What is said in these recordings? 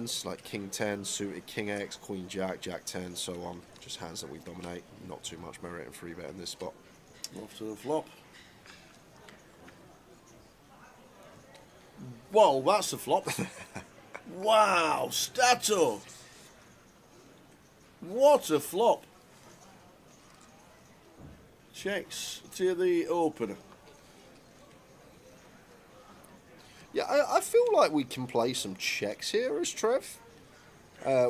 hands like King 10, suited King X, Queen Jack, Jack 10, so on. Just hands that we dominate. Not too much merit in free bet in this spot. Off to the flop. Whoa, that's a flop. Wow, Stato. What a flop. Checks to the opener. Yeah, I feel like we can play some checks here as Trev.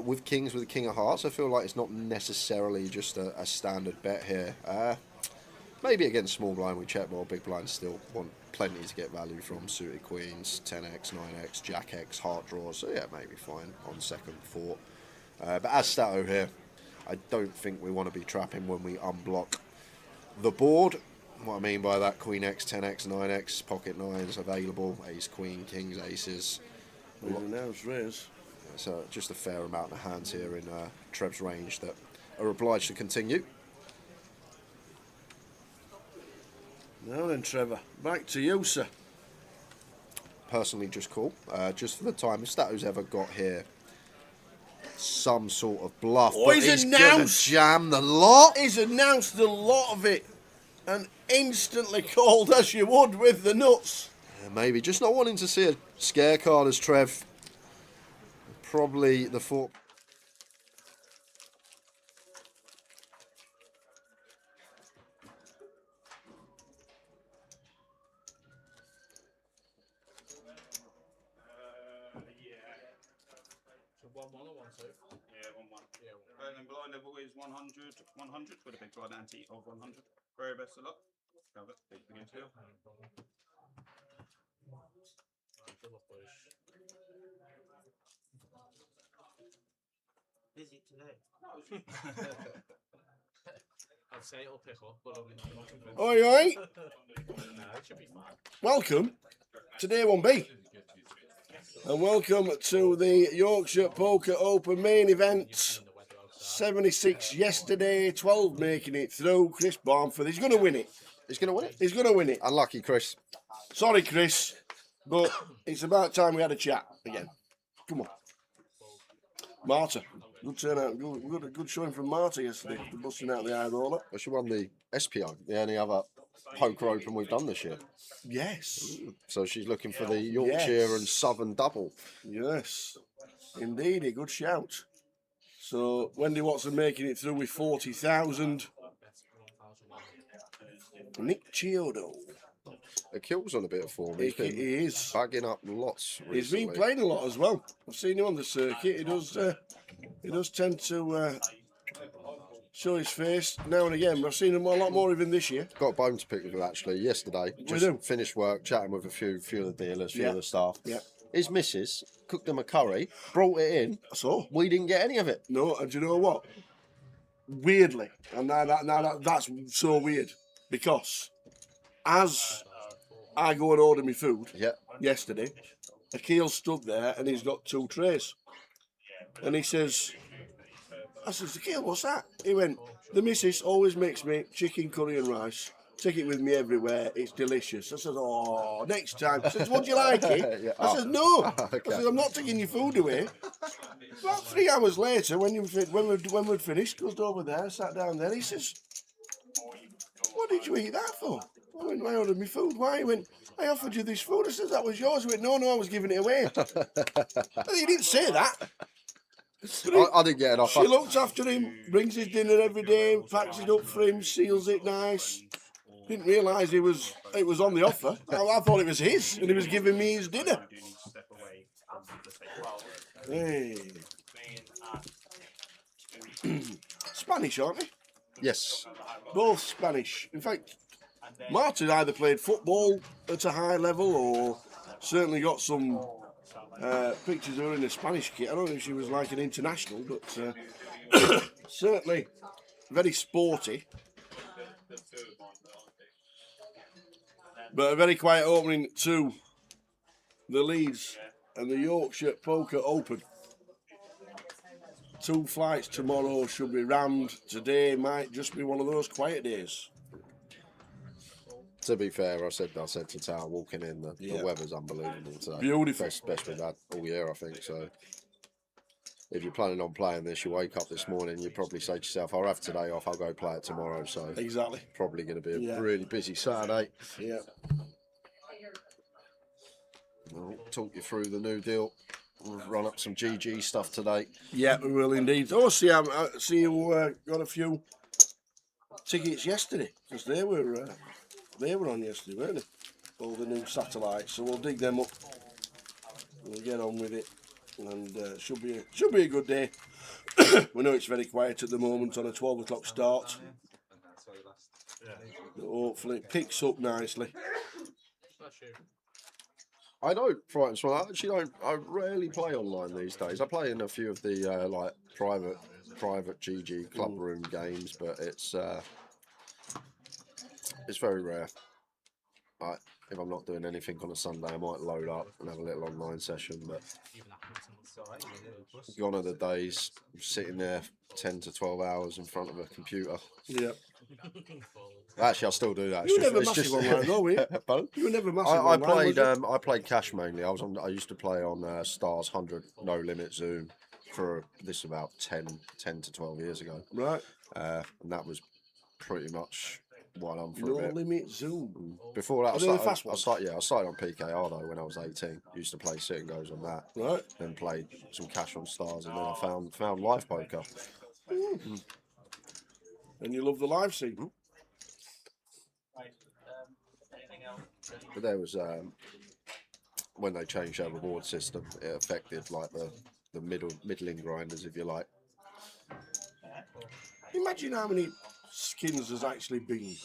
With kings, with the King of Hearts, I feel like it's not necessarily just a standard bet here. Maybe against small blind we check more, big blind still want plenty to get value from. Suited queens, 10x, 9x, jack x, heart draws, so yeah, maybe fine on second thought. But as Stato here, I don't think we want to be trapping when we unblock the board. What I mean by that, Queen X, 10x, 9x, pocket nines available, ace, queen, kings, aces. Now's raise. So just a fair amount of hands here in Trev's range that are obliged to continue. Now then, Trevor, back to you, sir. Personally, just call. Just for the time, if Stato's ever got here some sort of bluff, but he's gonna jam the lot. He's announced the lot of it and instantly called as you would with the nuts. Maybe just not wanting to see a scare card as Trev. Probably the thought. And then blind level is 100, 100 with a big blind ante of 100. Very best of luck. Have it. Big begin to Busy today. I'd say it'll pick up, but I'm Oi, oi. nah, it should be fine. Welcome to Day 1B. And welcome to the Yorkshire Poker Open main event. 76 yesterday, 12 making it through. Chris Barnford, he's going to win it. He's going to win it. He's going to win it. Unlucky, Chris. Sorry, Chris, but it's about time we had a chat again. Come on. Marta. Good turnout. Good showing from Marta yesterday. Busting out the eye roller. Well, she won the SPO, the only other poker open we've done this year. Yes. So she's looking for the Yorkshire and Southern double. Yes. Indeed, a good shout. So Wendy Watson making it through with 40,000. Nick Chiodo. The Kill's on a bit of form. He He's been is. bagging up lots recently. He's been playing a lot as well. I've seen him on the circuit. He does tend to show his face now and again. But I've seen him a lot more even this year. Got a bone to pick with him actually yesterday. Just finished work, chatting with a few of the dealers, few of the staff. Yeah. His missus cooked him a curry, brought it in. So we didn't get any of it. No, and do you know what? Weirdly, and that's so weird because as I go and order my food yesterday, Akil stood there and he's got 2 trays, and he says, "I says, Akil, what's that?" He went, "The missus always makes me chicken curry and rice. Take it with me everywhere. It's delicious." I said, "Oh, next time." I said, "Would you like it?" I said, "No." Okay. I said, "I'm not taking your food away." About 3 hours later, when we'd finished, goes over there, sat down there. He says, "What did you eat that for?" I went, "I ordered my food." "Why?" He went, "I offered you this food." I said, "That was yours." He went, "No, I was giving it away." He didn't say that. I didn't get an offer. She looks after him, brings his dinner every day, packs it up for him, seals it nice. Didn't realise it was on the offer. I thought it was his, and he was giving me his dinner. Hey. Spanish, aren't they? Yes. Both Spanish. In fact, Martin either played football at a high level or certainly got some pictures of her in a Spanish kit. I don't know if she was like an international, but certainly very sporty. But a very quiet opening to the Leeds and the Yorkshire Poker Open. 2 flights tomorrow should be rammed. Today might just be one of those quiet days. To be fair, I said to Tower walking in, the weather's unbelievable today. Beautiful. Best we've had all year, I think. So if you're planning on playing this, you wake up this morning, you probably say to yourself, I'll have today off, I'll go play it tomorrow. So Exactly. probably going to be a Yeah. really busy Saturday. Yeah. I'll talk you through the new deal. We've run up some GG stuff today. Yeah, we will indeed. Oh, see you got a few tickets yesterday, because they were on yesterday, weren't they? All the new satellites. So we'll dig them up. We'll get on with it, and should be a good day. We know it's very quiet at the moment on a 12 o'clock start. But hopefully it picks up nicely. I don't frighten smile. I actually don't. I rarely play online these days. I play in a few of the like private GG club room games, but it's very rare. Like, if I'm not doing anything on a Sunday, I might load up and have a little online session. But gone are the days sitting there 10 to 12 hours in front of a computer. Yeah. Actually, I still do that. You were never massive online, though, were you? You were never massive online. I played cash mainly. I used to play on Stars 100 No Limit Zoom for about 10 to 12 years ago. Right. And that was pretty much what I'm for No a bit. Limit Zoom. Before that, I started on PKR though when I was 18. Used to play sit and goes on that. Right. Then played some cash on Stars, and then I found live poker. And you love the live scene. But there was when they changed their reward system, it affected like the middling grinders, if you like. Imagine how many skins there's actually been.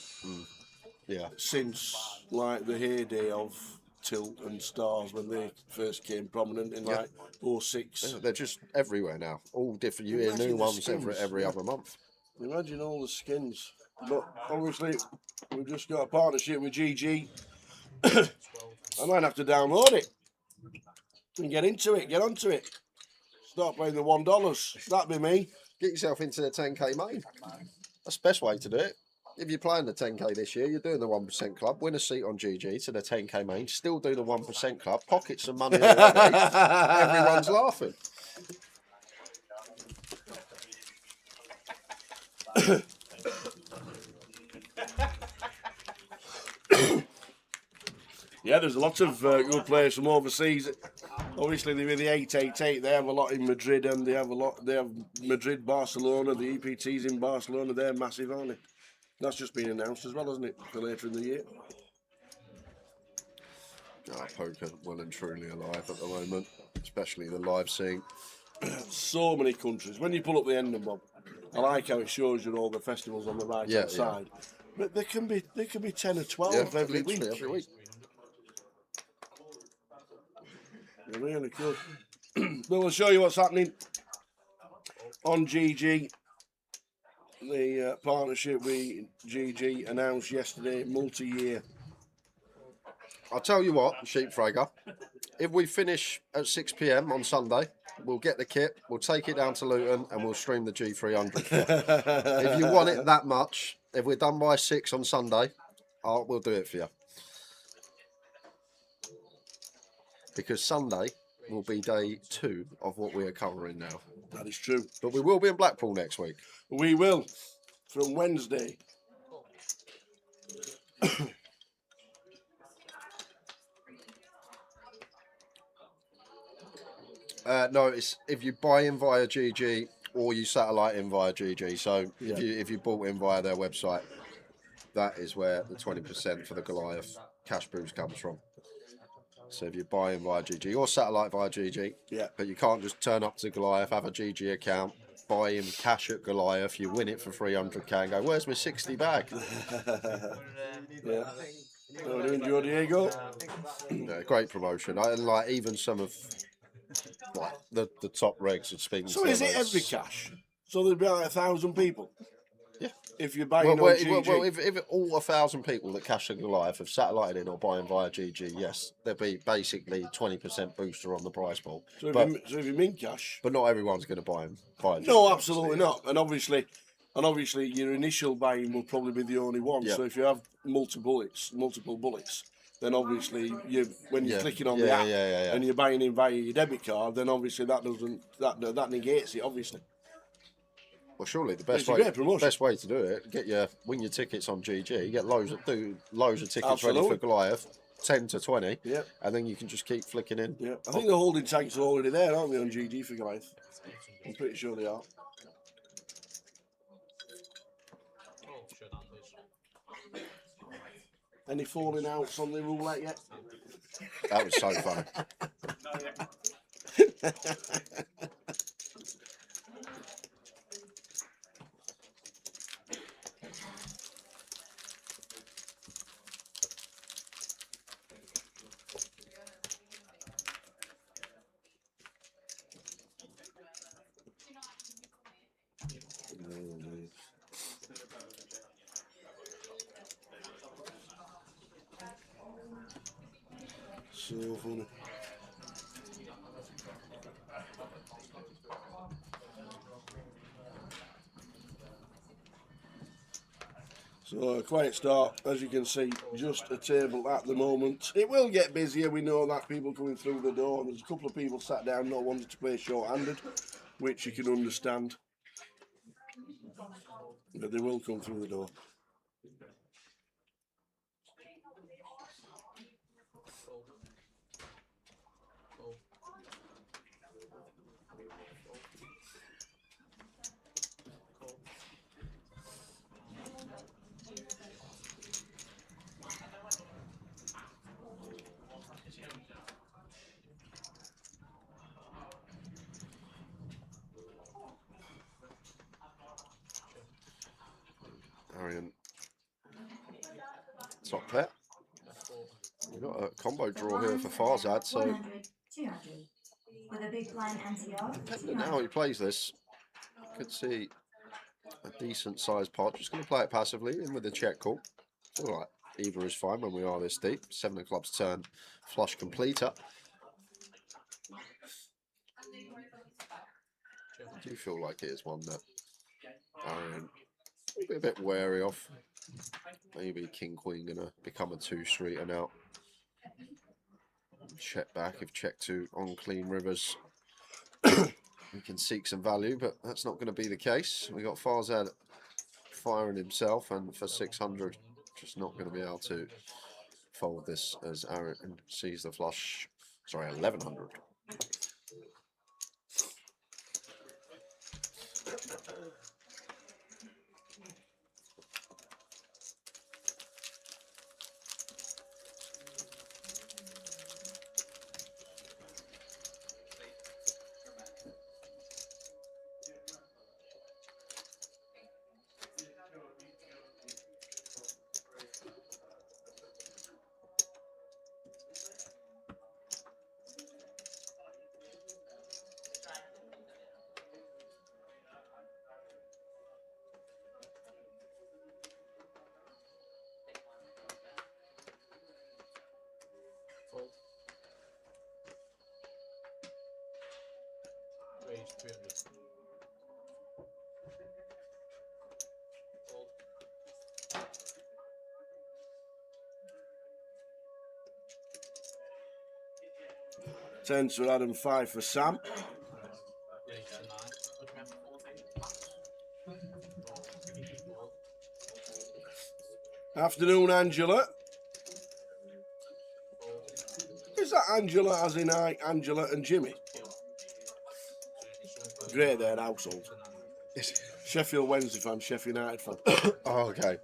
Yeah. Since like the heyday of Tilt and Stars when they first came prominent in like 06. They're just everywhere now. All different. You hear new ones every other month. Imagine all the skins. But obviously, we've just got a partnership with GG. I might have to download it and get onto it. Start playing the $1. That'd be me. Get yourself into the 10k main. That's the best way to do it. If you're playing the 10k this year, you're doing the 1% club, win a seat on GG to the 10k main, still do the 1% club, pocket some money already. Everyone's laughing. Yeah, there's lots of good players from overseas. Obviously, they're the 888. They have a lot in Madrid, and they have Madrid, Barcelona. The EPTs in Barcelona. They're massive, aren't they? That's just been announced as well, hasn't it, for later in the year? Poker well and truly alive at the moment, especially the live scene. So many countries. When you pull up the end of them, I like how it shows you all the festivals on the right hand side. But there can be 10 or 12 every week. They're really good. But we'll show you what's happening on GG. The partnership with GG announced yesterday, multi-year. I'll tell you what, Sheepfrager, if we finish at 6 p.m. on Sunday, we'll get the kit, we'll take it down to Luton, and we'll stream the G300. If you want it that much, if we're done by 6 on Sunday, we'll do it for you. Because Sunday will be day 2 of what we are covering now. That is true. But we will be in Blackpool next week. We will, from Wednesday. No, it's if you buy in via GG or you satellite in via GG. So if you bought in via their website, that is where the 20% for the Goliath cash boost comes from. So if you buy in via GG or satellite via GG, but you can't just turn up to Goliath, have a GG account, buy in cash at Goliath, you win it for 300k and go, where's my 60 bag? Yeah. How are you doing, Joe Diego? Yeah, great promotion. And like even some of like the top regs are speaking. So is it every cash? So there'll be like 1,000 people? Yeah. If you're buying well, on GG? Well, if all 1,000 people that cash at Goliath have satellite in or buying via GG, yes, there'll be basically 20% booster on the prize pool. So if you mean cash? But not everyone's going to buy them via GG. No, absolutely not. And obviously your initial buying will probably be the only one. Yeah. So if you have multiple bullets, then obviously when you're Yeah. clicking on Yeah, the app yeah. and you're buying in via your debit card, then obviously that negates it, obviously. Well, surely the But best it's a way, great promotion. best way to do it, win your tickets on GG, get loads of tickets ready Absolutely. for Goliath, 10 to 20, Yeah. and then you can just keep flicking in. Yeah, I think the holding tags are already there, aren't they, on GG for Goliath? I'm pretty sure they are. Oh, shut down, please. Any falling outs on the roulette yet? That was so funny. So funny. So a quiet start, as you can see, just a table at the moment. It will get busier, we know that, people coming through the door. There's a couple of people sat down not wanting to play short-handed, which you can understand. But they will come through the door. Arian, top pair. We've got a combo draw here for Farzad, so 100, 200. With a big blind NCR, depending on how he plays this, could see a decent sized pot. Just going to play it passively in with the check call. All right, either is fine when we are this deep. 7 of clubs turn, flush completer. I do feel like it is one that Arian will be a bit wary of. Maybe King Queen gonna become a 2-streeter now. Check back if check 2 on clean rivers. We can seek some value, but that's not going to be the case. We got Farzad firing himself, and for 600, just not going to be able to fold this as Arian sees the flush. Sorry, 1100. Range 300. Fold. Ten for Adam, 5 for Sam. Range to 9. Fold. Afternoon, Angela. Fold. Is that Angela as in Angela and Jimmy? Great their household. Sheffield Wednesday fan, Sheffield United fan. Oh, okay.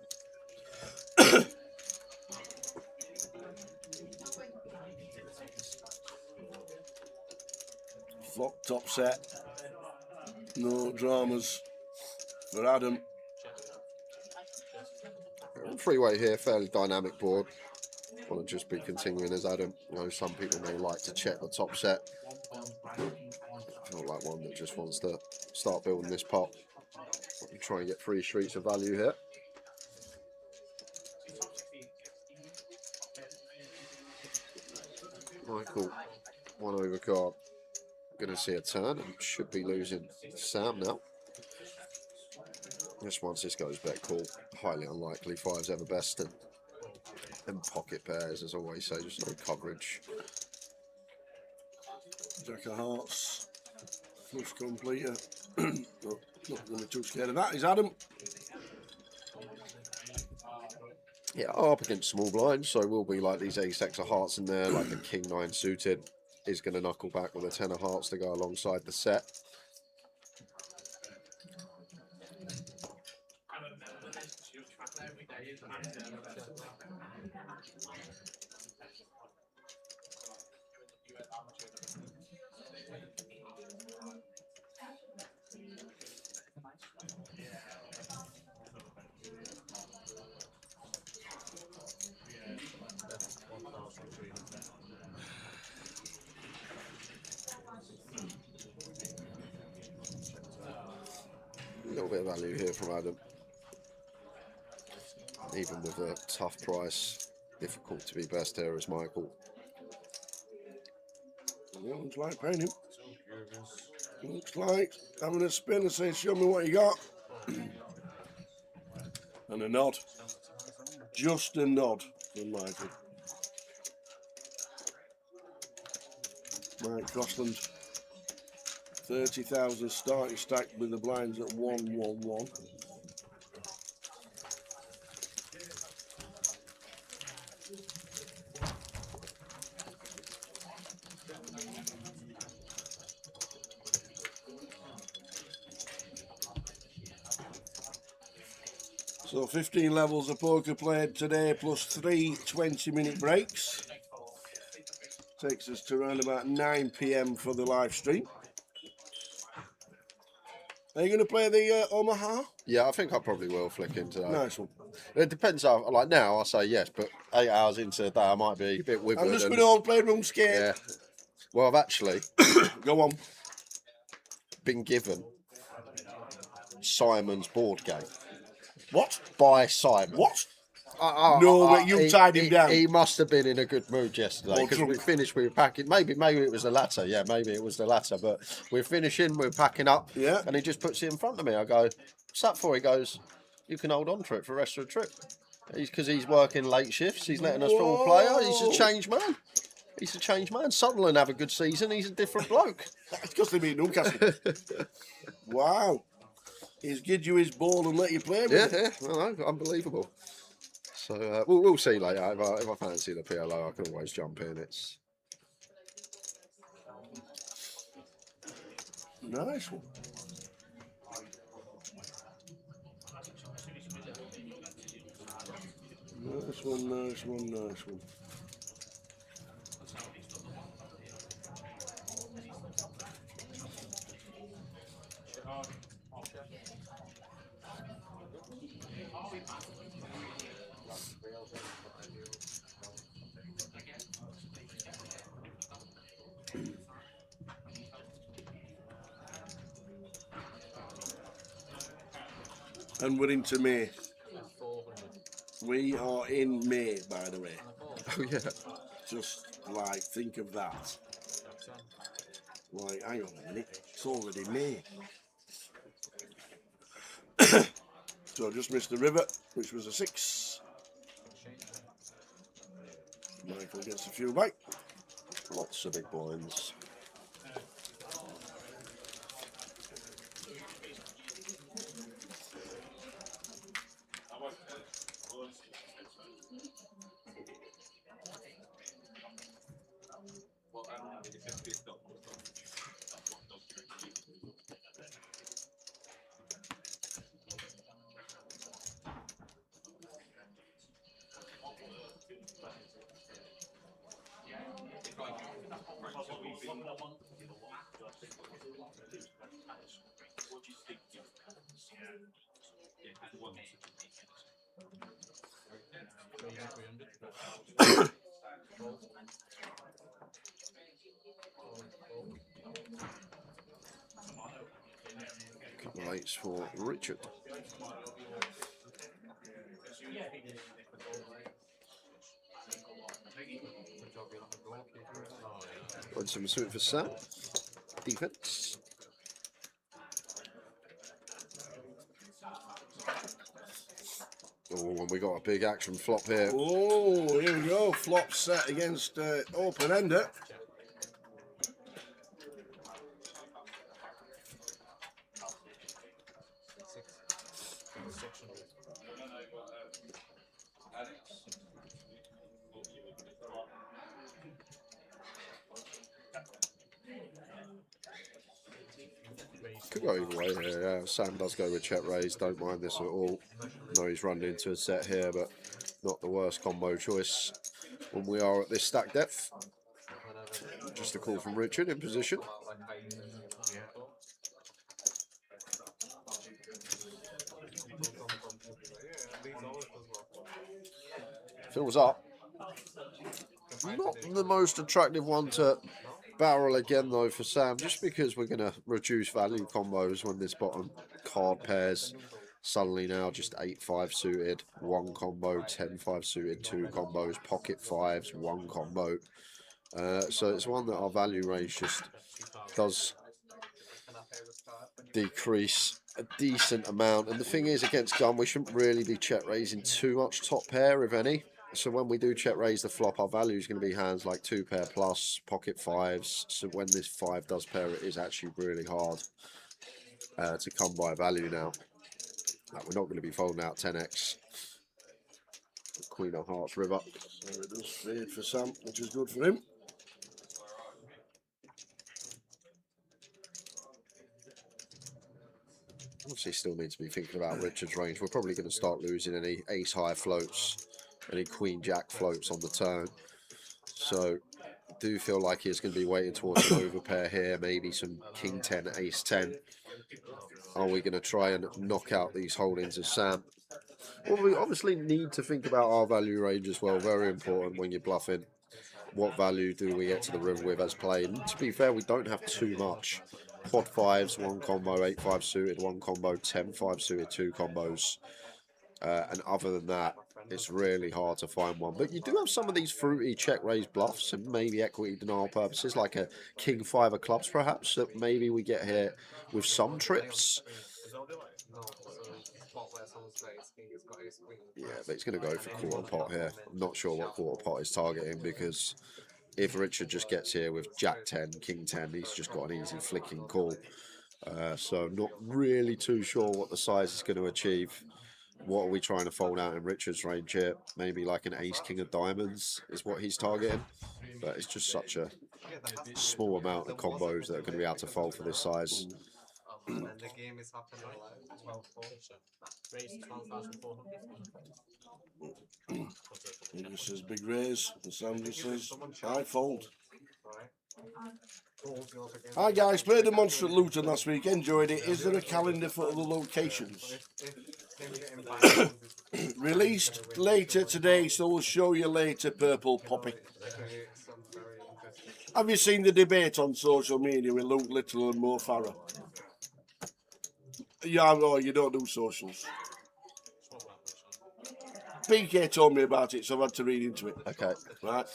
Flop top set. No dramas for Adam. Freeway here, fairly dynamic board. Want to just be continuing as Adam. You know, some people may like to check the top set. I feel like one that just wants to start building this pot. Try and get 3 streets of value here. Michael, 1 overcard. Going to see a turn and should be losing Sam now. Just once this goes back call, highly unlikely. 5's ever best. And And pocket pairs, as always, so just no coverage. Jack of Hearts. Flush completer. Not going to be too scared of that. Is Adam. Yeah, up against small blinds, so we'll be like these ace-X of hearts in there, like the king-9 suited is going to knuckle back with a 10 of hearts to go alongside the set. A little bit of value here from Adam. Even with a tough price, difficult to be best here as Michael. Yeah, looks like paying him. Looks like having a spin and saying, show me what you got. And a nod. Just a nod from Michael. Mike Crossland. 30,000 starting stack with the blinds at 111. So 15 levels of poker played today, plus 3 20-minute breaks. Takes us to around about 9 PM for the live stream. Are you going to play the Omaha? Yeah, I think I probably will flick into that. Nice one. It depends how, like now, I say yes, but 8 hours into the day, I might be a bit withered. I'm just going to all play room scared. Yeah. Well, I've actually Go on. been given Simon's board game. What? By Simon. What? No, wait, you tied him down. He must have been in a good mood yesterday because we finished. We were packing. Maybe it was the latter. Yeah, maybe it was the latter. But we're finishing. We're packing up. Yeah. And he just puts it in front of me. I go, "What's that for?" He goes, "You can hold on to it for the rest of the trip." Because he's working late shifts. He's letting us full player. He's a changed man. He's a changed man. Sunderland have a good season. He's a different bloke. That's because they beat Newcastle. Wow. He's give you his ball and let you play with it. Yeah. I know, unbelievable. So we'll see later. If I fancy the PLO, I can always jump in. It's nice one. Nice one. And we're into May. We are in May, by the way. oh yeah. Just like think of that. Like, hang on a minute, it's already May. So I just missed the river, which was a 6. Michael gets a few back. Lots of big blinds. Couple of 8s for Richard. Got some suit for Sam. Defense. Oh, and we got a big action flop here. Oh, here we go. Flop set against open ender. Could go either way here. Yeah. Sam does go with check raise. Don't mind this at all. No, he's run into a set here, but not the worst combo choice when we are at this stack depth. Just a call from Richard in position. Fills up. Not the most attractive one to barrel again though for Sam, just because we're going to reduce value combos when this bottom card pairs suddenly now just 8-5 suited, one combo, 10-5 suited, two combos, pocket fives, one combo. So it's one that our value range just does decrease a decent amount. And the thing is, against gun, we shouldn't really be check raising too much top pair, if any. So when we do check raise the flop, our value is going to be hands like 2 pair plus, pocket fives. So when this 5 does pair, it is actually really hard to come by value now. We're not going to be folding out 10x. Queen of Hearts river. So it does fade for Sam, which is good for him. Obviously still need to be thinking about Richard's range. We're probably going to start losing any ace high floats, any queen jack floats on the turn. So I do feel like he's going to be waiting towards an overpair here, maybe some king 10, ace 10. Are we going to try and knock out these holdings of Sam? Well, we obviously need to think about our value range as well. Very important when you're bluffing. What value do we get to the river with as played? And to be fair, we don't have too much. Quad fives, one combo, 8-5 suited, one combo, 10-5 suited, two combos. And other than that, it's really hard to find one. But you do have some of these fruity check raise bluffs and maybe equity denial purposes, like a king 5 of clubs perhaps, that maybe we get here with some trips. Yeah, but he's going to go for quarter pot here. I'm not sure what quarter pot is targeting, because if Richard just gets here with jack 10, king 10, he's just got an easy flicking call. So I'm not really too sure what the size is going to achieve. What are we trying to fold out in Richard's range here? Maybe like an ace king of diamonds is what he's targeting. But it's just such a small amount of combos that are going to be able to fold for this size. And the game is happening like 12 raise 12,400. He just says big raise, and Sam just says I fold. Hi guys, played the Monster at Luton last week, enjoyed it. Is there a calendar for other locations? Released later today, so we'll show you later, Purple Poppy. Have you seen the debate on social media with Luke Little and Mo Farah? Yeah, no, you don't do socials. PK told me about it, so I've had to read into it. Okay. Right.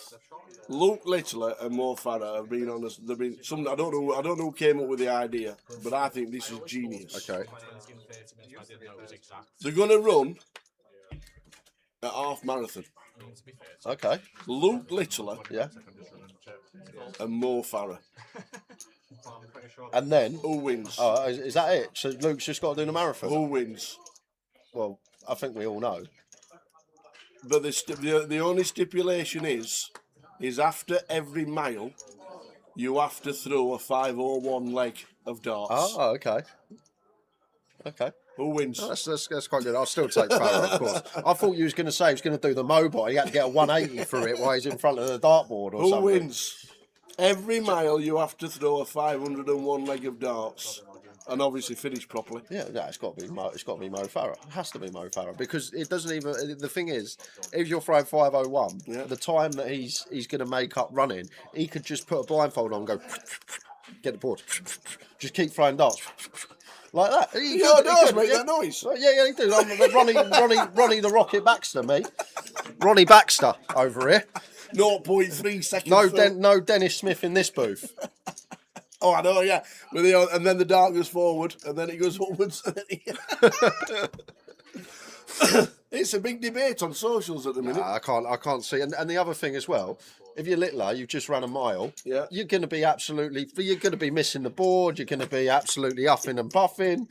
Luke Littler and Mo Farah have been on this. They've been some. I don't know who came up with the idea, but I think this is genius. Okay. They're gonna run a half marathon. Okay. Luke Littler, Yeah. and Mo Farah. And then, Who wins? oh, is that it? So Luke's just got to do the marathon? Who wins? Well, I think we all know. But the only stipulation is after every mile, you have to throw a 501 leg of darts. Oh, okay. Okay. Who wins? Oh, that's quite good. I'll still take Farah, of course. I thought you was going to say he was going to do the mobile. He had to get a 180 through it while he's in front of the dartboard or Who something. wins? Every mile you have to throw a 501 leg of darts, and obviously finish properly. Yeah, it's got to be Mo. It's got to be Mo Farah. It has to be Mo Farah, because it doesn't even. The thing is, if you're throwing 501, the time that he's going to make up running, he could just put a blindfold on, and go get the board, just keep throwing darts. Like that. He does make that noise. Yeah, he do. I'm Ronnie the Rocket Baxter, mate. Ronnie Baxter over here. 0.3 seconds. No Dennis Smith in this booth. Oh, I know, yeah. And then the dart goes forward, and then it goes upwards. It's a big debate on socials at the minute. I can't see. And the other thing as well, if you're littler, you've just run a mile. Yeah. You're going to be missing the board. You're going to be absolutely huffing and puffing.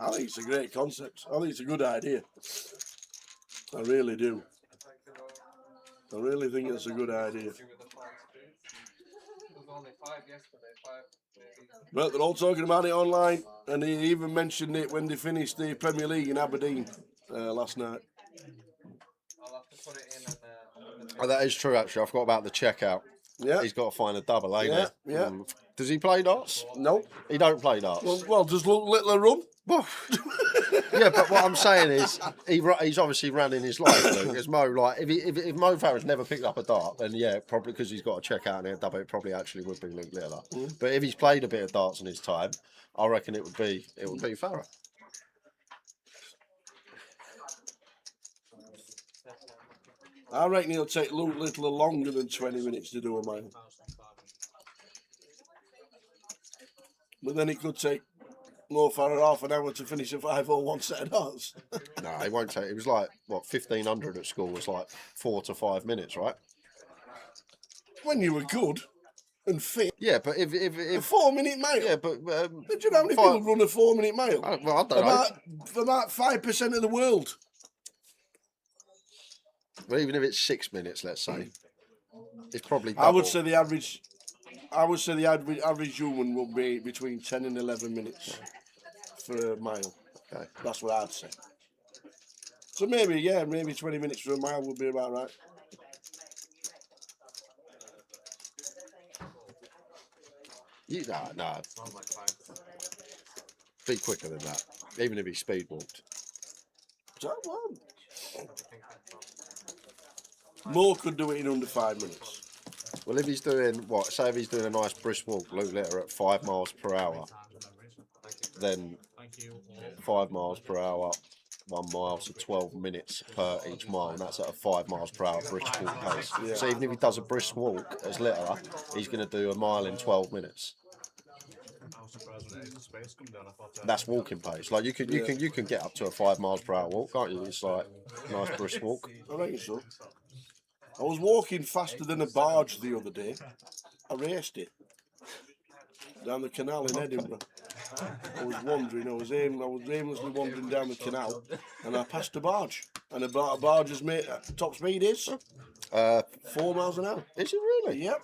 I think it's a great concept. I think it's a good idea. I really do. I really think it's a good idea. But they're all talking about it online, and they even mentioned it when they finished the Premier League in Aberdeen last night. Oh, that is true, actually. I forgot about the checkout. Yeah. He's got to find a double, ain't Yeah, he? yeah. Does he play darts? No. He don't play darts. Well, does Littler run? Yeah, but what I'm saying is, he's obviously running his life. Because Mo, like, if Mo Farah's never picked up a dart, then yeah, probably because he's got a check out and a double, it probably actually would be Luke Littler. But if he's played a bit of darts in his time, I reckon it would be Farah. I reckon he'll take Luke Littler longer than 20 minutes to do a mile. But then it could take Mo Farah half an hour to finish a 501 set of darts. No, it won't take. It was like, what, 1,500 at school was like 4 to 5 minutes, right? When you were good and fit. Yeah, but if A 4-minute mile? yeah, but Do you know how many people run a 4-minute mile? I don't know. About 5% of the world. But even if it's 6 minutes, let's say, it's probably double. I would say the average human will be between 10 and 11 minutes for a mile. Okay. That's what I'd say. So maybe 20 minutes for a mile would be about right. No. Be quicker than that, even if he speed walked. So, well, Mo could do it in under 5 minutes. Well, if he's doing say if he's doing a nice brisk walk, Luke Litter at 5 miles per hour, then 5 miles per hour, 1 mile, so 12 minutes per each mile, and that's at a 5 miles per hour brisk walk pace. Yeah. So even if he does a brisk walk as Litter, he's going to do a mile in 12 minutes. That's walking pace. Like you can get up to a 5 miles per hour walk, can't you? It's like a nice brisk walk. I reckon so. I was walking faster than a barge the other day. I raced it down the canal in Edinburgh. I was aimlessly wandering down the canal, and I passed a barge. And a barge's top speed is 4 miles an hour. Is it really? Yep.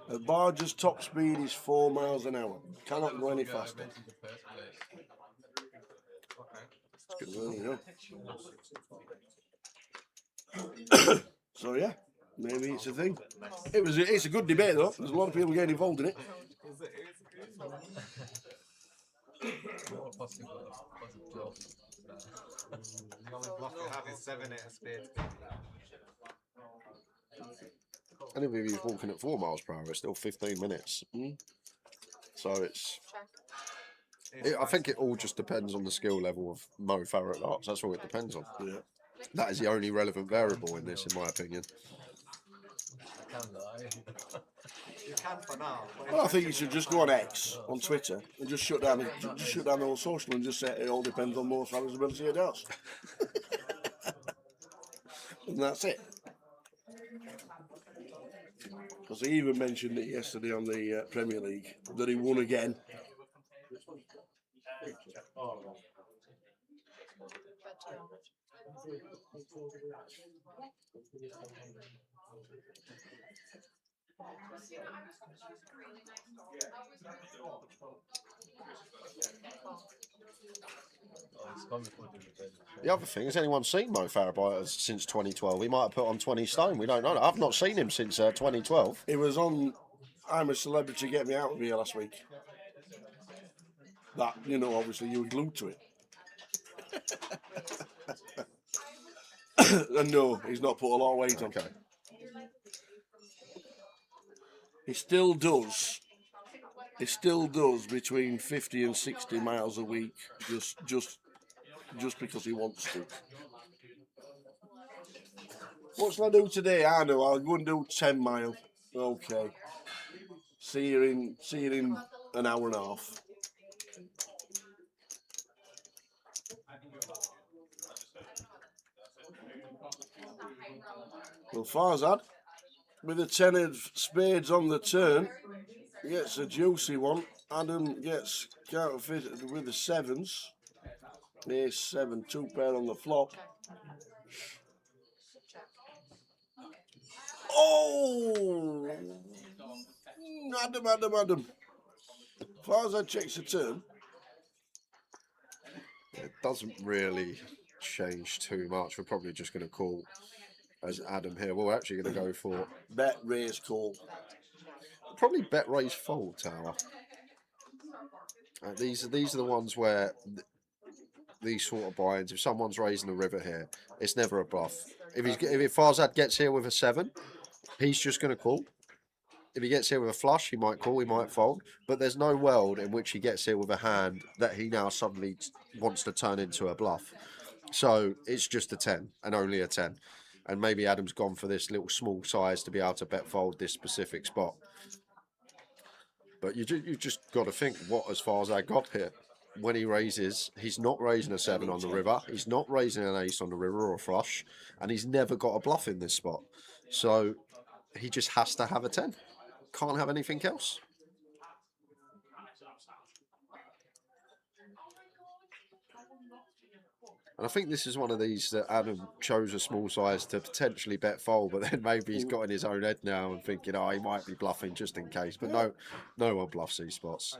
A barge's top speed is 4 miles an hour. Cannot go any faster. Well, you know. So yeah, maybe it's a thing. It's a good debate though. There's a lot of people getting involved in it. And if he's walking at 4 miles per hour, it's still 15 minutes. So I think it all just depends on the skill level of Mo Farah at darts. That's all it depends on. Yeah. That is the only relevant variable in this, in my opinion. You can for now. Well, I think you should just go on X, on Twitter, and just shut down the whole social and just say it all depends on Mo Farah's ability at darts. And that's it. Because he even mentioned it yesterday on the Premier League that he won again. The other thing, has anyone seen Mo Farah since 2012? He might have put on 20 stone. We don't know. I've not seen him since 2012. It was on I'm a Celebrity, Get Me Out of Here last week. That, obviously you were glued to it. And no, he's not put a lot of weight on. Okay. He still does between 50 and 60 miles a week, just because he wants to. What shall I do today? I know, I'll go and do 10 mile. Okay. See you in an hour and a half. Well, Farzad, with a 10 of spades on the turn, gets a juicy one. Adam gets counterfeited with the 7s. Ace 7, 2 pair on the flop. Oh! Adam. Farzad checks the turn. It doesn't really change too much. We're probably just going to call as Adam here. We're actually going to go for Bet, raise, call. probably bet, raise, fold tower. These are the ones where these sort of buy-ins. If someone's raising the river here, it's never a bluff. If Farzad gets here with a 7, he's just going to call. If he gets here with a flush, he might call, he might fold. But there's no world in which he gets here with a hand that he now suddenly wants to turn into a bluff. So it's just a 10 and only a 10. And maybe Adam's gone for this little small size to be able to bet fold this specific spot. But you just got to think, what as far as I got here? When he raises, he's not raising a 7 on the river. He's not raising an ace on the river or a flush. And he's never got a bluff in this spot. So he just has to have a 10. Can't have anything else. And I think this is one of these that Adam chose a small size to potentially bet fold, but then maybe he's got in his own head now and thinking, oh, he might be bluffing just in case. But no one bluffs these spots.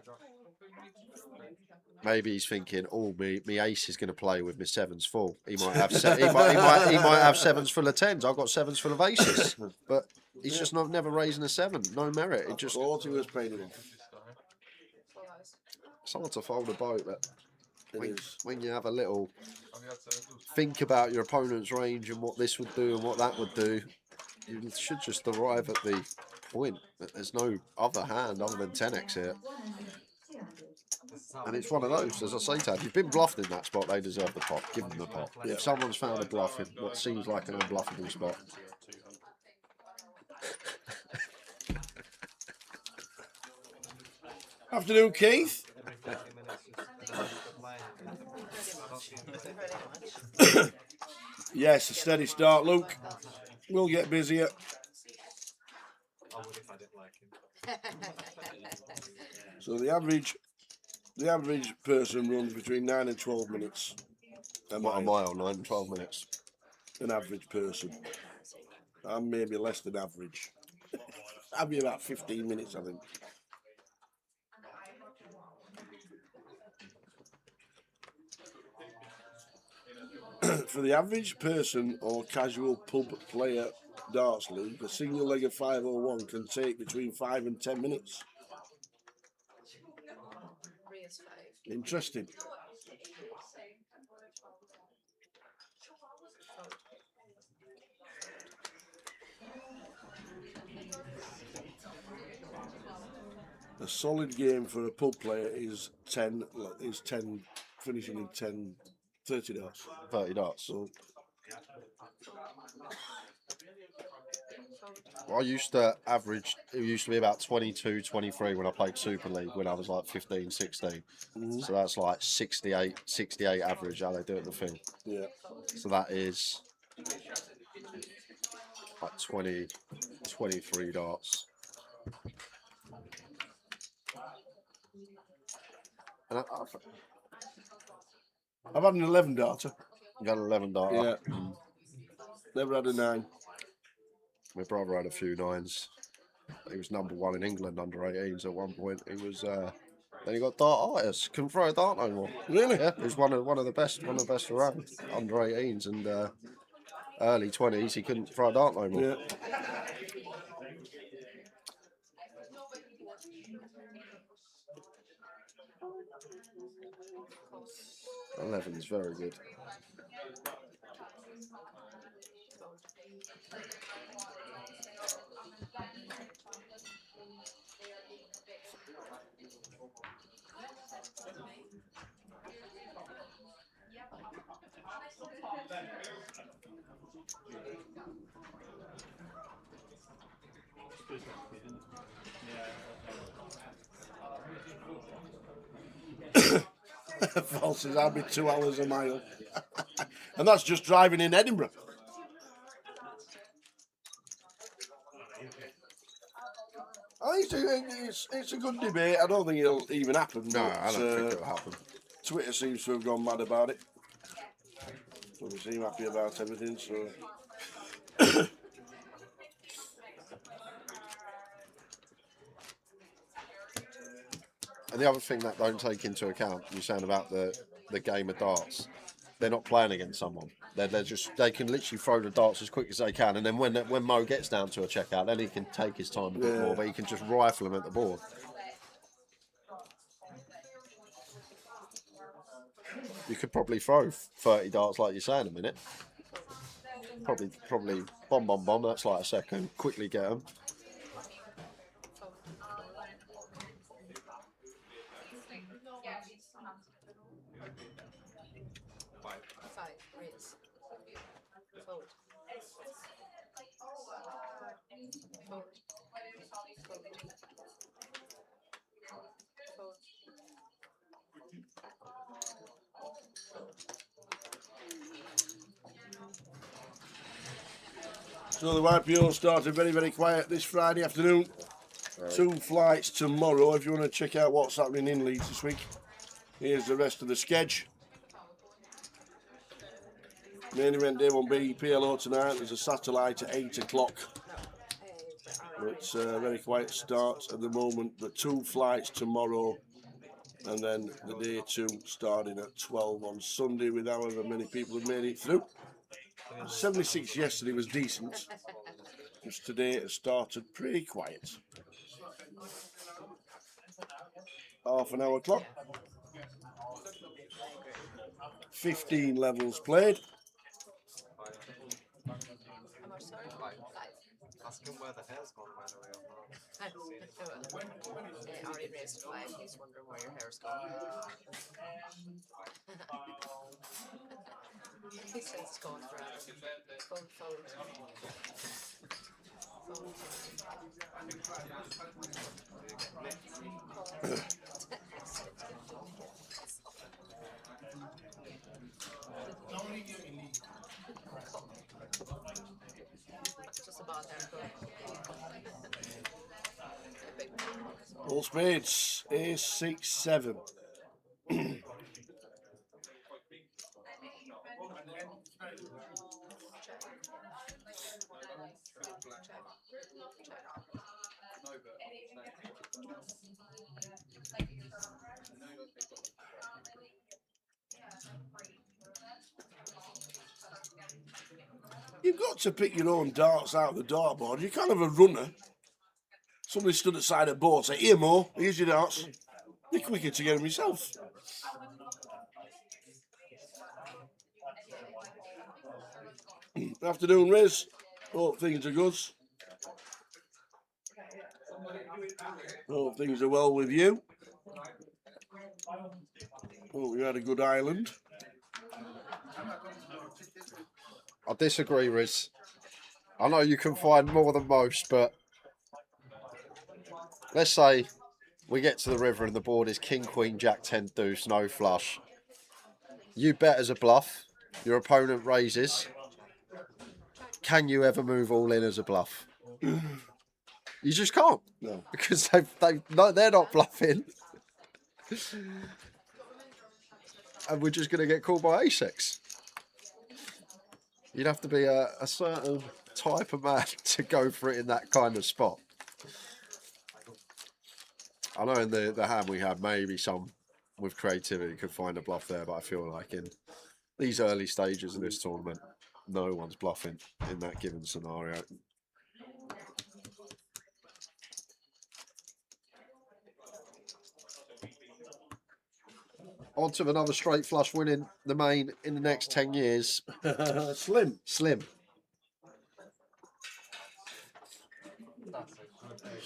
Maybe he's thinking, oh, me ace is going to play with my 7s full. He might have he might have 7s full of 10s. I've got 7s full of aces, but he's just never raising a 7. No merit. It just thought he was paying him. It's hard to fold a boat, but when you have a little think about your opponent's range and what this would do and what that would do, you should just arrive at the point that there's no other hand other than 10x here. And it's one of those, as I say, Tad, you've been bluffed in that spot, they deserve the pot. Give them the pot. If someone's found a bluff in what seems like an unbluffable spot. Afternoon, Keith. Yes, a steady start, Luke. We'll get busier. So the average person runs between 9 and 12 minutes. A mile, 9 and 12 minutes. An average person. I'm maybe less than average. I'll be about 15 minutes, I think. For the average person or casual pub player darts league, a single leg of 501 can take between 5 and 10 minutes. Interesting. A solid game for a pub player is 10 finishing in 10, 30 darts. 30 darts. So I used to average, it used to be about 22, 23 when I played Super League when I was like 15, 16. So that's like 68 average, how they do it in the field. Yeah. So that is like 20, 23 darts. And I've had an 11 darter. You got an 11 darter? Yeah. Never had a 9. My brother had a few 9s. He was number 1 in England under 18s at one point. He was then he got dart artist. Couldn't throw a dart no more. Really? Yeah, he was one of the best around under 18s and early 20s. He couldn't throw a dart no more. Yeah. Yeah. 11 is very good. Falses, I'll be 2 hours a mile. And that's just driving in Edinburgh. it's a good debate. I don't think it'll even happen. No, but, I don't think it'll happen. Twitter seems to have gone mad about it. So they seem happy about everything. So. And the other thing that don't take into account, you're saying about the game of darts, they're not playing against someone. They can literally throw the darts as quick as they can, and then when Mo gets down to a checkout, then he can take his time a bit more, but he can just rifle them at the board. You could probably throw 30 darts like you say in a minute. Probably bomb. That's like a second. Quickly get them. So the YPO started very, very quiet this Friday afternoon. 2 flights tomorrow. If you want to check out what's happening in Leeds this week, here's the rest of the sketch. Main event day 1B, PLO tonight. There's a satellite at 8 o'clock. It's a very quiet start at the moment, but 2 flights tomorrow, and then the day 2 starting at 12 on Sunday, with however many people have made it through. 76 yesterday was decent. Just today it started pretty quiet. Half an hour clock. 15 levels played. Ask him where the hair's gone, by the way. Already raised a flag. He's wondering where your hair's gone. He says it's gone forever. Fold. Just a bad haircut. All spades. Ace, 6, 7. You've got to pick your own darts out of the dartboard. You're kind of a runner. Somebody stood at the side of the board, say, "Here, Mo, here's your darts." You're quicker to get them yourself. Afternoon, Riz. Hope things are good. Hope things are well with you. Hope you had a good island. I disagree, Riz. I know you can find more than most, but let's say we get to the river and the board is King, Queen, Jack, 10, deuce, no flush. You bet as a bluff. Your opponent raises. Can you ever move all in as a bluff? You just can't. No. Because they're not bluffing. And we're just going to get called by A6. You'd have to be a certain type of man to go for it in that kind of spot. I know in the hand we had, maybe some with creativity could find a bluff there, but I feel like in these early stages of this tournament, no one's bluffing in that given scenario. On to another straight flush winning the main in the next 10 years. Slim. Slim,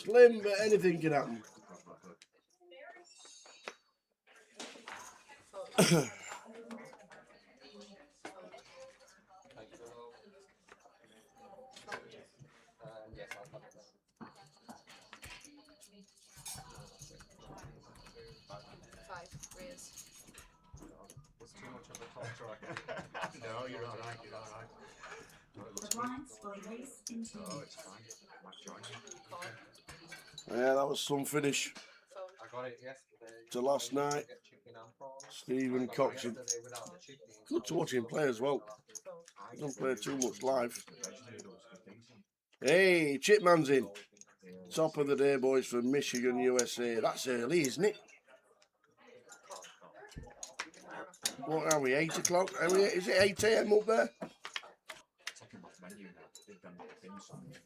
But anything can happen. Was too much of a talk track. No, you're all right. The blinds will race into Oh, it's fine. Might join you. Yeah, that was some finish Phone. I got it yesterday. to last night. Chicken and prawns. Stephen Cox. Yesterday without the chicken. Good to watch him play as well. Phone. He doesn't play too much live. Hey, Chipman's in. Top of the day, boys, from Michigan, USA. That's early, isn't it? What are we, 8 o'clock? Is it 8 a.m. up there?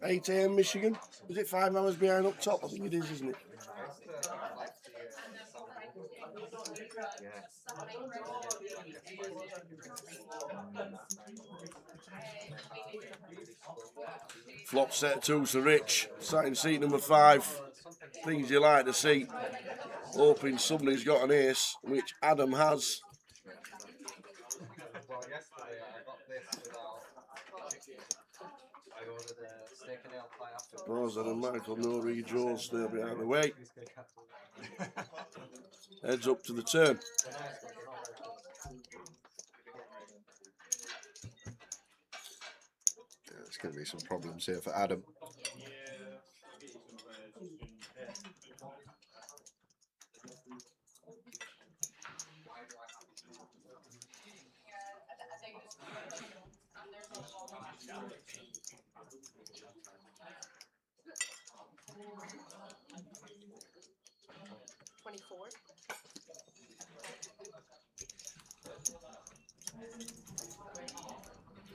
8 a.m. Michigan? Is it 5 hours behind up top? I think it is, isn't it? Flop set 2 to Rich. Sat in seat number 5. Things you like to see. Hoping somebody's got an ace, which Adam has. Well, yesterday I got this without chicken. I ordered a steak and ale pie after. Rosa and Michael no redraws still behind the way. Heads up to the turn. There's going to be some problems here for Adam.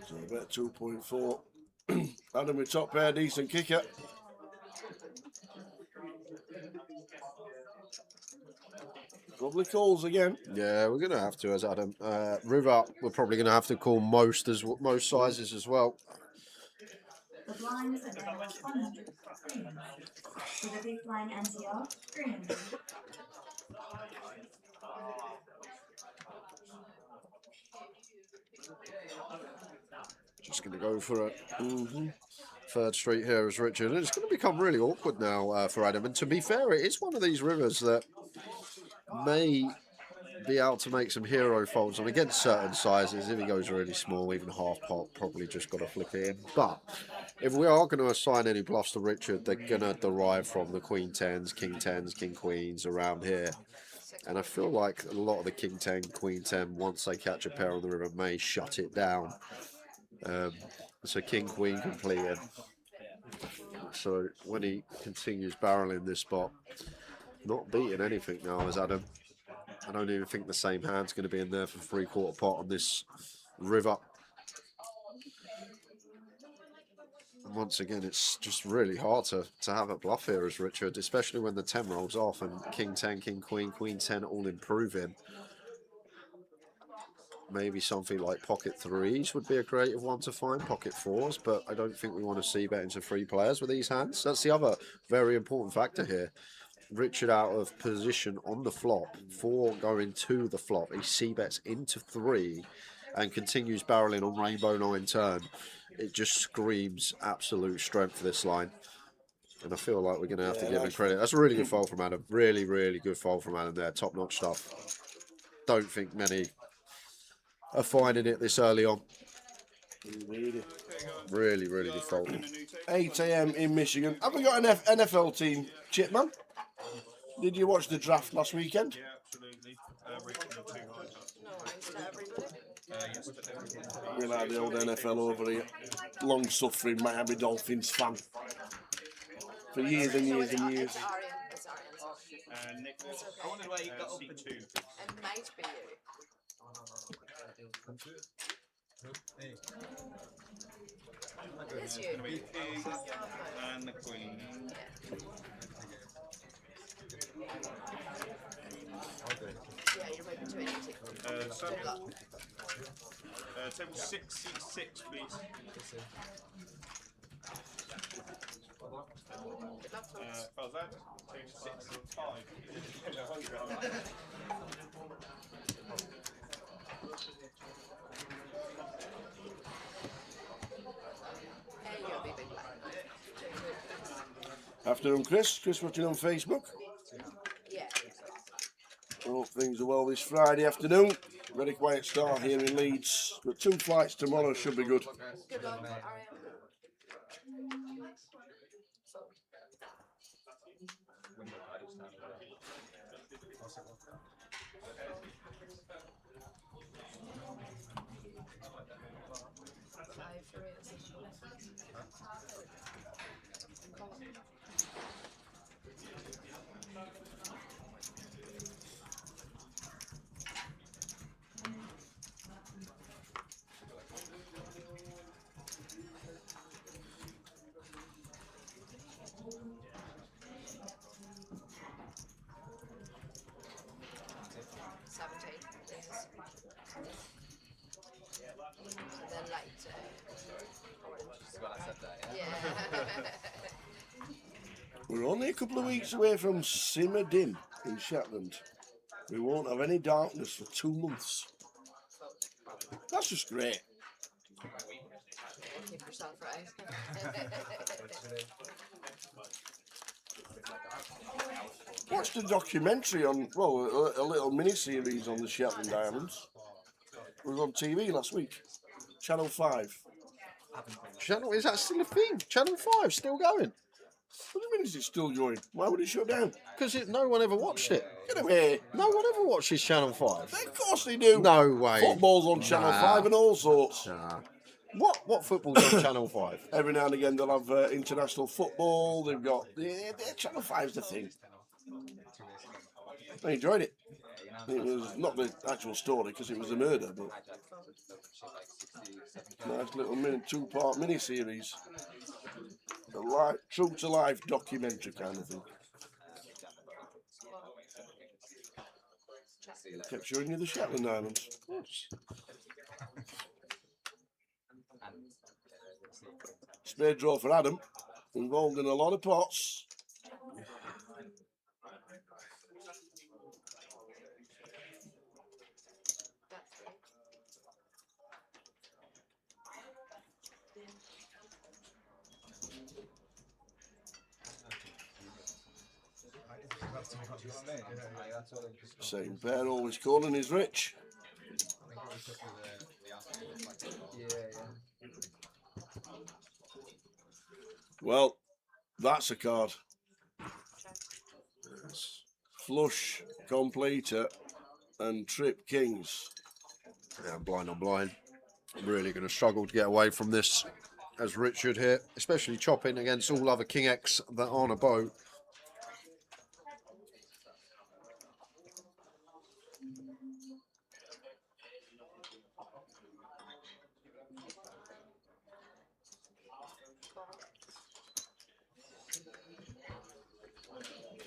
So I bet 2.4. Adam with top pair, decent kicker. Lovely calls again. Yeah, we're going to have to as Adam. River, we're probably going to have to call most sizes as well. The blinds are now 100 greens. With a big blind anti-off, green. Just going to go for a third street here as Richard. And it's going to become really awkward now for Adam. And to be fair, it is one of these rivers that may be able to make some hero folds on against certain sizes. If he goes really small, even half pot, probably just got to flick it in. But if we are going to assign any bluffs to Richard, they're going to derive from the Queen 10s, King 10s, King Queens around here. And I feel like a lot of the King 10, Queen 10, once they catch a pair on the river, may shut it down. So King Queen completed. So when he continues barreling this spot, not beating anything now as Adam. I don't even think the same hand's going to be in there for 3/4 pot on this river. And once again, it's just really hard to have a bluff here as Richard, especially when the 10 rolls off and King 10, King Queen, Queen 10 all improving. Maybe something like pocket 3s would be a creative one to find, pocket 4s, but I don't think we want to see bet into 3 players with these hands. That's the other very important factor here. Richard out of position on the flop, 4 going to the flop. He c-bets into 3 and continues barreling on rainbow 9 turn. It just screams absolute strength for this line. And I feel like we're going to have to give him credit. That's a really good fold from Adam. Really, really good fold from Adam there. Top-notch stuff. Don't think many are finding it this early on. Really, really good fold. 8 a.m. in Michigan. Have we got an NFL team, Chipman? Did you watch the draft last weekend? Yeah, absolutely. Richard and 2 high. No worries to everybody. Yesterday. We like the old NFL over here. Long-suffering Miami Dolphins fan. For years and years and years. It's Arian. It's Arian's. Nicholas, I wonder why you got up seat and 2. It might be you. It's It's going to be you. the King and the Queen. Yeah, you're moving to anything. Samuel, Good luck. table 6, seat 6, please. Good luck, folks. Falzad, table 6, seat 5. Hey, you'll be big black. Afternoon, Chris. Chris watching on Facebook. Yeah. Hope things are well this Friday afternoon. Very quiet start here in Leeds, but 2 flights tomorrow should be good. Good luck, Arian. Five for it. Call. 17, please. And then light orange. Yeah. We're only a couple of weeks away from Simmer Dim in Shetland. We won't have any darkness for 2 months. That's just great. Keep yourself right. Watched a documentary on, well, a little mini-series on the Shetland Islands. It was on TV last week. Channel 5. Channel, is that still a thing? Channel 5 still going? What do you mean is it still going? Why would it shut down? Because no one ever watched it. Get away. No one ever watches Channel 5. Of course they do. No way. Football's on Channel 5 and all sorts. Nah. What football's on Channel 5? Every now and again they'll have international football. They've got... Channel 5's the thing. I enjoyed it. It was not the actual story because it was a murder, but nice little 2-part mini-series. A true-to-life documentary kind of thing. Kept showing you the Shetland Islands. Spade draw for Adam. Involved in a lot of pots. Same pair, always calling is rich. Well, that's a card. Flush, completer, and trip kings. Yeah, blind on blind. I'm really going to struggle to get away from this as Richard here, especially chopping against all other King X that aren't a boat.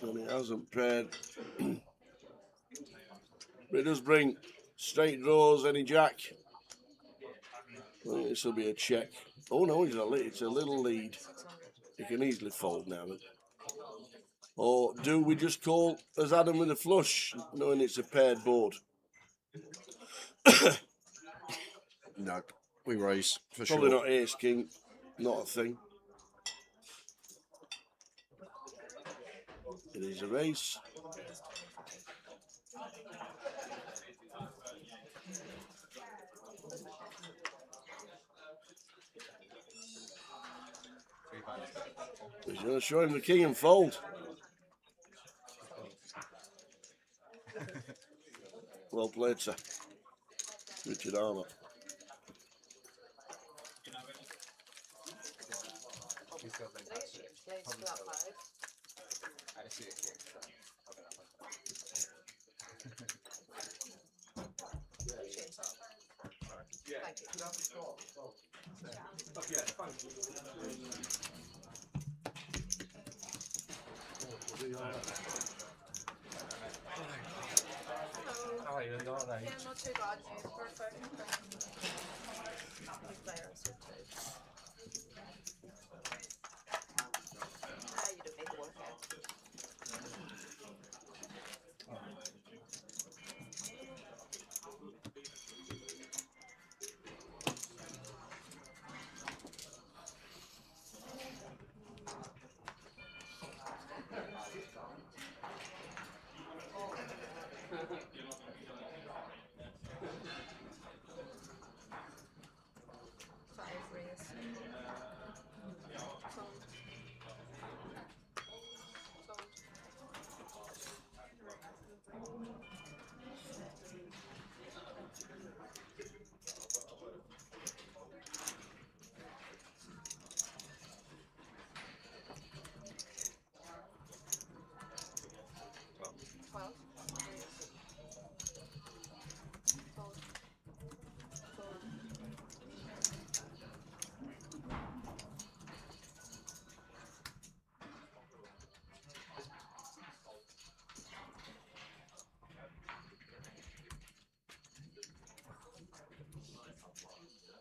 And it hasn't paired. But it does bring straight draws, any jack. I think this will be a check. Oh no, it's a little lead. You can easily fold now. Or do we just call as Adam with a flush, knowing it's a paired board? No, we raise for Probably sure. not ace king, not a thing. It is a race. He's going to show him the king and fold. Well played, sir. Richard Armour. How are you? All right. Yeah, not too bad. Perfect. You don't need to work out.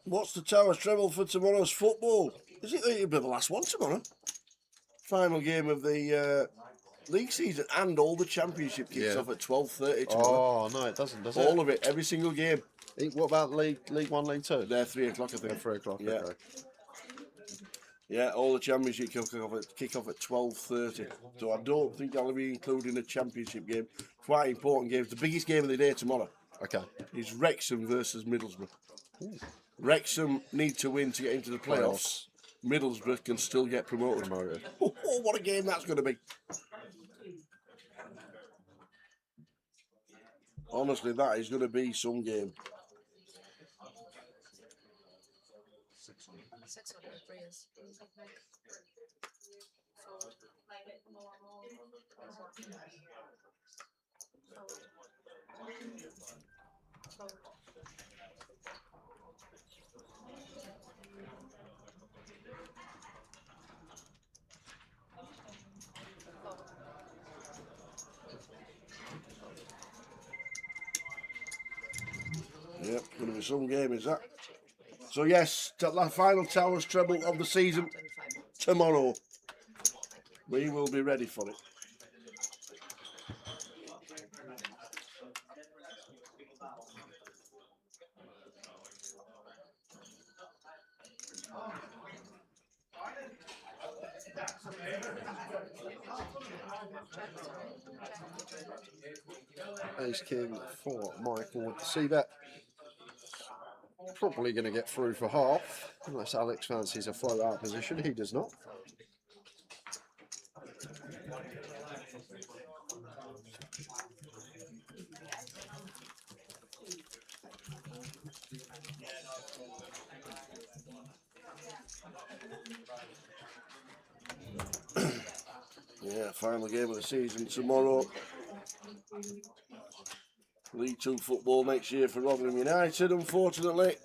What's the Towers treble for tomorrow's football? It'll be the last one tomorrow. Final game of the league season, and all the championship kicks off at 12:30 tomorrow. Oh no, it doesn't, does it? All of it, every single game. What about League 1, League 2? They're 3 o'clock, I think. 3 o'clock. Yeah. Okay. Yeah, all the championship kick off at 12:30. So I don't think I'll be including a championship game. Quite important games. The biggest game of the day tomorrow Okay. is Wrexham versus Middlesbrough. Wrexham need to win to get into the playoffs. Middlesbrough can still get promoted. Oh, what a game that's going to be. Honestly, that is going to be some game. 600 prayers. Yep, going to be some game, is that? So yes, the final Towers treble of the season tomorrow. We will be ready for it. Ace King for Michael with the C-bet. Probably going to get through for half, unless Alex fancies a float out position. He does not. Yeah, final game of the season tomorrow. League 2 football next year for Rotherham United, unfortunately.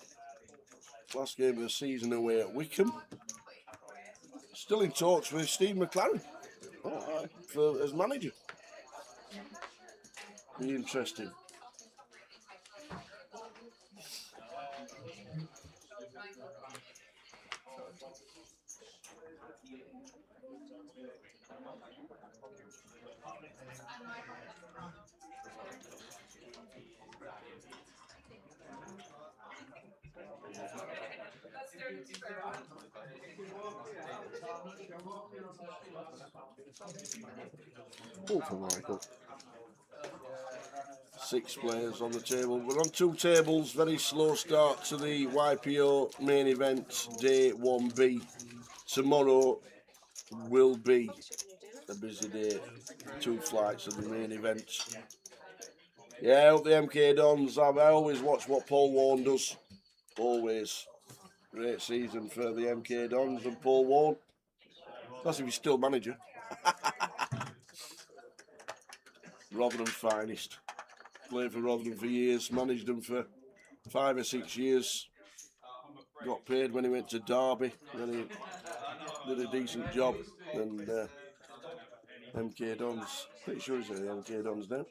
Last game of the season away at Wickham. Still in talks with Steve McLaren as manager. Be interesting. All for Michael. 6 players on the table. We're on 2 tables. Very slow start to the YPO main event, day 1B. Tomorrow will be a busy day. 2 flights of the main event. Yeah, I hope the MK Dons. I always watch what Paul Warne does. Always. Great season for the MK Dons and Paul Warne. That's if he's still manager. Rotherham finest. Played for Rotherham for years, managed them for 5 or 6 years. Got paid when he went to Derby, then he did a decent job. And MK Dons, pretty sure he's at the MK Dons now.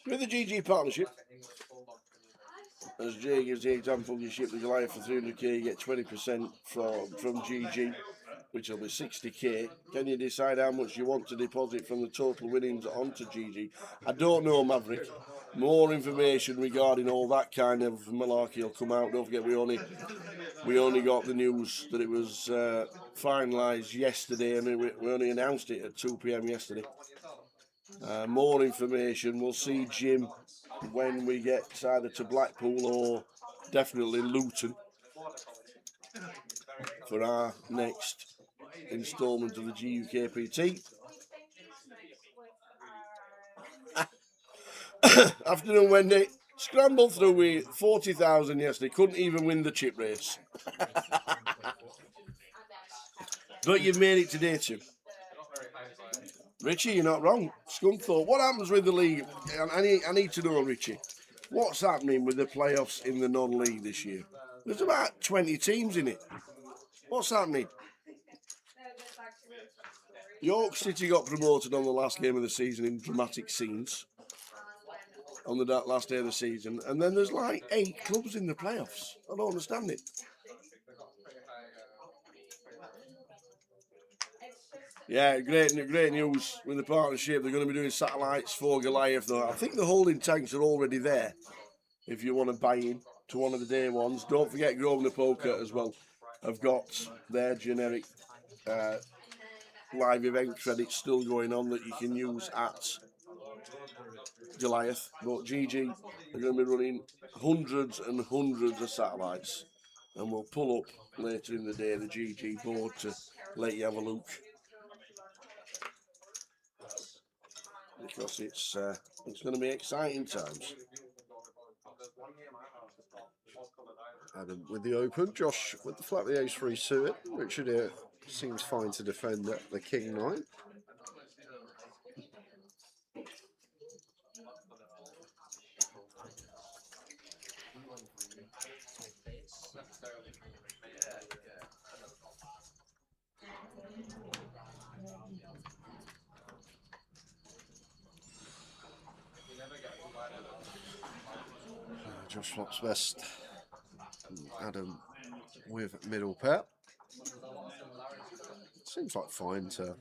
With the GG partnership, as Jay gives the example, you ship the Goliath for 300k, you get 20% from GG, which will be 60k. Can you decide how much you want to deposit from the total winnings onto GG? I don't know, Maverick. More information regarding all that kind of malarkey will come out. Don't forget, we only got the news that it was finalised yesterday, and we only announced it at 2 PM yesterday. More information. We'll see Jim when we get either to Blackpool or definitely Luton for our next instalment of the GUKPT. Afternoon, Wendy. Scrambled through with 40,000 yesterday. Couldn't even win the chip race. But you've made it today too. Richie, you're not wrong. Scunthorpe. What happens with the league? I need to know, Richie. what's happening with the playoffs in the non-league this year? There's about 20 teams in it. What's happening? York City got promoted on the last game of the season in dramatic scenes on the last day of the season, and then there's like 8 clubs in the playoffs. I don't understand it. Yeah, great news with the partnership. They're going to be doing satellites for Goliath, though. I think the holding tanks are already there if you want to buy in to one of the day ones. Don't forget Grosvenor Poker as well. I've got their generic live event credits still going on that you can use at Goliath. But GG are going to be running hundreds and hundreds of satellites, and we'll pull up later in the day the GG board to let you have a look, because it's going to be exciting times. Adam with the open, Josh with the flat, the ace-3 suited. Richard here seems fine to defend at the king 9. Josh flops best. Adam with middle pair. Seems like fine to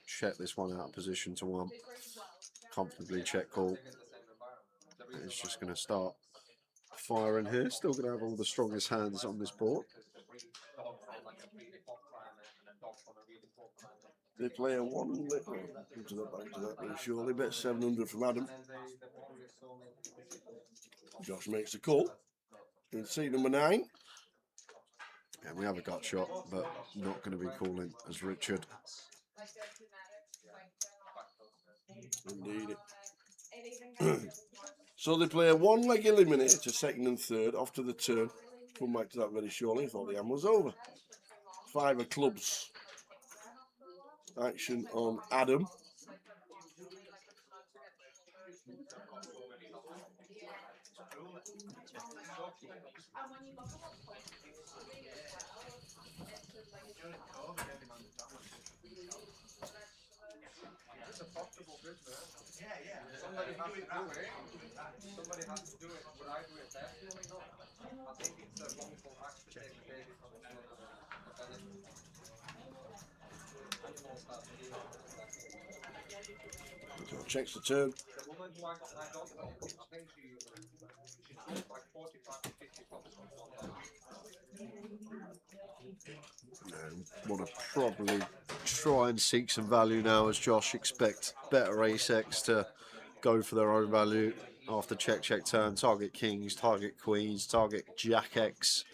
check this one out of position to 1. Comfortably check call. It's just going to start firing here. Still going to have all the strongest hands on this board. They play a 1 little into the back to that one, surely. Bet 700 from Adam. Josh makes the call. In seat number 9. Yeah, we have a gut shot, but not going to be calling as Richard. Indeed. So they play a 1-leg eliminator, second and third, off to the turn. Come back to that very shortly. I thought the hand was over. 5 of clubs. Action on Adam. It's a profitable business. Yeah. Somebody has to do it. Somebody has to do it. Would I do it personally? No. I think it's a wrongful act to take the baby from its mother. Animals have feelings. So checks the turn. The woman who I got my dog from, I think she's like 45 to 50 pounds. Want to probably try and seek some value now, as Josh expect better ace-x to go for their own value after check turn. Target kings, target queens, target jack-x.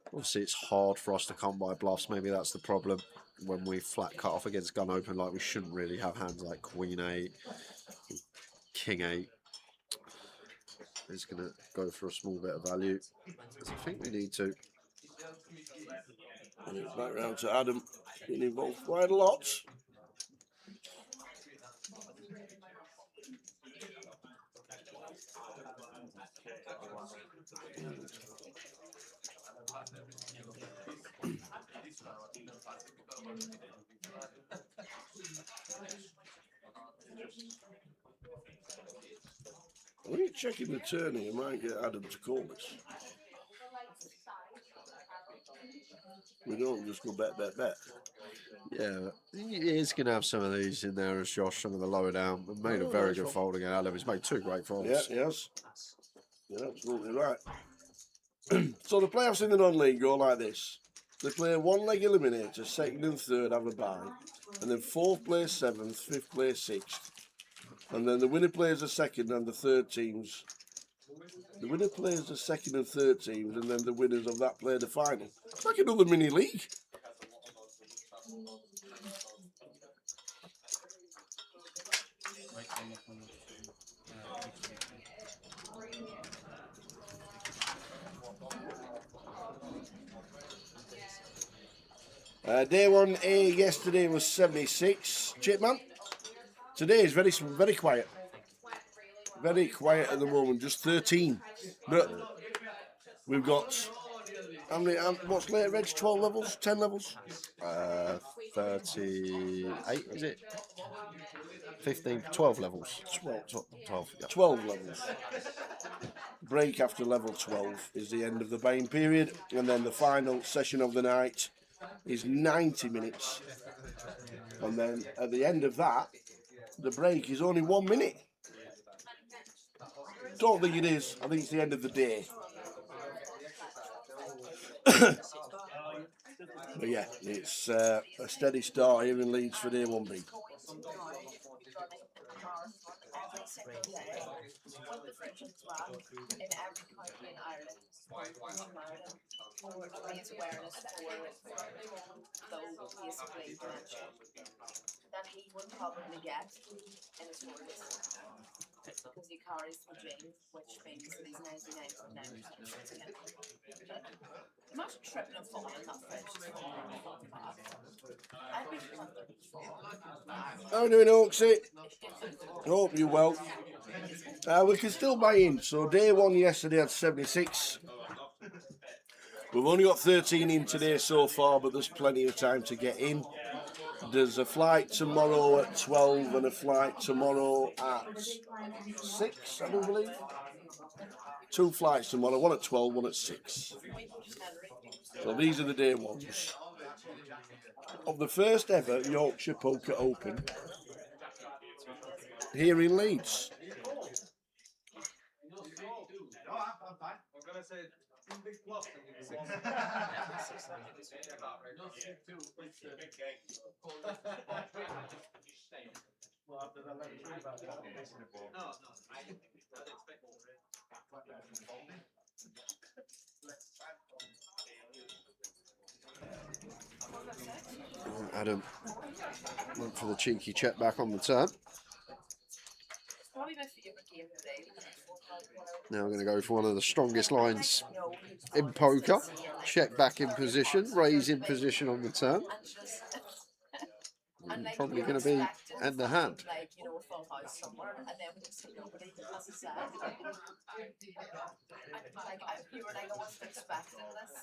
Obviously it's hard for us to come by bluffs. Maybe that's the problem when we flat cut off against gun open. Like, we shouldn't really have hands like queen 8, king 8. It's going to go for a small bit of value. I think we need to. And it's back round to Adam. Been involved quite a lot. When you're checking the turn, you might get Adam to call this. We don't just go bet. Yeah, he is going to have some of these in there, as Josh, some of the lower down. We've made a very good fold again. Adam, he's made 2 great folds. Yeah, yes. You're absolutely right. So the playoffs in the non-league go like this. They play a 1-leg eliminator, second and third have a bye, and then 4th place 7th, 5th place 6th. And then the winner plays the second and the third teams. The winner plays the second and third teams, and then the winners of that play the final. It's like another mini league. Day 1A yesterday was 76. Chipman. Today is very quiet. Very quiet at the moment, just 13. But we've got, how many, what's late reg? 12 levels? 10 levels? 38, is it? 15, 12 levels. 12. 12, yeah. 12 levels. Break after level 12 is the end of the buying period, and then the final session of the night is 90 minutes. And then at the end of that, the break is only 1 minute. Don't think it is. I think it's the end of the day. But yeah, it's a steady start here in Leeds for day 1B. With the friction as well, in every county in Ireland, or to raise awareness for those basically dementia that he would probably get in his 40s. Because he carries the gene, which means that he's 99.9% sure to get it. Imagine tripping and falling in that fridge, just falling on the fucking back. I'd be wonderful. How are you doing, Oaksy? Hope you're well. We can still buy in. So day 1 yesterday had 76. We've only got 13 in today so far, but there's plenty of time to get in. There's a flight tomorrow at 12 and a flight tomorrow at 6, I do believe. 2 flights tomorrow, one at 12, one at 6. So these are the day 1s. Of the first ever Yorkshire Poker Open here in Leeds. I'm gonna say 2 big plus and you get 1. Well, after that, let me tell you about that. No, I didn't expect Adam went for the cheeky check back on the turn. Probably my favourite game today. Now we're going to go for one of the strongest lines in poker. Check back in position, raise in position on the turn. And like, Probably you're going to be expecting end the hand. like, you know, a full house somewhere, and then we see nobody, as I said. You were like, I wasn't expecting this.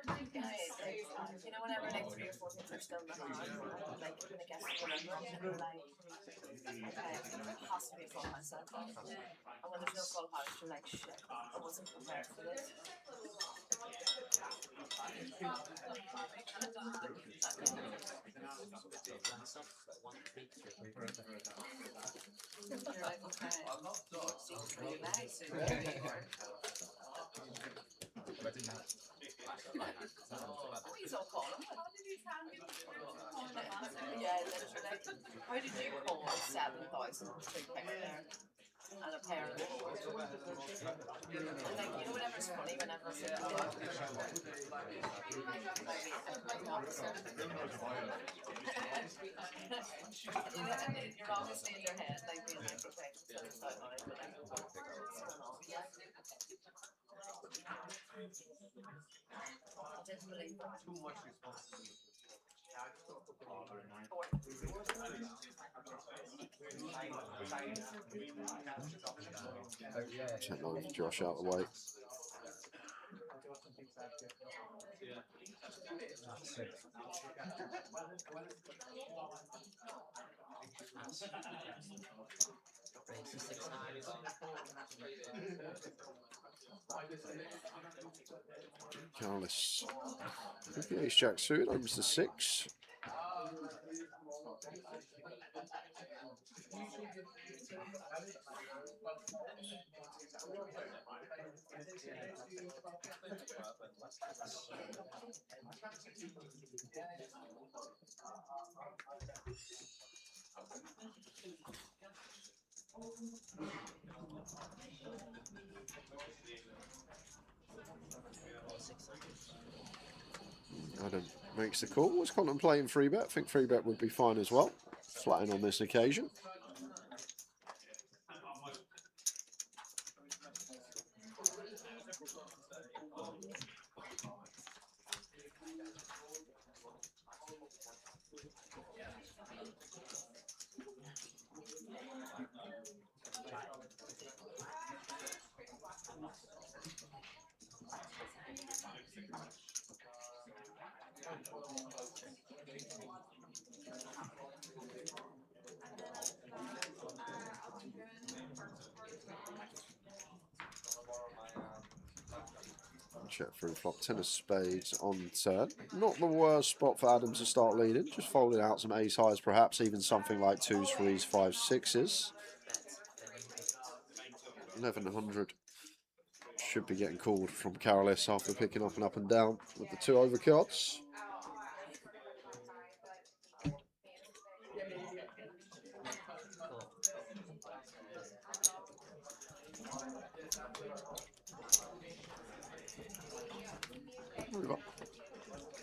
You know, whenever like 3 or 4 things are still in the hand, and like when it gets to the limit, and you're like, okay, it has to be a full house. And when there's no full house, you're like, shit, I wasn't prepared for this. You're like, okay, see through your legs. What are you all calling? Yeah, literally. How did you call 7,000 two pair there? And a pair of fours? And like, you know, whenever it's funny, whenever it's you're obviously in your head, like being like, okay, so it's not on it, but like, what's going on? I didn't believe that. too much responsibility. Check over Josh out of the way. Carlos. Okay, ace jack suited, opens to 6. Adam makes the call. Was contemplating 3-bet. I think 3-bet would be fine as well. Flatting on this occasion. Check through flop. 10 of spades on turn. Not the worst spot for Adam to start leading. Just folding out some ace highs, perhaps even something like 2s, 3s, 5s, 6s. 1100 should be getting called from Carolus after picking up and down with the 2 overcards.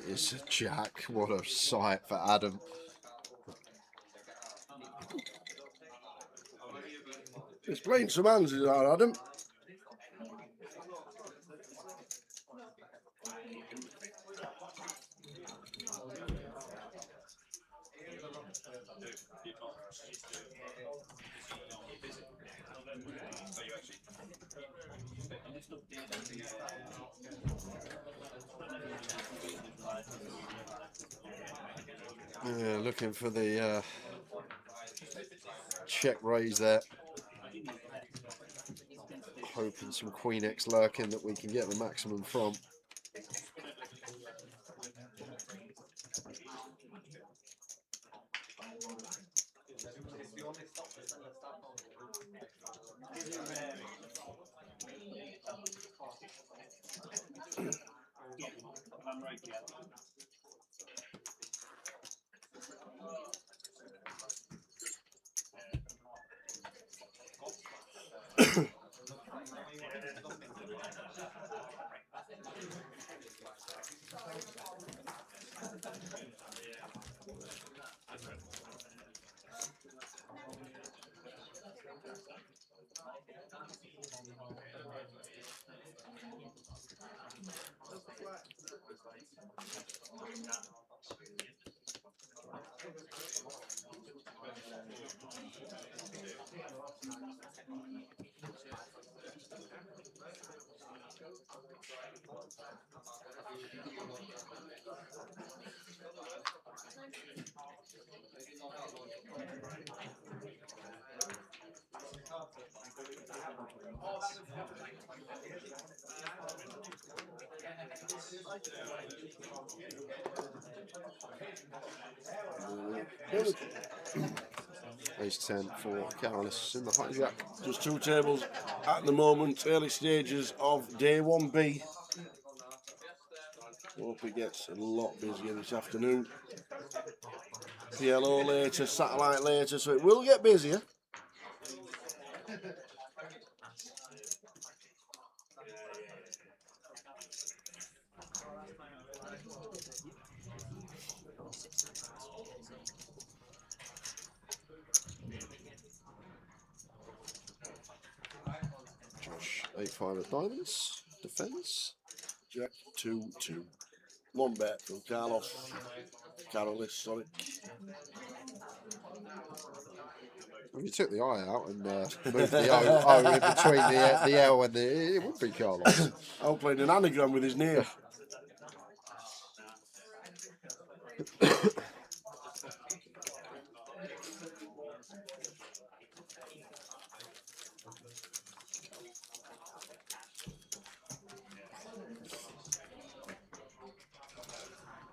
It's a jack. What a sight for Adam. He's playing some hands, is that, Adam? Yeah, looking for the check raise there. Hoping some Queen X lurking that we can get the maximum from. Ace 10 for Carolus in the hijack. Just 2 tables at the moment, early stages of day 1B. Hope it gets a lot busier this afternoon. PLO later, satellite later, so it will get busier. Josh, 8-5 of diamonds. Defense. Jack 2-2. 1 bet from Carolus, sorry. Well, you took the I out and moved the O in between the L and the... It would be Carlos. I'm playing an anagram with his name.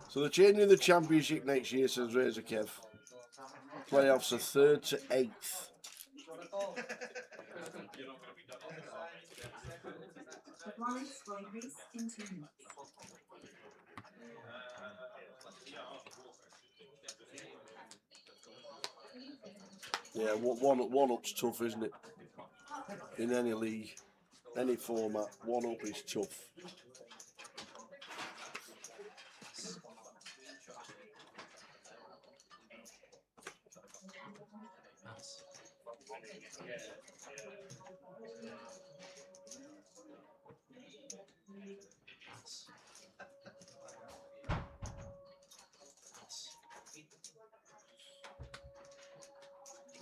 So they're changing the championship next year, says Razor Kev. Playoffs are 3rd to 8th. The blinds will increase in 2 minutes. Yeah, one up's tough, isn't it? In any league, any format, 1 up is tough.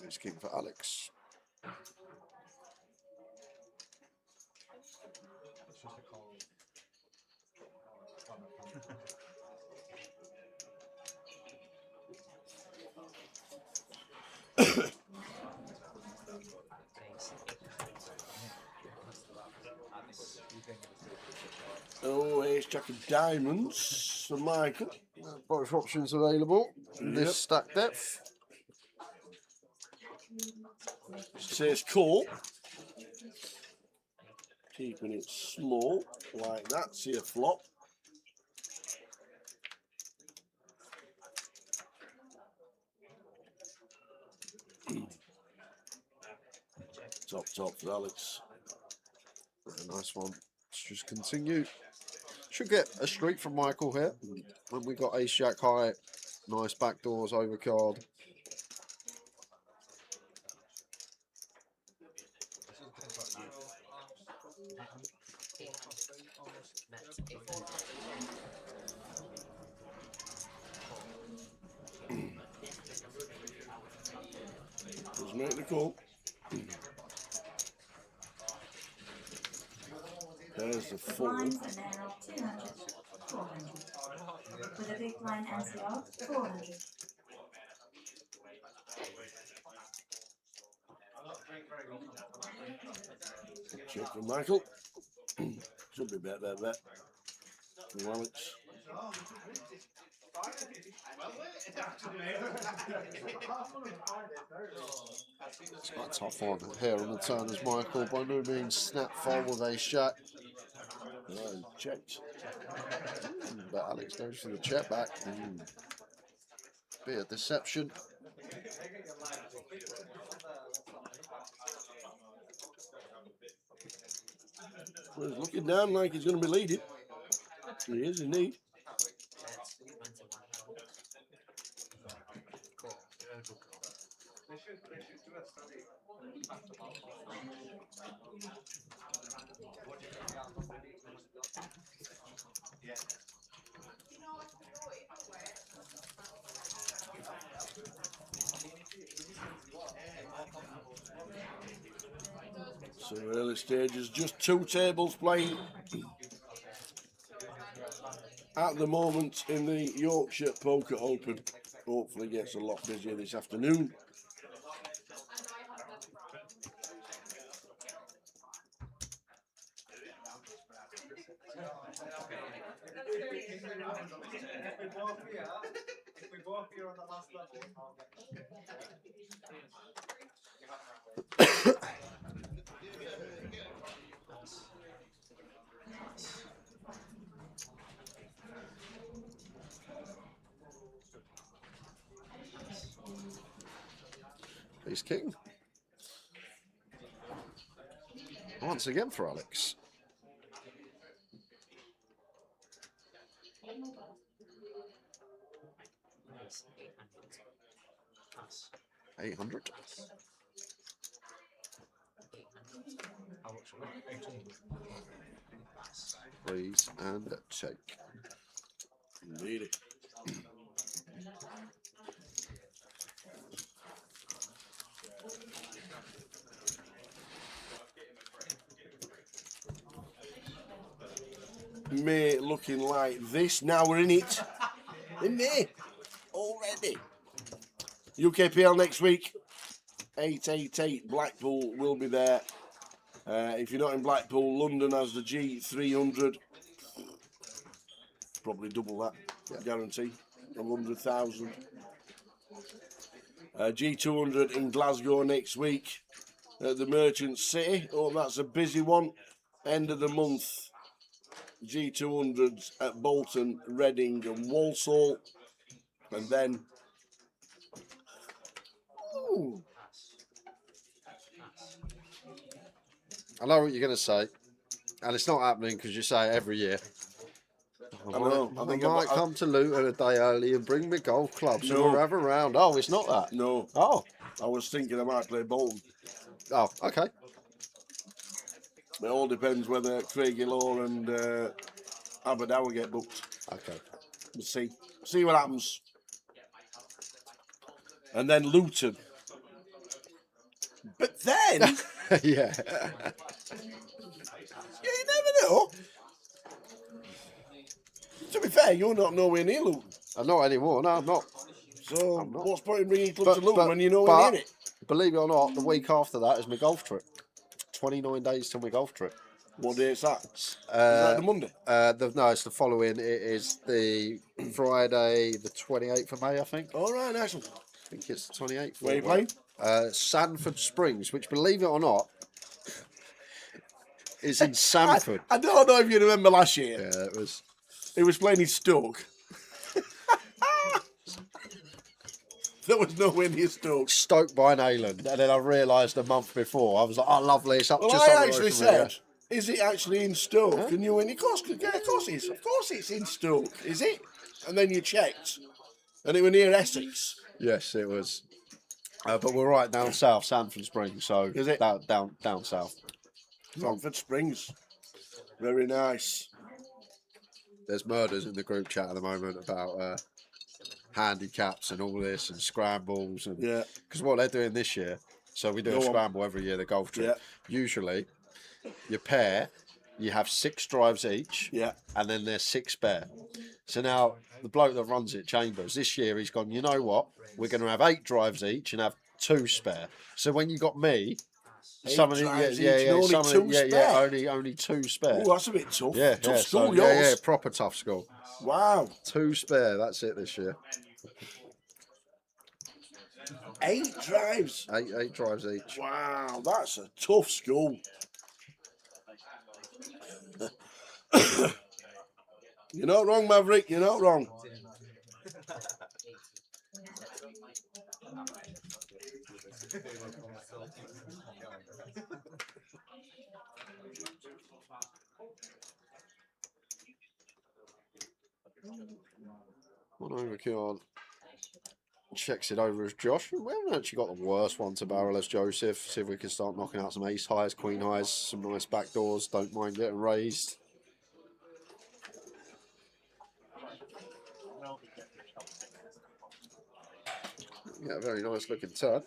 Ace King for Alex. Oh, ace jack of diamonds for Michael. Both options available in this Yep. stack depth. Says call. Keeping it small like that. See a flop. Top for Alex. A nice one. Let's just continue. Should get a streak from Michael here. When we got ace jack high, nice backdoors overcard. Does make the call. There's the The four. blinds are now 200, 400. With a big blind NCR, 400. Check for Michael. Should be better. For Alex. It's quite a tough one here on the turn as Michael. By no means snap fold with ace jack. Right, checked. But Alex goes for the check back. Bit of deception. Well, he's looking down like he's going to be leading. He is indeed. So early stages, just 2 tables playing at the moment in the Yorkshire Poker Open. Hopefully gets a lot busier this afternoon. If we both here on the last level, I'll get Ace king. Once again for Alex. $800. Raise and check. Indeed. May looking like this. Now we're in it. In May already. UKPL next week. 888 Blackpool will be there. If you're not in Blackpool, London has the G300. Probably double that, guarantee. 100,000. G200 in Glasgow next week at the Merchant City. Oh, that's a busy one. End of the month. G200s at Bolton, Reading and Walsall. And then... Ooh. I know what you're going to say, and it's not happening because you say it every year. I might come to Luton a day early and bring my golf clubs and we'll have a round. Oh, it's not that? No. Oh. I was thinking I might play Bolton. Oh, okay. It all depends whether Craigie Law and Aberdour get booked. Okay. We'll see. See what happens. And then Luton. But then... Yeah. You never know. To be fair, you're not nowhere near Luton. I'm not anymore. No, I'm not. So I'm not. what's point in bringing clubs to Luton when you know we're in it? Believe it or not, the week after that is my golf trip. 29 days till my golf trip. What day is that? Is that the Monday? No, it's the following. It is the Friday, the 28th of May, I think. All right, nice one. I think it's the 28th. Where are you playing? Sanford Springs, which, believe it or not, is in Sanford. I don't know if you remember last year. Yeah, it was. He was playing in Stoke. There was nowhere near Stoke. Stoke by Nayland, and then I realised a month before, I was like, oh, lovely, it's up Well, just I up the road actually from here. said, is it actually in Stoke? And you went, of course it is. Of course it's in Stoke. Is it? And then you checked, and it was near Essex. Yes, it was. But we're right down south, Sanford Springs, so Is it? Down south. Sanford Springs. Very nice. There's murders in the group chat at the moment about handicaps and all this and scrambles, and Yeah. because what they're doing this year, so we do a scramble every year, the golf trip. Yeah. Usually, you pair, you have 6 drives each, Yeah. and then there's 6 spare. So now the bloke that runs it, Chambers, this year he's gone, you know what? We're going to have 8 drives each and have 2 spare. So when you got me, some of the only 2 spare. only 2 spare. Oh, that's a bit tough. Yeah, tough yeah, school, so, yours. yeah, proper tough school. Wow. 2 spare. That's it this year. 8 drives. 8 drives each. Wow, that's a tough school. You're not wrong, Maverick. You're not wrong. One overkill. Checks it over as Josh. We haven't actually got the worst one to barrel as Joseph. See if we can start knocking out some ace highs, queen highs, some nice back doors. Don't mind getting raised. Yeah, very nice looking turn.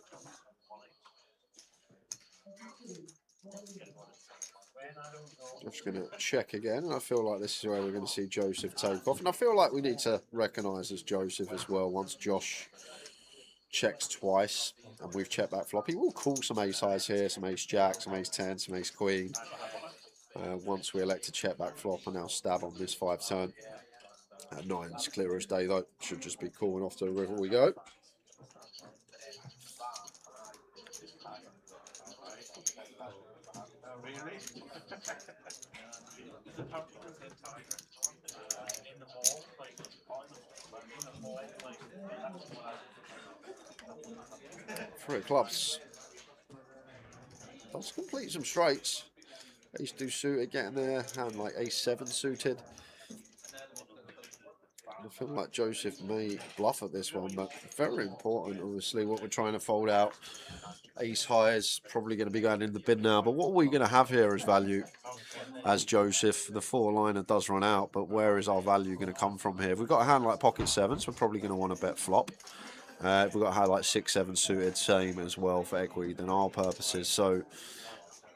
Just going to check again. I feel like this is where we're going to see Joseph take off. And I feel like we need to recognise as Joseph as well once Josh checks twice and we've checked back flop. He will call some ace highs here, some ace jack, some ace 10, some ace queen. Once we elect to check back flop and now stab on this 5 turn. 9's clear as day though. Should just be calling off to the river we go. Three clubs. Let's complete some straights. Ace 2 suited getting there, and like ace 7 suited. I feel like Joseph may bluff at this one, but very important, obviously, what we're trying to fold out. Ace high is probably going to be going in the bin now, but what are we going to have here as value as Joseph? The 4-liner does run out, but where is our value going to come from here? If we've got a hand like pocket 7s, we're probably going to want to bet flop. If we've got a hand like 6-7 suited, same as well for equity than our purposes. So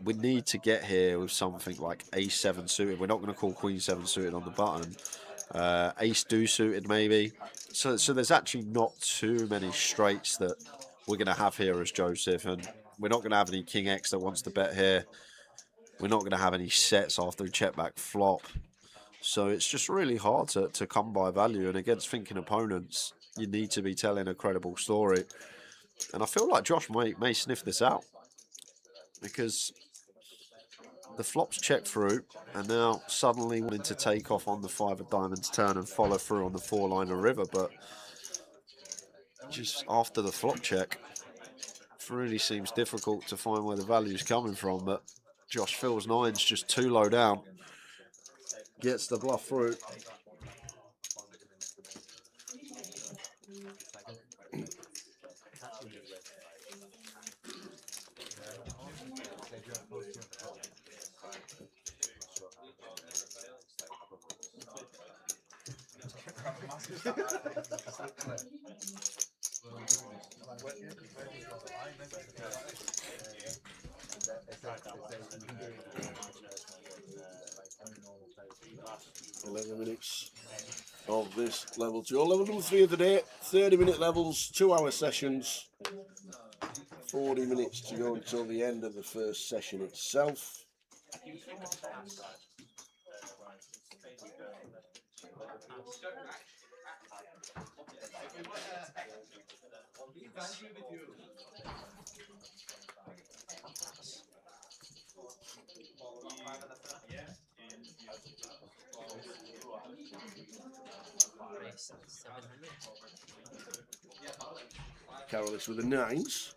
we need to get here with something like ace 7 suited. We're not going to call queen 7 suited on the button. Ace 2 suited maybe. So there's actually not too many straights that we're going to have here as Joseph, and we're not going to have any king X that wants to bet here. We're not going to have any sets after we check back flop. So it's just really hard to come by value, and against thinking opponents, you need to be telling a credible story. And I feel like Josh may sniff this out, because the flops check through, and now suddenly wanting to take off on the 5 of diamonds turn and follow through on the 4-liner river, but just after the flop check, it really seems difficult to find where the value is coming from. But Josh feels 9's just too low down, gets the bluff through. 11 minutes. of this level 2. Level number 3 of the day, 30-minute levels, 2-hour sessions, 40 minutes to go until the end of the first session itself. Carolus with the 9s.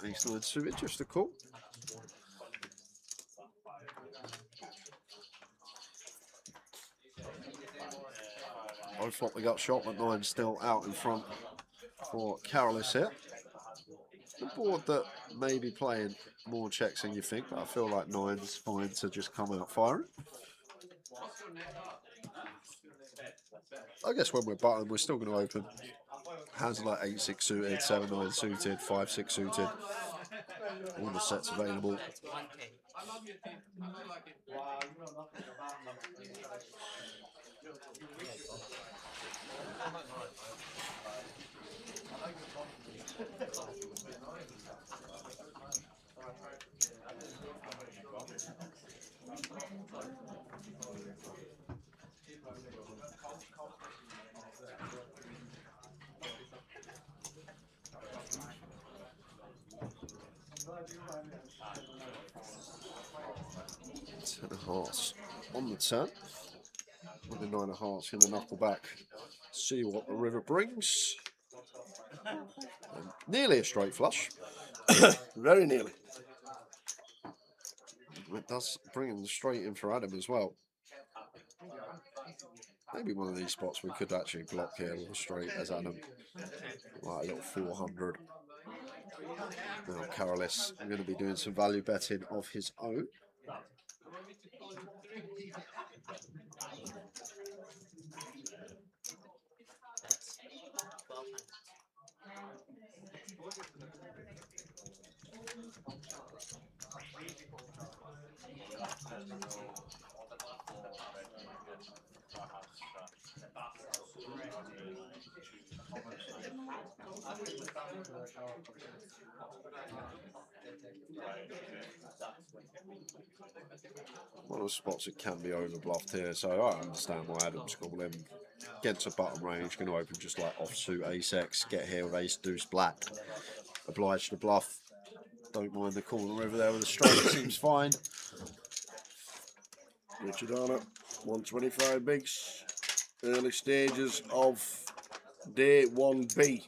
Ace 9 suited, just a call. I thought we got shot, but 9 still out in front for Carolus here. The board that may be playing more checks than you think, but I feel like 9's fine to just come out firing. I guess when we're button, we're still going to open hands like 8-6 suited, 7-9 suited, 5-6 suited. All the sets available. Ten of hearts on the turn. With the 9 of hearts in the knuckle back. See what the river brings. And nearly a straight flush. Very nearly. It does bring him straight in for Adam as well. Maybe one of these spots we could actually block here with a straight as Adam. Like a little 400. Now Carolus is going to be doing some value betting of his own. One of the spots that can be overbluffed here, so I understand why Adam's calling. Against a button range, going to open just like offsuit ace-x, get here with ace-deuce black. Obliged to bluff. Don't mind the corner over there with a straight, seems fine. Richard Arnott, 125 bigs. Early stages of day 1B.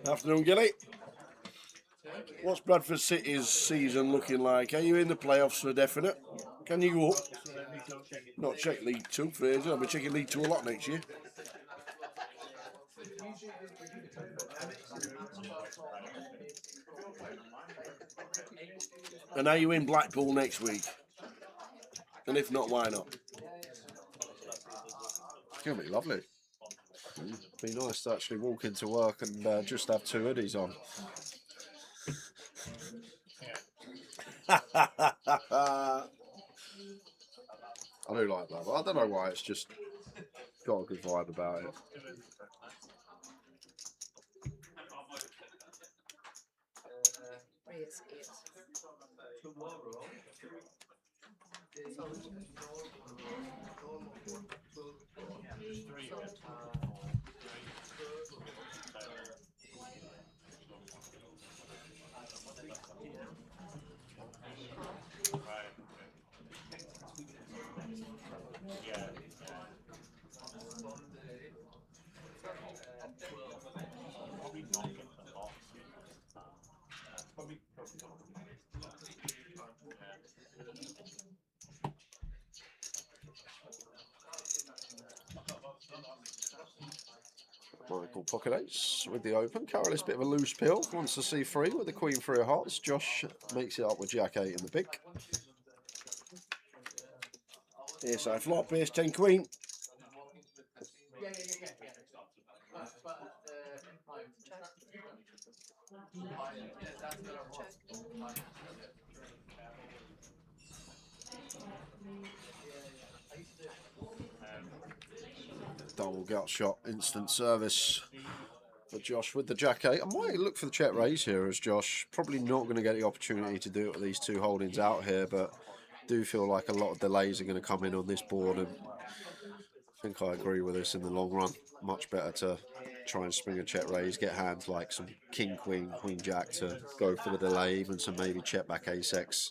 Afternoon, Gilly. What's Bradford City's season looking like? Are you in the playoffs for definite? Can you go up? Not check League 2 for ages. I'll be checking League 2 a lot next year. And are you in Blackpool next week? And if not, why not? It's going to be lovely. It'd be nice to actually walk into work and just have 2 hoodies on. I do like that, but I don't know why, it's just got a good vibe about it. Michael pocket ace with the open. Carolus bit of a loose pill. Wants to see 3 with the queen 3 of hearts. Josh makes it up with jack 8 in the big. Ace high flop, ace 10 queen. Double gut shot, instant service for Josh with the jack 8. I might look for the check raise here as Josh. Probably not going to get the opportunity to do it with these 2 holdings out here, but do feel like a lot of delays are going to come in on this board, and I think I agree with this in the long run. Much better to try and spring a check raise, get hands like some king, queen, queen, jack to go for the delay, even some maybe check back ace X.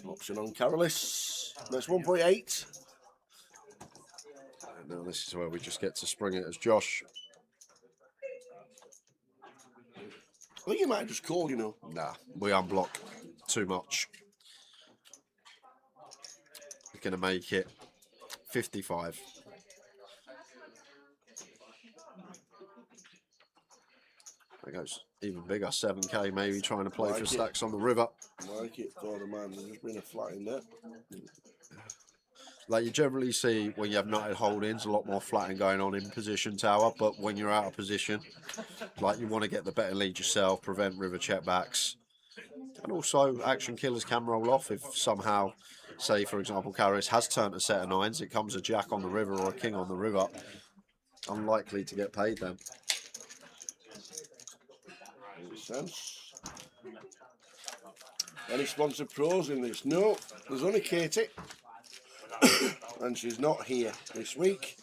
Option on Carolus. That's 1.8. Now this is where we just get to spring it as Josh. I think you might just call, you know. Nah, we unblock too much. We're going to make it 55. That goes even bigger, 7k maybe, trying to play for stacks on the river. Like it, thought of man, there's just been a flat in there. Like you generally see when you have nutted holdings, a lot more flatting going on in position tower, but when you're out of position, like you want to get the better lead yourself, prevent river check backs. And also action killers can roll off if somehow, say for example, Carolus has turned a set of 9s, it comes a jack on the river or a king on the river. Unlikely to get paid then. Makes sense. Any sponsored pros in this? No, there's only Katie. And she's not here this week.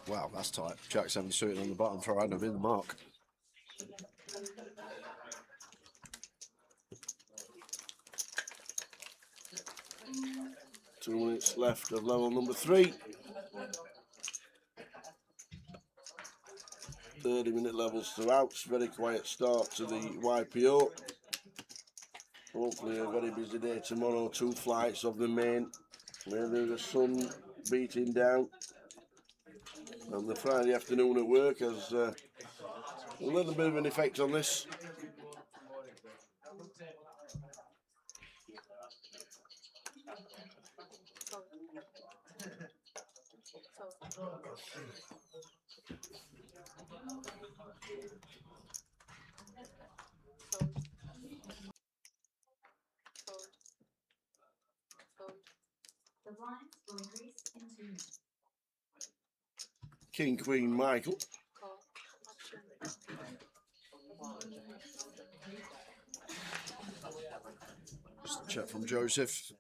Wow, that's tight. Jack 7 suited on the button for Adam in the mark. Two minutes left of level number 3. 30-minute levels throughout. Very quiet start to the YPO. Hopefully a very busy day tomorrow. 2 flights of the main. Where there's a sun beating down. And the Friday afternoon at work has a little bit of an effect on this. The blinds will increase in 2 minutes. King, Queen, Michael. Just a check from Joseph.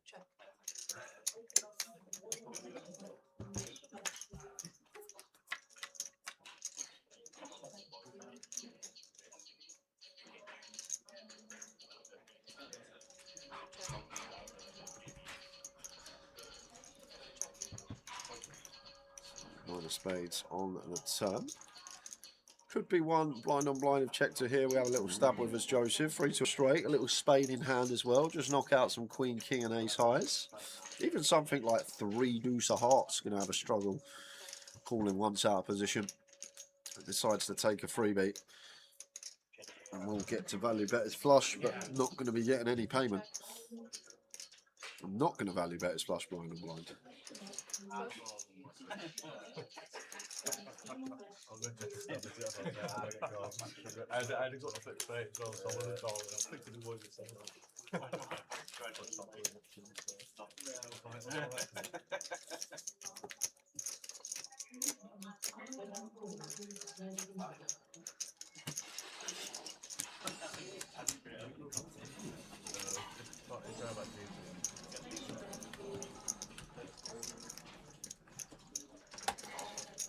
Nine of spades on the turn. Could be one blind on blind of check to here. We have a little stab with us, Joseph. 3 to a straight, a little spade in hand as well. Just knock out some queen, king, and ace highs. Even something like 3 deuce of hearts going to have a struggle calling once out of position. Decides to take a freebie. And we'll get to value bet his flush, but not going to be getting any payment. I'm not going to value bet his flush blind and blind.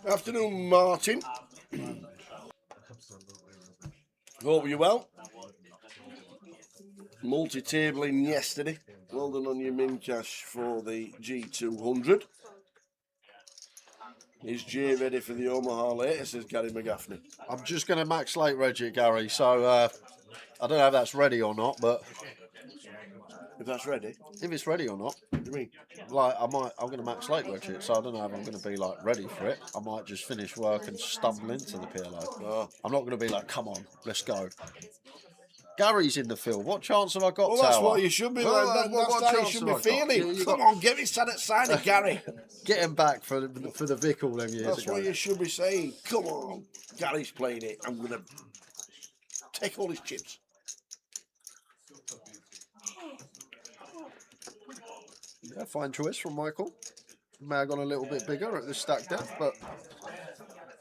Afternoon, Martin. Hope you're well. Multi-tabling yesterday. Well done on your min cash for the G200. Is Jay ready for the Omaha later, says Gary McGaffney. I'm just going to max late reg it, Gary. So I don't know if that's ready or not, but If that's ready, if it's ready or not, what do you mean? like I'm going to max late reg it. So I don't know if I'm going to be like ready for it. I might just finish work and stumble into the PLO. Oh. I'm not going to be like, come on, let's go. Gary's in the field. What chance have I got? Well, that's Tower? what you should be Well, like. what That's how you chance should have be I got? feeling. You Come got- on, get me sat at it, Gary. Get him back for the Vic all them years That's ago. what you should be saying. Come on, Gary's playing it. I'm going to take all his chips. Yeah, fine choice from Michael. May have gone a little bit bigger at the stack depth, but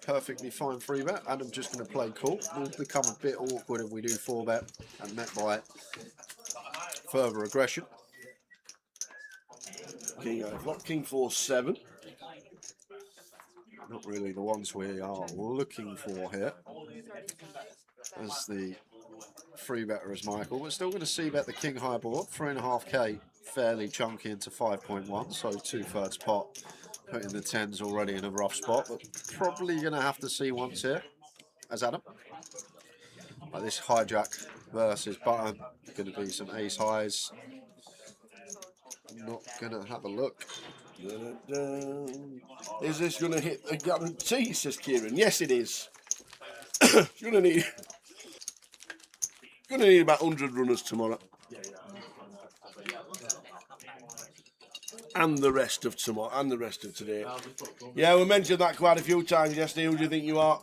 perfectly fine free bet. And I'm just going to play cool. It will become a bit awkward if we do 4-bet and met by further aggression. King I-flop, King 4-7. Not really the ones we are looking for here. As the free better as Michael. We're still going to see bet the King high board, 3.5k, fairly chunky into 5.1, so 2/3 pot. Putting the 10s already in a rough spot, but probably going to have to see once here, as Adam. Like this hijack versus button, going to be some ace highs. I'm not going to have a look. Is this going to hit a guarantee, says Kieran? Yes, it is. You're going to need about 100 runners tomorrow. And the rest of tomorrow, and the rest of today. Yeah, we mentioned that quite a few times yesterday. Who do you think you are?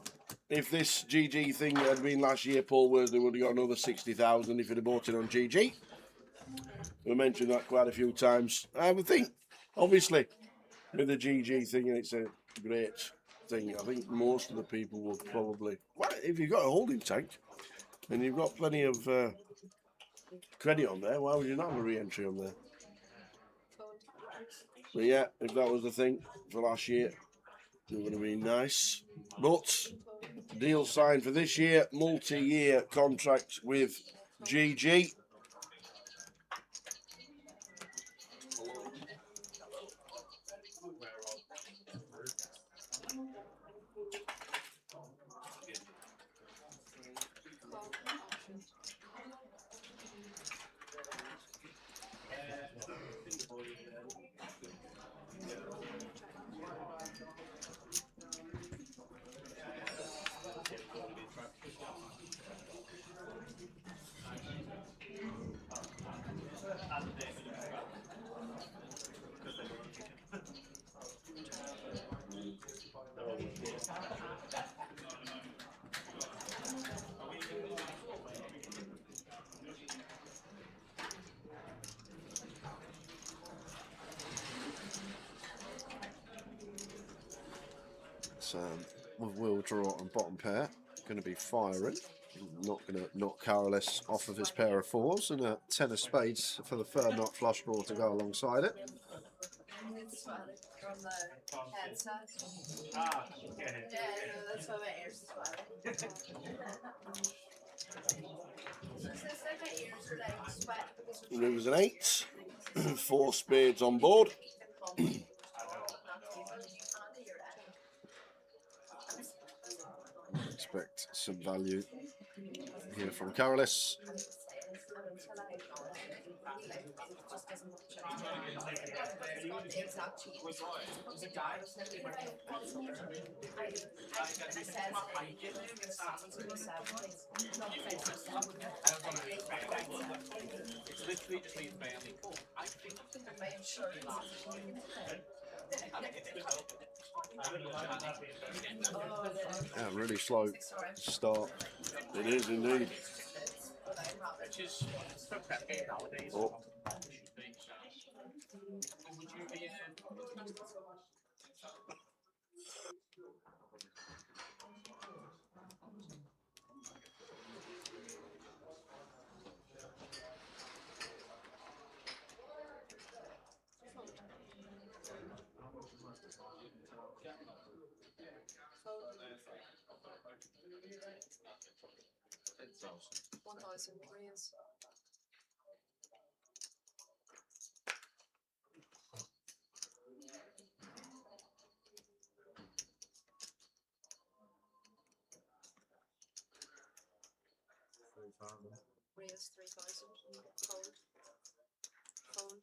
If this GG thing had been last year, Paul Worsley would have got another 60,000 if he'd have bought it on GG. We mentioned that quite a few times. I would think, obviously, with the GG thing, it's a great thing. I think most of the people will probably, well, if you've got a holding tank and you've got plenty of credit on there, why would you not have a re-entry on there? But yeah, if that was the thing for last year, it would have been nice. But deal signed for this year, multi-year contract with GG. So with wheel draw and bottom pair, going to be firing. Not going to knock Carolus off of his pair of fours, and a 10 of spades for the third knot flush draw to go alongside it. It's swelling from the headset. Yeah, no, that's why my ears are swelling. It's just like my ears are like sweat because There was an 8, 4 spades on board. Expect some value here from Carolus. until I ignore it, it just doesn't change. But it's not the exact change. It's supposed to die. If I want something, and it says movement stands to a 7, not fixed to 7. It's literally just means barely cool. I think My insurance is changing today. Oh, Yeah, really slow start. It is indeed. which is so preppy nowadays. Oh. Would you be It's awesome. 1,000 praise. Raise 3,000. Fold. Fold.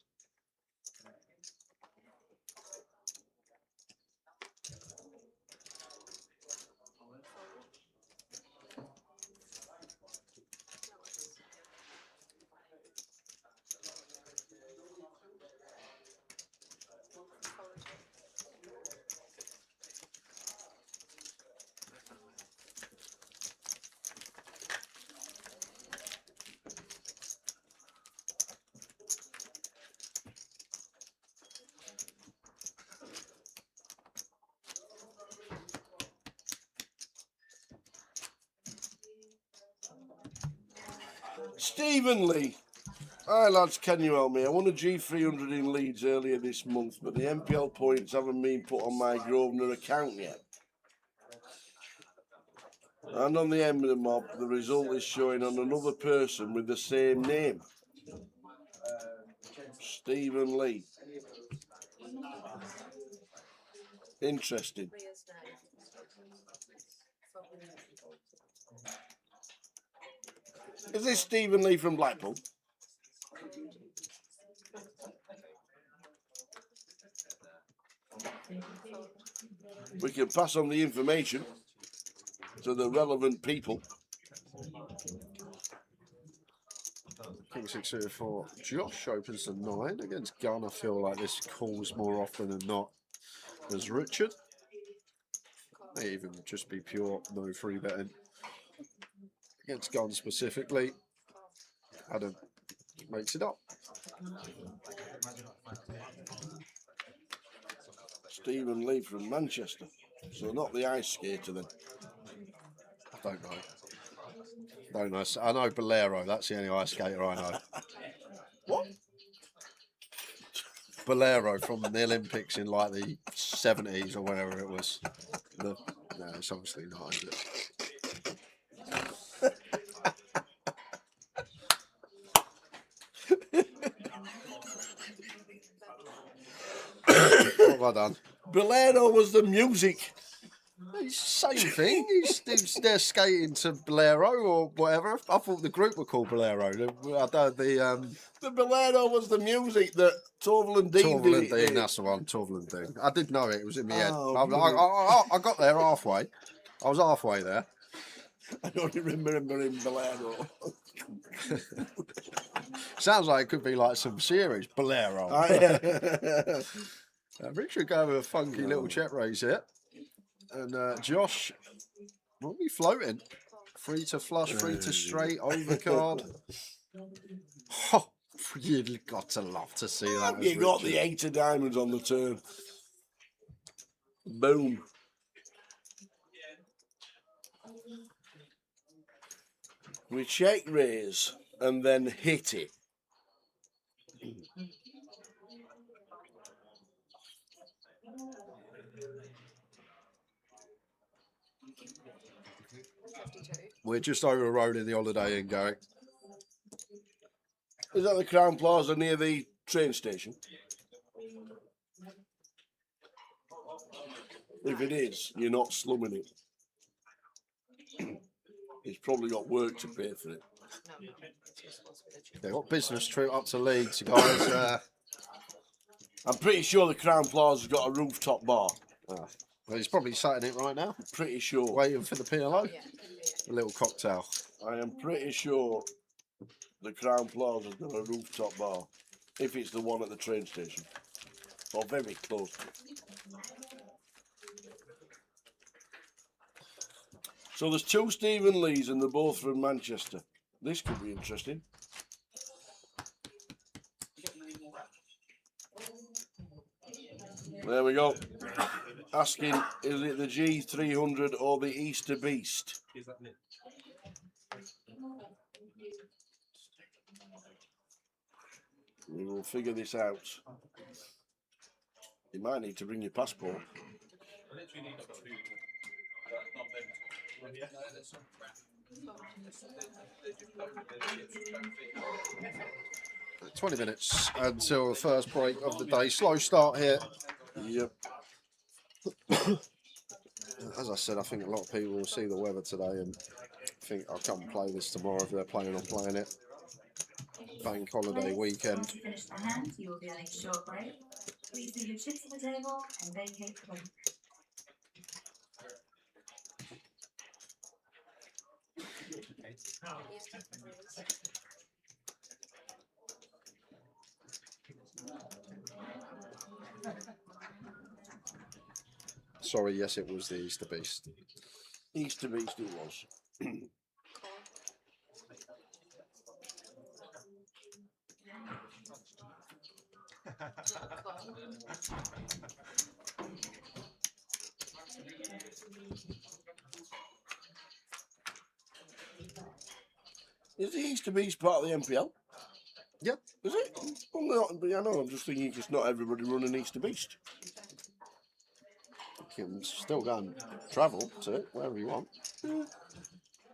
Stephen Lee. Hi lads, can you help me? I won a G300 in Leeds earlier this month, but the MPL points haven't been put on my Grosvenor account yet. And on the end of the mob, the result is showing on another person with the same name. Stephen Lee. Interesting. Raise 9. Fold. Is this Stephen Lee from Blackpool? We can pass on the information to the relevant people. King 604. Josh opens the 9 against Gunn. I feel like this calls more often than not. There's Richard. May even just be pure no free betting. Against Gunn specifically. Adam makes it up. Stephen Lee from Manchester. So not the ice skater then. Don't know. Don't know. I know Bolero. That's the only ice skater I know. What? Bolero from the Olympics in like the 70s or whatever it was. No, it's obviously not, is it? What have I done? Bolero was the music. It's the same thing. They're skating to Bolero or whatever. I thought the group were called Bolero. The Bolero was the music that Torval and Dean Torval and did. Dean, that's the one. Torval and Dean. I did know it. It was in my head. Oh, I got there halfway. I was halfway there. I don't remember him Bolero. Sounds like it could be like some series. Bolero. Yeah. Richard going with a funky little check raise here. And Josh will be floating. Free to flush, free to straight, overcard. Oh, you've got to love to see that. You got the 8 of diamonds on the turn. Boom. We check raise and then hit it. We're just over the road in the Holiday Inn, Garrick. Is that the Crown Plaza near the train station? If it is, you're not slumming it. He's probably got work to pay for it. No. They've got business trip up to Leeds, guys. I'm pretty sure the Crown Plaza's got a rooftop bar. Well, he's probably sat in it right now, Pretty sure. waiting for the PLO. Yeah, could be. A little cocktail. I am pretty sure the Crown Plaza's got a rooftop bar. If it's the one at the train station. Or very close to it. So there's 2 Stephen Lees and they're both from Manchester. This could be interesting. There we go. Asking, is it the G300 or the Easter Beast? We will figure this out. You might need to bring your passport. 20 minutes until the first break of the day. Slow start here. Yep. As I said, I think a lot of people will see the weather today and think I'll come and play this tomorrow if they're planning on playing it. Bank holiday weekend. To finish the hand, you will be on a short break. Please leave your chips on the table and vacate the room. Sorry, yes, it was the Easter Beast. Easter Beast it was. Is the Easter Beast part of the MPL? Yep. Is it? Well, not, I know, I'm just thinking because not everybody run an Easter Beast. You can still go and travel to it wherever you want. There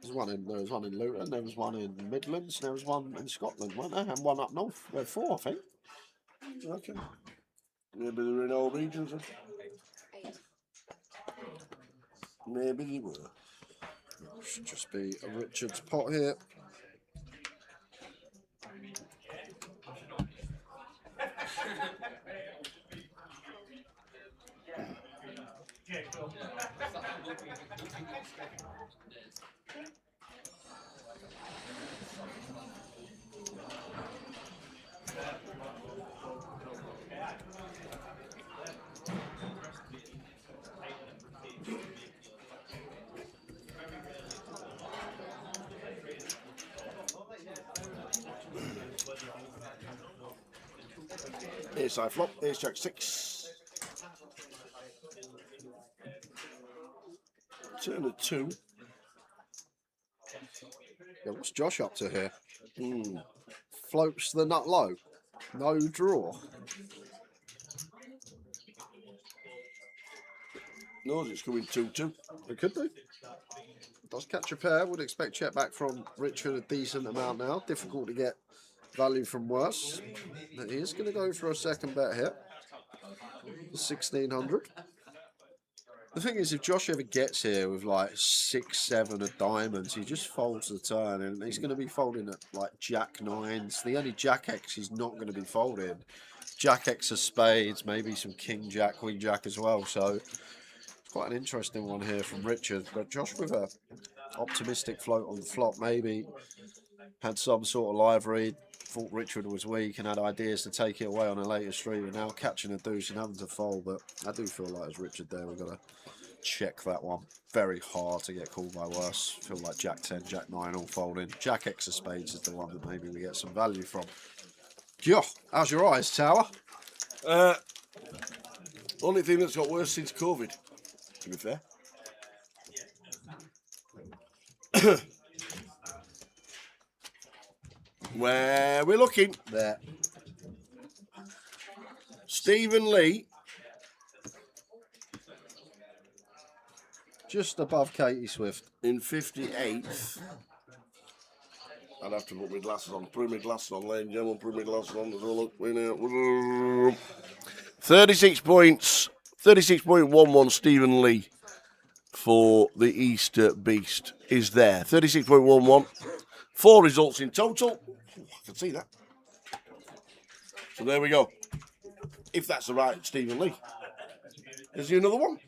was one in Luton, there was one in Midlands, there was one in Scotland, weren't there? And one up north. There were 4, I think. Okay. Maybe they're in all regions. Maybe they were. Should just be a Richard's pot here. Ace high flop, ace jack 6. Turn of 2. Yeah, what's Josh up to here? Floats the nut low. No draw. Knows it's coming 2-2. It could do. Does catch a pair. Would expect check back from Richard a decent amount now. Difficult to get value from worse. But he is going to go for a second bet here. 1600. The thing is, if Josh ever gets here with like 6-7 of diamonds, he just folds the turn, and he's going to be folding at like Jack 9s. The only Jack X he's not going to be folding. Jack X of spades, maybe some King Jack, Queen Jack as well. So it's quite an interesting one here from Richard. But Josh with a optimistic float on the flop, maybe had some sort of live read. Thought Richard was weak and had ideas to take it away on a later stream, and now catching a deuce and having to fold. But I do feel like as Richard there, we've got to check that one. Very hard to get called by worse. Feel like Jack 10, Jack 9 all folding. Jack X of spades is the one that maybe we get some value from. Yo, how's your eyes, Tower? Only thing that's got worse since COVID, to be fair. Where we're looking There. Stephen Lee Just above Katie Swift. in 58th. I'd have to put my glasses on. Put my glasses on, ladies and gentlemen. Put my glasses on. There's a look. 36 points. 36.11 Stephen Lee for the Easter Beast is there. 36.11. 4 results in total. Ooh, I can see that. So there we go. If that's the right Stephen Lee. Is there another one?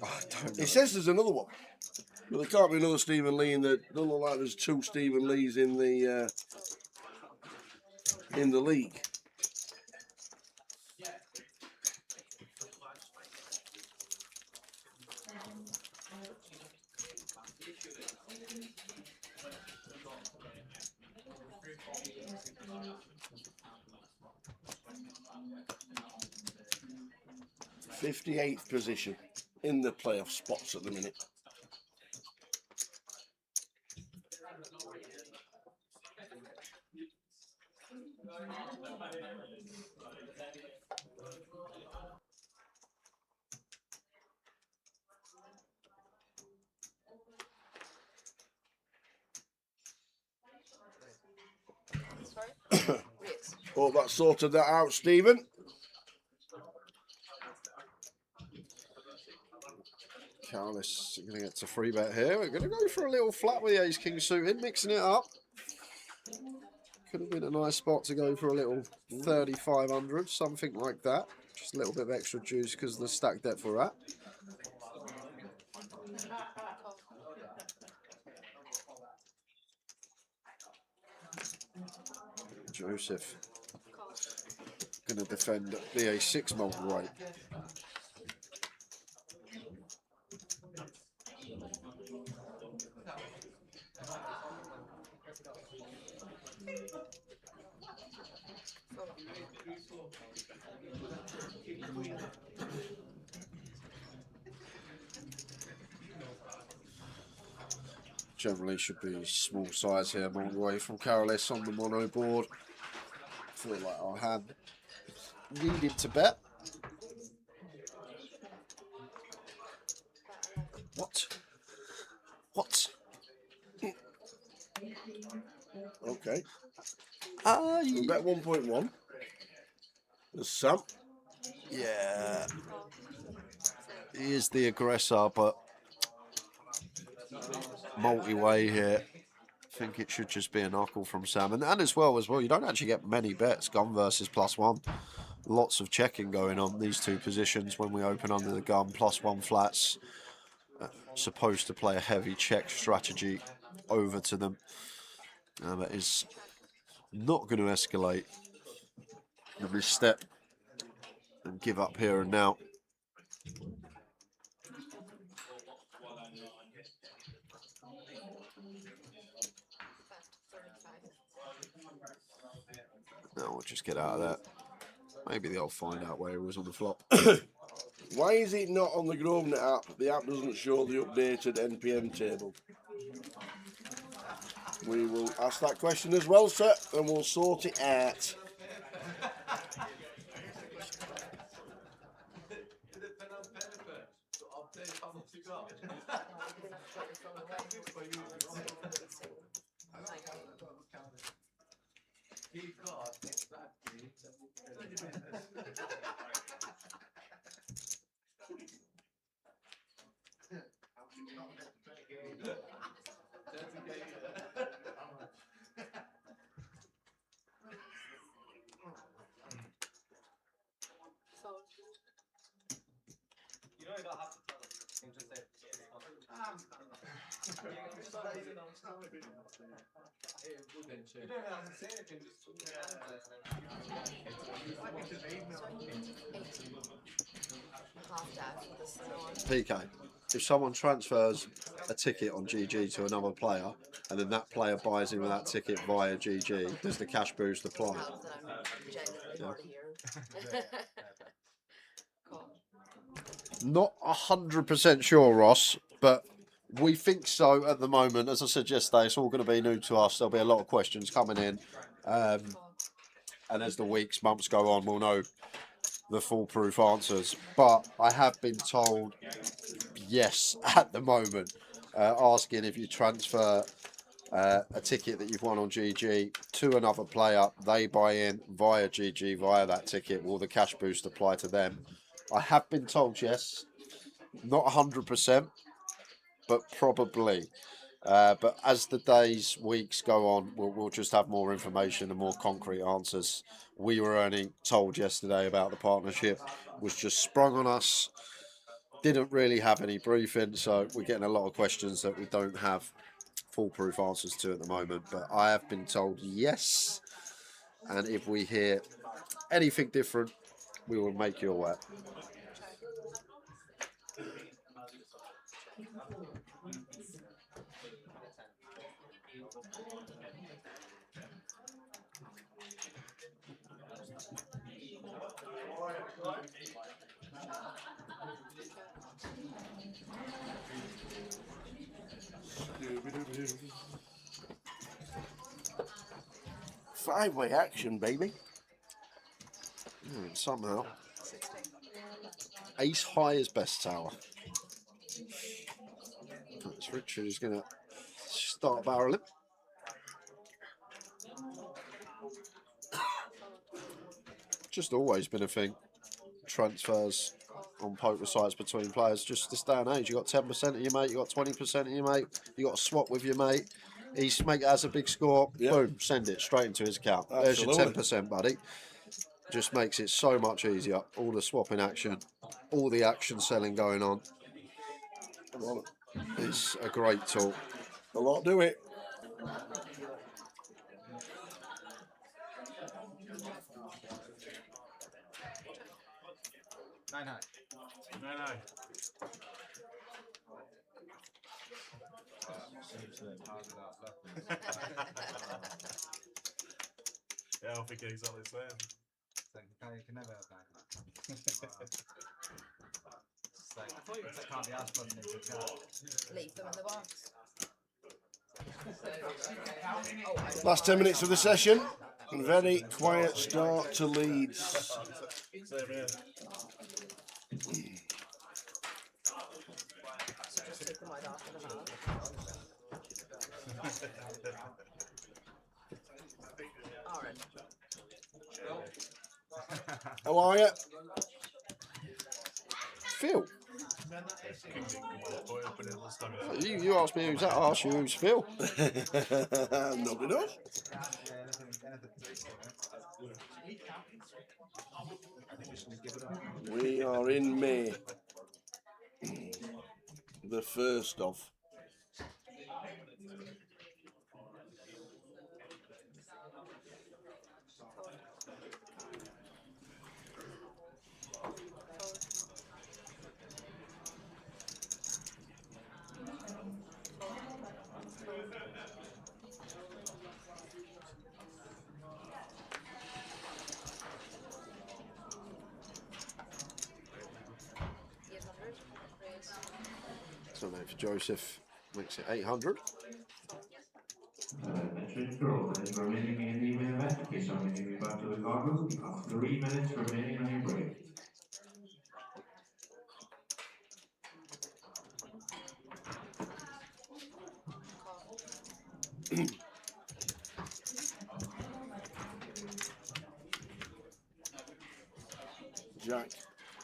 I don't know. It says there's another one. But there can't be another Stephen Lee in the... Doesn't look like there's 2 Stephen Lees in the league. '58th position in the playoff spots at the minute. Sorry? Rates. Hope that sorted that out, Stephen. Carlos going to get to free bet here. We're going to go for a little flat with the ace-king suited, mixing it up. Could have been a nice spot to go for a little 3,500, something like that. Just a little bit of extra juice because of the stack depth we're at. Joseph going to defend the a6 multi-rate. Generally should be small size here, multi-way from Carolis on the mono board. Feel like our hand needed to bet. What? Okay. We bet 1.1. There's Sam. Yeah. He is the aggressor, but multi-way here. I think it should just be a knuckle from Sam. And as well, you don't actually get many bets. Gun versus +1. Lots of checking going on these two positions when we open under the gun. +1 flats. Supposed to play a heavy check strategy over to them. That is not going to escalate every step and give up here and now. No, we'll just get out of that. Maybe they'll find out where he was on the flop. Why is it not on the GroveNet app? The app doesn't show the updated NPM table. We will ask that question as well, sir, and we'll sort it out. You know you don't have to tell them. You can just say you don't have to say anything, just PK, if someone transfers a ticket on GG to another player and then that player buys in with that ticket via GG, does the cash boost apply? Yeah. Not 100% sure, Ross, but we think so at the moment. As I said yesterday, it's all going to be new to us. There'll be a lot of questions coming in. And as the weeks, months go on, we'll know the foolproof answers. But I have been told yes at the moment, asking if you transfer a ticket that you've won on GG to another player, they buy in via GG, via that ticket, will the cash boost apply to them? I have been told yes, not 100%, but probably. But as the days, weeks go on, we'll just have more information and more concrete answers. We were only told yesterday about the partnership, was just sprung on us. Didn't really have any briefing, so we're getting a lot of questions that we don't have foolproof answers to at the moment. But I have been told yes, and if we hear anything different, we will make you aware. Five-way action, baby. Somehow. Ace high is best tower. That's Richard who's going to start barreling. Just always been a thing. Transfers on poker sites between players. Just this day and age, you got 10% of your mate, you got 20% of your mate, you got a swap with your mate. His mate has a big score. Yep. Boom, send it straight into his account. Absolutely. There's your 10%, buddy. Just makes it so much easier. All the swapping action, all the action selling going on. It's a great tool. A lot do it. No. Yeah, I think exactly the same. You can never have that. I thought you just can't be asked for them in the car. Leave them in the box. Last 10 minutes of the session. Very quiet start to Leeds. Same here. Just take them right after the half. Orange. How are you? Phil. You asked me who's that, I asked you who's Phil. Nobody knows. We are in May. The first of. So now for Joseph, makes it 800. Remaining in the main event. Please submit your back to the card room. You have 3 minutes remaining on your break.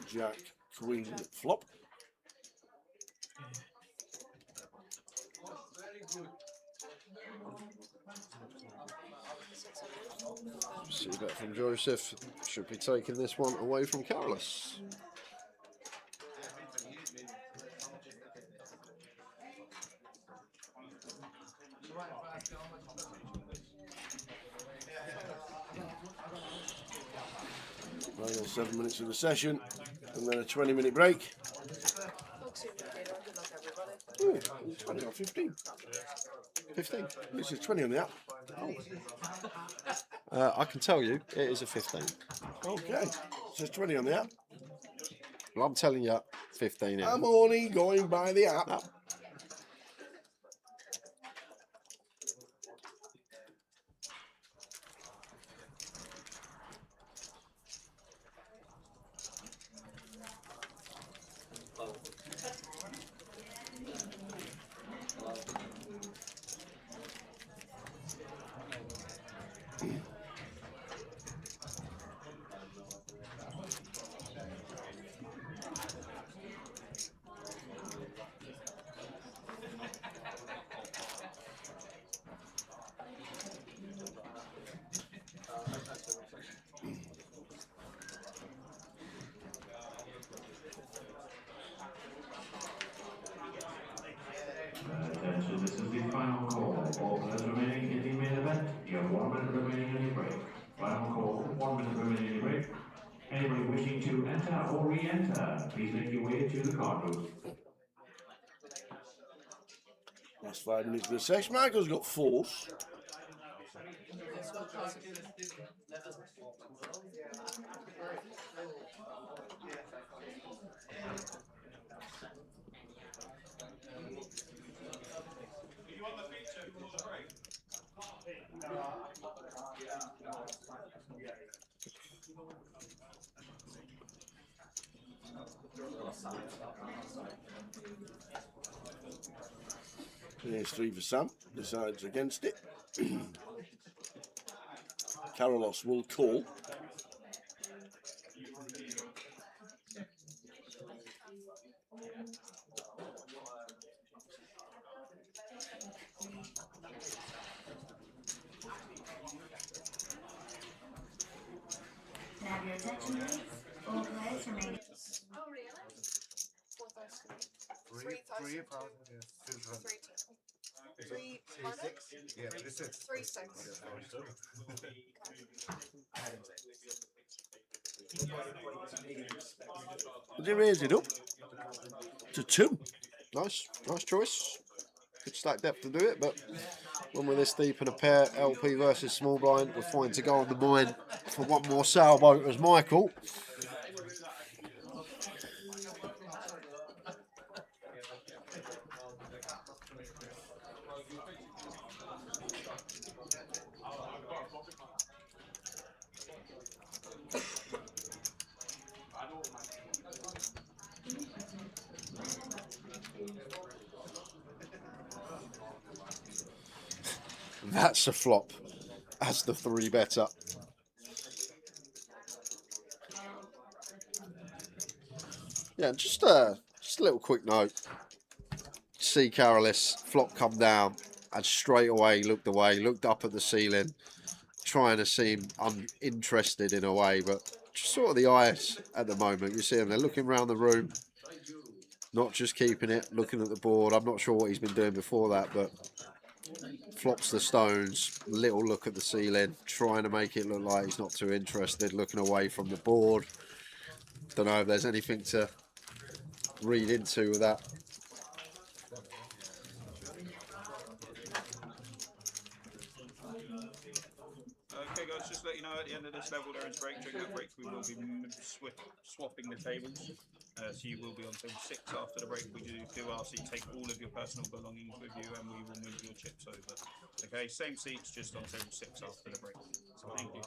Jack, Queen, flop. See bet from Joseph. Should be taking this one away from Carolus. Final 7 minutes of the session, and then a 20-minute break. Ooh, 20 or 15? 15. This is 20 on the app. I can tell you, it is a 15. Okay, it says 20 on the app. Well, I'm telling you, 15 in. I'm only going by the app. 1 minute remaining on your break. Final call, 1 minute remaining on your break. Anybody wishing to enter or re-enter, please make your way to the card booth. Last 5 minutes of the session. Michael's got 4. Are you on the feature before the break? Here's 3 for Sam. Decides against it. Carolus will call. Can I have your attention, please? All players remaining. Oh, really? 4,000. 3,000. 3, 2. 3, pardon? 3, 6. Does he raise it up to 2? Nice choice. Good stack depth to do it, but when we're this deep in a pair, LP versus small blind, we're fine to go on the mine for one more sailboat as Michael. That's a flop. That's the 3 better. Yeah, just a little quick note. See Carolus flop come down and straight away looked away, looked up at the ceiling, trying to seem uninterested in a way, but just sort of the eyes at the moment. You see them, they're looking around the room, not just keeping it, looking at the board. I'm not sure what he's been doing before that, but flops the stones, little look at the ceiling, trying to make it look like he's not too interested, looking away from the board. Don't know if there's anything to read into with that. Okay, guys, just let you know at the end of this level there is break. During that break, we will be swapping the tables. So you will be on table 6 after the break. We do ask that you take all of your personal belongings with you, and we will move your chips over. Okay, same seats, just on table 6 after the break. Thank you.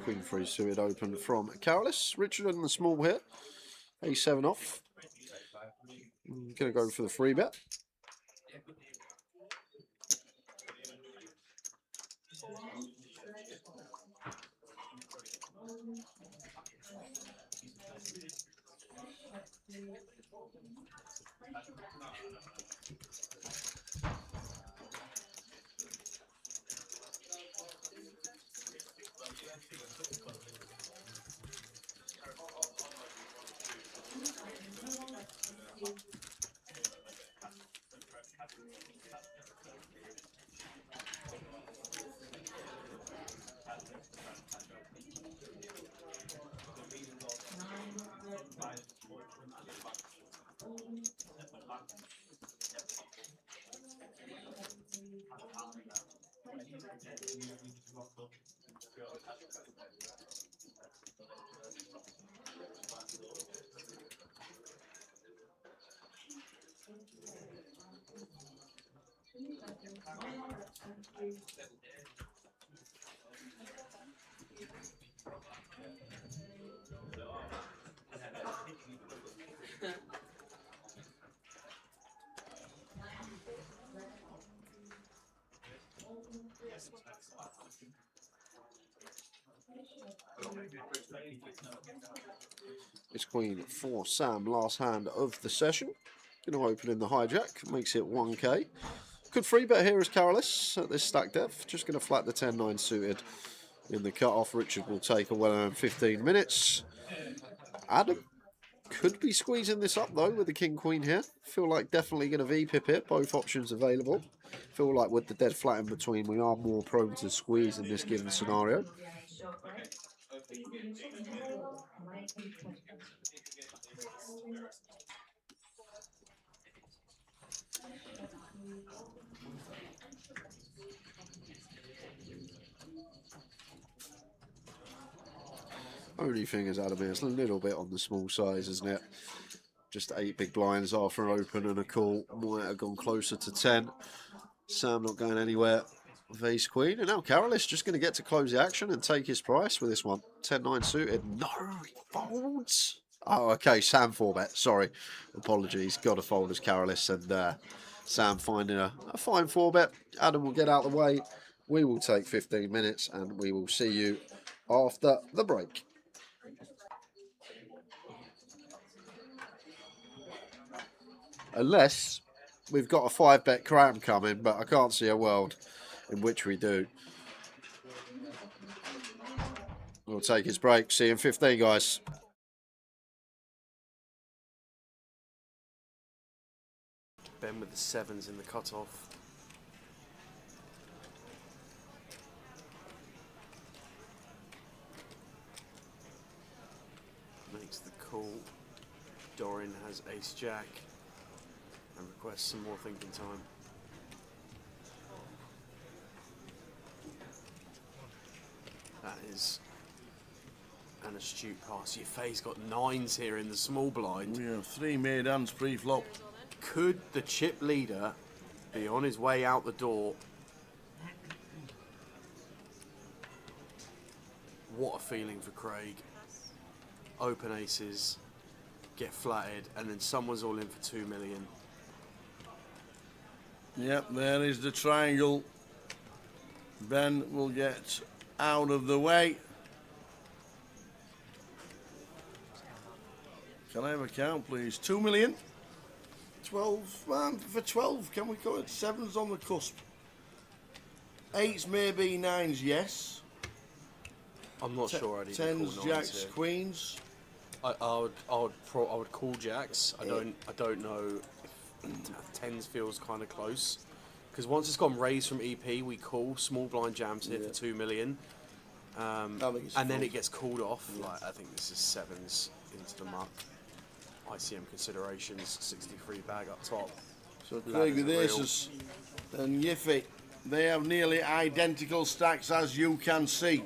Queen 3 suited open from Carolus. Richard on the small here. A7 off. Gonna go for the 3 bet. It's queen for Sam, last hand of the session. Going to open in the hijack, makes it 1k. Could free bet here as Carolus at this stack depth. Just going to flat the 10-9 suited in the cut-off. Richard will take a well-earned 15 minutes. Adam could be squeezing this up though with the king-queen here. Feel like definitely going to V-pip it, both options available. Feel like with the dead flat in between, we are more prone to squeeze in this given scenario. Only thing is, Adam, it's a little bit on the small size, isn't it? Just 8 big blinds after an open and a call. Might have gone closer to 10. Sam not going anywhere. Ace Queen. And now Carolus just going to get to close the action and take his price with this one. 10-9 suited. No, he folds. Oh, okay. Sam 4-bet. Sorry. Apologies. Got to fold as Carolus. And Sam finding a fine 4-bet. Adam will get out of the way. We will take 15 minutes and we will see you after the break. Unless we've got a 5-bet cram coming, but I can't see a world in which we do. We'll take his break. See you in 15, guys. Ben with the 7s in the cutoff. Makes the call. Dorian has ace-jack and requests some more thinking time. That is an astute pass. Yefei's got 9s here in the small blind. We have 3 made hands pre-flop. Could the chip leader be on his way out the door? What a feeling for Craig. Open aces, get flatted, and then someone's all in for 2 million. Yep, there is the triangle. Ben will get out of the way. Can I have a count, please? 2 million. 12, man, for 12, can we go at 7s on the cusp? 8s, maybe 9s, yes. I'm not sure I'd even 10s, call 9s jacks, here. queens. I would call jacks. I don't know if 10s feels kind of close, because once it's gone raised from EP, we call small blind jams here for 2 million, and then it gets called off. Like, I think this is 7s into the muck. ICM considerations, 63 bag up top. So Craig with aces and Yefei, they have nearly identical stacks, as you can see.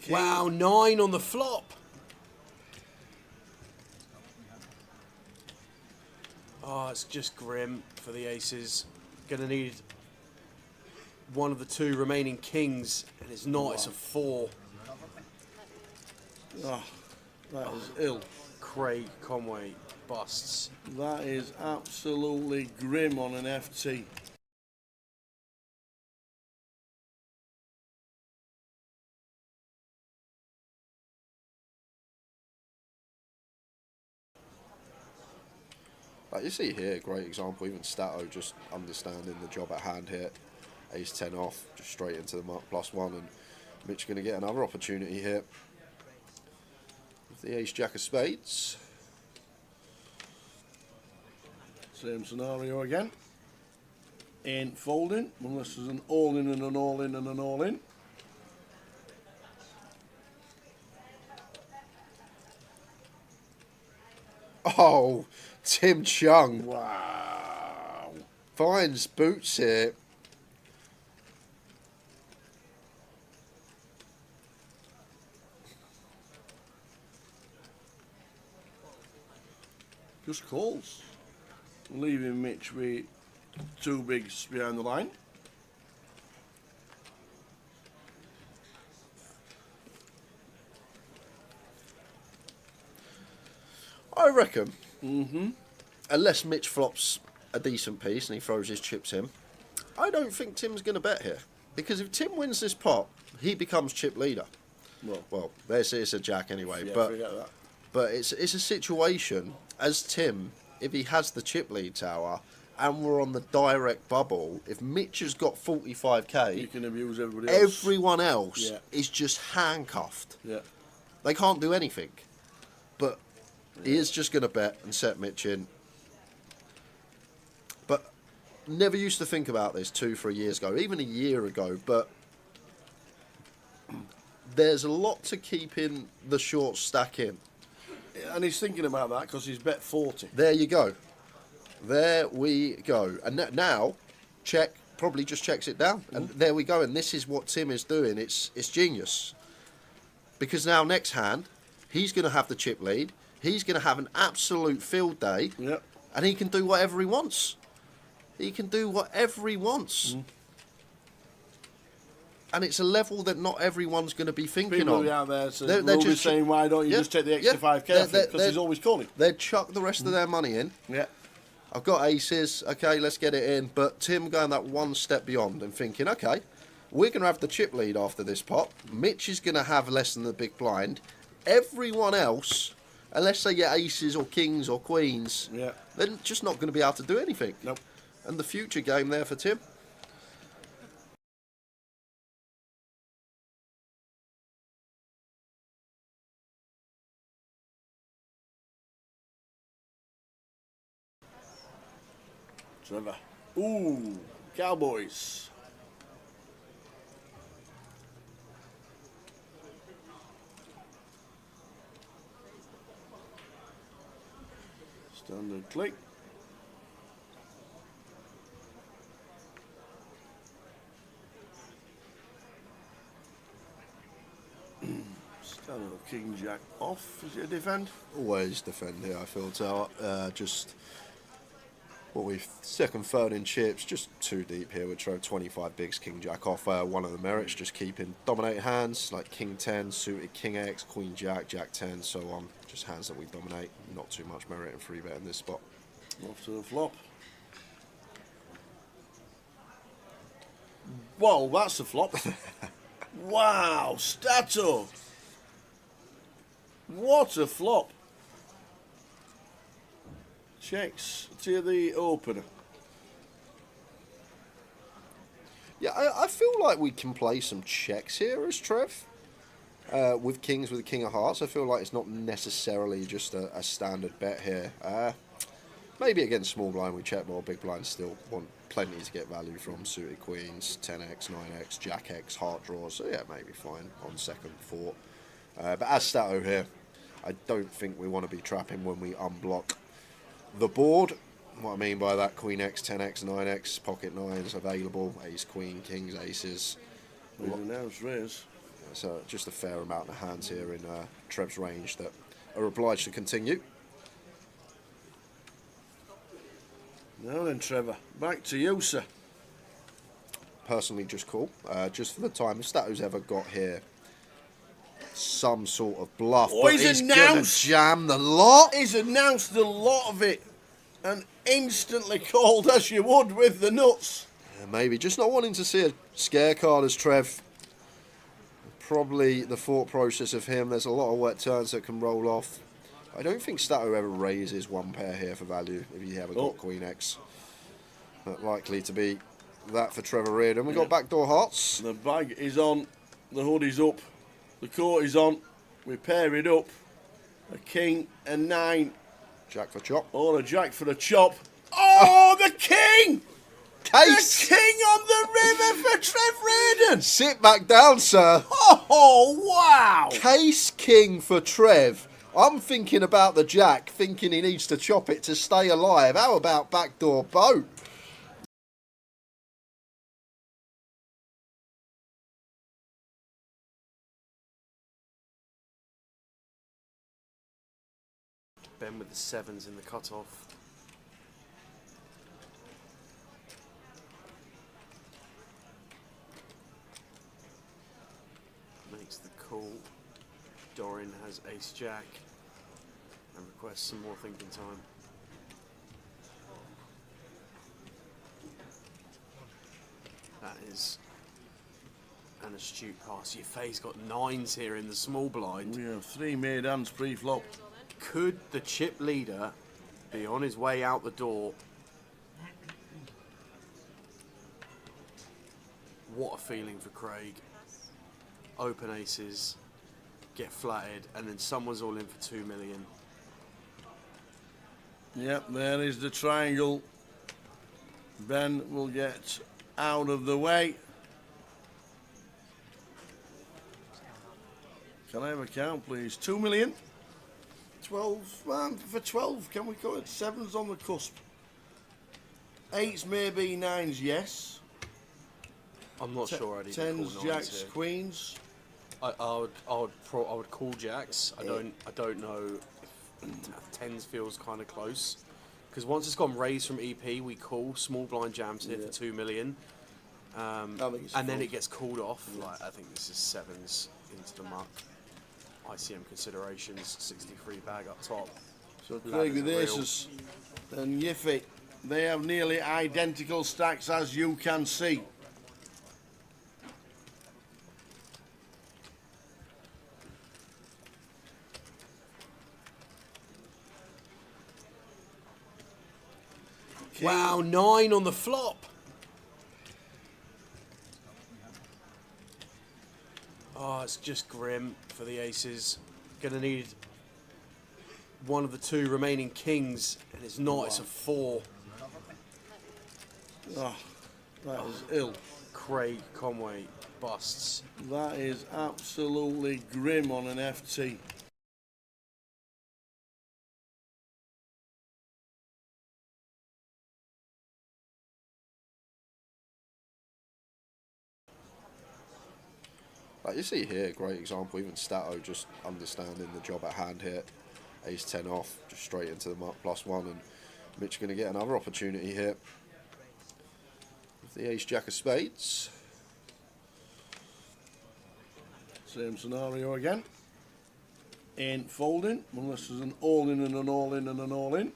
Wow, 9 on the flop. Oh, it's just grim for the aces. Gonna need one of the 2 remaining kings, and it's not, it's a 4. Oh, that is ill. Craig Conway busts. That is absolutely grim on an FT. Like you see here, great example, even Stato just understanding the job at hand here. Ace 10 off, just straight into the mark +1, and Mitch going to get another opportunity here. With the ace jack of spades. Same scenario again. Ain't folding, unless there's an all-in and an all-in and an all-in. Oh, Tim Chung Wow. finds boots here. Just calls. Leaving Mitch with 2 bigs behind the line. I reckon. Unless Mitch flops a decent piece and he throws his chips in, I don't think Tim's going to bet here. Because if Tim wins this pot, he becomes chip leader. Well, it's a jack anyway. Yeah, but forget that. but it's a situation as Tim, if he has the chip lead tower and we're on the direct bubble, if Mitch has got 45k, You can abuse everybody else. everyone else Yeah. is just handcuffed. Yeah. They can't do anything. But he is just going to bet and set Mitch in. But never used to think about this 2-3 years ago, even a year ago. But there's a lot to keeping the short stack in. And he's thinking about that because he's bet 40. There you go. There we go. And now, check, probably just checks it down. And there we go. And this is what Tim is doing. It's genius. Because now next hand, he's going to have the chip lead. He's going to have an absolute field day. Yep. And he can do whatever he wants. He can do whatever he wants. And it's a level that not everyone's going to be thinking People on. out there so They're Ruby's just saying, why don't you Yeah, just take the extra yeah. 5k They're- because he's always calling. They'd chuck the rest of their money in. Yeah. I've got aces, okay, let's get it in. But Tim going that one step beyond and thinking, okay, we're going to have the chip lead after this pot. Mitch is going to have less than the big blind. Everyone else, unless they get aces or kings or queens, Yeah. they're just not going to be able to do anything. Nope. And the future game there for Tim. Trevor. Ooh, Cowboys. Standard click. Standard King Jack off. Is it a defend? Always defend here, I feel. So, just what we've second, third in chips, just too deep here. We'd throw 25 bigs, King Jack off. One of the merits, just keeping dominated hands like King 10, suited King X, Queen Jack, Jack 10, so on. Just hands that we dominate. Not too much merit in free bet in this spot. Off to the flop. Whoa, that's a flop. Wow, Stato. What a flop. Checks to the opener. Yeah, I feel like we can play some checks here as Trev. With kings with the king of hearts, I feel like it's not necessarily just a standard bet here. Maybe against small blind we check more, big blind still want plenty to get value from. Suited queens, 10x, 9x, jack x, heart draws, so yeah, maybe fine on second thought. But as Stato here, I don't think we want to be trapping when we unblock the board. What I mean by that, queen x, 10x, 9x, pocket nines available, ace, queen, kings, aces. We've announced raise. So just a fair amount of hands here in Trev's range that are obliged to continue. Now then, Trevor, back to you, sir. Personally, just cool. Just for the time, if Stato's ever got here some sort of bluff, Oh, but he's he's gonna announced- jam the lot. He's announced a lot of it and instantly called as you would with the nuts. Yeah, maybe just not wanting to see a scare card as Trev. Probably the thought process of him. There's a lot of wet turns that can roll off. I don't think Stato ever raises one pair here for value if he ever got Queen X. Not likely to be that for Trevor Reardon. We've got backdoor hearts. The bag is on, the hood is up, the coat is on, we pair it up. A king, a 9. Jack for chop. Or a jack for a chop. Oh, the king! Case! The king on the river for Trev Reardon! Sit back down, sir. Oh, wow! Case king for Trev. I'm thinking about the jack, thinking he needs to chop it to stay alive. How about backdoor boat? Ben with the sevens in the cutoff. Makes the call. Dorian has ace jack and requests some more thinking time. That is an astute pass. Yefei's got nines here in the small blind. We have 3 made hands pre-flop. Could the chip leader be on his way out the door? What a feeling for Craig. Open aces, get flatted, and then someone's all in for 2 million. Yep, there is the triangle. Ben will get out of the way. Can I have a count, please? 2 million. 12, man, for 12, can we go? 7's on the cusp. 8's maybe, 9's yes. I'm not sure I'd even 10's, call nines jacks, here. queens. I would call jacks. I don't know if tens feels kind of close, because once it's gone raised from EP, we call small blind jams here for 2 million, and then it gets called off. Like, I think this is sevens into the muck. ICM considerations, 63 bag up top. So Craig with aces and Yefei, they have nearly identical stacks, as you can see. Wow, 9 on the flop. Oh, it's just grim for the aces. Gonna need one of the 2 remaining kings, and it's not, it's a 4. Oh, that is ill. Craig Conway busts. That is absolutely grim on an FT. Like you see here, great example, even Stato just understanding the job at hand here. Ace 10 off, just straight into the mark +1, and Mitch going to get another opportunity here. With the ace jack of spades. Same scenario again. Ain't folding, unless there's an all-in and an all-in and an all-in.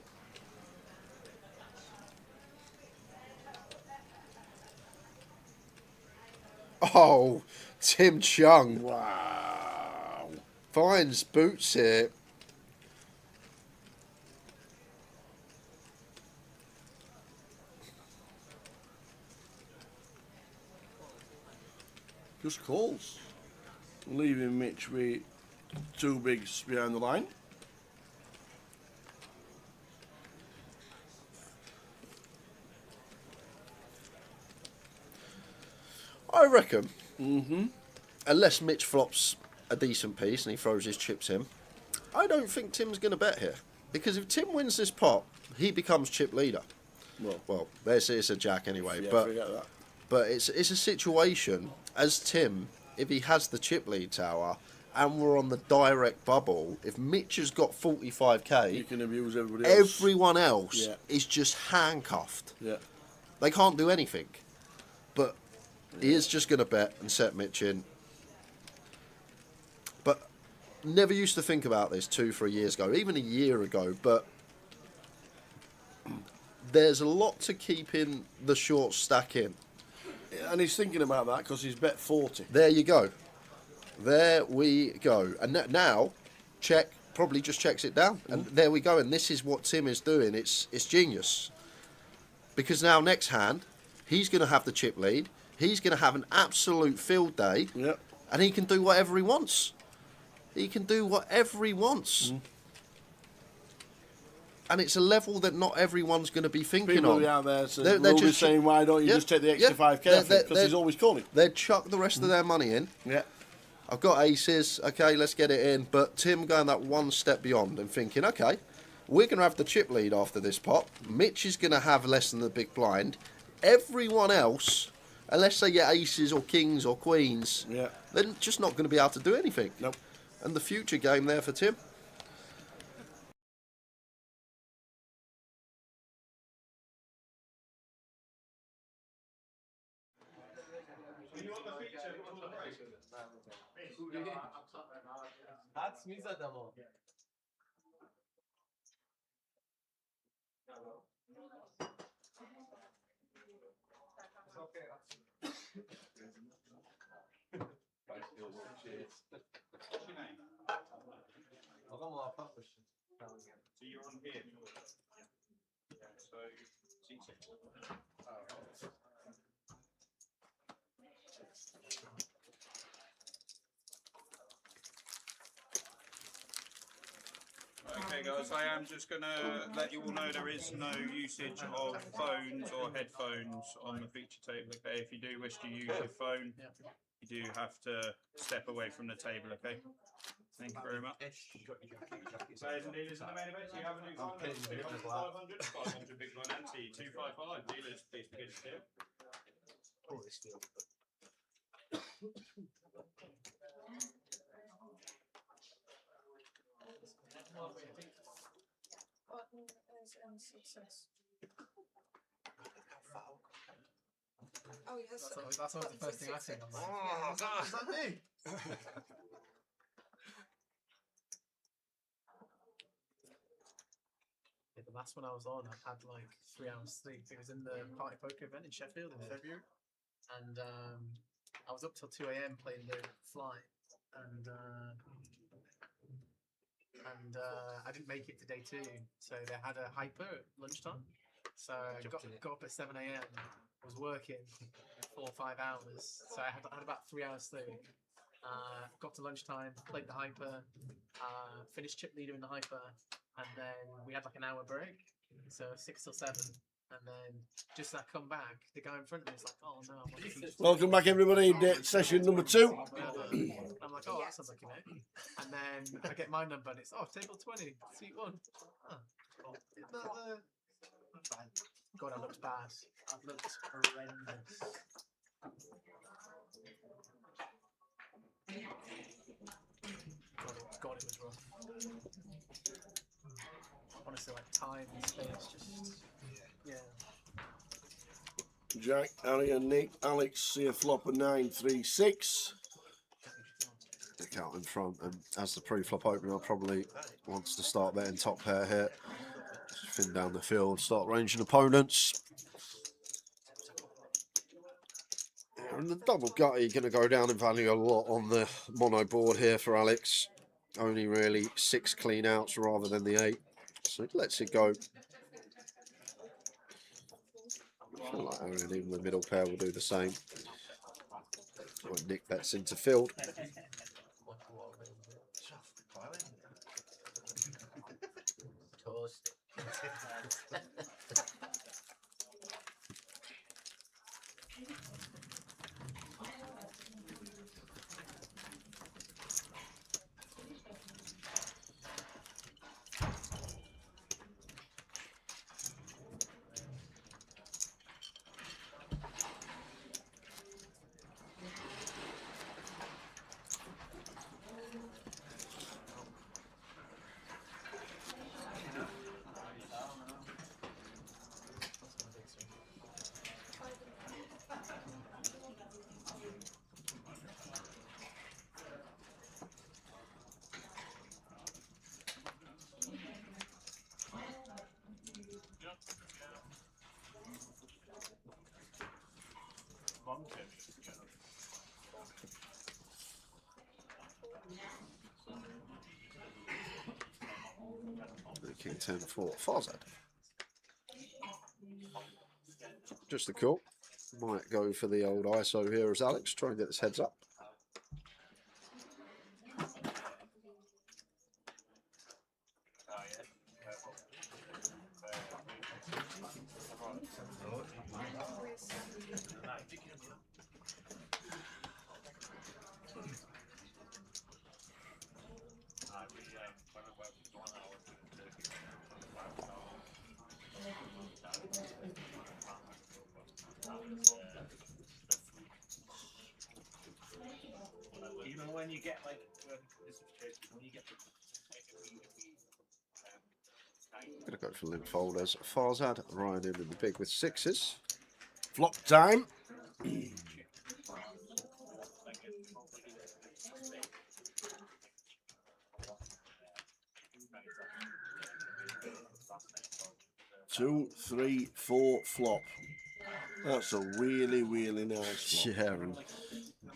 Oh, Tim Chung Wow. finds boots here. Just calls. Leaving Mitch with 2 bigs behind the line. I reckon, unless Mitch flops a decent piece and he throws his chips in, I don't think Tim's going to bet here. Because if Tim wins this pot, he becomes chip leader. Well, it's a jack anyway. Yeah, but forget that. But it's a situation, as Tim, if he has the chip lead tower and we're on the direct bubble, if Mitch has got 45k, You can abuse everybody else. everyone else Yeah. is just handcuffed. Yeah. They can't do anything. But he is just going to bet and set Mitch in. But never used to think about this 2-3 years ago, even a year ago, but there's a lot to keep in the short stack in. And he's thinking about that because he's bet 40. There you go. There we go. And now, check, probably just checks it down. And there we go. And this is what Tim is doing. It's genius. Because now next hand, he's going to have the chip lead. He's going to have an absolute field day. Yep. And he can do whatever he wants. He can do whatever he wants. And it's a level that not everyone's going to be thinking People on. out there They're just saying, why don't you Yeah, just take the extra yeah. 5k They're- off it? Because they're- he's always calling. They'd chuck the rest of their money in. Yeah. I've got aces, okay, let's get it in. But Tim going that one step beyond and thinking, okay, we're going to have the chip lead after this pot. Mitch is going to have less than the big blind. Everyone else, unless they get aces or kings or queens, they're just not going to be able to do anything. Nope. And the future game there for Tim. What's your name? So you're on here. So okay guys, I am just going to let you all know there is no usage of phones or headphones on the feature table, okay? If you do wish to use your phone, you do have to step away from the table, okay? Thank you very much. Players and dealers in the main event, so you have a new final. 500, 500 big blind ante, 255. Dealers, please begin to deal. Oh, yes. That's always the first thing I think. I'm like, oh, is that me? Yeah, the last one I was on, I had like 3 hours sleep. It was in the party poker event in Sheffield in February, and I was up till 2 a.m. playing the fly, and I didn't make it to day 2, so they had a hyper at lunchtime. So I got up at 7 a.m. was working 4 or 5 hours, so I had about 3 hours sleep. Got to lunchtime, played the hyper, finished chip leader in the hyper, and then we had like an hour break, so 6 till 7. And then just as I come back, the guy in front of me is like, "Oh no!" Welcome back, everybody. Session number 2. I'm like, "Oh, that sounds like a mate." And then I get my number, and it's table 20, seat 1. Isn't that the? God, I looked bad. I looked horrendous. God, it was rough. Honestly, like time and space, just yeah. Jack, Harry and Nick. Alex, see a flop of 9-3-6. Nick out in front, and as the pre-flop opener probably wants to start betting top pair here. Thin down the field, start ranging opponents. And the double gutty going to go down in value a lot on the mono board here for Alex. Only really 6 clean outs rather than the 8. So it lets it go. I feel like Aaron and even the middle pair will do the same. When Nick bets into field. King 10-4. Farzad. Just a call. Might go for the old ISO here as Alex. Try and get this heads up. when you get like this situation, when you get Gonna go for limp folders. Farzad, Ryan in with the big with sixes. Flop time. 2, 3, 4 flop. That's a really, really nice flop. Yeah, and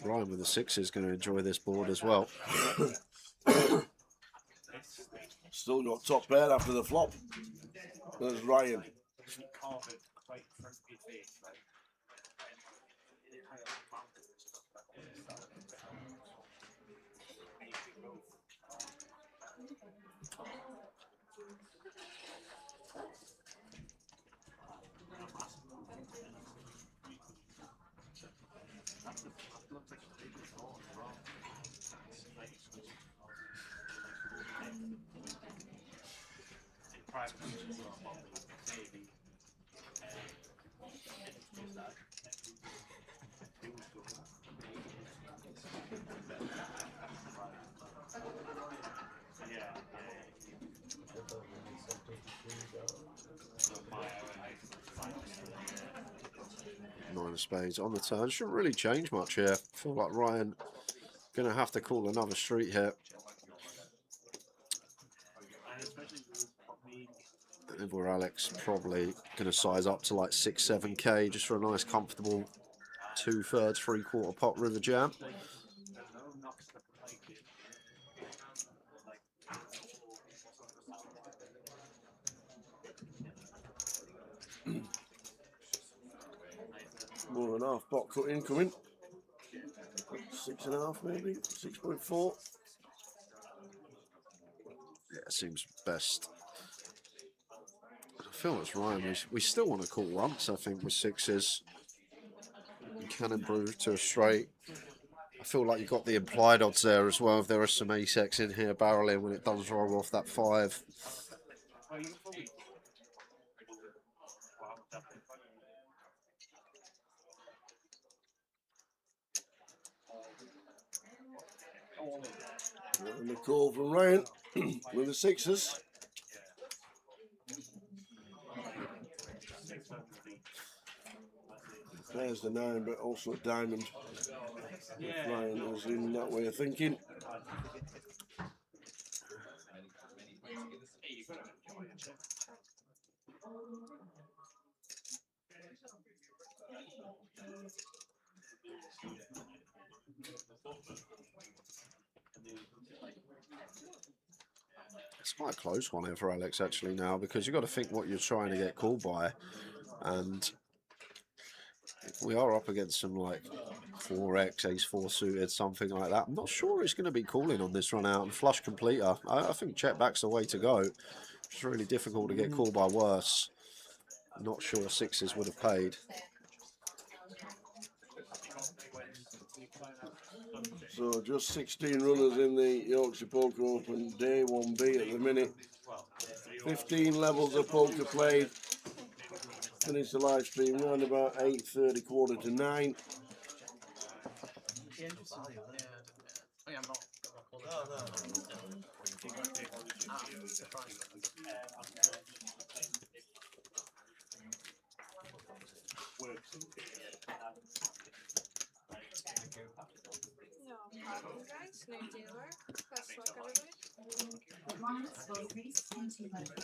Ryan with the sixes is going to enjoy this board as well. Still got top pair after the flop. There's Ryan. Nine of spades on the turn. Shouldn't really change much here. Feel like Ryan going to have to call another street here. And where Alex probably going to size up to like 6-7k just for a nice comfortable 2/3, 3/4 pot river jam. More than half pot cut incoming. 6.5 maybe, 6.4. Yeah, seems best. I feel it's Ryan. We still want to call once, I think, with sixes. You can improve to a straight. I feel like you've got the implied odds there as well. If there are some ace-x in here barreling when it does roll off that 5. And the call from Ryan with the sixes. There's the 9, but also a diamond. If Ryan was in that way of thinking. It's quite a close one here for Alex actually now, because you've got to think what you're trying to get called by. And we are up against some like 4x, ace-4 suited, something like that. I'm not sure he's going to be calling on this run out, and flush completer. I think check back's the way to go. It's really difficult to get called by worse. Not sure sixes would have paid. So just 16 runners in the Yorkshire Poker Open Day 1B at the minute. 15 levels of poker played. Finished the live stream around about 8:30, 8:45. No problem, guys. No dealer. Best luck, everybody. The blinds will increase in 2 minutes.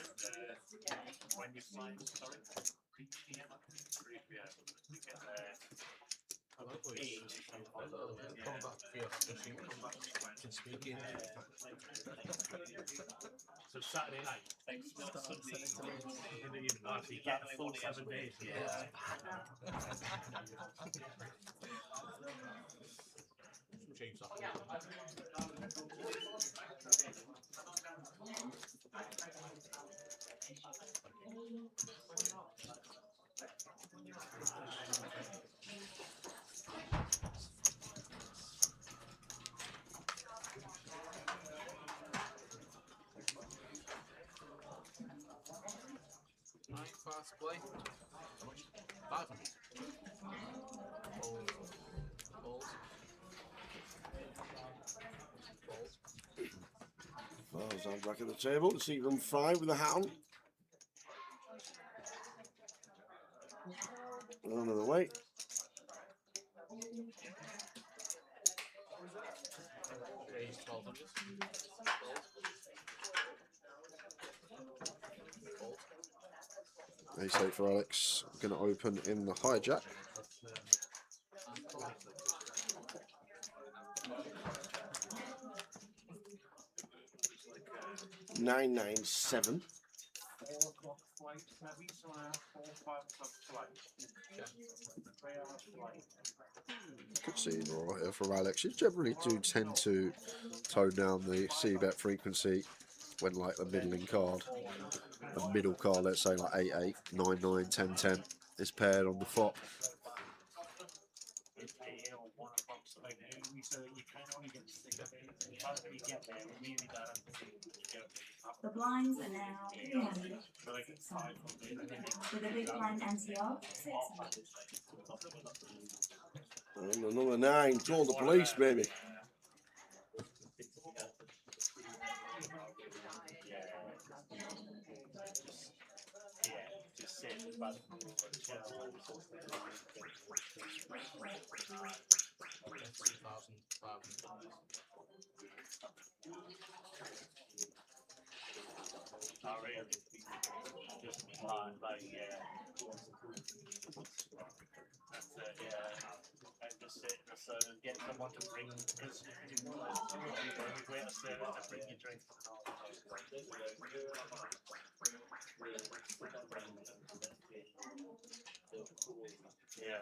So Saturday night, Sunday in the university, you get a full 7 days. Fast play. 500. Balls. I'm back at the table. It's even 5 with a hand. Another way. Raise 1200. Ace 8 for Alex. Going to open in the hijack. 997. 4 o'clock flight, maybe, so 4, 5 o'clock flight. 3 hours flight. Good seeing right here from Alex. You generally do tend to tone down the C-bet frequency when like the middling card, a middle card, let's say like 8-8, 9-9, 10-10 is paired on the flop. It's 8 or 1 o'clock, so like, so you can only get 6 of it. By the time you get there, really that The blinds are now 300. With a big blind NCR, 600. And another 9. Call the police, baby. Just sit about just like yeah. And just sit so get someone to bring because we have to bring your drinks. Yeah.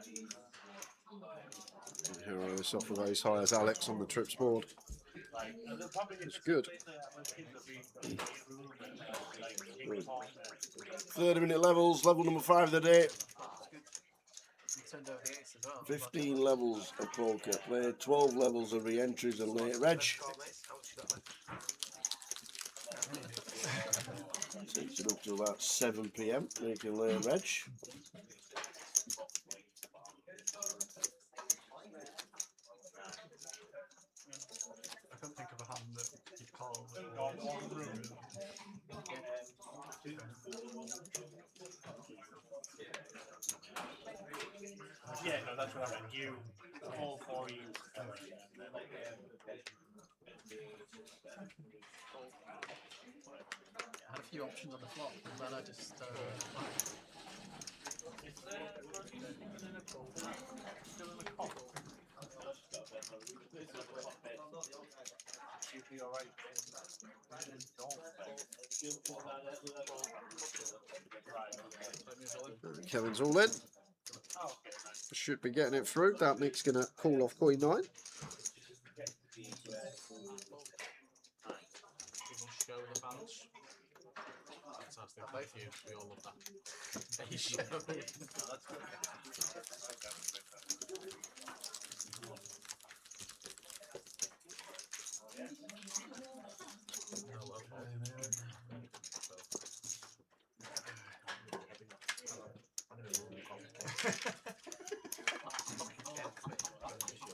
Here are this off of ace high as Alex on the trips board. It's good. 30-minute levels, level number 5 of the day. Turned over the ace as well. 15 levels of poker. Played 12 levels of re-entries and late reg. Takes it up to about 7 PM, making late reg. I can't think of a hand that you'd call. Yeah, no, that's what I meant. You, all 4 of you. I had a few options on the flop, and then I just Still in the cop. You'd be alright. Kevin's all in. Should be getting it through. That Mick's going to call off coin 9. show the balance. Fantastic play for you. We all love that. He showed.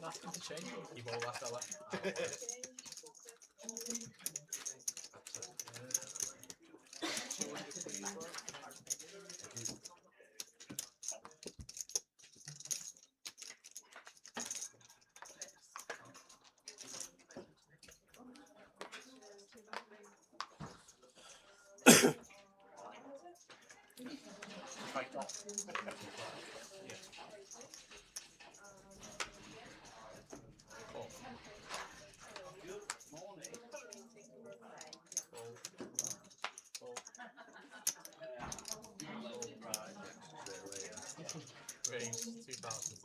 Nothing to change. Keep all that fella. Raise 2000.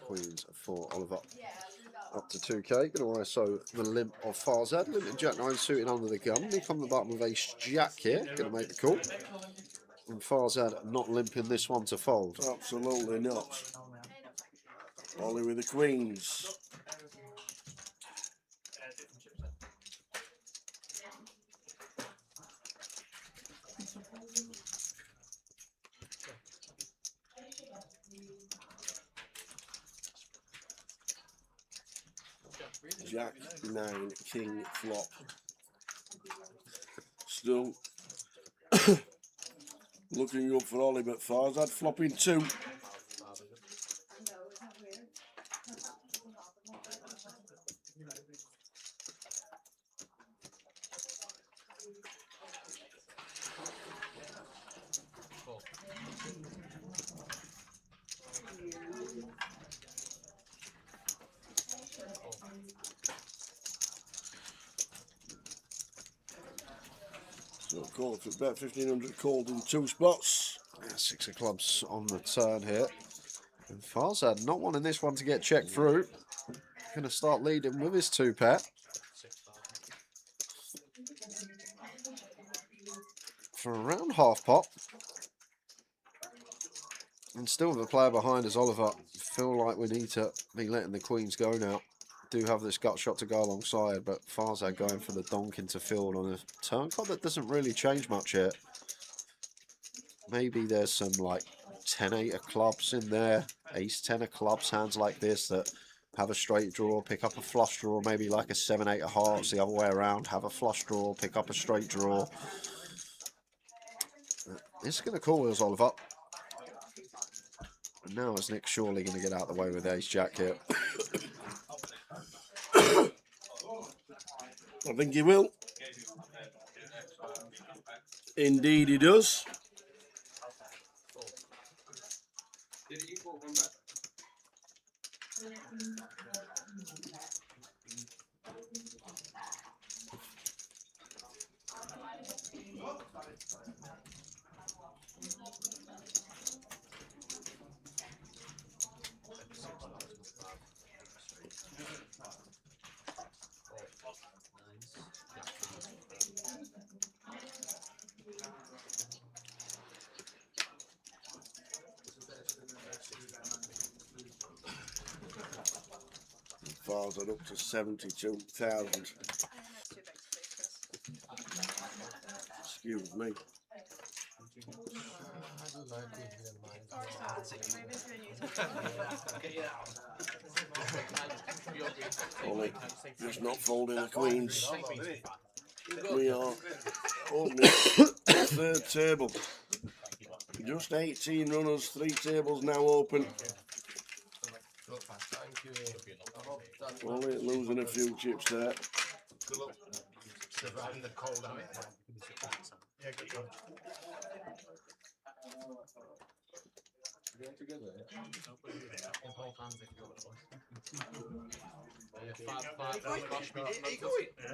Queens for Oliver. Up to 2k. Going to ISO the limp of Farzad. Limp Jack 9 suited under the gun. Nick on the bottom with ace Jack here. Going to make the call. And Farzad not limping this one to fold. Absolutely not. Ollie with the queens. Jack 9 king flop. Still looking good for Ollie, but Farzad flopping 2. So call for bet 1500 called in 2 spots. Yeah, 6 of clubs on the turn here. And Farzad not wanting this one to get checked through. Going to start leading with his 2-pair. For around half pot. And still with a player behind us, Oliver. Feel like we need to be letting the queens go now. Do have this gut shot to go alongside, but Farzad going for the donk into field on a turn card that doesn't really change much here. Maybe there's some like 10-8 of clubs in there, ace-10 of clubs, hands like this that have a straight draw, pick up a flush draw, maybe like a 7-8 of hearts the other way around, have a flush draw, pick up a straight draw. It's going to call us, Oliver. And now is Nick surely going to get out of the way with ace-jack here? I think he will. Indeed he does. Farzad up to 72,000. Excuse me. Ollie, just not folding the queens. We are opening the 3rd table. Just 18 runners, 3 tables now open. Ollie losing a few chips there. Surviving the cold out. Yeah, good job.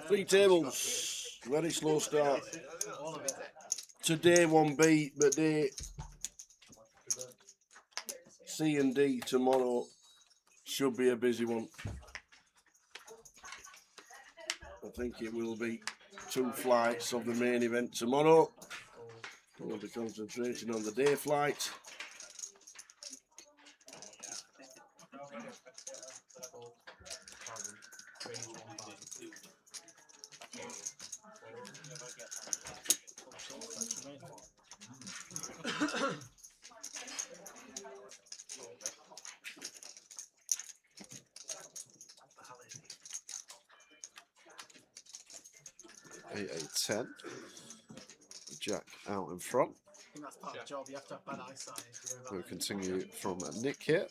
Three tables. Very slow start. Today 1B, but day C and D tomorrow should be a busy one. I think it will be 2 flights of the main event tomorrow. We'll be concentrating on the day flight. Eight, 10. Jack out in front. I think that's part of the job. You have to have bad eyesight. We'll continue from Nick here.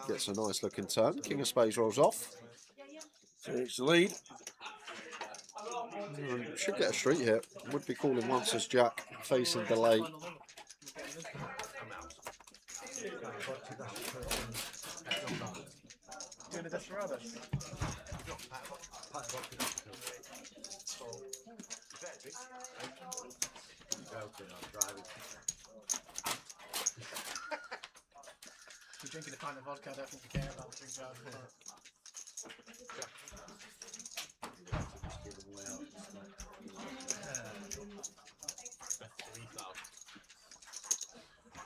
Gets a nice looking turn. King of Spades rolls off. Takes the lead. Should get a street here. Would be calling once as Jack facing delay. Doing a desperado. If you're drinking a pint of vodka, I don't think you care about drinking alcohol.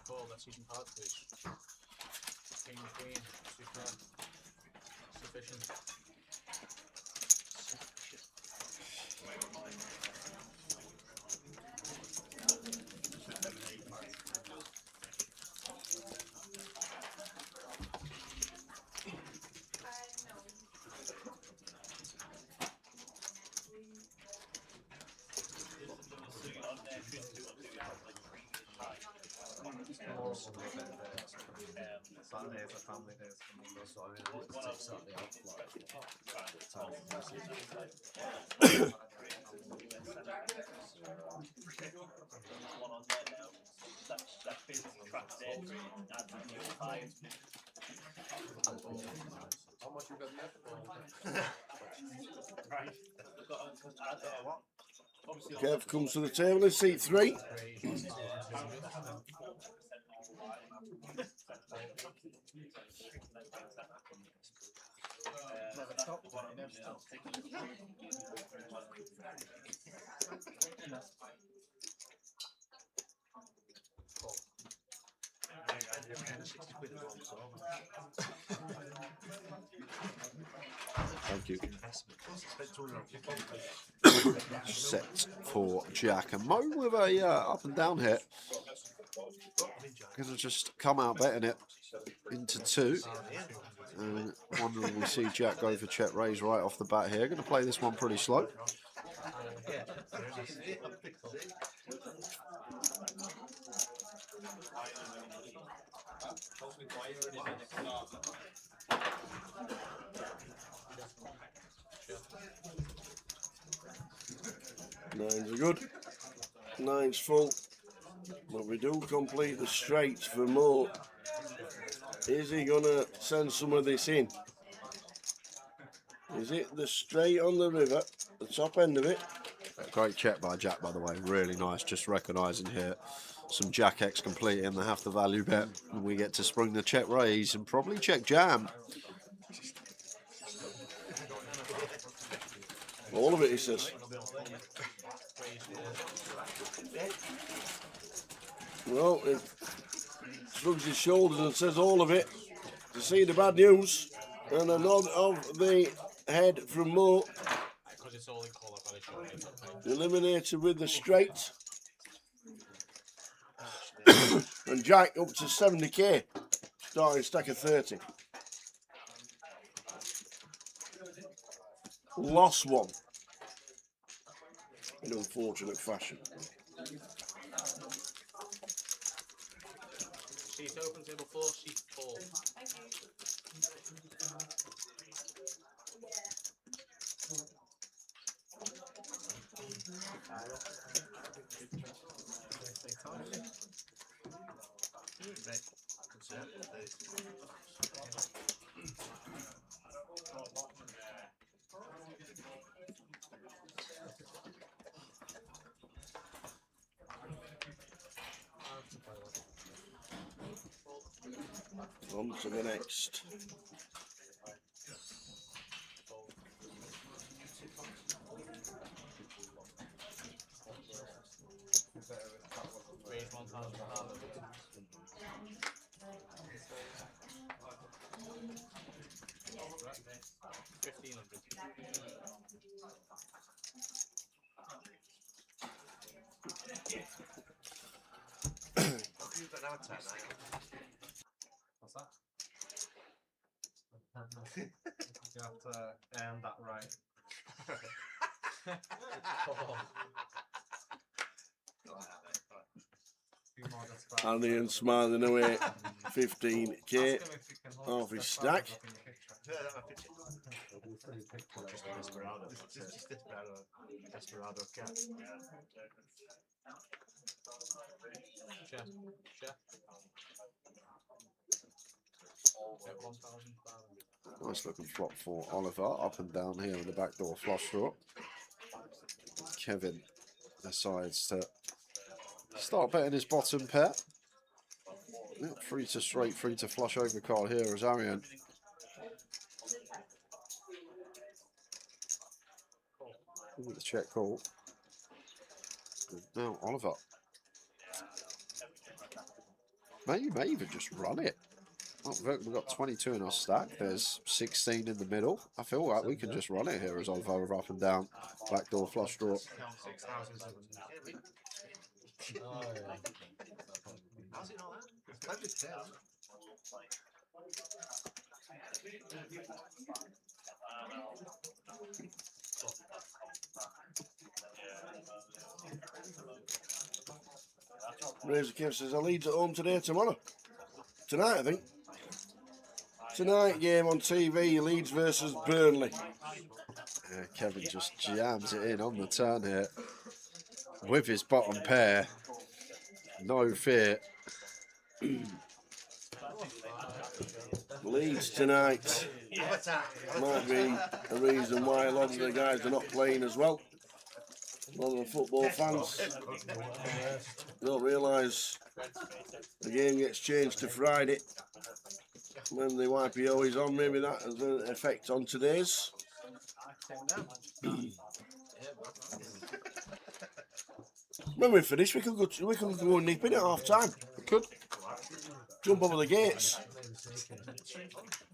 Cool, that's using hard fish. King, queen, super, sufficient. Saturday's a family day. That's what I mean. I wanted to take Saturday off, like, time for message. How much you got left? Kev comes to the table in seat 3. Never stop. Never stop. Thank you. Set for Jack and Mo with a up and down hit. Gonna just come out betting it into 2. And wondering we see Jack go for check raise right off the bat here. Gonna play this one pretty slow. Nines are good. Nine's full. But we do complete the straights for more. Is he gonna send some of this in? Is it the straight on the river, the top end of it? Great check by Jack, by the way. Really nice. Just recognising here some Jack X completing the half the value bet. And we get to spring the check raise and probably check jam. All of it, he says. Well, it shrugs his shoulders and says all of it to see the bad news. And a nod of the head from Mo. Eliminated with the straight. And Jack up to 70k. Starting stack of 30. Lost one. In unfortunate fashion. Sheet open, table 4, sheet 4. Thank you. On to the next. Raise £1,000. What's that? You have to earn that right. Andy and smiling away. 15k off his stack. Nice looking flop for Oliver. Up and down here in the back door flush draw. Kevin decides to start betting his bottom pair. Yep, free to straight, free to flush over card here as Arian. Ooh, the check call. Now Oliver. You may even just run it. Oh, we've got 22 in our stack. There's 16 in the middle. I feel like we can just run it here as Oliver up and down. Backdoor flush draw. Razor Kev says, I lead at home today, tomorrow. Tonight, I think. Tonight game on TV, Leeds versus Burnley. Kevin just jams it in on the turn here with his bottom pair. No fear. Leeds tonight might be a reason why a lot of the guys are not playing as well. A lot of the football fans don't realise the game gets changed to Friday when the YPO is on. Maybe that has an effect on today's. When we finish, we could go and nip in at half time. We could jump over the gates,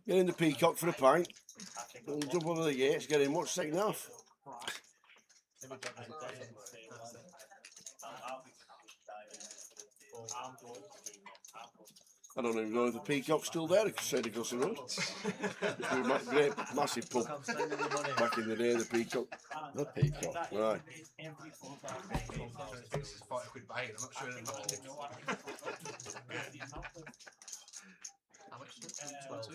get in the Peacock for a pint, and jump over the gates, get in, watch second half. I don't even know if the Peacock's still there straight across the road. It's a great, massive pub back in the day, the Peacock. The Peacock. Right. How much? 12.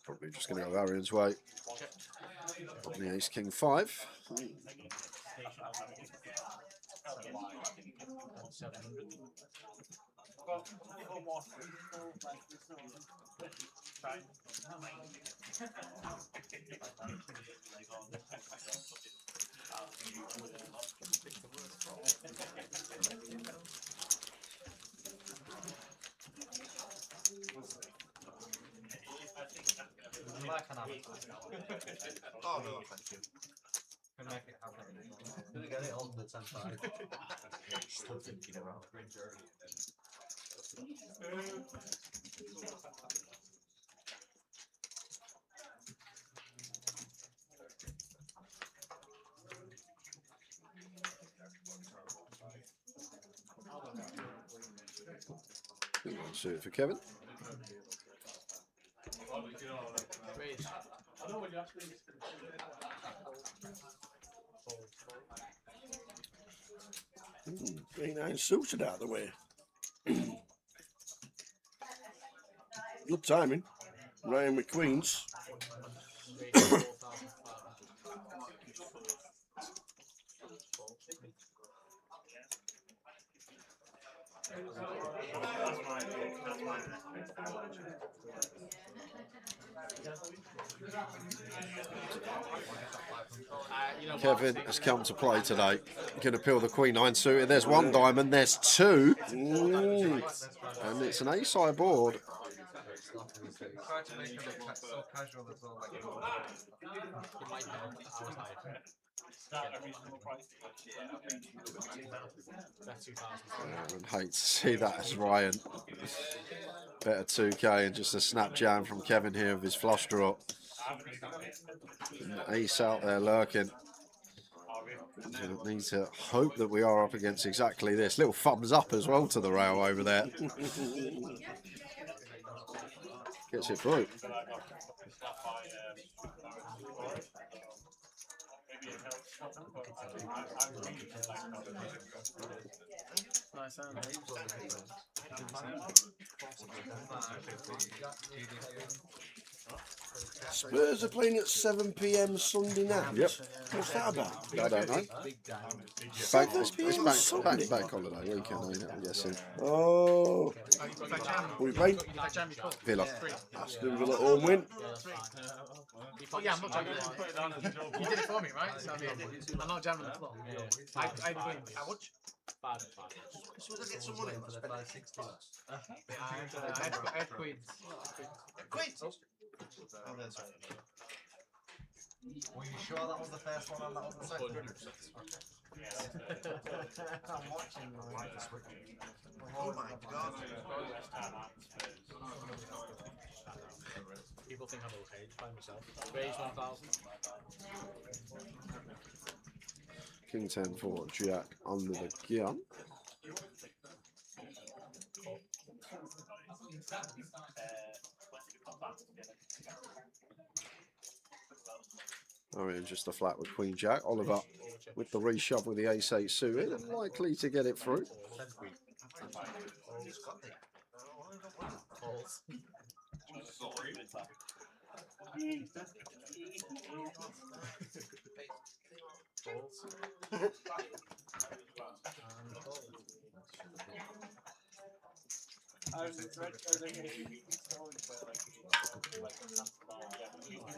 Probably just going to go Arian's way. The ace king 5. Oh no, thank you. Can make it happen. Gonna get it on the 10-5. Still thinking about Suited for Kevin. Very nice suited out of the way. Good timing. Ryan with queens. Kevin has come to play today. Going to peel the Queen 9 suited. There's one diamond, there's two. And it's an ace-high board. try to make it look so casual as well. I hate to see that as Ryan. Better 2K and just a snap jam from Kevin here with his flush draw. Ace out there lurking. We need to hope that we are up against exactly this. Little thumbs up as well to the rail over there. Gets it through. Nice sound. Spurs are playing at 7 PM Sunday night. Yep. What's that about? I don't know. It's bank holiday weekend, ain't it, I'm guessing. Oh. We playing? Villa. Aston Villa home win. Oh, yeah, I'm not jamming. You did it for me, right? So I'm not jamming the clock. I win. How much? 5. So we're gonna get some money for the 560. I had queens. Queens! Oh, that's right. Were you sure that was the first one and that was the second? I'm watching. Oh my god. People think I'm okay, just by myself. Raise 1,000. King 10 for Jack under the gun. Arian just a flat with Queen Jack. Oliver with the reshove with the ace-8 suited and likely to get it through. Balls.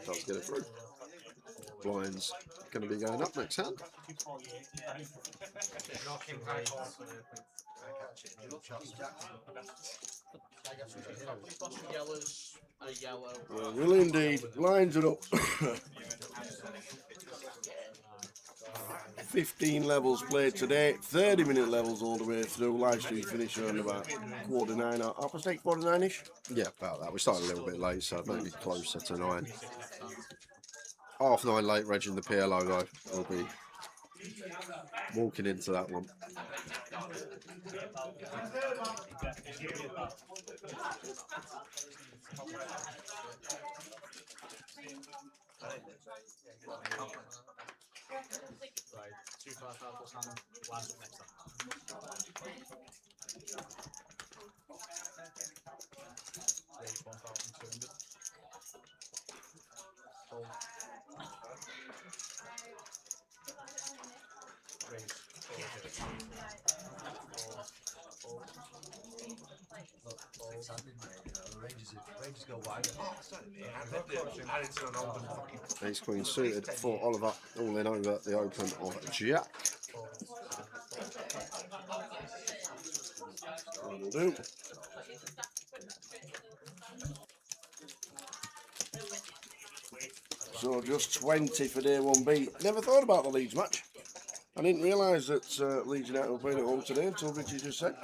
Does get it through. Blinds going to be going up next hand. Well, will indeed. Lines it up. 15 levels played today, 30-minute levels all the way through. Live stream finish around about 8:45, 8:45-ish. Yeah, about that. We started a little bit late, so maybe closer to 9. 9:30 late, Reg in the PLO though. We'll be walking into that one. Right, 2 fast outputs and last up next time. Raise 1,200. Fold. Raise 400. Ranges go wide. Ace Queen suited for Oliver, all in over the open of Jack. That'll do. So just 20 for day 1B. Never thought about the Leeds match. I didn't realise that Leeds United were playing at home today until Richie just said.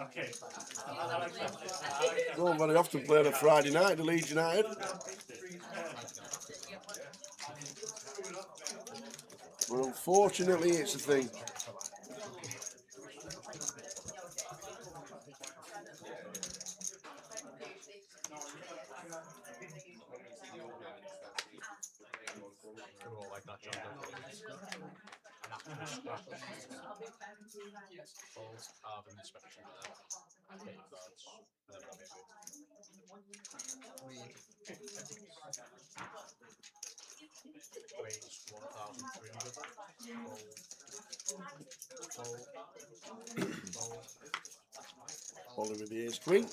Don't very often play on a Friday night, the Leeds United. But unfortunately, it's a thing. Like that, John. Balls, carbon inspection. Okay, cards. Raise 1,300. Fold. Oliver with the Ace Queen.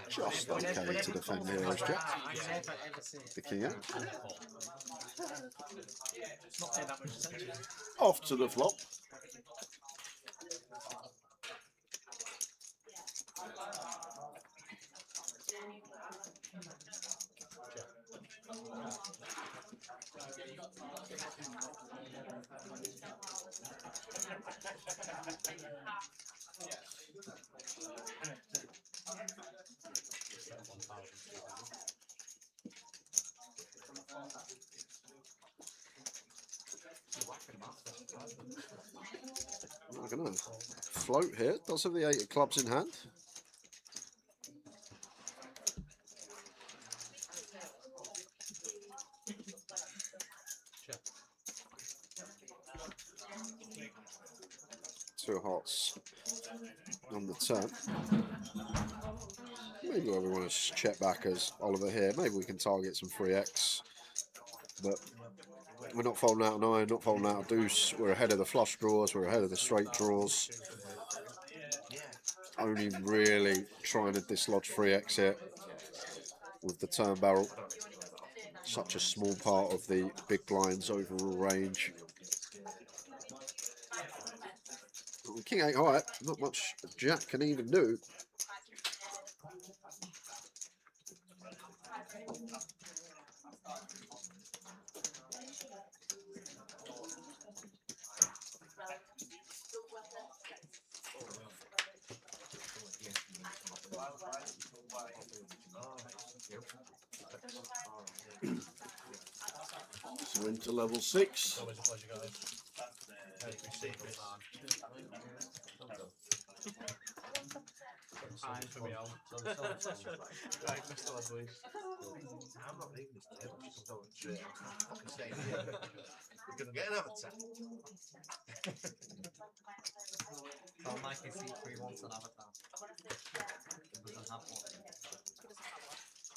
Just okay to defend here as Jack. The king out. Off to the flop. I'm going to float here. Does have the 8 of clubs in hand. Two hearts on the turn. Maybe we want to check back as Oliver here. Maybe we can target some 3x. But we're not folding out 9, not folding out deuce. We're ahead of the flush draws. We're ahead of the straight draws. Only really trying to dislodge 3x here with the turn barrel. Such a small part of the big blind's overall range. King 8 high, not much Jack can even do. So into level 6. Always a pleasure, guys. Fine for me, Right, Mr. Lovely. I'm not leaving this table. She's going straight. I'm fucking staying here. We're gonna get an avatar. Tell Mikey C3 wants an avatar. He doesn't have one.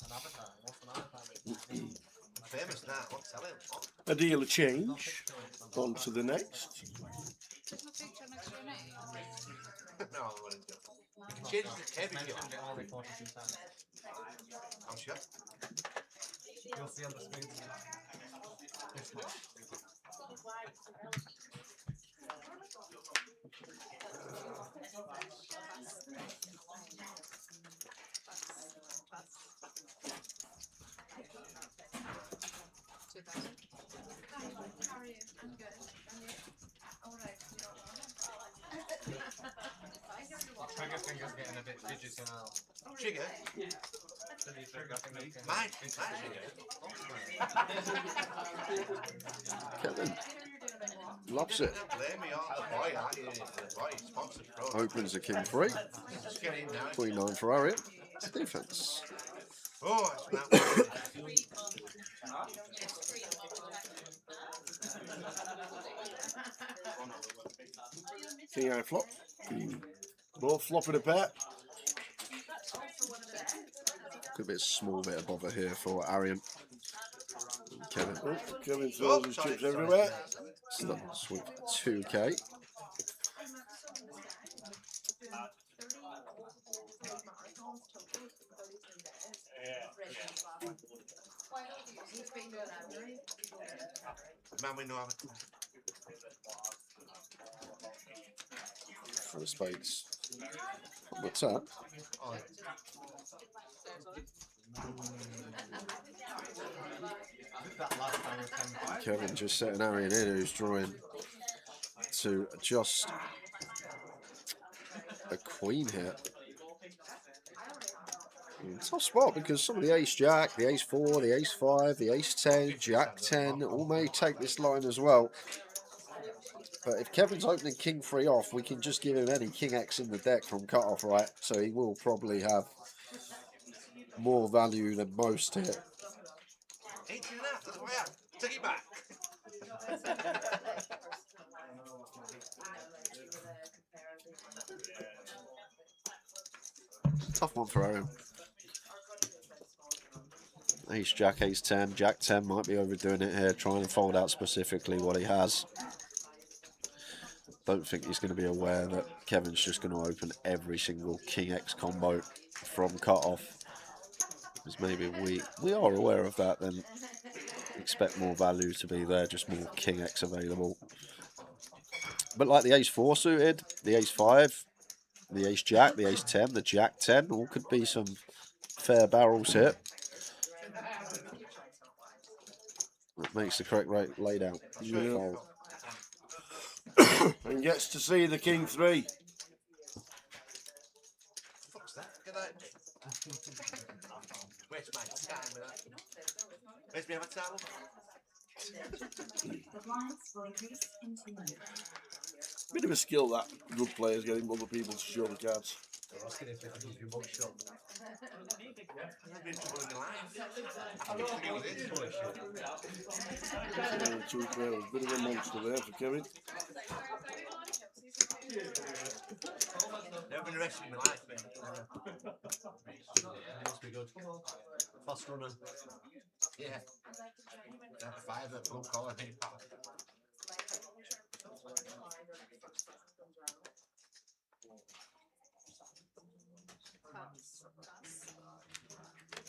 An avatar? What's an avatar? I'm famous now. What? Tell him. What? A deal of change. On to the next. No, I wouldn't do it. You can change the cave if you Mentioned it like. only 42 times. I'm sure. You'll see on the screen. This much. How are you? I'm good. And you? Alright. Trigger finger's getting a bit fidgety now. Trigger? Trigger finger. Mine. Kevin loves it. Blame me on the boy, aren't you? The boy sponsored pro. Opens a king 3. Just get in now. Queen 9 for Arian. Defense. Oh, it's not. King I flop. Both flopping a pair. Could be a small bit of bother here for Arian. Kevin. Oh, Kevin throws his chips everywhere. Starts with 2k. Man, we know how to. For the spades. What's that? Oh, That last time was 10. Kevin just setting Arian in, who's drawing to just a queen here. Tough spot because some of the ace jack, the ace 4, the ace 5, the ace 10, jack 10 all may take this line as well. But if Kevin's opening king 3 off, we can just give him any king X in the deck from cutoff, right? So he will probably have more value than most here. 18 and a half, that's why I took it back. Tough one for Aaron. Ace jack, ace 10, jack 10 might be overdoing it here, trying to fold out specifically what he has. Don't think he's going to be aware that Kevin's just going to open every single king X combo from cutoff. Because maybe we are aware of that, then expect more value to be there, just more king X available. But like the ace 4 suited, the ace 5, the ace jack, the ace 10, the jack 10, all could be some fair barrels here. That makes the correct rate laid out. Yeah. And gets to see the king 3. Fuck's that? Get that. Waste my time with that. Where's me have a towel? The blinds will increase in 2 minutes. Bit of a skill that good players getting other people to show the cards. Asking if they can give you mug shot. I've been trouble in my life. 2 players, bit of a monster there for Kevin. Never been arrested in my life, mate. Must be good. Fast runner. Yeah. 5 at blue collar, I think.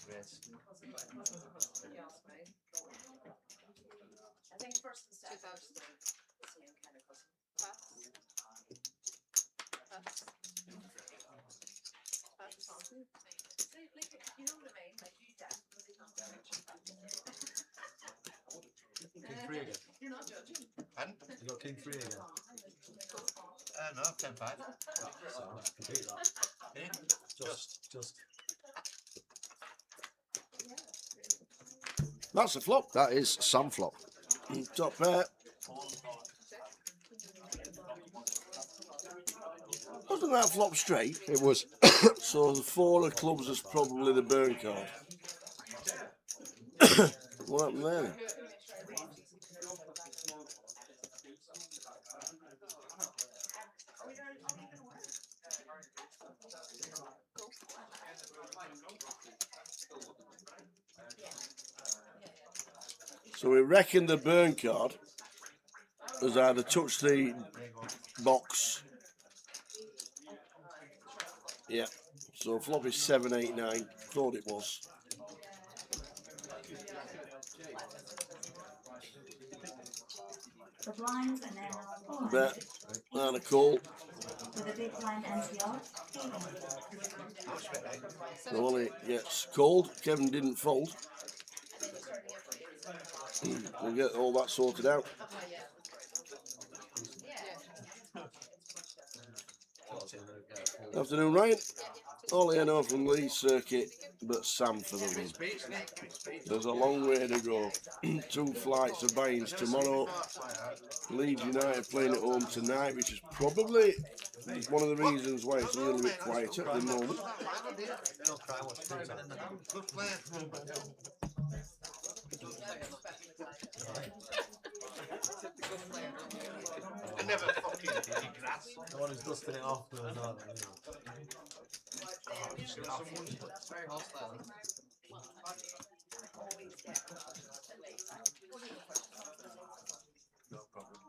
Yes. I think first and second is the same kind of question. You know what I mean? Like you definitely King 3 again. You're not judging. And? You got king 3 again. No, 10-5. So I can beat that. Yeah. Just. That's a flop. That is some flop. Top pair. Wasn't that flop straight? It was. So the 4 of clubs is probably the burn card. What happened there then? So we reckon the burn card has either touched the box. Yeah. So flop is 7, 8, 9. Thought it was. The blinds are now full. Bet. And a call. With a big blind anti-odds. The one it gets called. Kevin didn't fold. We'll get all that sorted out. Afternoon, Ryan. All I know from Lee's circuit, but Sam for the win. There's a long way to go. 2 flights of buy-ins tomorrow. Leeds United playing at home tonight, which is probably one of the reasons why it's a little bit quieter at the moment. I never fucking did grass. The one who's dusting it off with another. Very hostile. No problem.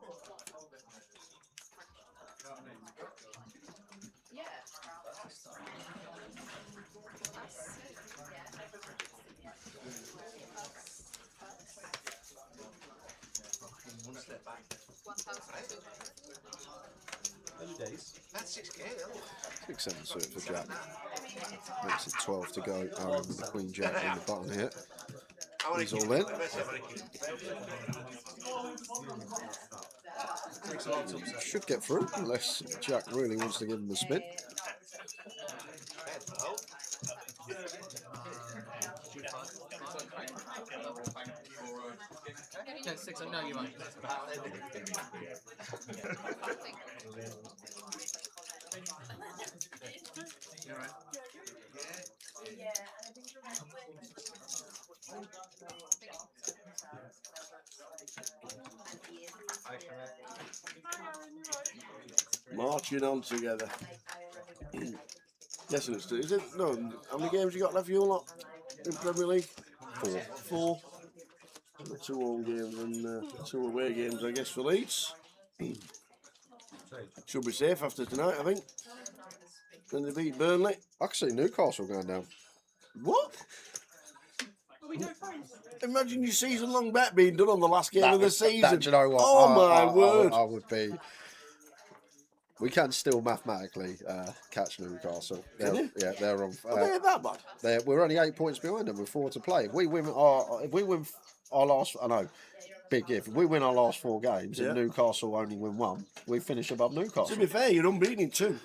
One step back. Days. That's 6K. 6, 7 suit for Jack. Makes it 12 to go. With the Queen Jack on the button here. He's all in. Should get through, unless Jack really wants to give him a spin. Yeah, 6, I know you won't. You alright? Marching on together. Yes, it's is it? No, how many games you got left, you lot in Premier League? 4. 4. 2 home games and 2 away games, I guess, for Leeds. Should be safe after tonight, I think. When they beat Burnley. I can see Newcastle going down. What? Imagine your season-long bet being done on the last game of the season. Do you know what? Oh my word! I would be. We can still mathematically catch Newcastle. Yeah, they're on. Are they that bad? We're only 8 points behind them with 4 to play. If we win our last, I know, big if we win our last 4 games and Newcastle only win 1, we finish above Newcastle. To be fair, you're unbeaten in 2.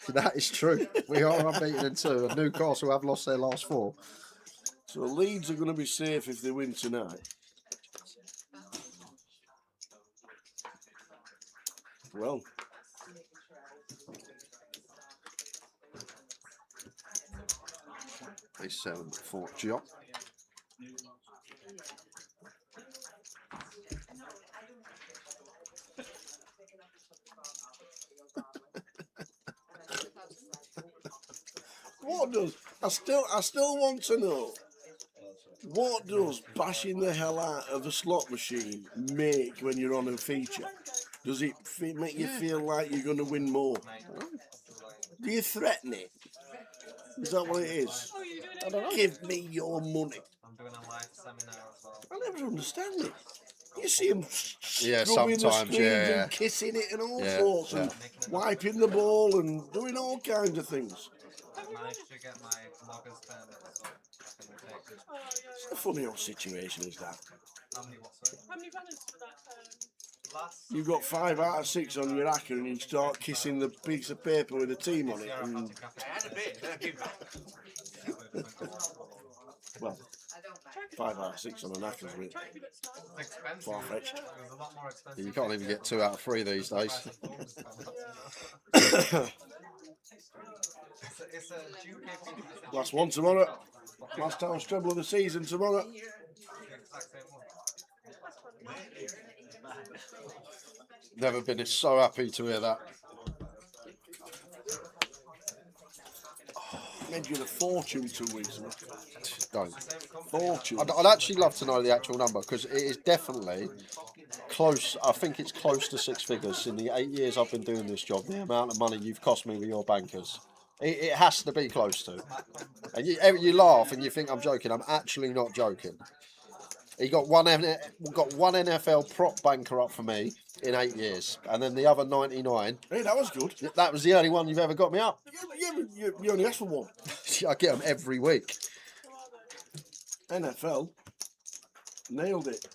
That is true. We are unbeaten in 2, and Newcastle have lost their last 4. So Leeds are going to be safe if they win tonight. Well. They 7 for Job. What does I still want to know, what does bashing the hell out of a slot machine make when you're on a feature? Does it make you feel like you're going to win more? Do you threaten it? Is that what it is? I don't know. Give me your money. I'm doing a live seminar as well. I never understand it. You see them sometimes, the screens and kissing it and all sorts and wiping the ball and doing all kinds of things. I've managed to get my vlogger's permit, so I can take it. It's a funny old situation, is that? How many what, sorry? How many runners for that? Last You've got 5 out of 6 on your hacker and you start kissing the piece of paper with a team on it. And, I had a bit, then I came back. well, Try 5 out of 6 on a knackers, mate. It's expensive. Far-fetched. It's a lot more expensive. You can't even get 2 out of 3 these days. It's a duplication. Last one tomorrow. Last time treble of the season tomorrow. Never been so happy to hear that. Made you a fortune 2 weeks ago. Don't. Fortune. I'd actually love to know the actual number because it is definitely close. I think it's close to 6 figures in the 8 years I've been doing this job. The amount of money you've cost me with your bankers, it has to be close to. And you laugh and you think I'm joking. I'm actually not joking. He got one NFL prop banker up for me in 8 years, and then the other 99. Hey, that was good. That was the only one you've ever got me up. You only asked for one. I get them every week. NFL nailed it.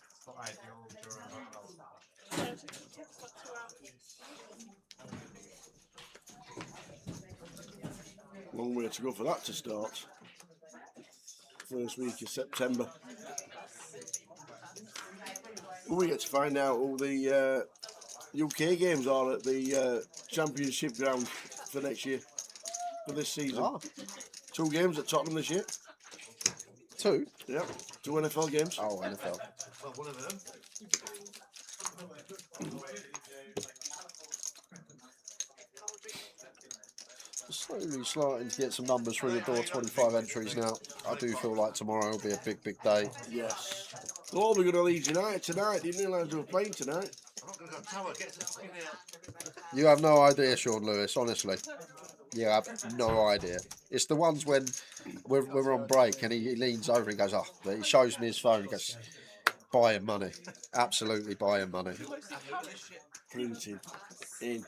Long way to go for that to start. First week of September. We get to find out all the UK games are at the Championship ground for next year, for this season. Oh. 2 games at Tottenham this year. 2? Yeah, 2 NFL games. Oh, NFL. Well, one of them. Slowly starting to get some numbers through the door. 25 entries now. I do feel like tomorrow will be a big, big day. Yes. Oh, we're going to Leeds United tonight. Didn't realise they were playing tonight. I'm not going to go tower. Get to the fucking You have no idea, Sean Lewis, honestly. You have no idea. It's the ones when we're on break and he leans over and goes, oh, he shows me his phone. He goes, buy him money. Absolutely buy him money. Printed in.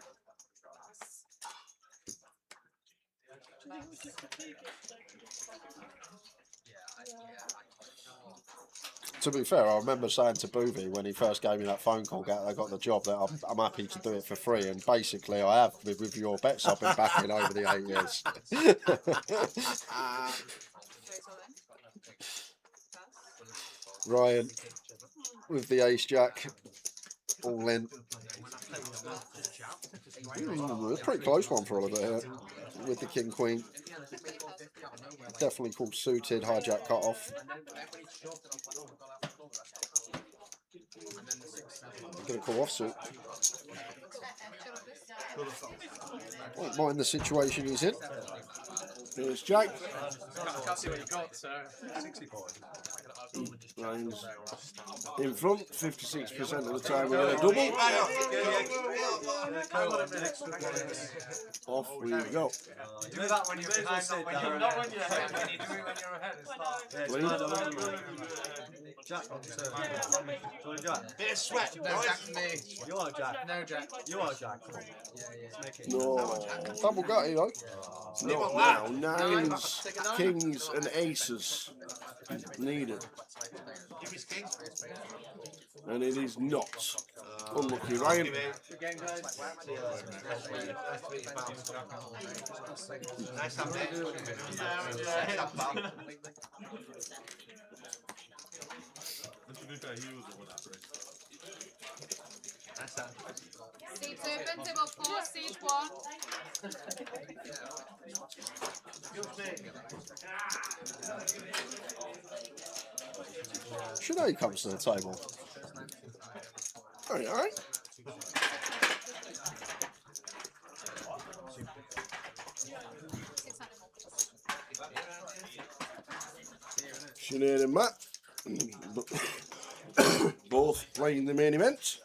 To be fair, I remember saying to Boovy when he first gave me that phone call, I got the job, that I'm happy to do it for free. And basically, I have with your bets I've been backing over the 8 years. Ryan with the ace jack, all in. A pretty close one for all of it here with the king queen. Definitely called suited, hijack cut off. I'm going to call offsuit. Won't mind the situation he's in. There's Jack. I can't see what you got, so 64. Ryan's in front, 56% of the time we're going to double. Off we go. Do that when you're behind, not when you're ahead. When you do it when you're ahead, it's like... Jack. Bit of sweat. No Jack for me. You are Jack. No Jack. You are Jack. Come on. Yeah. No. Double gutty though. Not now. Nines, kings and aces needed. And it is not. Unlucky Ryan. Nice having Seats open, table 4, seat 1. Sinead comes to the table. Alright. Sinead and Matt. Both playing the main event.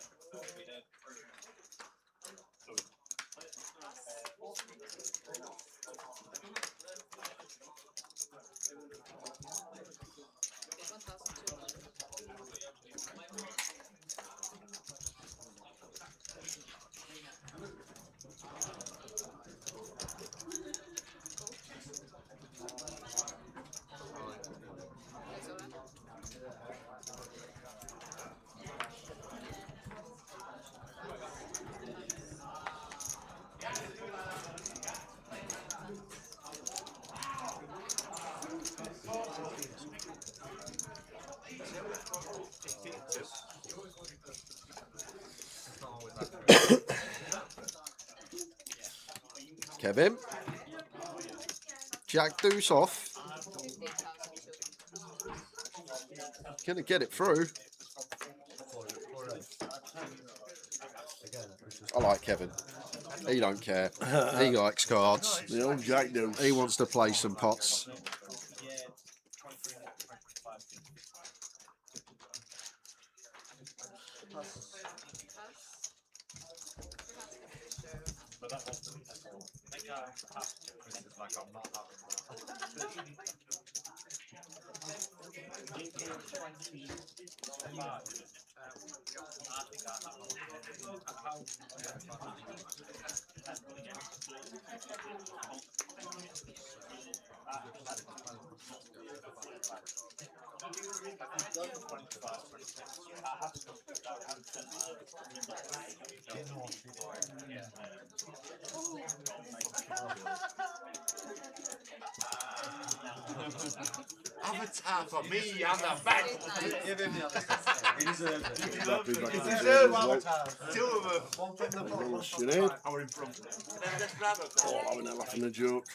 Kevin. Jack deuce off. Gonna get it through. I like Kevin. He don't care. He likes cards. The old Jack deuce. He wants to play some pots. Avatar for me and the back. Give him the avatar. He deserves it. He deserves avatar. Two of them. One from the bottom. Sinead. Our in front. Oh, having a laugh and a joke.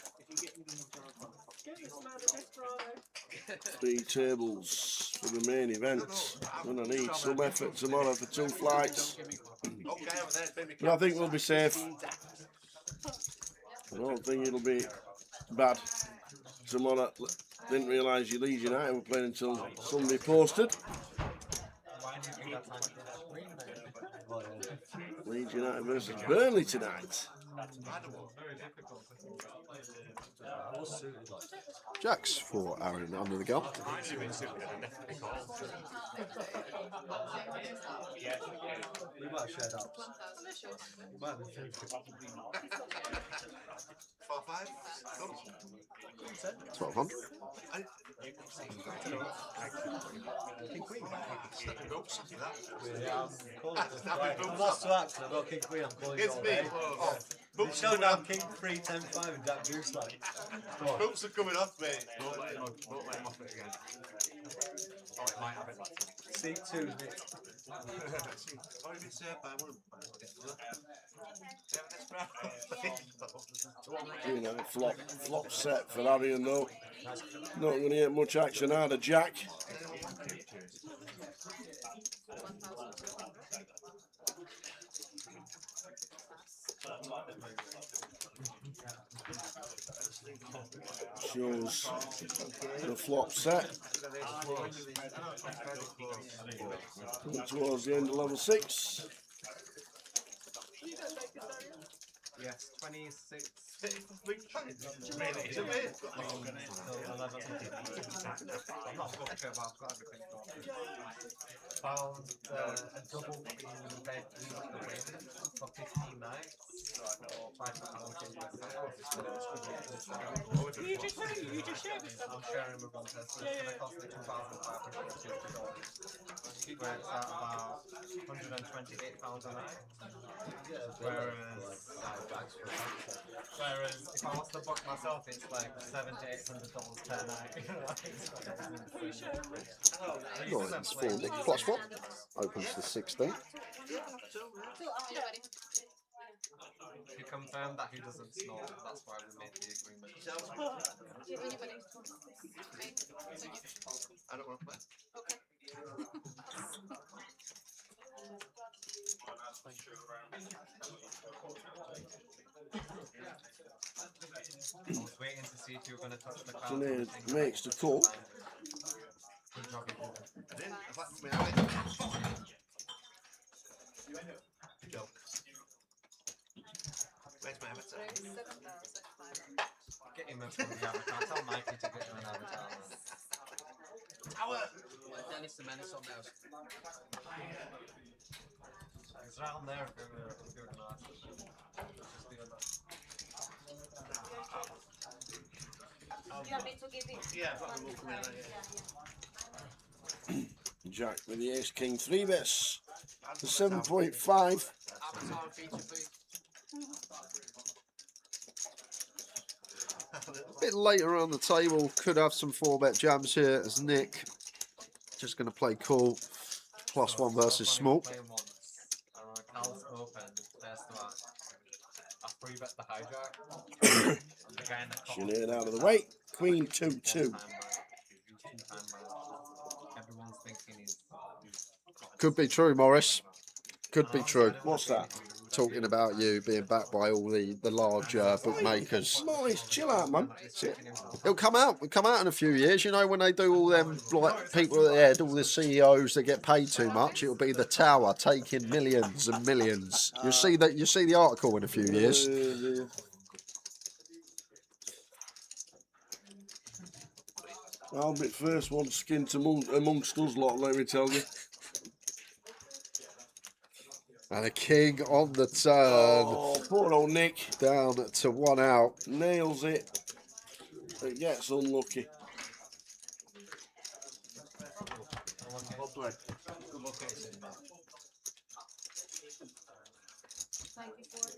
3 tables for the main event. Gonna need some effort tomorrow for 2 flights. But I think we'll be safe. I don't think it'll be bad tomorrow. Didn't realise your Leeds United were playing until Sunday posted. Leeds United versus Burnley tonight. Jacks for Aaron under the gun. We might share that. We might be 1200. King Queen. I'm lost to act, I've got King Queen, I'm calling it all day. It's showing now King 3, 10, 5 and Jack Goose like. Books are coming off, mate. Don't let him off it again. Oh, it might have it. Seat 2, Nick. Already been saved by one of them. You know, flop set for Arian though. Not going to get much action out of Jack. Shows the flop set. Towards the end of level 6. Yes, 26. Really? Is it me? I'm not sure, but I've got everything. Found a double in bed for 15 nights. You just shared with I'm sharing with one person. It's going to cost me $2,550. Where it's at about £128 a night. Whereas if I was to book myself, it's like $700 to $800 per night. Nice for Nick. +1. Opens to 16. He confirmed that he doesn't snore, that's why we made the agreement. I don't want to play. I was waiting to see if you were going to touch the card. Sinead makes the call. Good job, you did. I didn't. I thought we had it. Where's my avatar? Get him from the avatar. Tell Mikey to get him an avatar. Tower! Dennis the Menace on there. It's right on there if you're going to ask. You want me to give it? Yeah, I've got them all coming out here. Jack with the ace king 3 bets. The 7.5. Avatar feature, please. A bit later on the table, could have some 4-bet jams here as Nick just going to play cool. +1 versus small. Cal's open, first match. Free bet the hijack. The guy in the cotton. Sinead out of the way. Queen 2-2. Everyone's thinking he's. Could be true, Morris. Could be true. What's that? Talking about you being backed by all the large bookmakers. Morris, chill out, man. It'll come out. It'll come out in a few years. You know, when they do all them like people at the head, all the CEOs that get paid too much, it'll be the tower taking millions and millions. You'll see that. You see the article in a few years. I'll be first one skint amongst us lot, let me tell you. And a king on the turn. Oh, poor old Nick. Down to 1 out. Nails it. But gets unlucky. Thank you for it.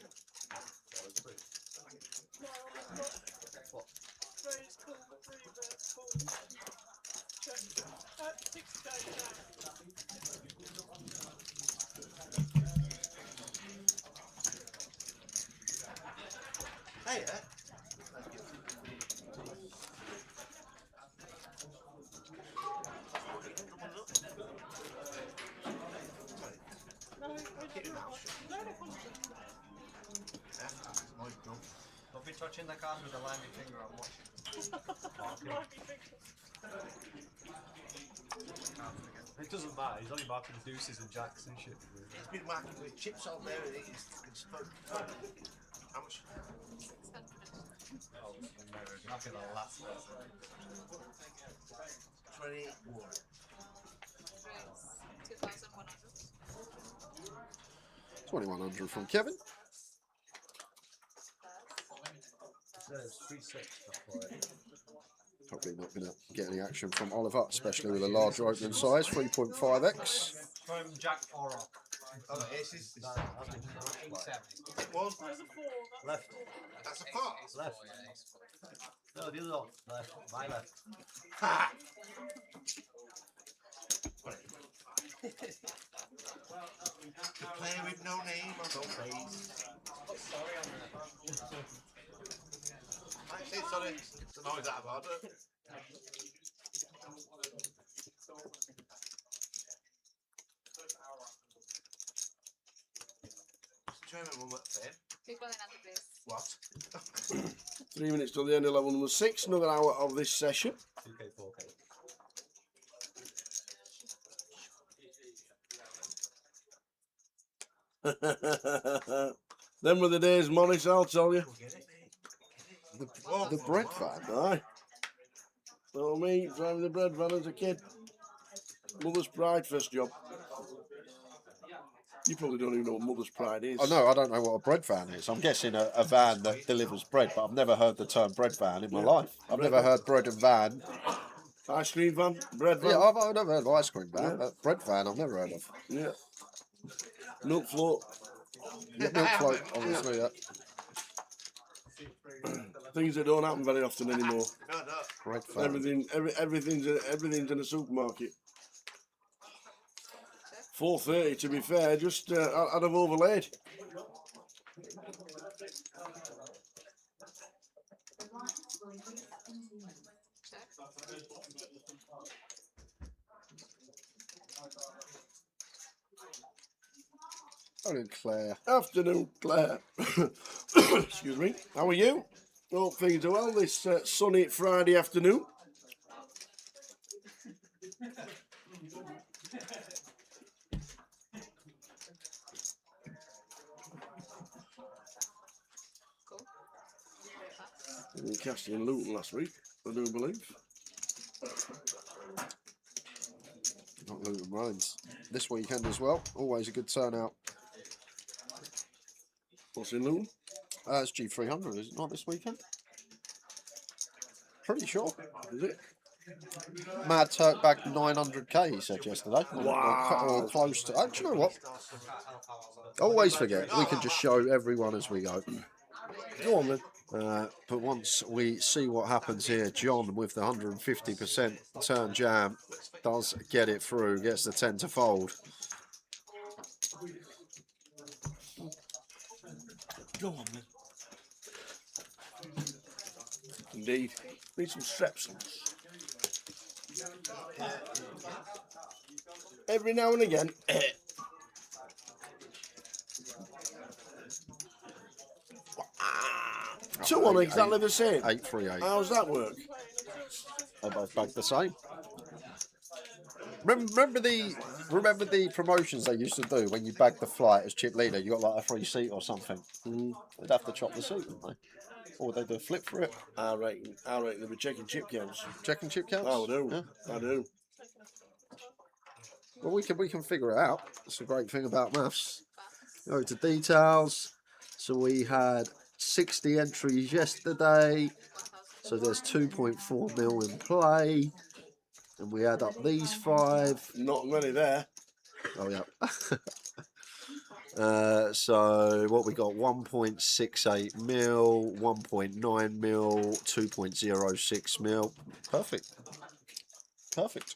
Hey, Don't be touching the cards with a limey finger and watching. It doesn't matter, he's only marking deuces and jacks and shit. He's been marking with chips on there and he's fucking spoke. How much? Oh, not gonna last one. 21. 2100 from Kevin. There's 3-6 before it. Probably not going to get any action from Oliver, especially with a larger opening size, 3.5x. Throw him jack 4 off. Oh, no, aces. That's One. left. That's a 4. Left. No, the other one. Left. My left. Ha! The player with no name or no face. Sorry on that. I say sorry. Don't know that about it. Try and remember what fame. What? 3 minutes till the end of level number 6. Another hour of this session. 2K, 4K. Them were the days, Morris, I'll tell you. The bread van. Aye. So me, driving the bread van as a kid. Mother's Pride first job. You probably don't even know what Mother's Pride is. Oh no, I don't know what a bread van is. I'm guessing a van that delivers bread, but I've never heard the term bread van in my life. I've never heard bread and van. Ice cream van, bread van. Yeah, I've never heard of ice cream van, but bread van I've never heard of. Yeah. Milk float. Yeah, milk float, obviously. Yeah. Things that don't happen very often anymore. No, no. Bread van. Everything's in a supermarket. 4:30 to be fair, just I'd have overlaid. Morning, Claire. Afternoon, Claire. Excuse me. How are you? Hope things are well this sunny Friday afternoon. We were casting in Luton last week, I do believe. Not Luton Roads. This weekend as well. Always a good turnout. What's in Luton? It's G300, is it not this weekend? Pretty sure. Is it? Mad Turk back 900k, he said yesterday. Wow. Or close to. Do you know what? Always forget. We can just show everyone as we go. Go on then. But once we see what happens here, John with the 150% turn jam does get it through, gets the 10 to fold. Go on then. Indeed. Need some strepsils. Every now and again. 2 on exactly the same. 838. How does that work? They both bagged the same. Remember the promotions they used to do when you bagged the flight as chip leader? You got like a free seat or something. They'd have to chop the seat, wouldn't they? Or would they do a flip for it? I reckon they'll be checking chip counts. Checking chip counts? I do. Yeah. I do. Well, we can figure it out. That's a great thing about maths. Go to details. So we had 60 entries yesterday. So there's 2.4 mil in play. And we add up these 5. Not many there. Oh, yeah. So what we got? 1.68 mil, 1.9 mil, 2.06 mil. Perfect. Perfect.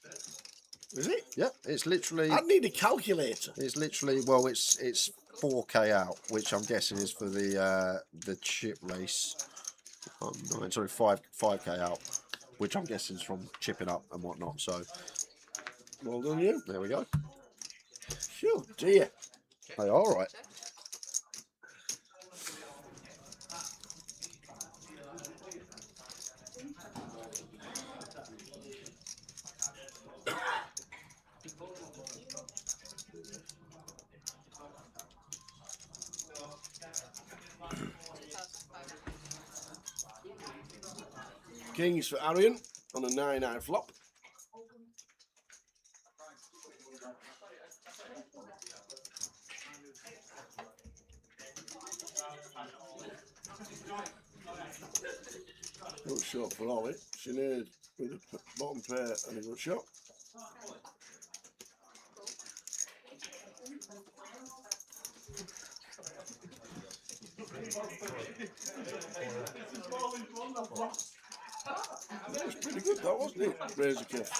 Is it? Yeah, it's literally. I need a calculator. It's literally, well, it's 4K out, which I'm guessing is for the chip race. Oh, no, sorry, 5K out, which I'm guessing is from chipping up and whatnot. So, well done, you. There we go. Sure, dear. They are right. Kings for Arian on a 9-9 flop. Good shot for Ollie. Sinead with the bottom pair and a good shot. That was pretty good, that wasn't it, Razor Cliff?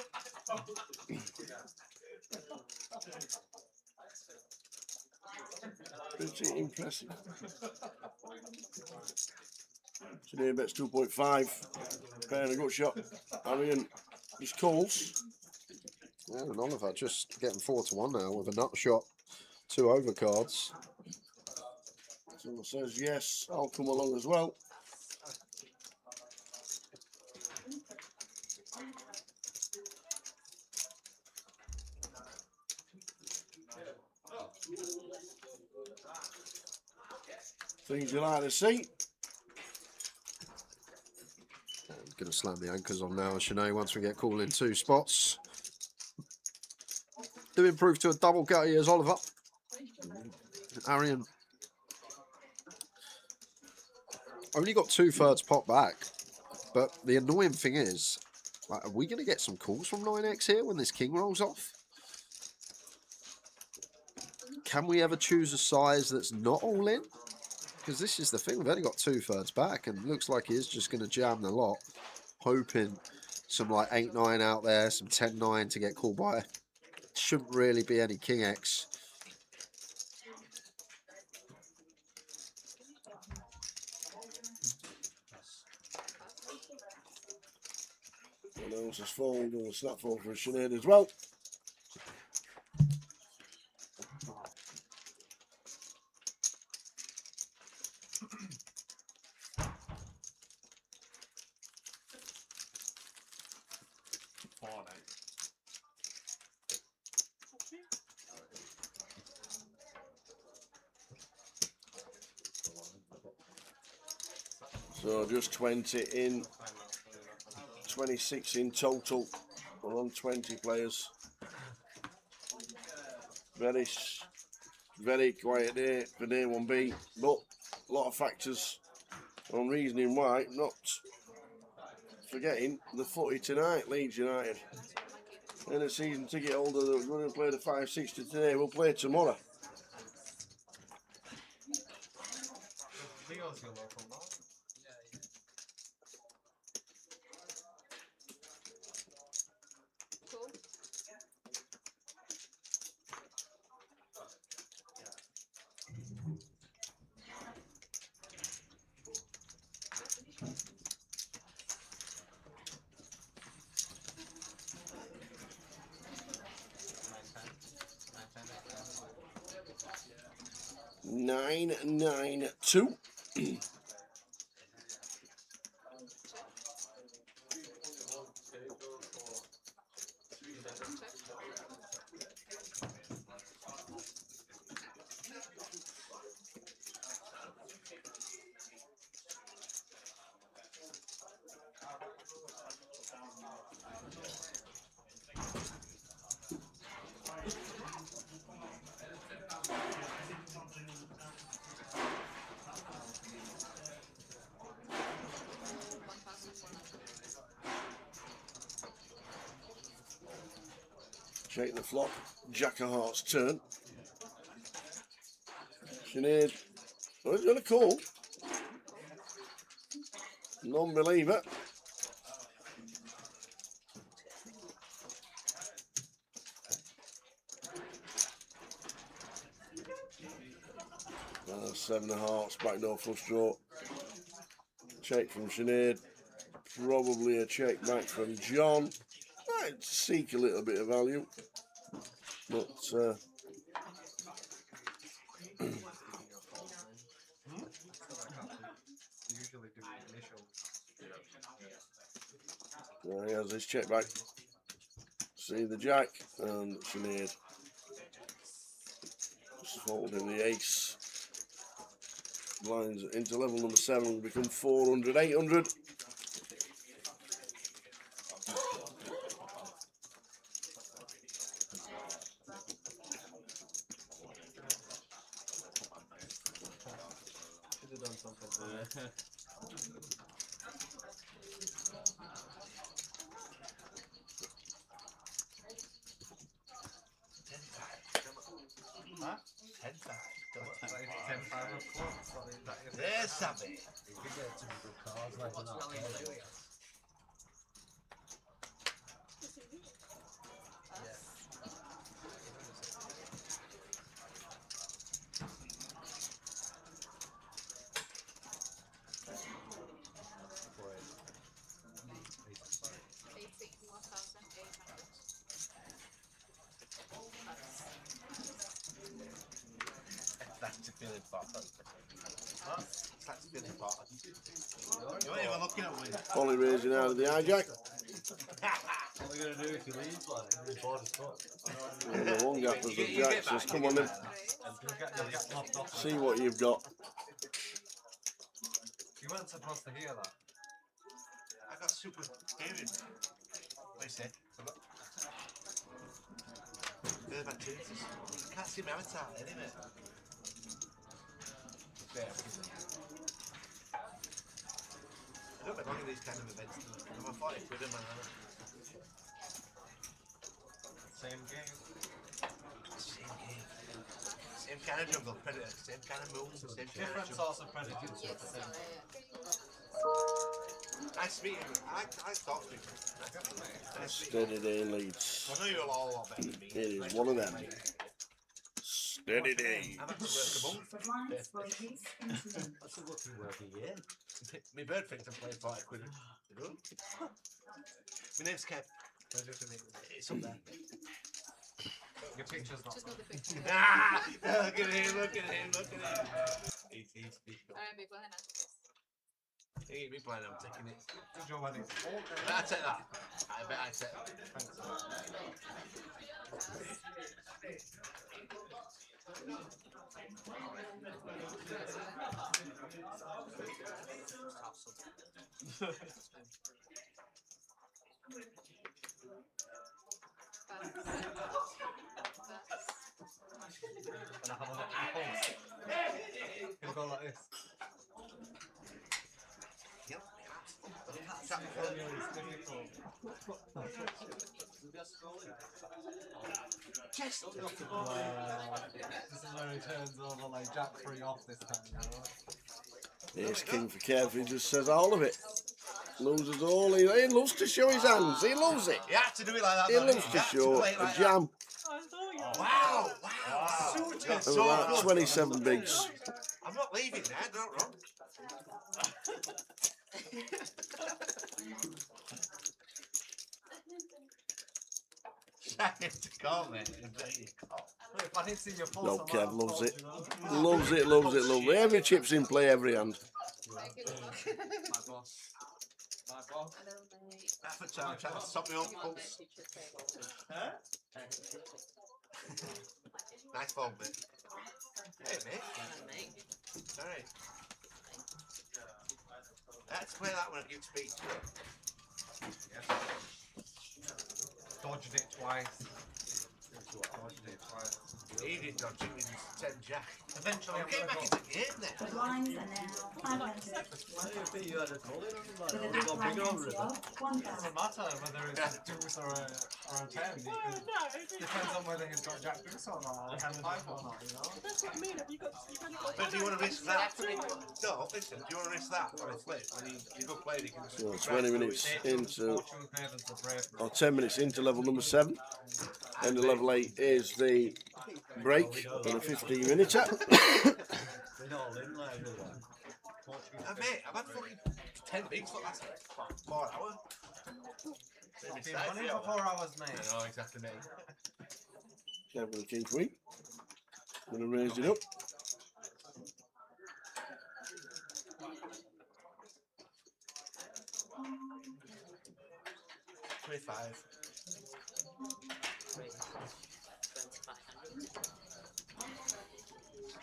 Pretty impressive. Sinead bets 2.5. Pair and a good shot. Arian just calls. Yeah, and Oliver just getting 4-1 now with a nut shot. 2 overcards. Someone says yes, I'll come along as well. Things you like to see. I'm going to slam the anchors on now, Sinead, once we get called in 2 spots. Do improve to a double gutty as Oliver. Arian only got 2/3 pot back, but the annoying thing is, like, are we going to get some calls from 9x here when this king rolls off? Can we ever choose a size that's not all in? Because this is the thing, we've only got 2/3 back, and looks like he is just going to jam the lot, hoping some like 8-9 out there, some 10-9 to get called by. Shouldn't really be any king X. Someone else has fold or a snap fold for a Sinead as well. So just 20 in, 26 in total. We're on 20 players. Very quiet day for day 1B, but a lot of factors on reasoning why. Not forgetting the footy tonight, Leeds United. And a season ticket holder that was going to play the 560 today will play tomorrow. 992. Shake the flop. Jack of Hearts turn. Sinead. Oh, he's going to call. Non-believer. Seven of Hearts, backdoor flush draw. Check from Sinead. Probably a check back from John. I'd seek a little bit of value. But he has his check back. See the jack and Sinead. Just folding the ace. Blinds into level number 7 become 400, 800. Should have done something. Huh? 10-5 of clubs. There's something. You could get some good cards like that. That's the feeling part. What? That's the feeling part. You weren't even looking at me. Polly raising out of the hijack. What are you going to do if you leave? Like, the board is cut. The one gap was the jack, says come on then. You'll get knocked off. See what you've got. You weren't supposed to hear that. I got super hearing. What you say? There's my chances. I can't see my avatar anyway. I don't belong in these kind of events. I'm a 40 quid a man. Same game. Same game. Same kind of jungle predator. Same kind of moves. Same kind of Different jungle. sorts of predators. Nice to meet you. I talk to people. Nice to meet you. Steady day leads. I know you're all a lot better than me. It is one of them. Steady day. I've had to work a month. The blinds will increase into That's a lucky work a year. My bird thinks I'm playing 40 quid. My name's Kev. Pleasure to meet you. It's up there. Your picture's not. Just not the picture. Ah! Look at him, look at him, look at him. He's Alright, big one. he ain't me playing, I'm taking it. It's your wedding. I take that. I bet I take that. And I have a look at the pulse. Can go like this. Yep. It's difficult. Chest. This is where he turns over like Jack 3 off this time, you know? Here's king for Kev, he just says all of it. Loses all, he loves to show his hands, he loves it. You have to do it like that. He don't you? loves You to have show play it a like jam. Wow, Suited Of so about good. 27 bigs. I'm not leaving there, don't run. Trying to call me. There you go. If I didn't see your pulse No, on Kev that, loves it. you know. Loves it, loves it, loves it. Every chip's in play, every hand. My boss. My boss. That's the time I'm trying to stop my own pulse. Huh? Nice phone, mate. Hey, mate. Sorry. Let's play that one if you speak. Dodged it twice. Dodged it twice. He did dodge it with 10 jack. Eventually, I'm Get gonna back go. into the game then. The blinds are now 500. I think you had a call in on With a like, big got blind bigger over it. NCO, It 1,000. doesn't matter whether it's a deuce or a 10. Depends on whether he's got jack deuce or not, or 10 5 or not, you know? That's what I mean. Have you got? But do you want to risk that? No, listen, do you want to risk that on a flip? When you go play, you can So 20 minutes into, Fortune favours the brave. or 10 minutes into level number 7. And the level 8 is the break for the 15 minutes. We're all in like everyone. Mate, I've had fucking 10 beats for the last 4 hours. Been running for 4 hours, mate. I know, exactly, mate. Kev with the king queen. Going to raise it up. $25.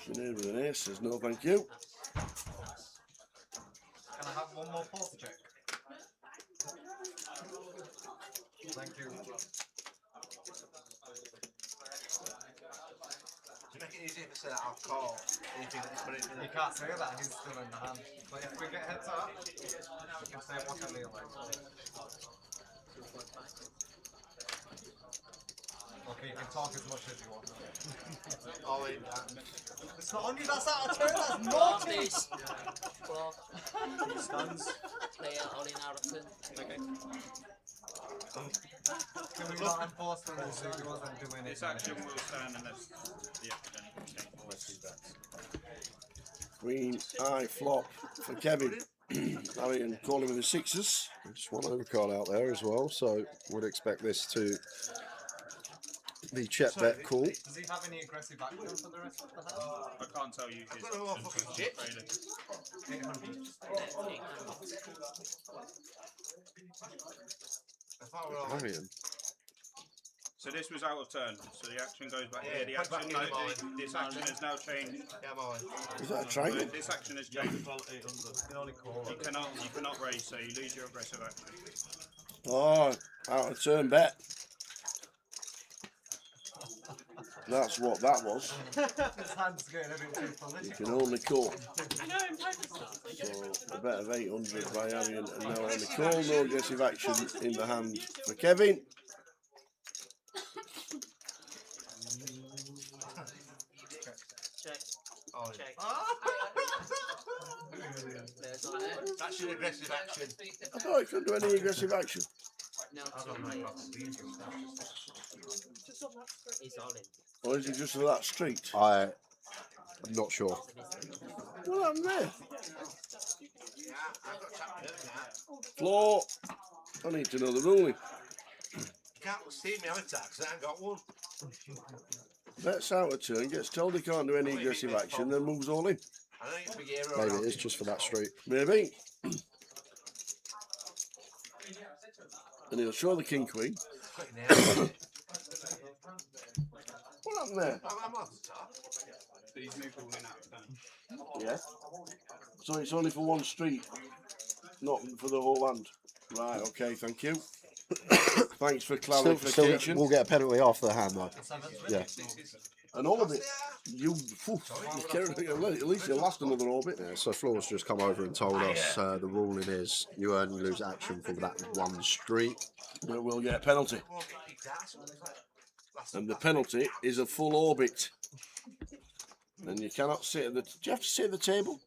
Sinead with an ace says no thank you. Can I have one more pulse check? Thank you. To make it easier to say that I'll call anything that you put it in. You can't say that, he's still in the hand. But if we get heads up, you can say whatever you like. Okay, you can talk as much as you want. All in. It's not on you, that's out of turn, that's naughty! This. Stands. Player all in out of turn. Okay. Can we not enforce the rules if he wasn't doing it? This action will stand unless the action Queen, eye, flop for Kevin. Harry calling with the sixes. Just one overcard out there as well, so would expect this to be check bet call. Does he have any aggressive action for the rest of the hand? I can't tell you his got no more fucking shit. 800. I thought we were all Marion. So this was out of turn, so the action goes back Yeah, here. The put back action, in the no, line. this action has now changed. Yeah, I'm all in. Is that a triangle? This action has changed. You You cannot raise, so you lose your aggressive action. Oh, out of turn bet. That's what that was. This hand's getting a bit too You political. can only call. I know, I'm trying to stop. So a bet of 800 by Arian and now only call. No aggressive action in the hand for Kevin. Check. All in. Check. Players on it. That's your aggressive action. I thought he couldn't do any aggressive action. No, two players. He's all in. Or is it just for that street? I'm not sure. What happened there? Yeah, I've got tap now. Floor. I need to know the ruling. You can't see me on attack because I ain't got one. Bets out of turn, gets told he can't do any aggressive action, then moves all in. I know it's a big hero. Maybe it is just for that street. Maybe. And he'll show the king queen. What happened there? I'm off the top. So he's moved all in out of turn. Yeah. So it's only for one street, not for the whole land. Right, okay, thank you. Thanks for clarification. We'll get a penalty after the hand though. Yeah. An orbit. You at least you'll last another orbit. Yeah, so Floor's just come over and told us the ruling is you earn, you lose action for that one street. But we'll get a penalty. And the penalty is a full orbit. And you cannot sit at the... Do you have to sit at the table?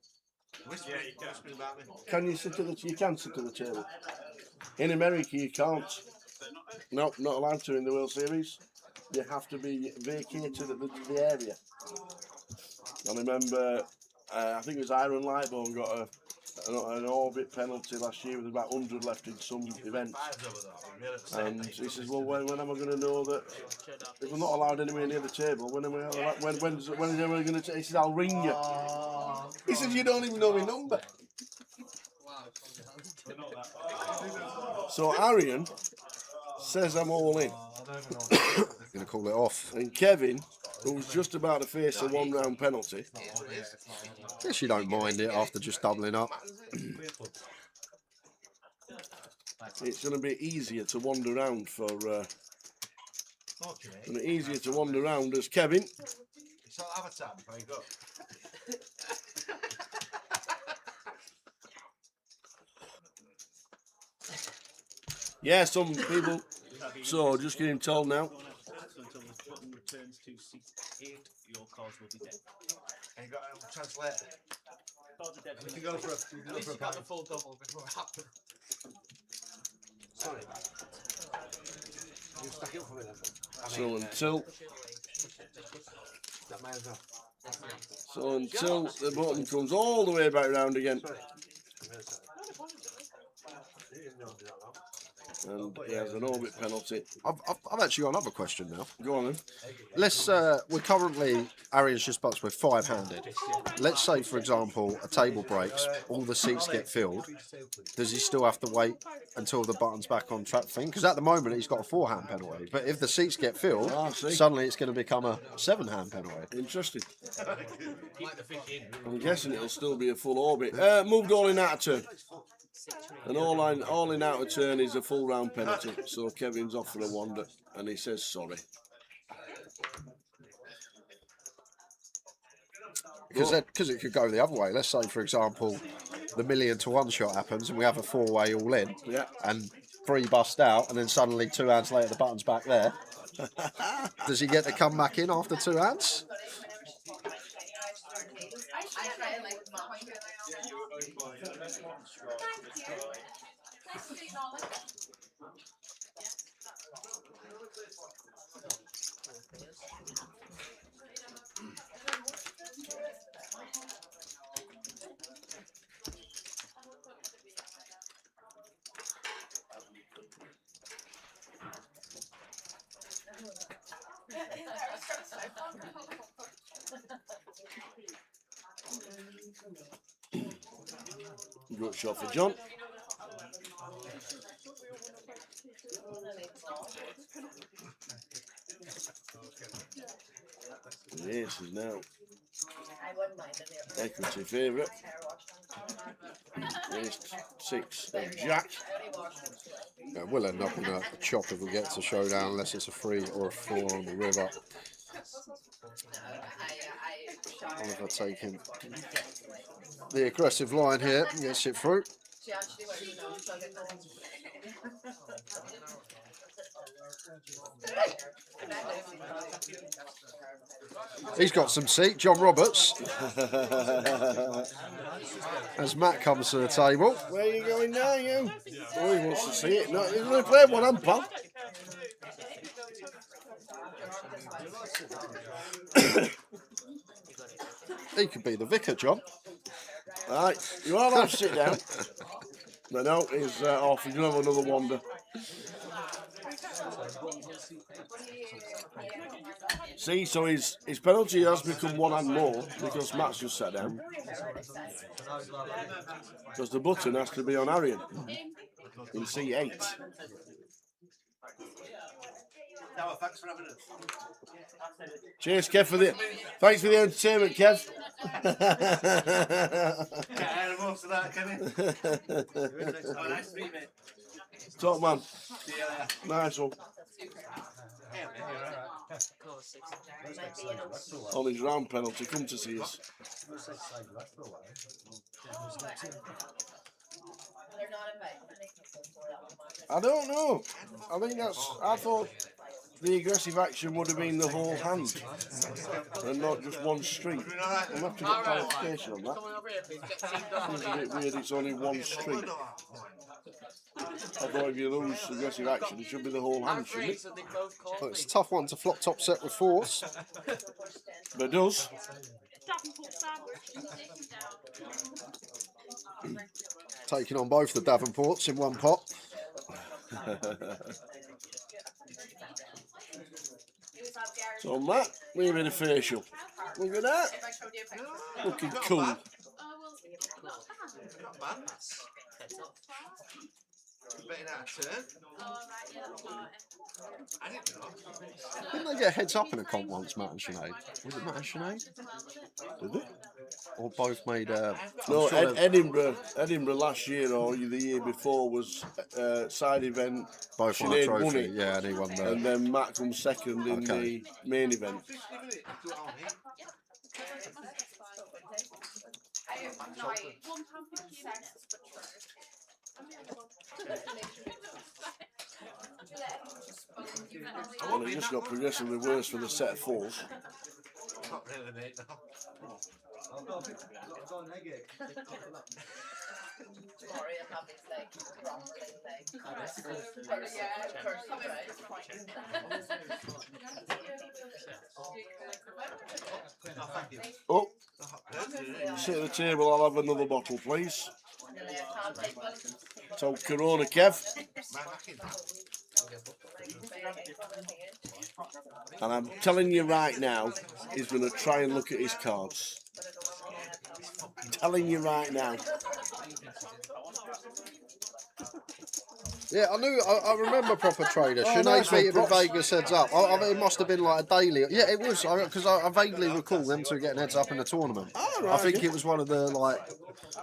Yeah, you can't speak about me. Can you sit at the... You can sit at the table. In America, you can't. No, not allowed to in the World Series. You have to be vacated at the area. I remember, I think it was Iron Lightbone got an orbit penalty last year with about 100 left in some events. And he says, well, when am I going to know that if I'm not allowed anywhere near the table, when is everyone going to? He says, I'll ring you. He says, you don't even know my number. So Arian says I'm all in. Going to call it off. And Kevin, who's just about to face a 1 round penalty. Guess you don't mind it after just doubling up. It's going to be easier to wander around for. Easier to wander around as Kevin. It's all avatar before you go. Yeah, some people. So just getting told now. Until the button returns to seat 8, your cards will be dead. And you got a translator. Cards are dead. You can go for a. You can At go least for a you got the pint. full double before it happened. Sorry. You stack it up for me then. So until. That may as well. So until the button comes all the way back round again. Sorry. I'm really sorry. You didn't know to do that now. And he has an orbit penalty. I've actually got another question now. Go on then. Let's we're currently Arian's just bucks with 5-handed. Let's say, for example, a table breaks, all the seats get filled. Does he still have to wait until the button's back on track thing? Because at the moment he's got a 4-hand penalty. But if the seats get filled, suddenly it's going to become a 7-hand penalty. Interesting. I'm guessing it'll still be a full orbit. Moved all in out of turn. And all in out of turn is a full round penalty. So Kevin's off for a wander and he says sorry. Because it could go the other way. Let's say, for example, the 1,000,000 to 1 shot happens and we have a 4-way all in. Yeah. And 3 bust out, and then suddenly 2 hands later the button's back there. Does he get to come back in after 2 hands? Good shot for John. This is now equity favourite. Ace 6 of Jack. Yeah, we'll end up in a chop if we get to showdown, unless it's a 3 or a 4 on the river. Oliver taking the aggressive line here, gets it through. He's got some seat, John Roberts. As Matt comes to the table. Where are you going now, you? Oh, he wants to see it. No, he's going to play one hand, pal. He could be the vicar, John. Right, you are allowed to sit down. But no, he's off. He's going to have another wander. See, so his penalty has become 1 hand more because Matt's just sat down. Because the button has to be on Arian in C8. Thanks for having us. Cheers, Kev, thanks for the entertainment, Kev. Can't add most of that, can you? Oh, nice to meet you. Top man. Nice one. On his round penalty, come to see us. I don't know. I think I thought the aggressive action would have been the whole hand and not just one street. I'll have to get clarification on that. Seems a bit weird, it's only one street. I thought if you lose aggressive action, it should be the whole hand, shouldn't it? Well, it's a tough one to flop top set with 4s. But it does. Taking on both the Davenports in one pot. So Matt, we're in a facial. Look at that. Looking cool. Not bad. Betting out of turn. I didn't know. Didn't they get heads up in a comp once, Matt and Sinead? Was it Matt and Sinead? Did they? Or both made... no, Edinburgh last year or the year before was side event. Both won a Sinead won trophy, it. yeah, and he won the... And then Matt comes second in the main event. And it just got progressively worse for the set of fours. Not really, mate, no. Oh, sit at the table, I'll have another bottle, please. So, Corona, Kev. And I'm telling you right now, he's going to try and look at his cards. I'm telling you right now. Yeah, I remember proper trader. Oh, Sinead nice one, beat him in props. Vegas heads up. It must have been like a daily. Yeah, it was, because I vaguely recall them two getting heads up in the tournament. Oh, right, I think okay. it was one of the like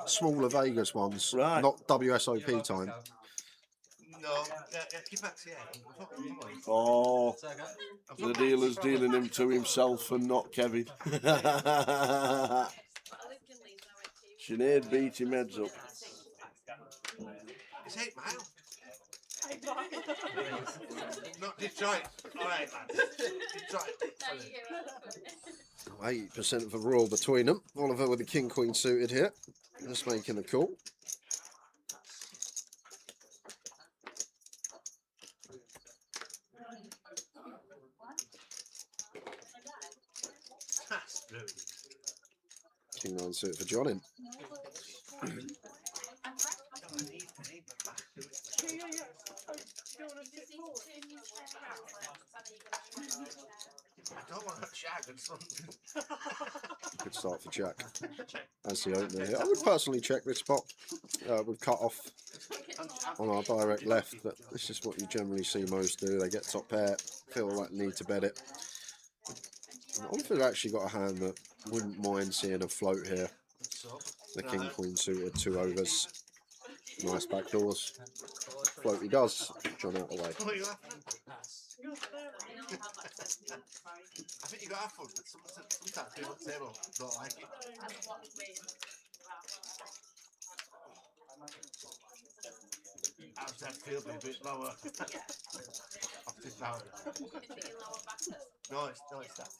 smaller Vegas ones, Right. not WSOP time. No, keep back to Oh, the dealer's dealing him to himself and not Kevin. Sinead beat him heads up. It's 8 miles. Not Detroit. Alright, man. Detroit. 80% of a roll between them. Oliver with the king queen suited here, just making the call. King 9 suited for John in. I don't want to shag and something. Good start for Jack as the opener here. I would personally check this spot. We've cut off on our direct left, but this is what you generally see most do. They get top pair, feel like need to bet it. Oliver's actually got a hand that wouldn't mind seeing a float here. The king queen suited, 2 overs. Nice back doors. Float he does. John out the way. I think you got half fun, but sometimes people at the table don't like it. Outside field be a bit lower. Off this power. No, it's that.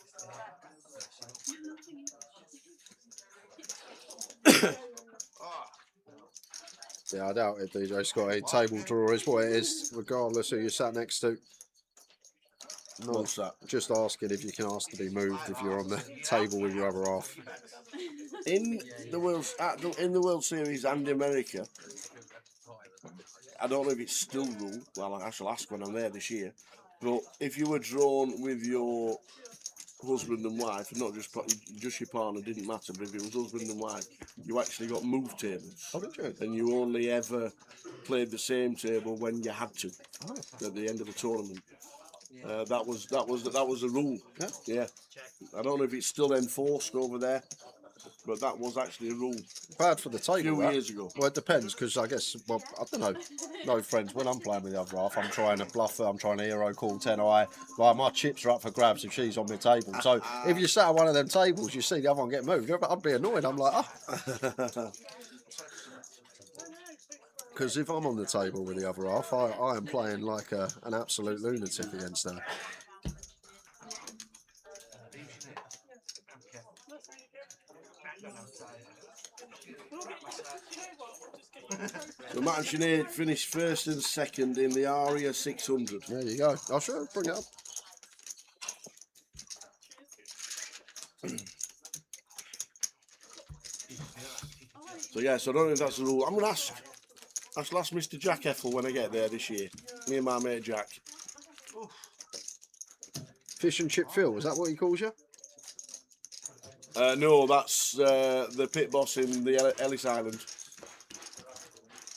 Oh. Yeah, I doubt it, DJ Scotty. Table draw is what it is, regardless who you sat next to. No, What's that? Just asking if you can ask to be moved if you're on the table with your other half. In the World Series and America, I don't know if it's still rule. Well, I shall ask when I'm there this year. But if you were drawn with your husband and wife, and not just your partner, didn't matter. But if it was husband and wife, you actually got moved tables. Oh, did you? And you only ever played the same table when you had to at the end of the tournament. That was a rule. Yeah. I don't know if it's still enforced over there, but that was actually a rule. Bad for the table. A few years ago. Well, it depends, because I guess, well, I don't know. No friends. When I'm playing with the other half, I'm trying to bluff her. I'm trying to hero call 10-eye. Like, my chips are up for grabs if she's on my table. So if you sat at one of them tables, you see the other one get moved. I'd be annoyed. I'm like, oh. Because if I'm on the table with the other half, I am playing like an absolute lunatic against her. So Matt and Sinead finished first and second in the Aria 600. There you go. I'll sure bring it up. So yeah, so I don't know if that's the rule. I'm gonna ask. I'll ask Mr. Jack Ethel when I get there this year. Me and my mate Jack. Fish and chip Phil, is that what he calls you? No, that's the pit boss in the Ellis Island.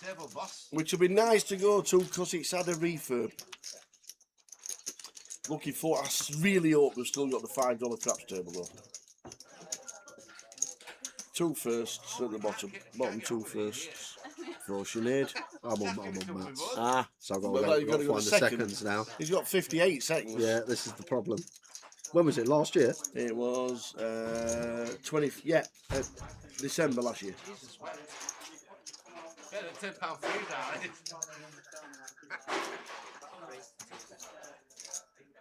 Table boss. Which would be nice to go to because it's had a refurb. Looking for, I really hope they've still got the $5 craps table though. 2 firsts at the bottom 2 firsts. For Sinead. I'm on Matt's. Ah, So I've well, got you've to got find the the seconds now. He's got 58 seconds. Yeah, this is the problem. When was it? Last year? It was 20. December last year. Better than £10 free now.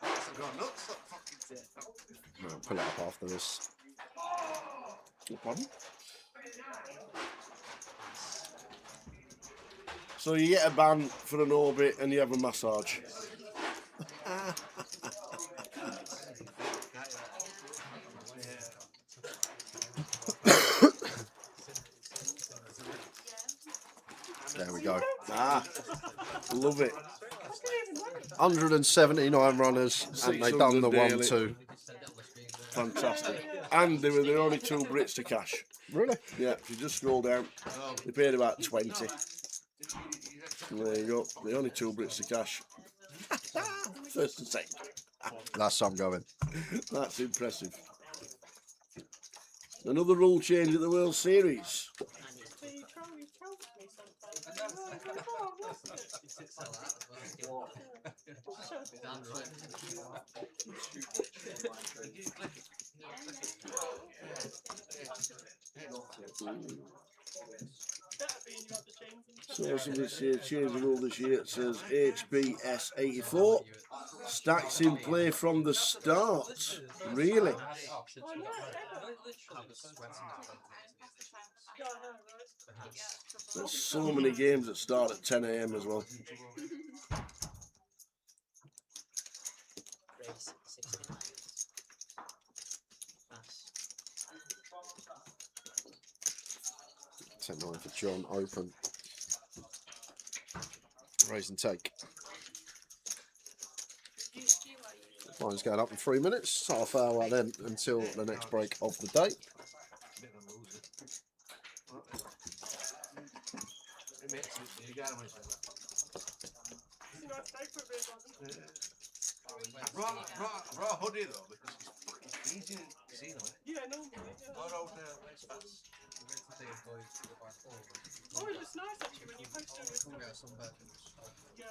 I've gone nuts. That fucking tip. I'll pull it up after this. No problem. So you get a ban for an orbit and you have a massage. There we go. Ah, love it. 179 runners, and they done the 1-2. Fantastic. And they were the only 2 Brits to cash. Really? Yeah, if you just scroll down, they paid about 20. And there you go, the only 2 Brits to cash. First and second. That's some going. That's impressive. Another rule change at the World Series. So somebody said change the rule this year. It says HBS 84. Stacks in play from the start. Really? There's so many games that start at 10 AM as well. Set 9 for John, open. Raise and take. Mine's going up in 3 minutes. Half hour then until the next break of the day. Brought a hoodie though because it's fucking easy to see them. Yeah, normally. Oh, it looks nice actually when you post it. Yeah.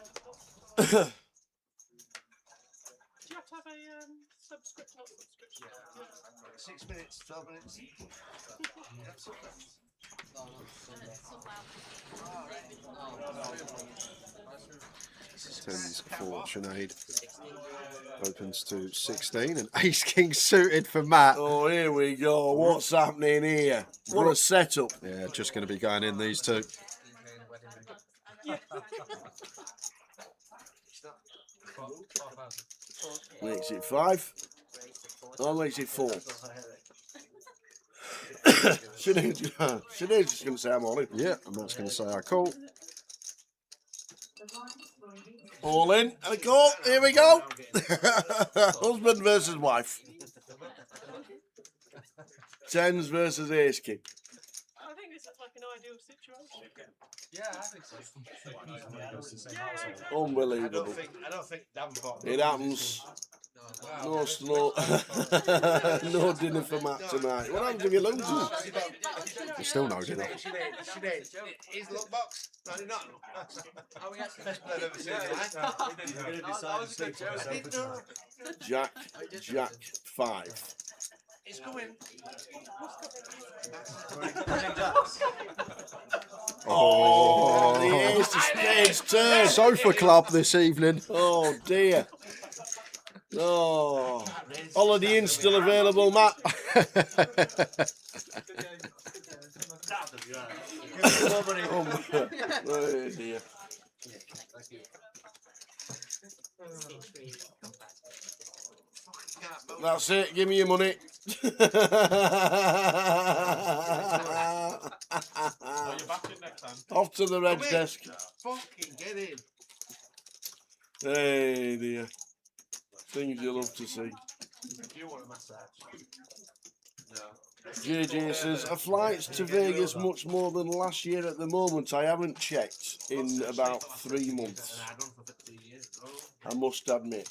Do you have to have a subscription? Not subscription. Yeah. 6 minutes, 12 minutes. Tens for Sinead. Opens to 16 and ace king suited for Matt. Oh, here we go. What's happening here? What a setup. Yeah, just going to be going in these 2. Makes it 5. Oh, makes it 4. Sinead's just going to say I'm all in. Yeah, and that's going to say I call. All in and a call. Here we go. Husband versus wife. Tens versus ace king. I think this is like an ideal situation. Yeah, I think so. Unbelievable. I don't think Davenport. It happens. No snow. No dinner for Matt tonight. What happens if you lose? There's still no dinner. He's look box. No, he's not. Oh, we actually Best player I've ever seen. Jack 5. It's coming. Oh, the ace of spades turn. Sofa club this evening. Oh dear. Oh, Holiday Inn's still available, Matt. Oh dear. That's it. Give me your money. Oh, you're back in next time. Off to the Reds Come in. desk. Fucking get in. Hey dear. Things you love to see. If you want a massage. No. JJ says, are flights to Vegas much more than last year at the moment? I haven't checked in about 3 months. I must admit.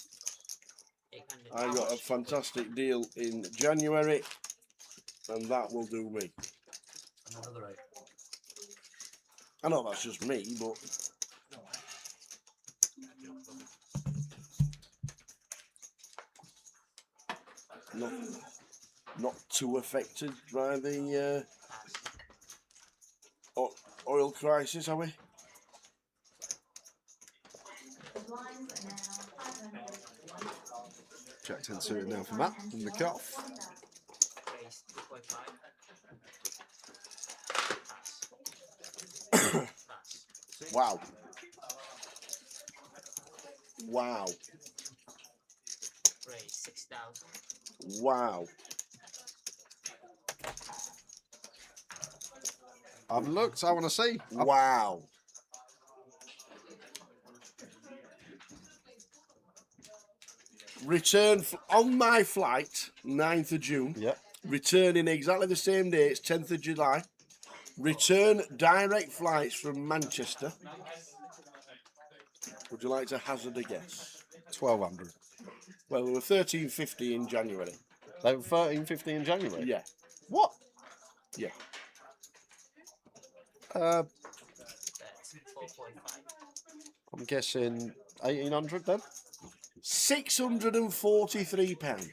I got a fantastic deal in January, and that will do me. Another 8. I know that's just me, but not too affected by the oil crisis, are we? The blinds are now 500. Jack 10 suited now for Matt in the cuff. Raise 2.5. Wow. Wow. Raise 6,000. Wow. I've looked, I want to see. Wow. Return on my flight, 9th of June. Yep. Returning exactly the same day, it's 10th of July. Return direct flights from Manchester. Would you like to hazard a guess? 1,200. Well, there were 1350 in January. They were 1350 in January? Yeah. What? Yeah. That's 4.5. I'm guessing 1,800 then? £643.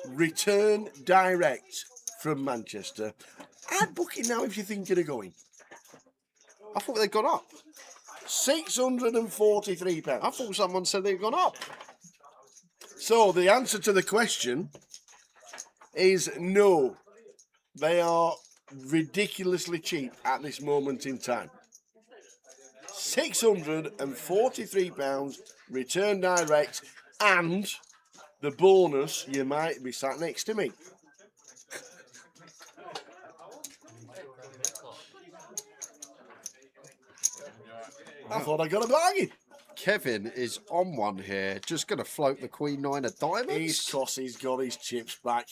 Return direct from Manchester. I'd book it now if you're thinking of going. I thought they'd gone up. £643. I thought someone said they'd gone up. So the answer to the question is no. They are ridiculously cheap at this moment in time. £643 return direct, and the bonus, you might be sat next to me. I thought I got a bargain. Kevin is on one here, just going to float the Queen 9 of diamonds. He's got his chips back.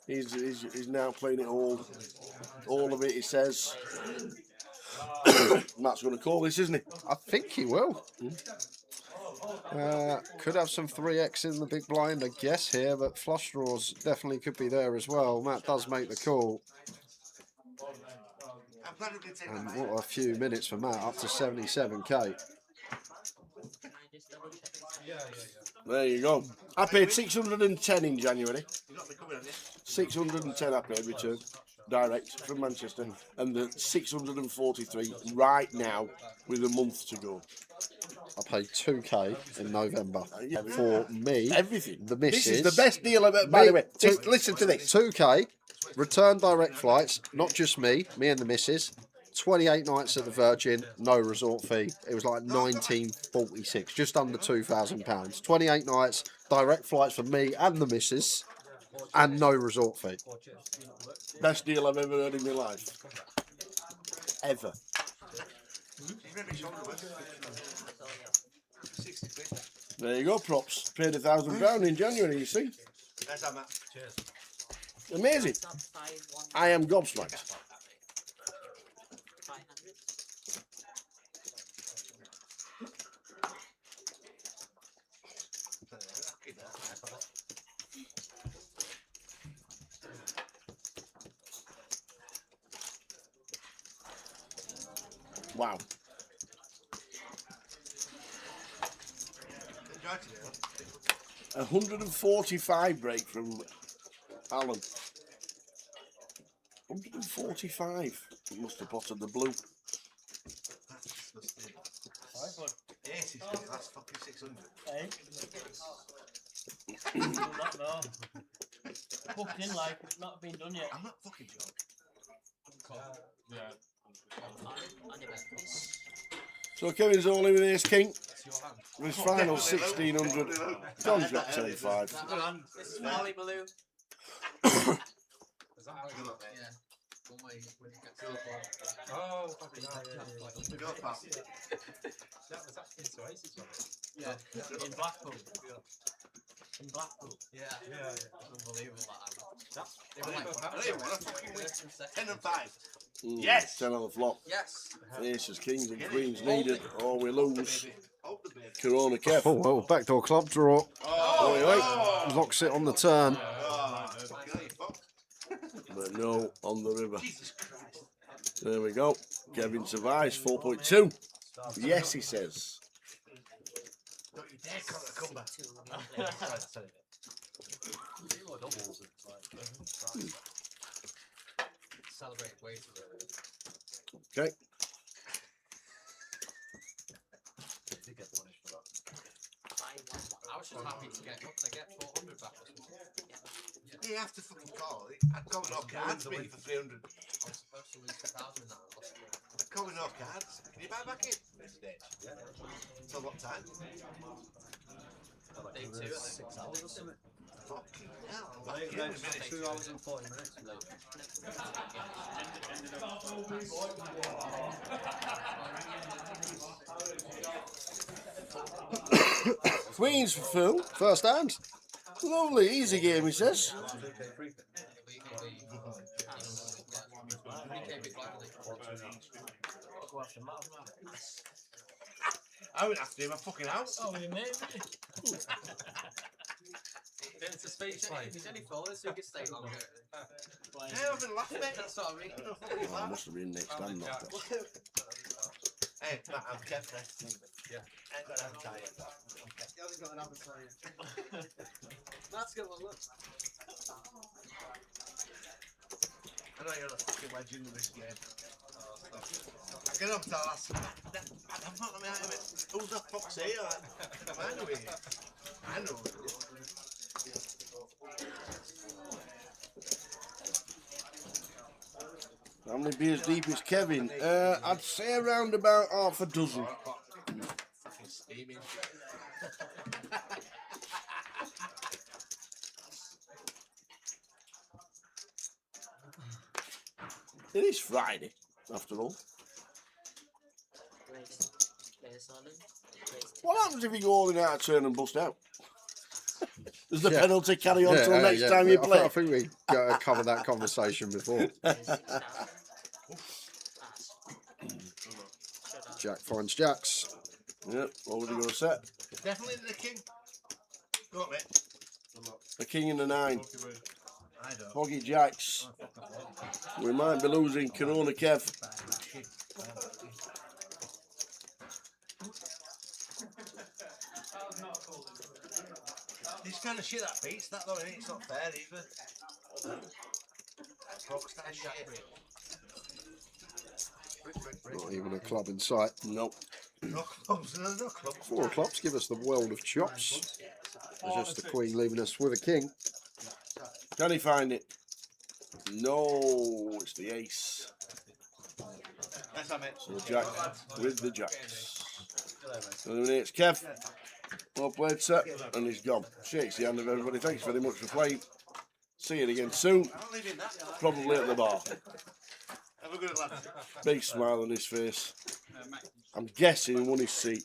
He's now playing it all of it, he says. Matt's going to call this, isn't he? I think he will. Could have some 3x in the big blind, I guess, here, but flush draws definitely could be there as well. Matt does make the call. And what a few minutes for Matt, up to 77k. There you go. I paid 610 in January. 610 I paid return direct from Manchester, and the 643 right now with a month to go. I paid 2k in November for me. Everything. The missus. This is the best deal I've ever. By the way, listen to this. 2k, return direct flights, not just me and the missus. 28 nights at the Virgin, no resort fee. It was like 1946, just under £2,000. 28 nights, direct flights for me and the missus, and no resort fee. Best deal I've ever heard in my life. Ever. There you go, props. Paid £1,000 in January, you see. Amazing. I am gobsmacked. Wow. 145 break from Alan. 145. He must have potted the blue. Yes, that's fucking 600. Hey? Not know. Booked in like it's not been done yet. I'm not fucking joking. Yeah. So Kevin's all in with ace king. With his final 1600. John's got 10-5. This is Molly Baloo. Yeah. One way when you get to the ball. Oh, fucking hell, yeah. Go, pal. That was actually into aces, yeah. In Blackpool. In Blackpool. Yeah. It's unbelievable that. They were like, I don't want to fucking win. 10 and 5. Yes! 10 on the flop. yes. Aces, kings, and queens needed, or we lose. Hold the baby. Corona Kev. Oh, well, backdoor club draw. Oh, Locks it on the turn. But no, on the river. There we go. Kevin survives 4.2. Yes, he says. Don't you dare come back. Celebrate way too early. Okay. I was just happy to get 400 back or something. You have to fucking call it. I'd call it no cards, me, for 300. I was supposed to lose 2,000 in that. I lost it. I'd call it no cards. Can you buy back in? This stage. So what time? Day 2, 6 hours or something. Fucking hell. I'm back in a minute. 2 hours and 40 minutes. Queens for Phil, first hand. Lovely, easy game, he says. I went after him, a fucking house. Oh, you mate. It's a speech. If he's any followers, you can stay longer. Yeah, I've been laughing. That's what I mean. Oh, must have been next time, not that. Hey, Matt, I'm Kev next. Yeah. I ain't got an appetite yet. He hasn't got an appetite. That's good one, look. I know you're a fucking legend in this game. I get up to that last. I'm not let me out of it. Who's the fuck's here? I know it. I know it. How many beers deep is Kevin? I'd say around about half a dozen. Fucking steaming. It is Friday, after all. What happens if you go all in out of turn and bust out? Does the penalty carry on till next time you play? I think we covered that conversation before. Jack finds jacks. Yep, what would he go to set? Definitely the king. Go on, mate. The king and the 9. I don't. Hoggy jacks. We might be losing Corona Kev. This kind of shit that beats that though, innit? It's not fair either. Rockstar shit. Not even a club in sight. Nope. No clubs, no clubs. 4 o'clocks give us the world of chops. There's just the queen leaving us with a king. Can he find it? No, it's the ace. That's how So Jack with the jacks. Eliminates Kev. Well played, set, and he's gone. Shakes the hand of everybody. Thanks very much for playing. See you again soon. Probably at the bar. Have a good lad. Big smile on his face. I'm guessing he won his seat.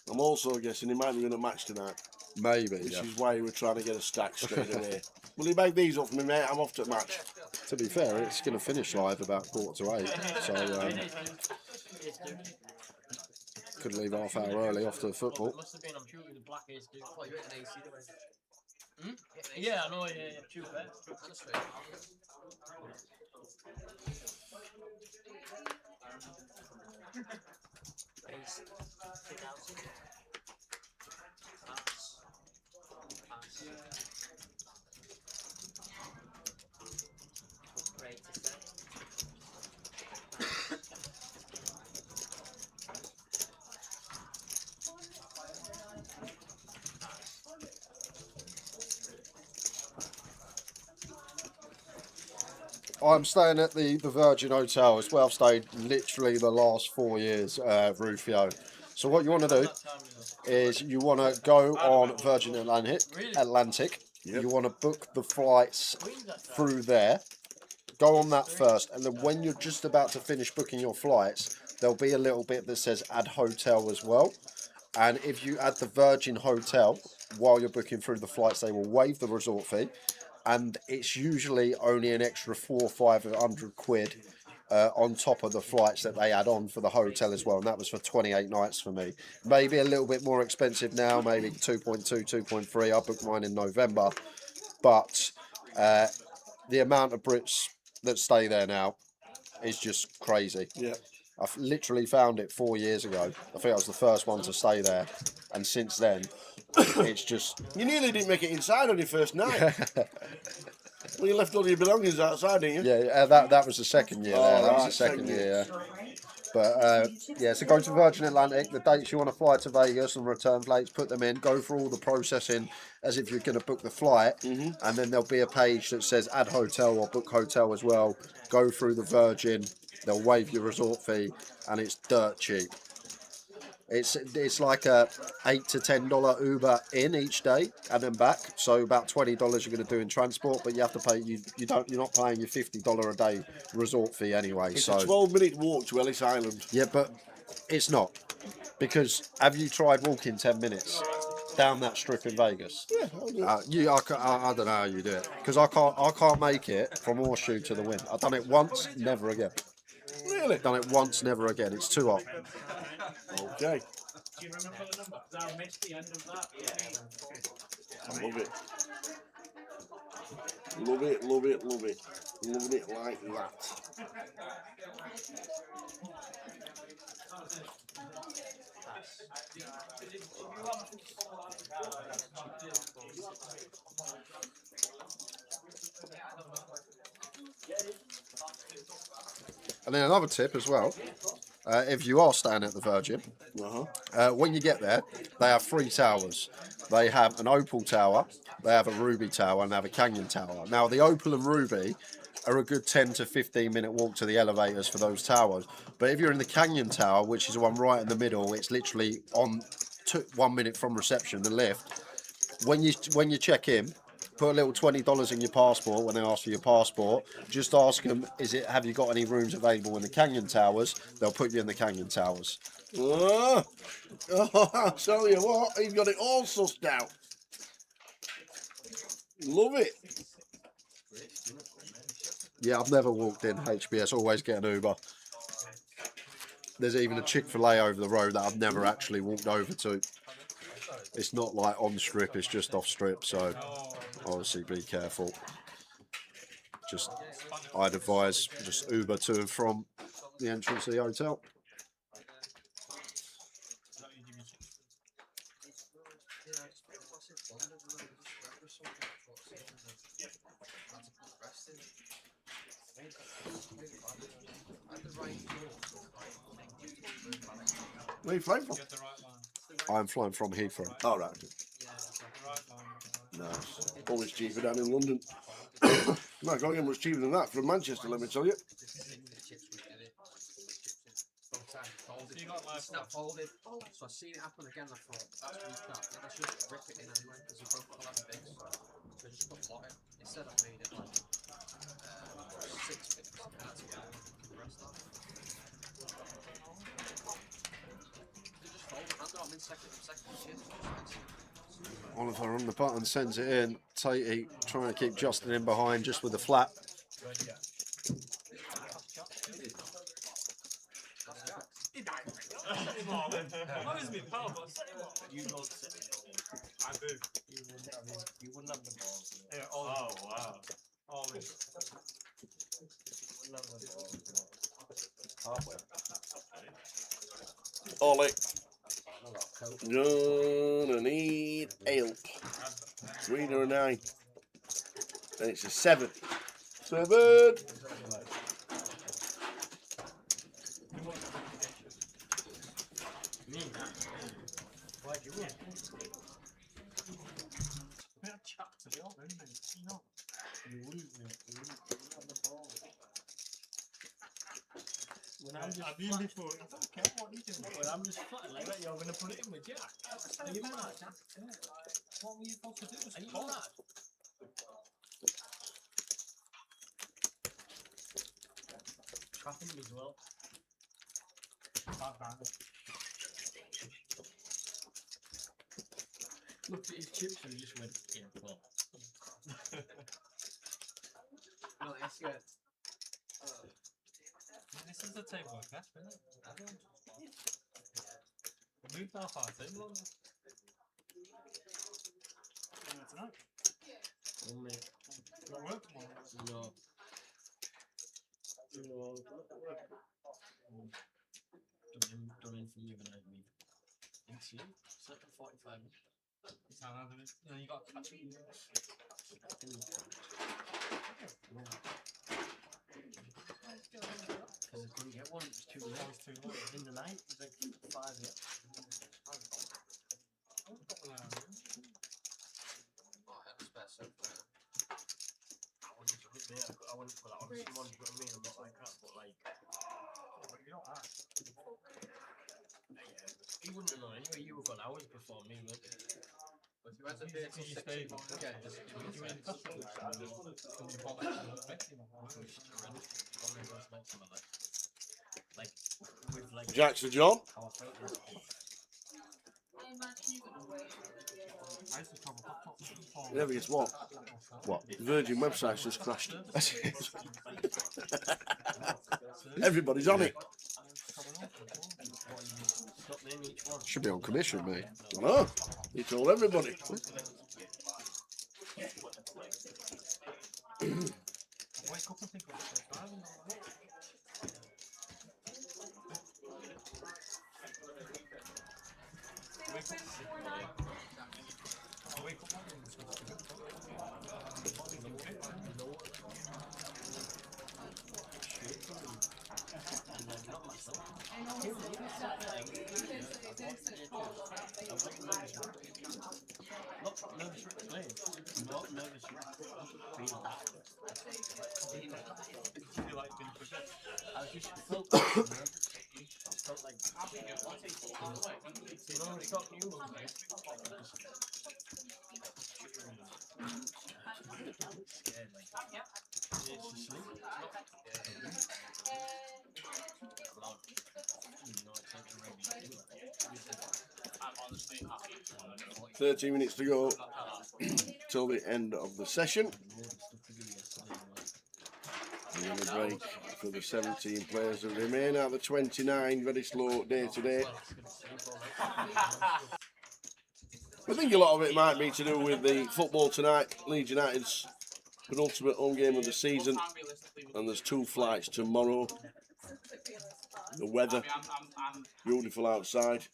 I'm also guessing he might be in a match tonight. Maybe, Which yeah. is why we're trying to get a stack straight away. Will you bag these up for me, mate? I'm off to the match. To be fair, it's going to finish live about 7:45. So could leave half hour early after the football. It must have been, I'm shooting the black ace, dude. Oh, you hit an AC, didn't you? Yeah, I know, yeah. Shoot that. Ace 2000. Pass. Ready to set. I'm staying at the Virgin Hotel. It's where I've stayed literally the last 4 years, Rufio. So what you want to do is you want to go on Virgin Atlantic, You want to book the flights through there. Go on that first, and then when you're just about to finish booking your flights, there'll be a little bit that says add hotel as well. And if you add the Virgin Hotel while you're booking through the flights, they will waive the resort fee. And it's usually only an extra 400 or 500 quid on top of the flights that they add on for the hotel as well. And that was for 28 nights for me. Maybe a little bit more expensive now, maybe 2.2, 2.3. I booked mine in November. But the amount of Brits that stay there now is just crazy. Yeah. I've literally found it 4 years ago. I think I was the first one to stay there. And since then, it's just... You nearly didn't make it inside on your first night. Well, you left all your belongings outside, didn't you? Yeah, that was the second year there. That was right, the second year, yeah. But, yeah, so go to Virgin Atlantic. The dates you want to fly to Vegas and return flights, put them in. Go through all the processing as if you're going to book the flight. And then there'll be a page that says add hotel or book hotel as well. Go through the Virgin. They'll waive your resort fee, and it's dirt cheap. It's like a $8 to $10 Uber in each day and then back. So about $20 you're going to do in transport, but you have to pay. You're not paying your $50 a day resort fee anyway. It's so a 12-minute walk to Ellis Island. Yeah, but it's not, because have you tried walking 10 minutes down that strip in Vegas? Yeah, I'll do it. I don't know how you do it, because I can't make it from Horseshoe to the Win. I've done it once, never again. Really? Done it once, never again. It's too hot. Okay. Do you remember the number? Because I missed the end of that. I love it. Love it, love it, love it. Loving it like that. And then another tip as well, if you are staying at the Virgin, when you get there, they have 3 towers. They have an opal tower, they have a ruby tower, and they have a canyon tower. Now, the opal and ruby are a good 10 to 15 minute walk to the elevators for those towers. But if you're in the canyon tower, which is the one right in the middle, it's literally on 1 minute from reception, the lift. When you check in, put a little $20 in your passport when they ask for your passport. Just ask them, have you got any rooms available in the canyon towers? They'll put you in the canyon towers. Oh, I tell you what, he's got it all sussed out. Love it. Yeah, I've never walked in HBS, always get an Uber. There's even a Chick-fil-A over the road that I've never actually walked over to. It's not like on strip, it's just off strip, so obviously be careful. I'd advise just Uber to and from the entrance of the hotel. Where are you flying from? I'm flying from Heathrow. Oh, right. Nice. Always cheaper down in London. No, I can't get much cheaper than that from Manchester, let me tell you. It's not folded. So I seen it happen again. I thought that's weak. That I should rip it in anyway because you both got like big. So I just put plot it. Instead I made it like 6 bits. That's what I compressed that. Just fold it. I'm in second shift. Oliver on the button sends it in. Tatey trying to keep Justin in behind just with the flat. You wouldn't have the ball. Yeah, oh wow. Always. Ollie. Gonna need help. 3 or a 9. And it's a 7. 7! Why'd you win? We had chat to the other, didn't we? You know, you wouldn't have the ball. When I'm just been before, I don't care what you do. When I'm just flat like that, you're going to put it in with Jack. Are you mad? What were you supposed to do? Are you mad? trapping him as well. Looked at his chips and he just went, yeah, well. No, yes, yeah. This is the table, I guess, isn't it? Moved off our table. Tonight. Got work tomorrow? No. Done in from the other night, me. Thanks you. Slept for 45 minutes. No, you got to catch it. Because I couldn't get one, it was too late. In the night, it was like 5 yet. I wouldn't put that on someone, you know what I mean? I'm not like that, but like. You don't ask. He wouldn't have known anyway, you were gone hours before me, weren't you? But you had to pay till 6 okay, just give me a Jackson John. Never guess what? What? Virgin website's just crashed. Everybody's on it. Should be on commission, mate. Oh, he told everybody. $13 minutes to go till the end of the session. And then a break for the 17 players that remain out of the 29. Very slow day today. I think a lot of it might be to do with the football tonight. Leeds United's penultimate home game of the season, and there's 2 flights tomorrow. The weather, beautiful outside.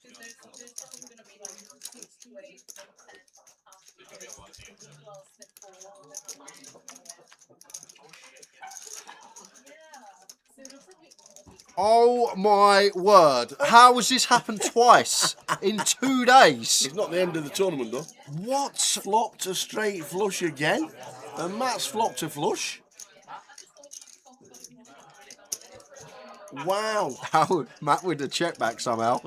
Oh my word. How has this happened twice in 2 days? It's not the end of the tournament though. What? Flopped a straight flush again. And Matt's flopped a flush. Wow. How Matt with the check back somehow.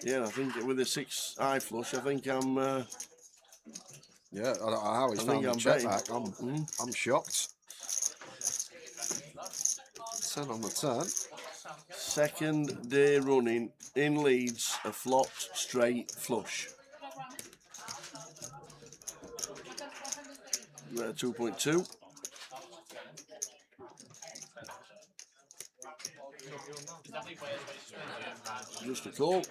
Yeah, I think with a 6 eye flush, I think I'm. Yeah, I don't know how he's found the check back. I'm shocked. 10 on the turn. Second day running in Leeds, a flopped straight flush. 2.2. Just a call.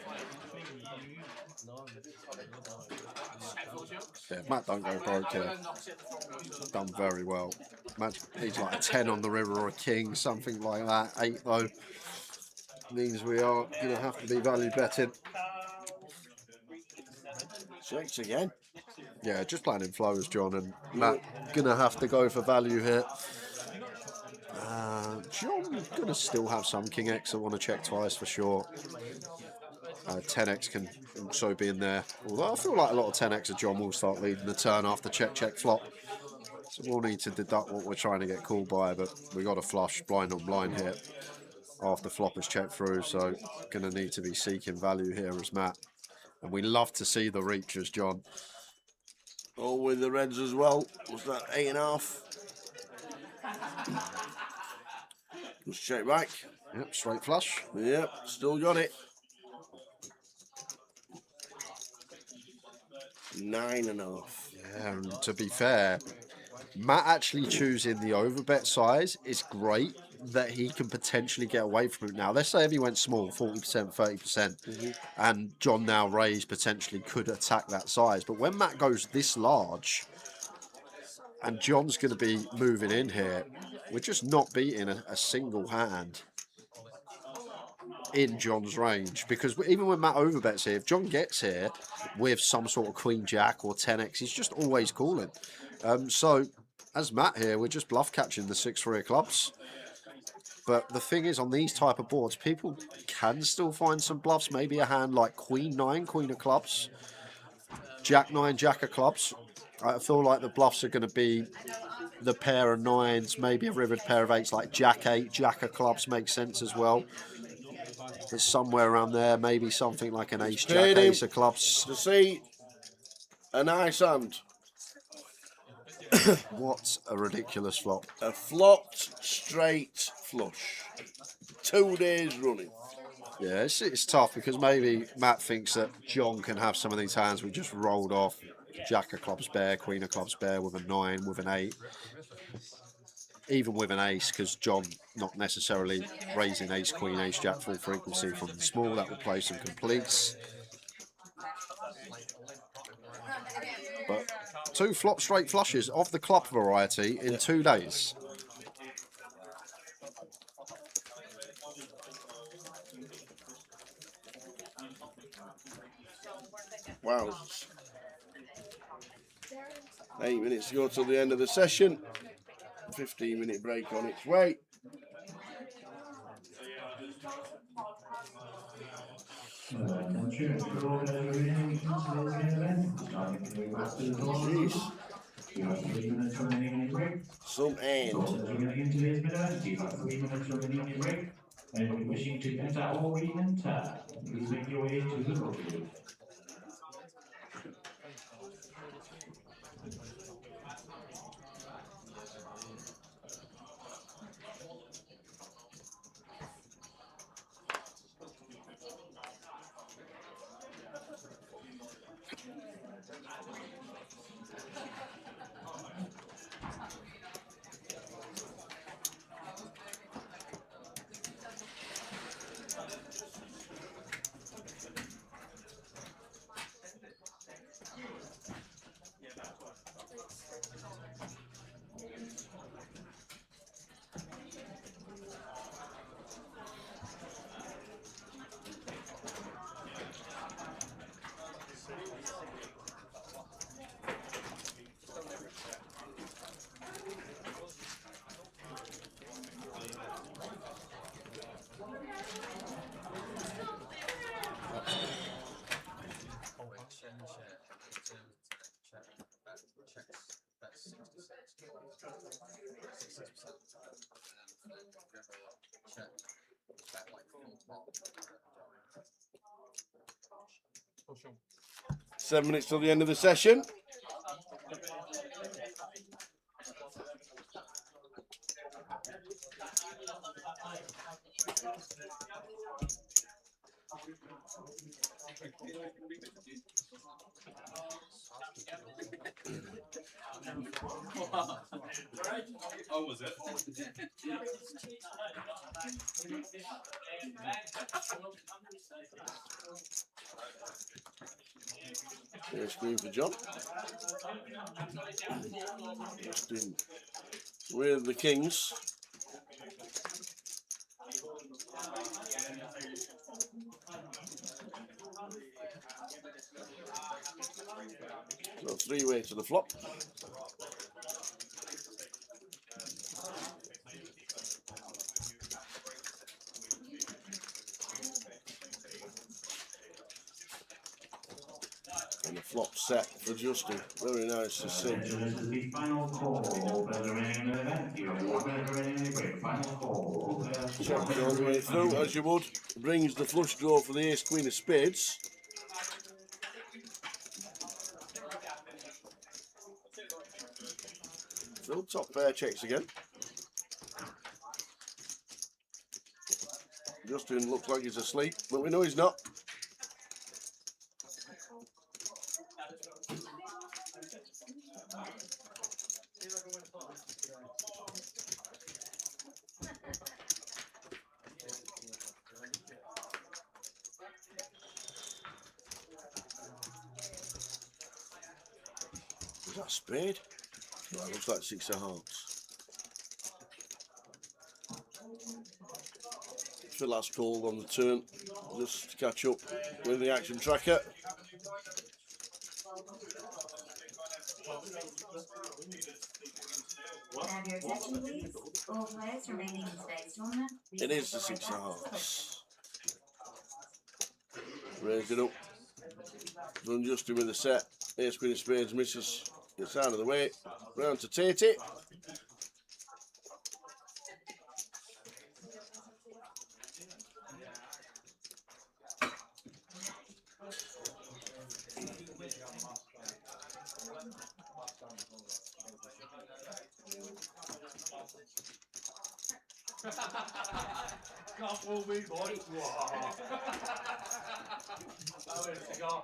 Yeah, Matt don't go broke here. Done very well. Matt, he's like a 10 on the river or a king, something like that. 8 though. Means we are going to have to be value betting. Checks again. Yeah, just playing in flows, John, and Matt going to have to go for value here. John going to still have some King X that want to check twice for sure. 10x can also be in there. Although I feel like a lot of 10x of John will start leading the turn after check, flop. So we'll need to deduct what we're trying to get called by, but we got a flush blind on blind here after flop has checked through. So going to need to be seeking value here as Matt. And we love to see the reach as John. All with the reds as well. What's that, 8.5? Just check back. Yep, straight flush. Yep, still got it. 9.5. Yeah, and to be fair, Matt actually choosing the overbet size is great that he can potentially get away from it now. Let's say if he went small, 40%, 30%, and John now raised potentially could attack that size. But when Matt goes this large and John's going to be moving in here, we're just not beating a single hand in John's range, because even when Matt overbets here, if John gets here with some sort of queen jack or 10x, he's just always calling. So as Matt here, we're just bluff catching the 6-3 of clubs. But the thing is, on these type of boards, people can still find some bluffs. Maybe a hand like queen 9, queen of clubs, jack 9, jack of clubs. I feel like the bluffs are going to be the pair of 9s, maybe a rivered pair of 8s like jack 8, jack of clubs makes sense as well. It's somewhere around there, maybe something like an ace, jack, ace of clubs. To see a nice hand. What a ridiculous flop. A flopped straight flush. 2 days running. Yeah, it's tough because maybe Matt thinks that John can have some of these hands we just rolled off. Jack of clubs bear, queen of clubs bear with a 9, with an 8. Even with an ace, because John not necessarily raising ace, queen, ace, jack full frequency from the small. That will play some completes. But 2 flop straight flushes of the club variety in 2 days. Wow. 8 minutes to go till the end of the session. 15-minute break on its way. Jeez. Some end. Anybody wishing to enter or re-enter, please make your way to the road. Seven minutes till the end of the session. Oh, was it? Screen for John. Just in with the kings. So 3-way to the flop. And the flop set for Justin. Very nice to see. This is the final call for the remaining event. You have 1 minute remaining break. Final call. Check all the way through, as you would. Brings the flush draw for the ace queen of spades. Still top pair checks again. Justin looks like he's asleep, but we know he's not. Is that a spade? No, it looks like 6 of hearts. Feel that's cold on the turn. Just to catch up with the action tracker. Have your attention, please. All players remaining in today's tournament. It is the 6 of hearts. Raised it up. Done Justin with the set. Ace Queen of Spades misses. Gets out of the way. Round to Tatey. Can't fool me, boy. Oh, where's the cigar?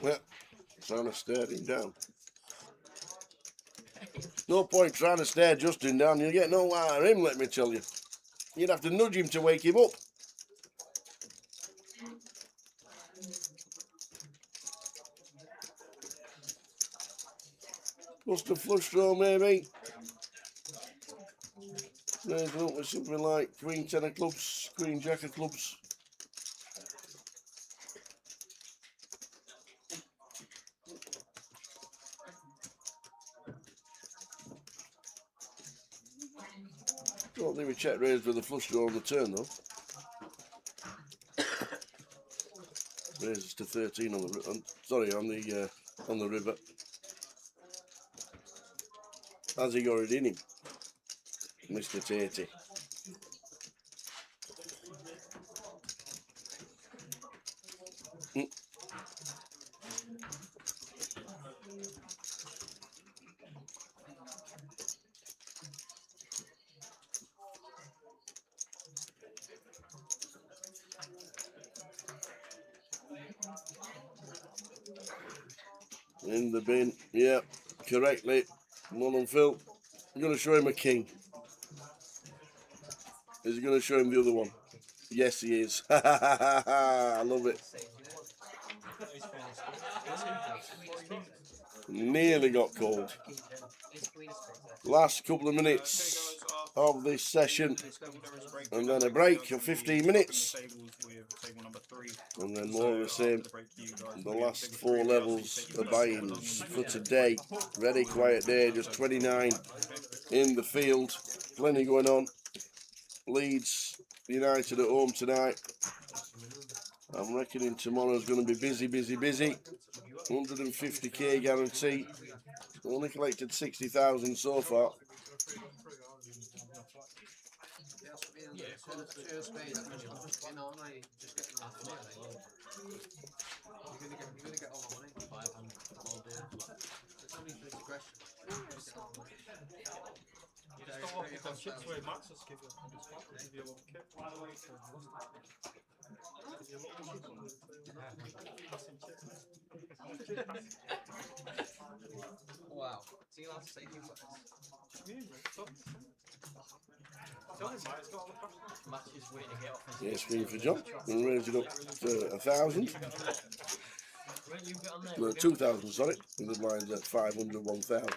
Well, trying to stare him down. No point trying to stare Justin down. You'll get no out of him, let me tell you. You'd have to nudge him to wake him up. Must have flush draw, maybe. Raise it up with something like Queen 10 of clubs, Queen Jack of clubs. Don't think we check raised with a flush draw on the turn though. Raises to 13 on the on the river. Has he got it in him, Mr. Tatey? In the bin, yeah, correctly. One on Phil. I'm going to show him a king. Is he going to show him the other one? Yes, he is. I love it. Nearly got called. Last couple of minutes of this session, and then a break of 15 minutes, and then more of the same. The last 4 levels of buy-ins for today. Very quiet day, just 29 in the field. Plenty going on. Leeds United at home tonight. I'm reckoning tomorrow's going to be busy, busy, busy. 150k guarantee. Only collected 60,000 so far. Wow. So you'll have to say things like this. Matches waiting to get off. Yeah, screen for John. And raise it up to 1,000. No, 2,000, sorry. And the line's at 500, 1,000.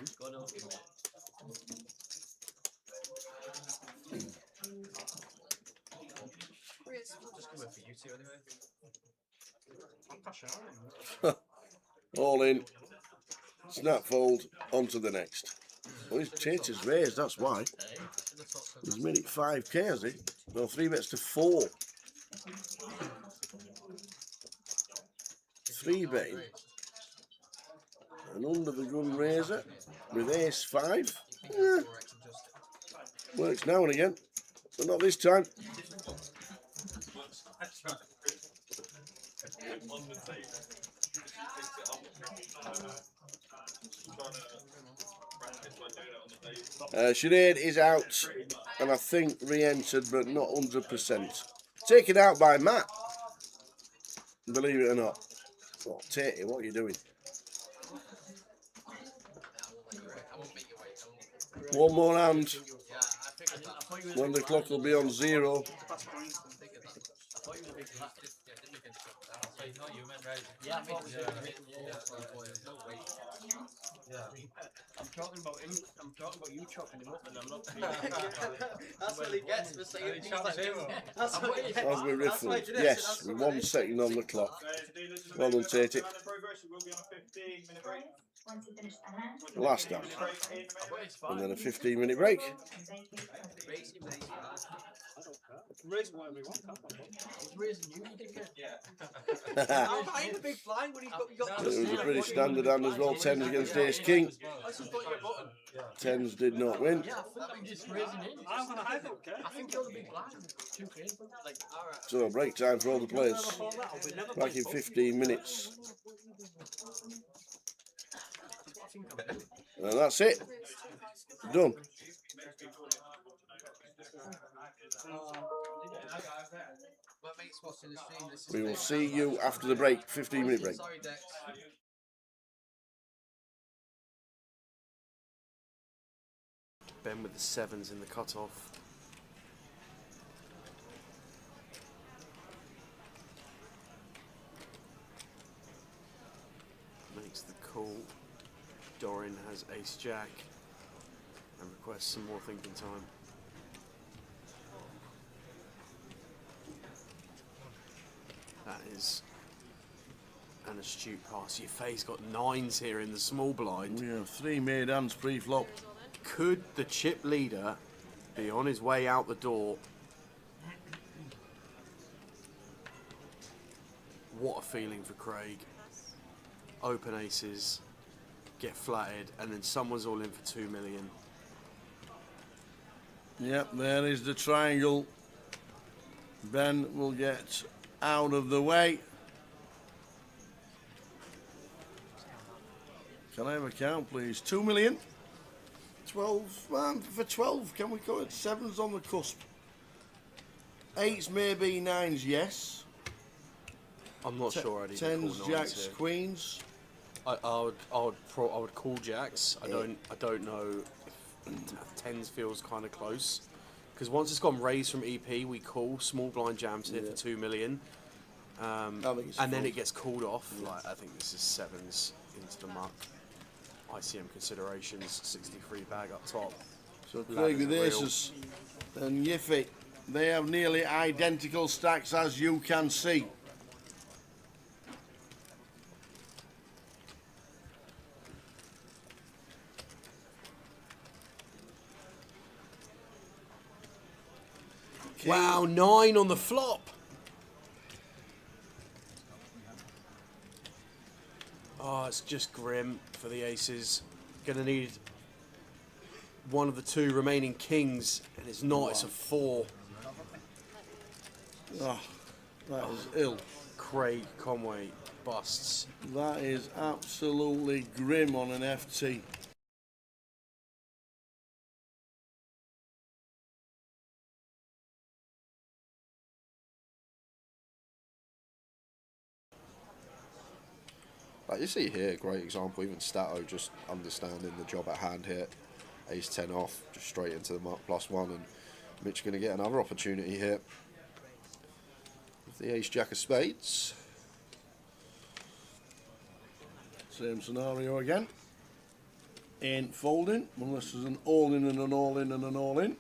All in. Snap fold. On to the next. Well, his Tatey's raised, that's why. He's made it 5k, has he? No, 3 bets to 4. 3 betting. And under the gun razor with ace 5. Yeah. Works now and again, but not this time. Sinead is out, and I think re-entered, but not 100%. Taken out by Matt. Believe it or not. Oh, Tatey, what are you doing? One more hand. When the clock will be on 0. I'm talking about him. I'm talking about you chopping him up, and I'm not. That's what he gets for saying things like that's what he gets. As we riffled. Yes, with 1 second on the clock. Well done, Tatey. Last hand. And then a 15-minute break. Raise whatever he wants. He's raising you, I'm behind the big blind when he's got. It was a pretty standard hand as well. 10s against Ace King. I just got your button. 10s did not win. Yeah, I think I'm just raising in. I think you're the big blind. Too crazy. Like, alright. So break time for all the players. Back in 15 minutes. And that's it. Done. We will see you after the break. 15-minute break. Ben with the 7s in the cutoff. Makes the call. Dorian has ace jack and requests some more thinking time. That is an astute pass. Yafei's got 9s here in the small blind. We have 3 made hands pre-flop. Could the chip leader be on his way out the door? What a feeling for Craig. Open aces, get flatted, and then someone's all in for 2 million. Yep, there is the triangle. Ben will get out of the way. Can I have a count, please? 2 million. 12, man, for 12, can we go at 7s on the cusp? 8s, maybe 9s, yes. I'm not sure I'd even call 10s, 9s jacks, here. queens. I would call jacks. I don't know if 10s feels kind of close, because once it's gone raised from EP, we call small blind jams here for 2 million, and then it gets called off. Like, I think this is 7s into the muck. ICM considerations, 63 bag up top. So Craig with aces and Yiffy, they have nearly identical stacks, as you can see. Wow, 9 on the flop. Oh, it's just grim for the aces. Gonna need one of the 2 remaining kings, and it's not, it's a 4. Oh, that is ill. Craig Conway busts. That is absolutely grim on an FT. Like you see here, great example, even Stato just understanding the job at hand here. Ace 10 off, just straight into the mark +1, and Mitch going to get another opportunity here. With the ace jack of spades. Same scenario again. Ain't folding, unless there's an all-in and an all-in and an all-in.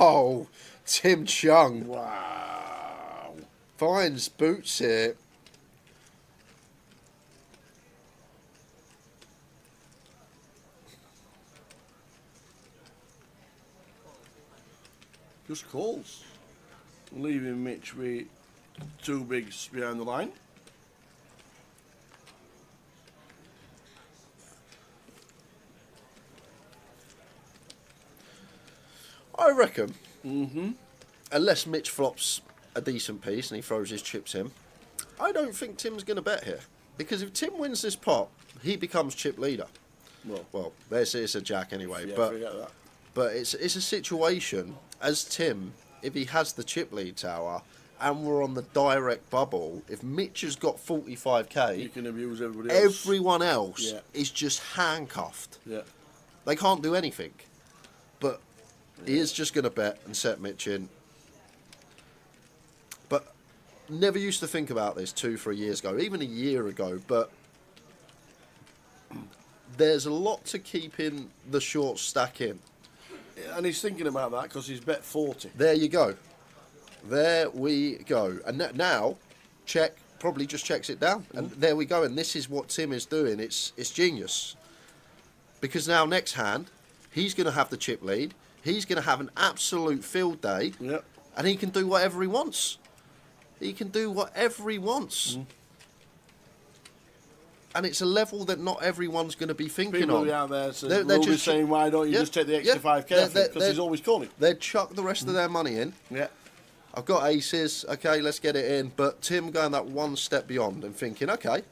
Oh, Tim Chung. Wow. Finds boots here. Just calls. Leaving Mitch with 2 bigs behind the line. I reckon unless Mitch flops a decent piece and he throws his chips in, I don't think Tim's going to bet here. Because if Tim wins this pot, he becomes chip leader. Well, it's a jack anyway. Yeah, but forget that. But it's a situation, as Tim, if he has the chip lead tower and we're on the direct bubble, if Mitch has got 45k, you can abuse everybody else. Everyone else is just handcuffed. Yeah. They can't do anything. But he is just going to bet and set Mitch in. But never used to think about this 2-3 years ago, even a year ago, but there's a lot to keep in the short stack in. And he's thinking about that because he's bet 40. There you go. There we go. And now, check, probably just checks it down. And there we go. And this is what Tim is doing. It's genius. Because now next hand, he's going to have the chip lead. He's going to have an absolute field day. Yep. And he can do whatever he wants. He can do whatever he wants. And it's a level that not everyone's going to be thinking People on. out there they're just saying, why don't you just take the extra 5k? Because he's always calling. They'd chuck the rest of their money in. Yeah. I've got aces. Okay, let's get it in. But Tim going that one step beyond and thinking, okay,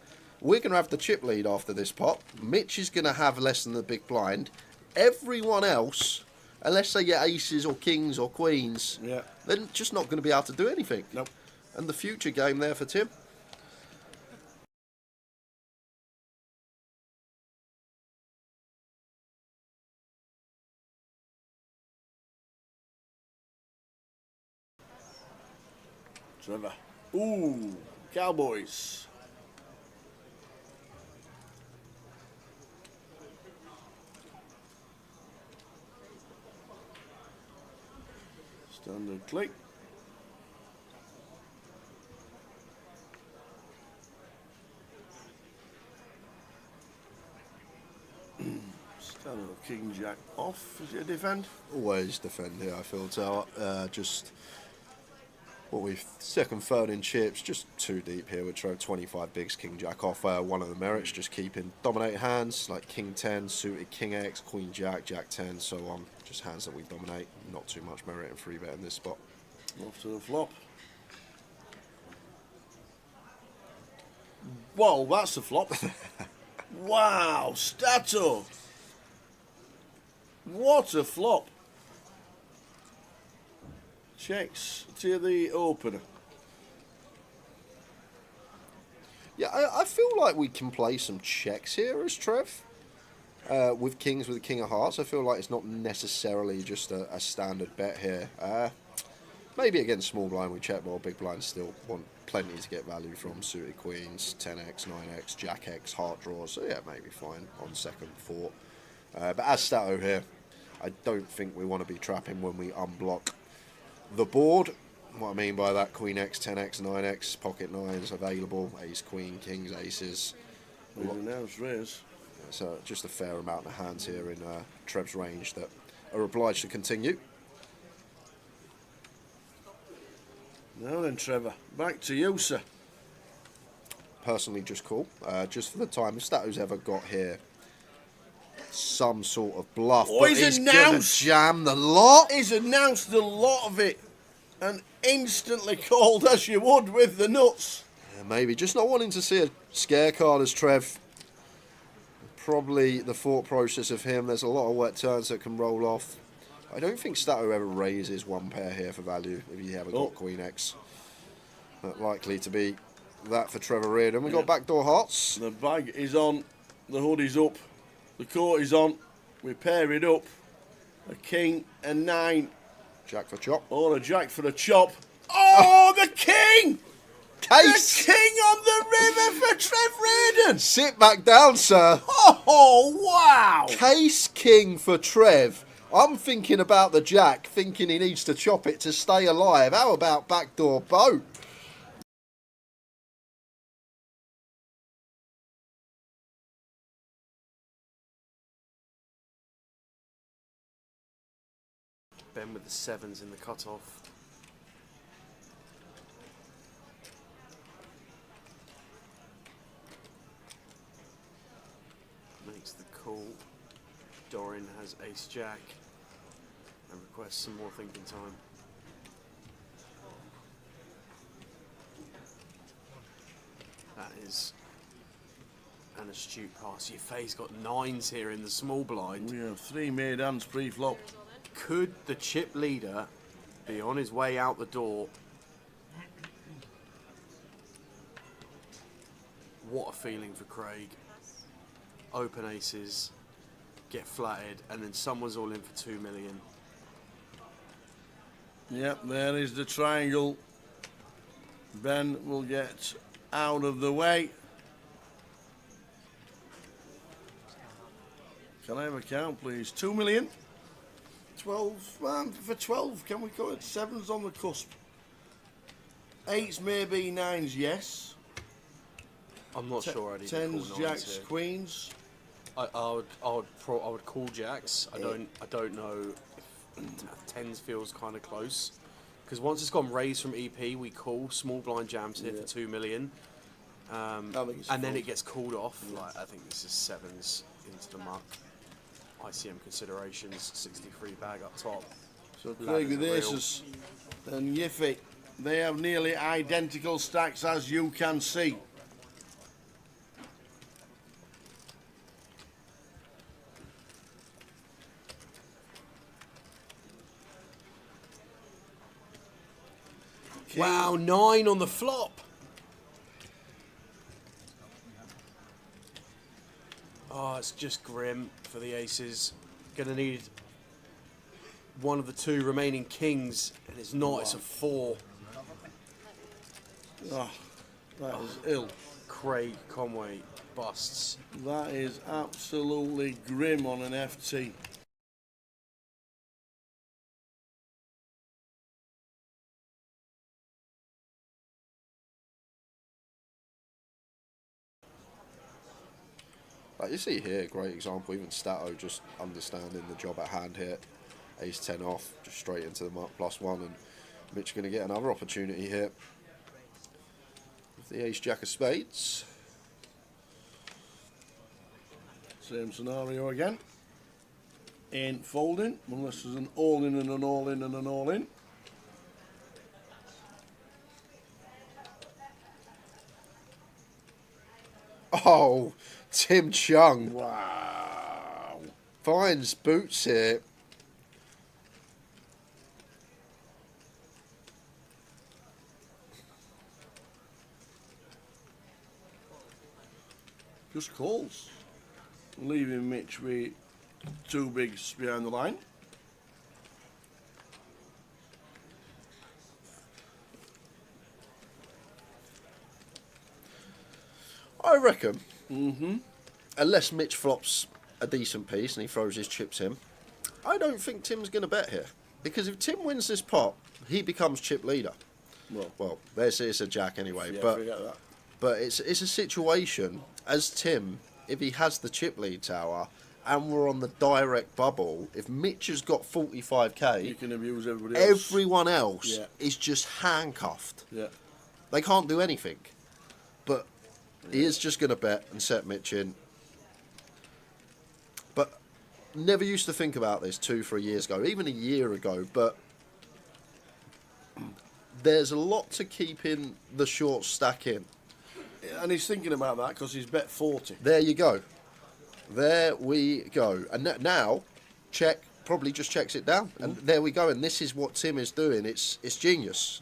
we're going to have the chip lead after this pot. Mitch is going to have less than the big blind. Everyone else, unless they get aces or kings or queens, they're just not going to be able to do anything. Nope. And the future game there for Tim. Trevor. Ooh, Cowboys. Standard click. Standard King Jack off. Is it a defend? Always defend here, I feel. So, just what we've second, third in chips, just too deep here. We throw 25 bigs, King Jack off. One of the merits, just keeping dominate hands like King 10, suited King X, Queen Jack, Jack 10, so on. Just hands that we dominate. Not too much merit in free bet in this spot. Off to the flop. Whoa, that's a flop. Wow, Stato. What a flop. Checks to the opener. Yeah, I feel like we can play some checks here as Trev. With kings with the king of hearts, I feel like it's not necessarily just a standard bet here. Maybe against small blind we check, but big blind still want plenty to get value from. Suited queens, 10x, 9x, jack x, heart draws. So yeah, maybe fine on second thought. But as Stato here, I don't think we want to be trapping when we unblock the board. What I mean by that, queen x, 10x, 9x, pocket nines available, ace, queen, kings, aces. Raise. So just a fair amount of hands here in Trev's range that are obliged to continue. Now then, Trevor, back to you, sir. Personally, just call. Just for the time, if Stato's ever got here some sort of bluff, Oh, but he's gonna announced jam the lot. He's announced the lot of it and instantly called as you would with the nuts. Yeah, maybe just not wanting to see a scare card as Trev. Probably the thought process of him. There's a lot of wet turns that can roll off. I don't think Stato ever raises one pair here for value if he ever got Queen X. Not likely to be that for Trevor Reardon. We've got backdoor hearts. The bag is on, the hood is up, the coat is on. We pair it up. A king, a 9. Jack for chop. Or a jack for a chop. Oh, the king! Case! The king on the river for Trev Reardon! Sit back down, sir. Oh, wow! Case king for Trev. I'm thinking about the jack, thinking he needs to chop it to stay alive. How about backdoor boat? Ben with the 7s in the cutoff. Makes the call. Dorian has ace jack. And request some more thinking time. That is an astute pass. Yefei's got 9s here in the small blind. We have 3 made hands pre-flop. Could the chip leader be on his way out the door? What a feeling for Craig. Open aces, get flatted, and then someone's all in for 2 million. Yep, there is the triangle. Ben will get out of the way. Can I have a count, please? 2 million. 12, for 12, can we call it? 7's on the cusp. 8's maybe, 9's yes. I'm not sure I'd even call 10's, nines jacks, here. queens. I would call jacks. I don't know if 10s feels kind of close, because once it's gone raised from EP, we call small blind jams here for 2 million, and then it gets called off. Like, I think this is 7s into the muck. ICM considerations, 63 bag up top. So Craig with aces and Yefei, they have nearly identical stacks, as you can see. Wow, 9 on the flop. Oh, it's just grim for the aces. Gonna need one of the 2 remaining kings, and it's not, it's a 4. Oh, that is ill. Craig Conway busts. That is absolutely grim on an FT. Like you see here, great example, even Stato just understanding the job at hand here. Ace 10 off, just straight into the mark +1, and Mitch going to get another opportunity here. With the ace jack of spades. Same scenario again. Ain't folding, unless there's an all-in and an all-in and an all-in. Oh, Tim Chung. Wow. Finds boots here. Just calls. Leaving Mitch with 2 bigs behind the line. I reckon, unless Mitch flops a decent piece and he throws his chips in, I don't think Tim's going to bet here. Because if Tim wins this pot, he becomes chip leader. Well, it's a jack anyway. Yeah, but forget that. But it's a situation, as Tim, if he has the chip lead tower and we're on the direct bubble, if Mitch has got 45k, you can abuse everybody else. Everyone else is just handcuffed. Yeah. They can't do anything. But he is just going to bet and set Mitch in. But never used to think about this 2-3 years ago, even a year ago, but there's a lot to keeping the short stack in. And he's thinking about that because he's bet 40. There you go. There we go. And now, check, probably just checks it down. And there we go. And this is what Tim is doing. It's genius.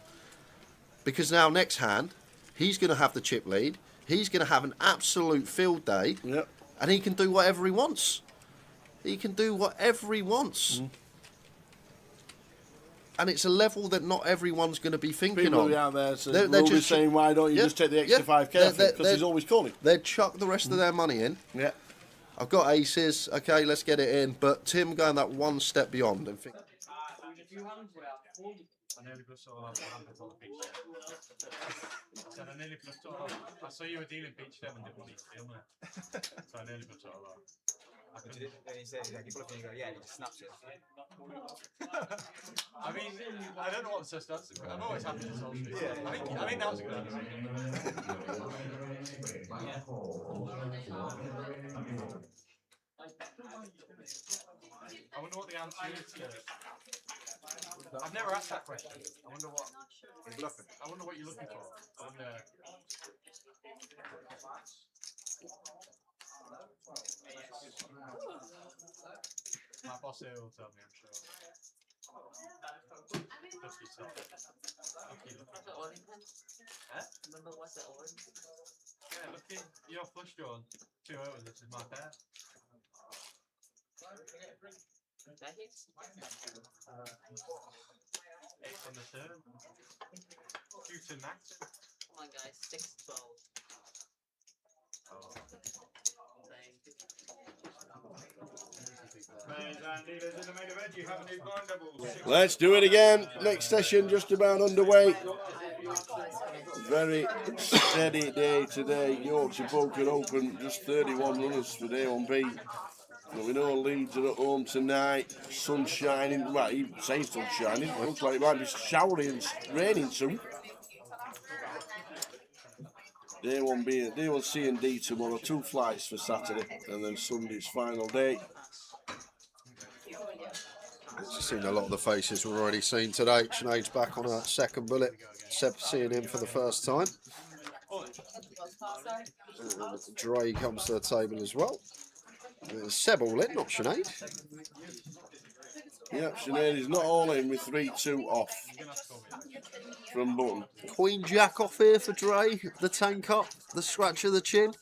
Because now next hand, he's going to have the chip lead. He's going to have an absolute field day. Yep. And he can do whatever he wants. He can do whatever he wants. And it's a level that not everyone's going to be thinking People on. out there they're just saying, why don't you just take the extra 5k? Because he's always calling. They'd chuck the rest of their money in. Yeah. I've got aces. Okay, let's get it in. But Tim going that one step beyond and think. I nearly plus all off. I nearly plus all off. I saw you were dealing beach them and didn't want to deal it. So I nearly plus all off. When he says like, you're bluffing, you go, yeah, and he just snaps it. I mean, I don't know what the does. I'm always happy to solve it. Yeah. I think that was a good answer. I wonder what the answer is to I've never asked that question. I wonder what. Bluffing. I wonder what you're looking for. I wonder. My boss here will tell me, I'm sure. Just yourself. Huh? Remember what's the orange? Yeah, look in your flush drawn. 2 overs, which is my pair. That hits? Ace on the turn. 2 to max. Come on, guys. 6-12. Let's do it again. Next session just about underway. Very steady day today. Yorkshire Poker Open, just 31 runners for day 1B. But we know Leeds are at home tonight. Sun shining. Well, you say sun shining. It looks like it might be showery and raining soon. Day 1B, day 1C and D tomorrow. 2 flights for Saturday, and then Sunday's final day. Just seen a lot of the faces we've already seen today. Sinead's back on a second bullet. Seb seeing him for the first time. Dre comes to the table as well. Seb all in, not Sinead. Yep, Sinead is not all in with 3-2 off from button. Queen Jack off here for Dre. The tank up, the scratch of the chin.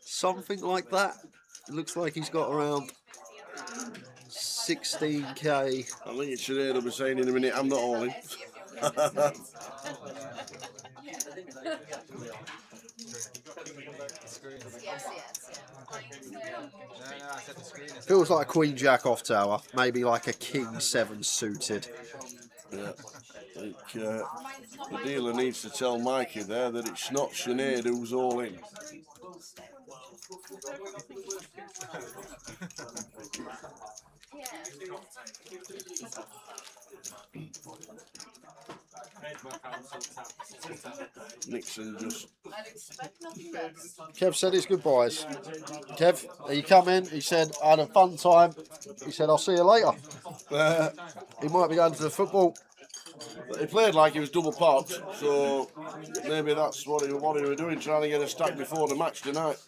Something like that. It looks like he's got around 16k. I think Sinead will be saying in a minute, I'm not all in. Feels like a Queen Jack off tower, maybe like a King 7 suited. Yeah. I think the dealer needs to tell Mikey there that it's not Sinead who's all in. Nixon just... Kev said his goodbyes. Kev, he come in, he said, I had a fun time. He said, I'll see you later. He might be going to the football. He played like he was double parked, so maybe that's what he was doing, trying to get a stack before the match tonight.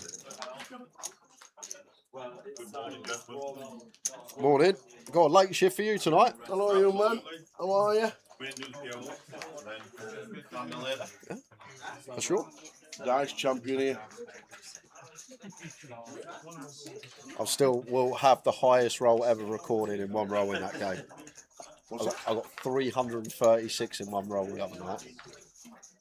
Morning. Got a late shift for you tonight. Hello, young man. How are you? Yeah, for sure. Dice champion here. I still will have the highest roll ever recorded in one roll in that game. I got 336 in one roll the other night.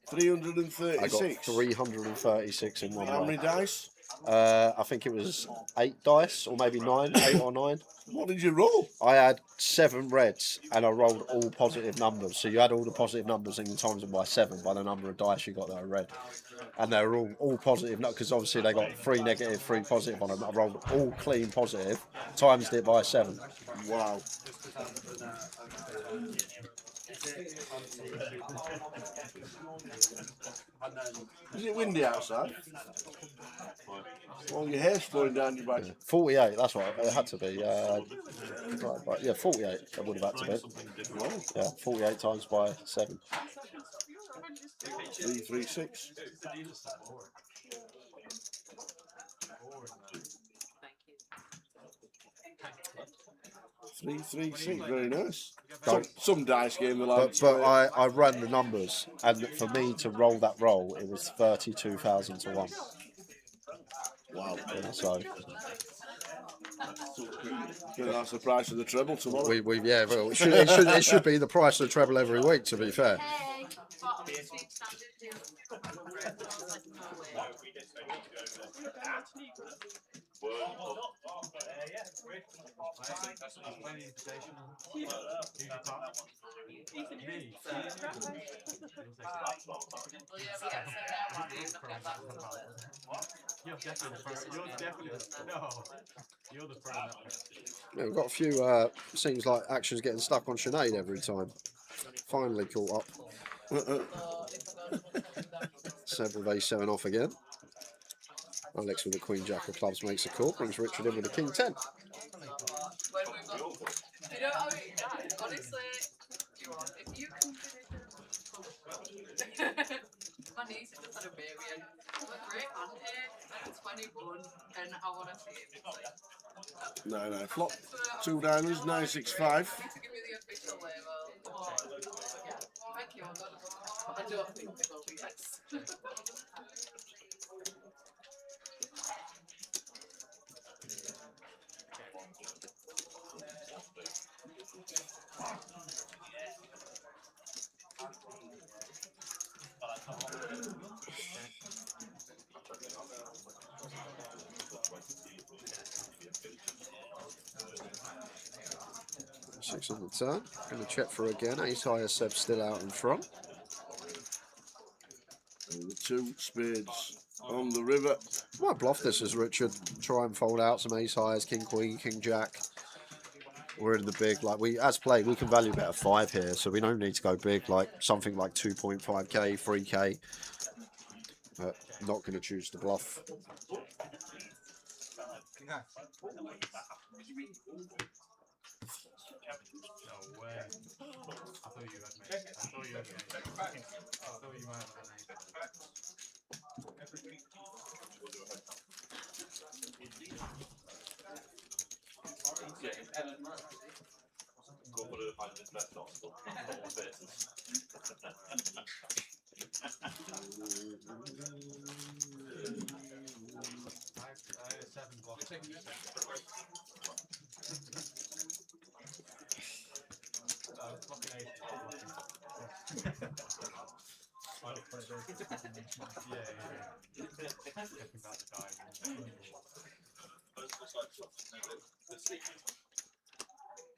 336? I got 336 in one roll. How many dice? I think it was 8 dice, or maybe 9, 8 or 9. What did you roll? I had 7 reds, and I rolled all positive numbers. So you had all the positive numbers, and you times them by 7 by the number of dice you got that are red. And they were all positive, because obviously they got 3 negative, 3 positive on them. I rolled all clean positive, times it by 7. Wow. Is it windy outside? Well, your hair's flowing down your back. 48, that's right, it had to be. Yeah, 48, it would have had to be. Yeah, 48 times by 7. 336. 336, very nice. Some dice game the But I ran the numbers, and for me to roll that roll, it was 32,000 to 1. Wow. Yeah, so that's the price of the treble tomorrow. Yeah, well, it should be the price of the treble every week, to be fair. Yeah, we've got a few, seems like action's getting stuck on Sinead every time. Finally caught up. Seb with A7 off again. Alex with the Queen Jack of clubs makes a call, brings Richard in with the King 10. Honestly, you on. If you can finish it. My niece just had a baby and I'm a great auntie at 21 and I want to see it. No, flop. 2 diners, 965. Give me the official label. Oh, yeah. Thank you, Uncle. I don't think it will be, yes. 6 on the turn. Going to check for again. Ace high as Seb still out in front. And the 2 spades on the river. Might bluff this as Richard. Try and fold out some ace highs, king queen, king jack. We're in the big, like as played, we can value bet a 5 here, so we don't need to go big, like something like 2.5k, 3k. But not going to choose to bluff. No way. I thought you had me. I thought you had me. I thought you might have an ace. Go for the best possible. I had 7 blocks.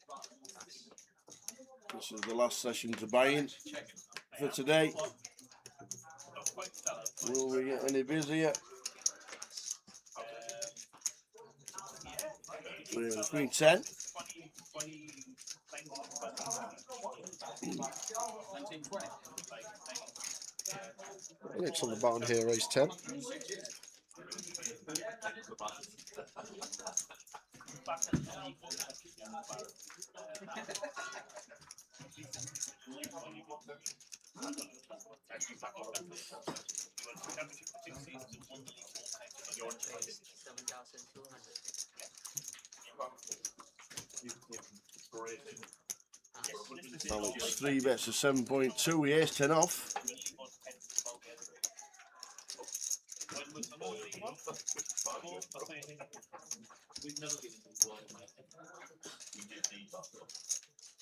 Fucking ace. This is the last session to buy in for today. Will we get any busier? We're between 10. It's on the button here, ace 10. Alex 3 bets of 7.2. We ace 10 off.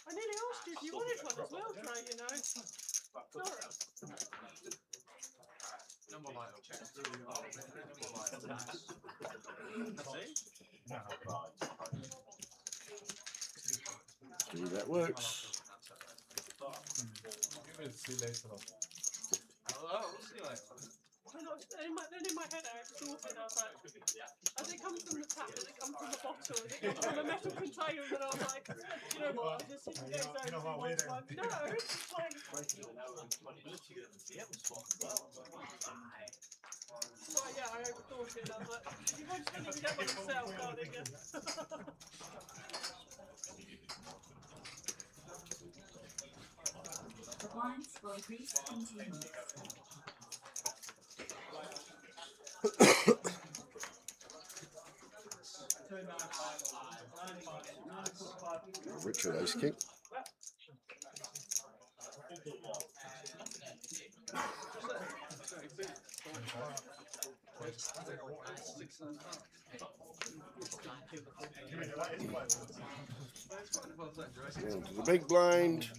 I nearly asked you if you wanted one as well, Trey, you know. Sorry. No more light up. See if that works. See you later. Hello, see you later. Then in my head I exhausted, I was like, has it come from the tap, has it come from the bottle, has it come from a metal container, and I was like, you know what, I'll just sit and go down and one. No, it's like, right, yeah, I overthought it, I was like, you want to even get one yourself, darling, yeah. The blinds will increase in 2 minutes. Richard ace king. Down to the big blind.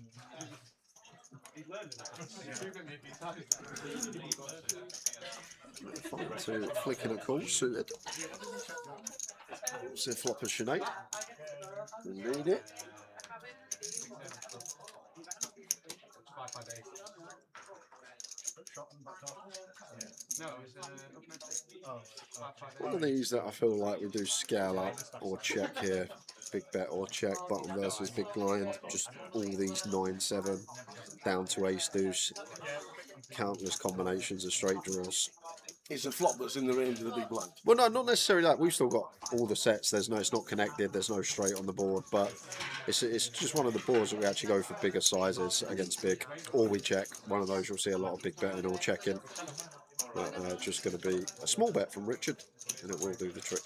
To flicking a call suited. So flop a Sinead. We need it. One of these that I feel like we do scale up or check here. Big bet or check, button versus big blind. Just all these 9-7 down to ace deuce. Countless combinations of straight draws. it's a flop that's in the range of the big blind. Well, no, not necessarily that. We've still got all the sets. There's no, it's not connected. There's no straight on the board, but it's just one of the boards that we actually go for bigger sizes against big, or we check. One of those you'll see a lot of big betting or checking. But just going to be a small bet from Richard, and it will do the trick.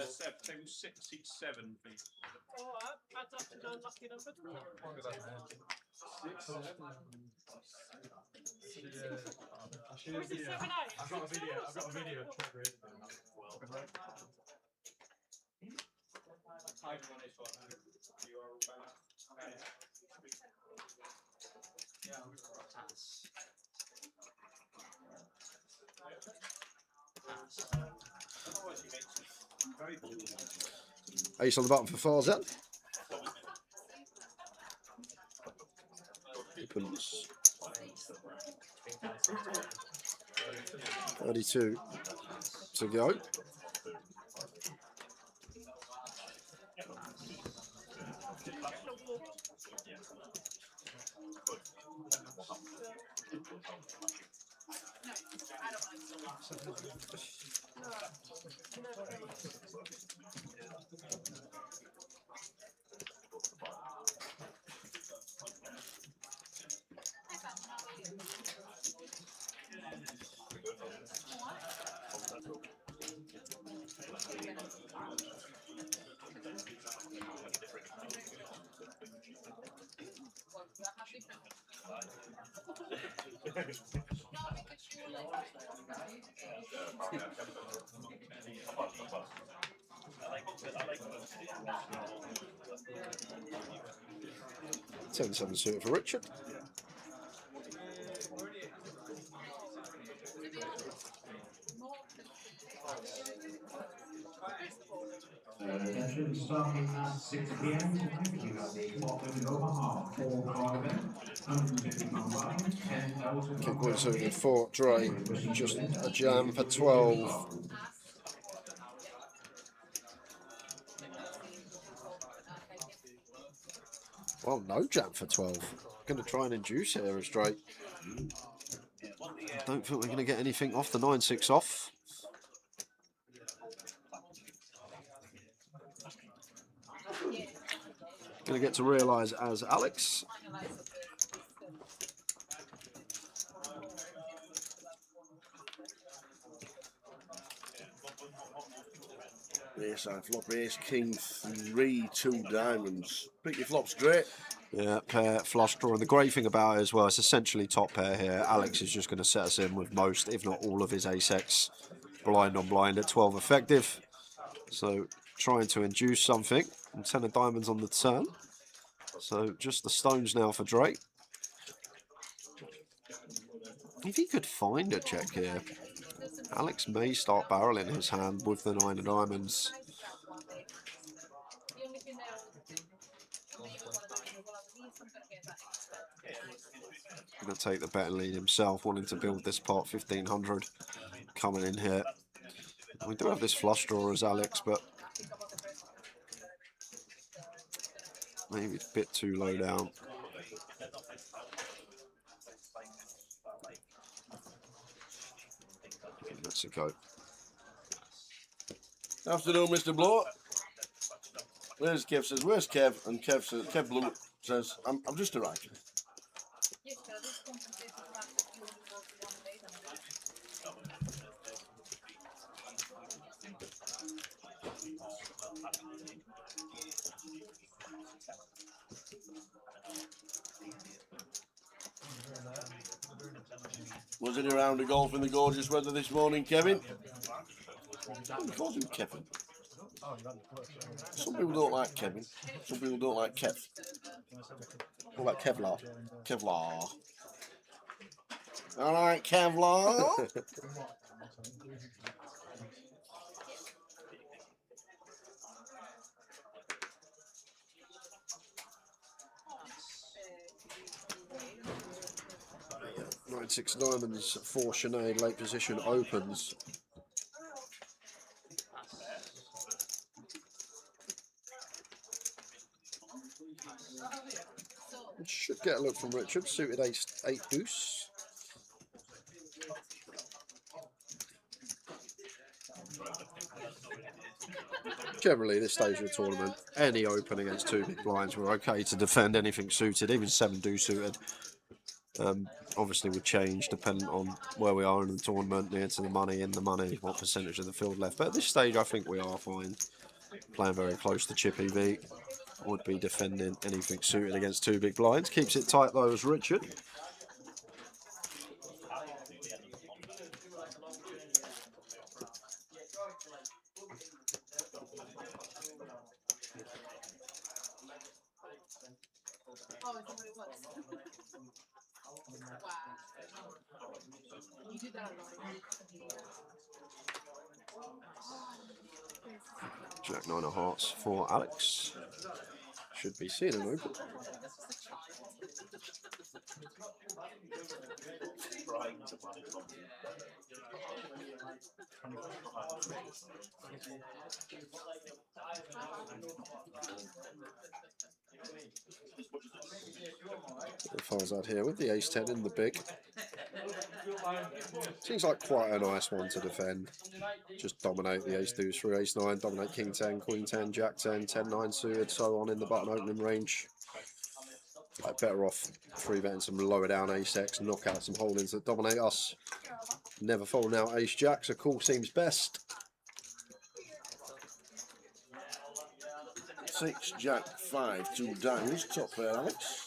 Seb, table 67, please. Alright, adds up to an unlucky number. Or is it 7, 8? I've got a video. I've got a video. Ace on the button for Farzan. Opens 32 to go. Ten seven suited for Richard. Attention, starting at 6 p.m. tonight, we have the Bluffing Omaha 4-card event. 150 pound buy, 10,000. Kick one suited for Dre. Just a jam for 12. Well, no jam for 12. Going to try and induce here as Dre. Don't think we're going to get anything off the 9-6 off. Going to get to realise as Alex. Ace high flop, ace king 3, 2 diamonds. Pick your flop straight. Yeah, pair, flush draw. And the great thing about it as well, it's essentially top pair here. Alex is just going to set us in with most, if not all of his ace-x blind on blind at 12 effective. So trying to induce something. And 10 of diamonds on the turn. So just the stones now for Drake. If he could find a check here, Alex may start barreling his hand with the 9 of diamonds. Going to take the bet and lead himself, wanting to build this pot. 1500 coming in here. We do have this flush draw as Alex, but maybe a bit too low down. That's a go. Afternoon, Mr. Blow. Where's Kev says, where's Kev? And Kev says, Kev Blue says, I'm just arrived. Was it a round of golf in the gorgeous weather this morning, Kevin? Who calls him Kevin? Some people don't like Kevin. Some people don't like Kev. What about Kevlar? Kevlar. I like Kevlar. with 6 diamonds for Sinead, late position opens. Should get a look from Richard, suited ace 8 deuce. Generally, this stage of the tournament, any open against 2 big blinds, we're okay to defend anything suited, even 7 deuce suited. Obviously, would change depending on where we are in the tournament, near to the money, in the money, what percentage of the field left. But at this stage, I think we are fine. Playing very close to chip EV. Would be defending anything suited against 2 big blinds. Keeps it tight though as Richard. Oh, is that what it was? Wow. You did that a lot. Jack 9 of hearts for Alex. Should be seeing an open. Farzad here with the ace 10 in the big. Seems like quite a nice one to defend. Just dominate the ace deuce through ace 9, dominate king 10, queen 10, jack 10, 10 9 suited, so on in the button opening range. Like better off 3-betting some lower down ace X, knock out some holdings that dominate us. Never folding out ace jack, so call seems best. 6, jack, 5, 2 diamonds, top pair, Alex.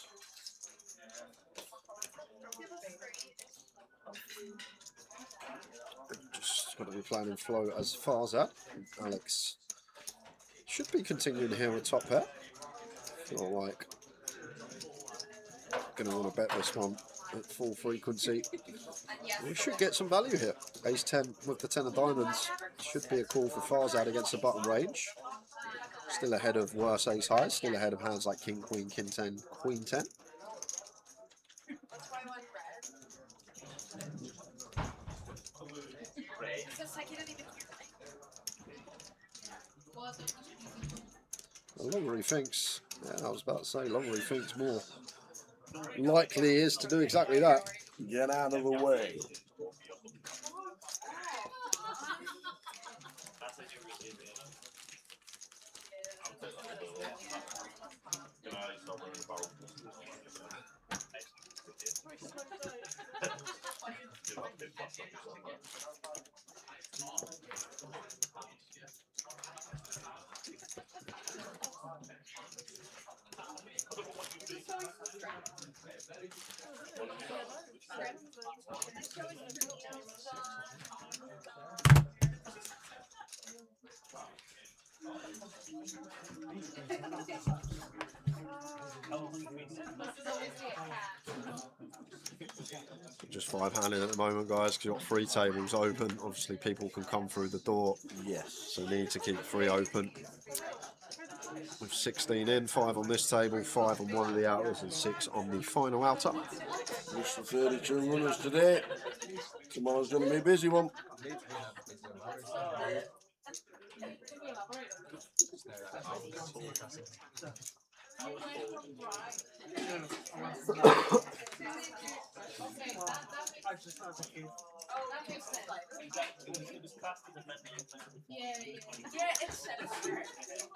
Just got to be playing in flow as far as that. Alex should be continuing here with top pair. Feel like going to want to bet this one at full frequency. We should get some value here. Ace 10 with the 10 of diamonds should be a call for Farzad against the button range. Still ahead of worse ace highs, still ahead of hands like king, queen, king 10, queen 10. The longer he thinks, yeah, I was about to say, longer he thinks, more likely he is to do exactly that. Get out of the way. Just 5-handed at the moment, guys, because you've got 3 tables open. Obviously, people can come through the door. Yes. So need to keep 3 open. With 16 in, 5 on this table, 5 on one of the outers, and 6 on the final outer. Just for 32 runners today. Tomorrow's going to be a busy one.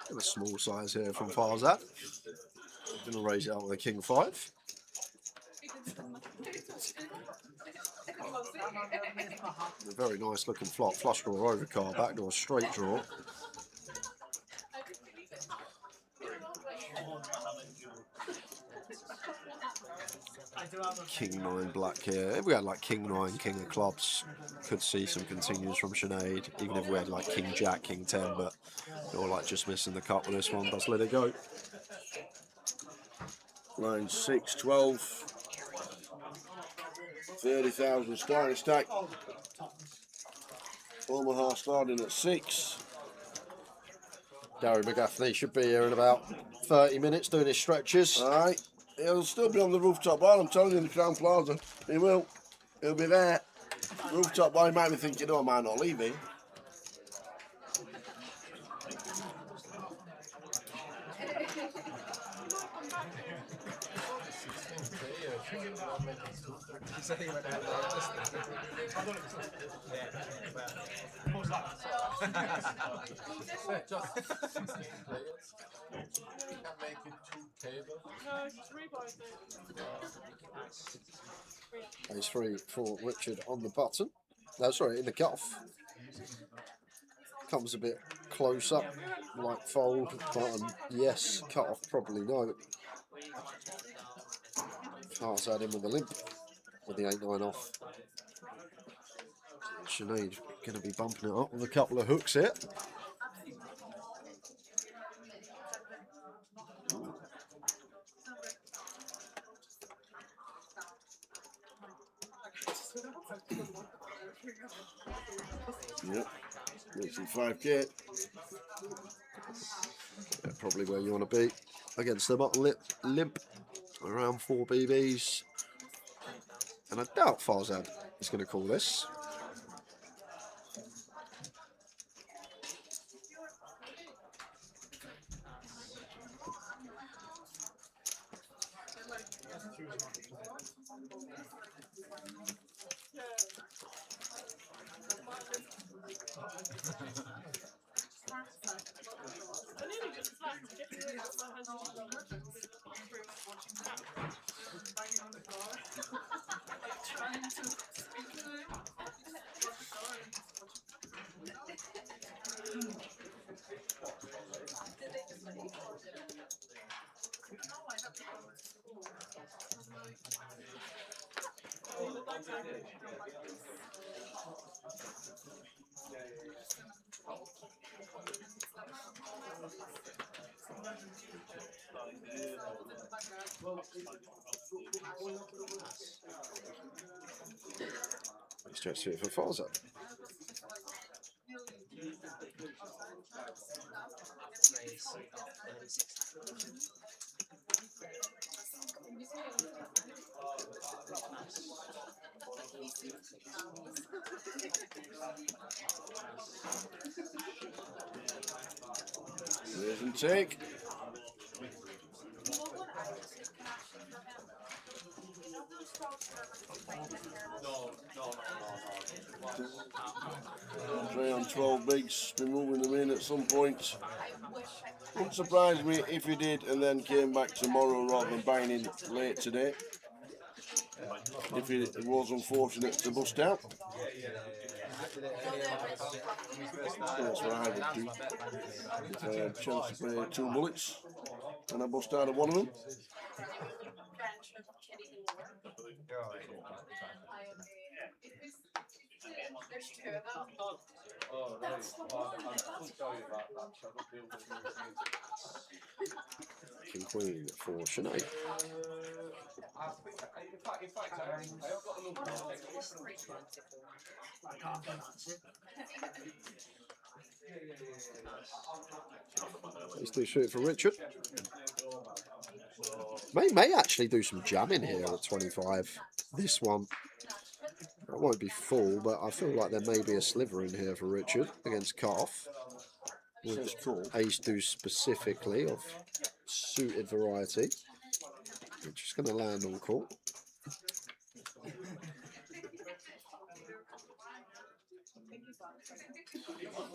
And a small size here from Farzad. Going to raise it up with a king 5. A very nice looking flop, flush draw overcard, backdoor straight draw. King 9 black here. If we had like king 9, king of clubs, could see some continues from Sinead. Even if we had like king jack, king 10, but you're like just missing the cut with this one. Let's let it go. Line 6, 12. 30,000 starting stack. Omaha starting at 6. Gary McGaffney should be here in about 30 minutes doing his stretches. Alright. He'll still be on the rooftop bar, I'm telling you, in the Crown Plaza. He will. He'll be there. Rooftop boy might be thinking, oh, I might not leave him. No, it's rebuys it. Ace 3 for Richard on the button. No, sorry, in the cuff. Comes a bit closer, like fold, button, yes, cut off, probably no. Hearts out in with a limp, with the 8-9 off. Sinead going to be bumping it up with a couple of hooks here. Yep, makes it 5k. Yeah, probably where you want to be. Against the button limp, around 4 BBs. And I doubt Farzad is going to call this. I nearly just slapped to get rid of my hands on the watching banging on the door. Trying to speak to him. Stretch to it for Farzad. Raise and take. Three on 12 bigs, be moving them in at some point. Wouldn't surprise me if he did and then came back tomorrow rather than buying in late today. If it was unfortunate to bust out. That's what I would do. If I had a chance to play 2 bullets and I bust out of one of them. There's 2 of them. Oh, right. I couldn't tell you about that. So I don't deal with King Queen for Sinead. I think, in fact, I have got a number of Let's do shoot for Richard. May actually do some jamming here at 25. This one. It won't be full, but I feel like there may be a sliver in here for Richard against Cutoff. With ace deuce specifically of suited variety. We're just going to land on call.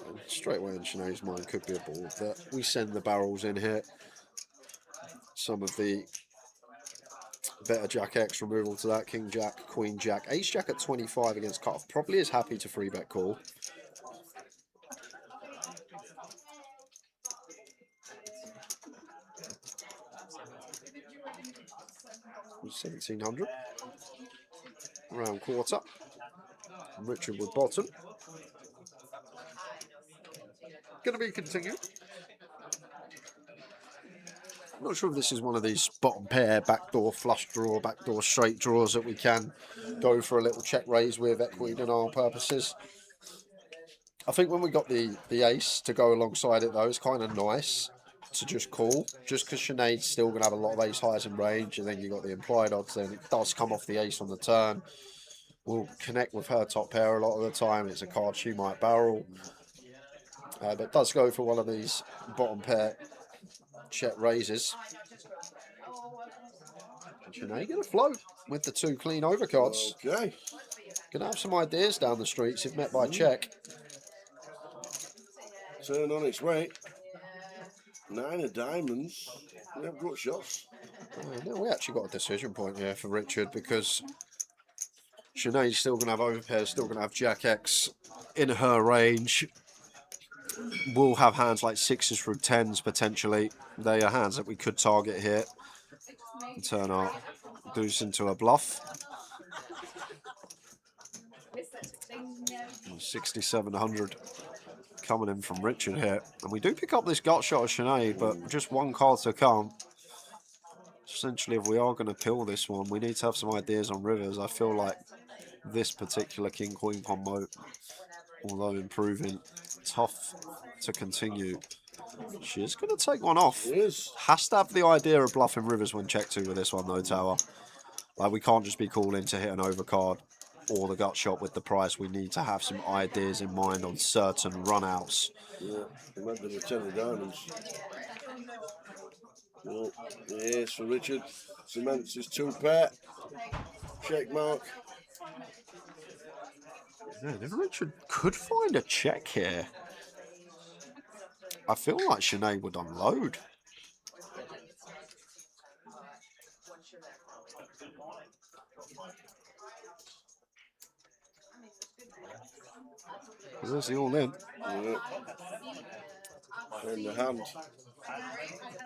And straight away in Sinead's mind could be a ball that we send the barrels in here. Some of the better Jack X removal to that. King Jack, Queen Jack. Ace Jack at 25 against Cutoff. Probably is happy to free bet call. $1,700. Round quarter. Richard with bottom. Going to be continued. I'm not sure if this is one of these bottom pair, backdoor flush draw, backdoor straight draws that we can go for a little check raise with at Queen and our purposes. I think when we got the ace to go alongside it though, it's kind of nice to just call, just because Sinead's still going to have a lot of ace highs in range, and then you got the implied odds, then it does come off the ace on the turn. will connect with her top pair a lot of the time. It's a card she might barrel. But does go for one of these bottom pair check raises. And Sinead going to float with the 2 clean overcards. Okay. Going to have some ideas down the streets if met by check. Turn on its way. 9 of diamonds. We have got shots. No, we actually got a decision point here for Richard because Sinead's still going to have overpairs, still going to have Jack X in her range. We'll have hands like 6s through 10s potentially. They are hands that we could target here and turn our deuce into a bluff. 6,700 coming in from Richard here. And we do pick up this gut shot of Sinead, but just 1 card to come. Essentially, if we are going to pill this one, we need to have some ideas on rivers. I feel like this particular King-Queen combo, although improving, tough to continue. She is going to take one off. Has to have the idea of bluffing rivers when check 2 with this one though, Tower. Like, we can't just be calling to hit an overcard or the gut shot with the price. We need to have some ideas in mind on certain runouts. Yeah, remember the 10 of diamonds. Well, yes, for Richard. Cements his 2 pair. Check mark. Yeah, if Richard could find a check here, I feel like Sinead would unload. There's the all in. Yeah. In the hand.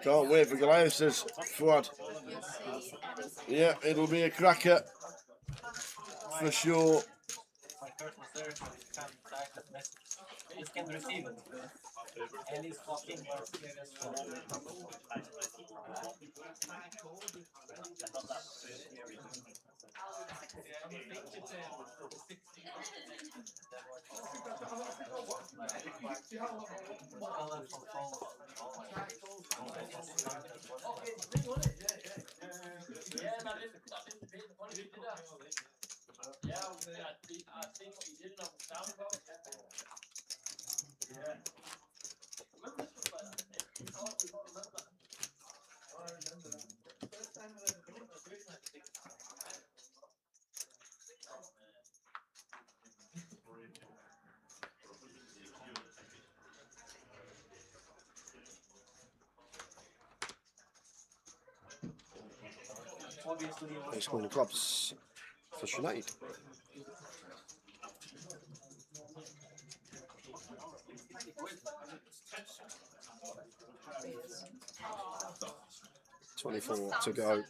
Can't wait for Goliath, says Fuad. Yeah, it'll be a cracker. For sure. It can receive it. And it's fucking Ace Queen of clubs for Sinead. $24 to go.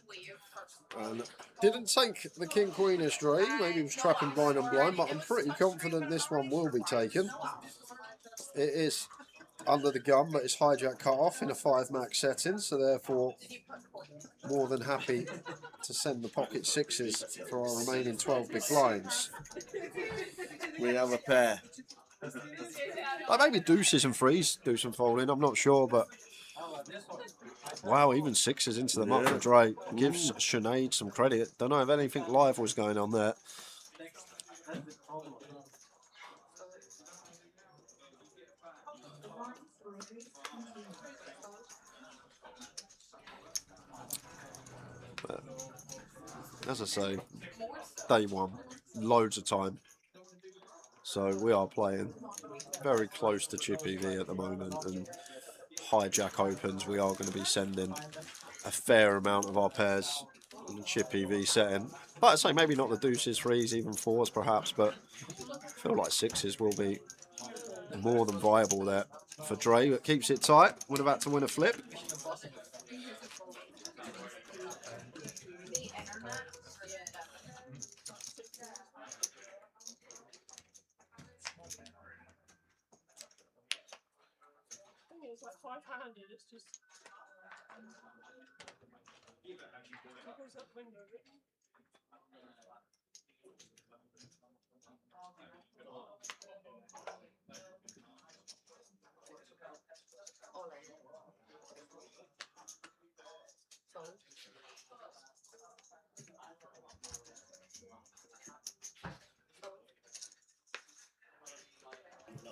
And didn't take the King Queen astray. Maybe he was trapping blind and blind, but I'm pretty confident this one will be taken. It is under the gun, but it's hijack cut off in a 5 max setting, so therefore more than happy to send the pocket 6s for our remaining 12 big blinds. We have a pair. Like maybe deuces and 3s do some folding, I'm not sure, but wow, even 6s into the muck for Drake. Gives Sinead some credit. Don't know if anything live was going on there. But, as I say, day 1, loads of time. So we are playing very close to chip EV at the moment, and hijack opens, we are going to be sending a fair amount of our pairs in the chip EV setting. But I'd say maybe not the deuces, 3s, even 4s perhaps, but I feel like 6s will be more than viable there for Dre. That keeps it tight. We're about to win a flip. It's like 5-handed, it's just. Where's that window?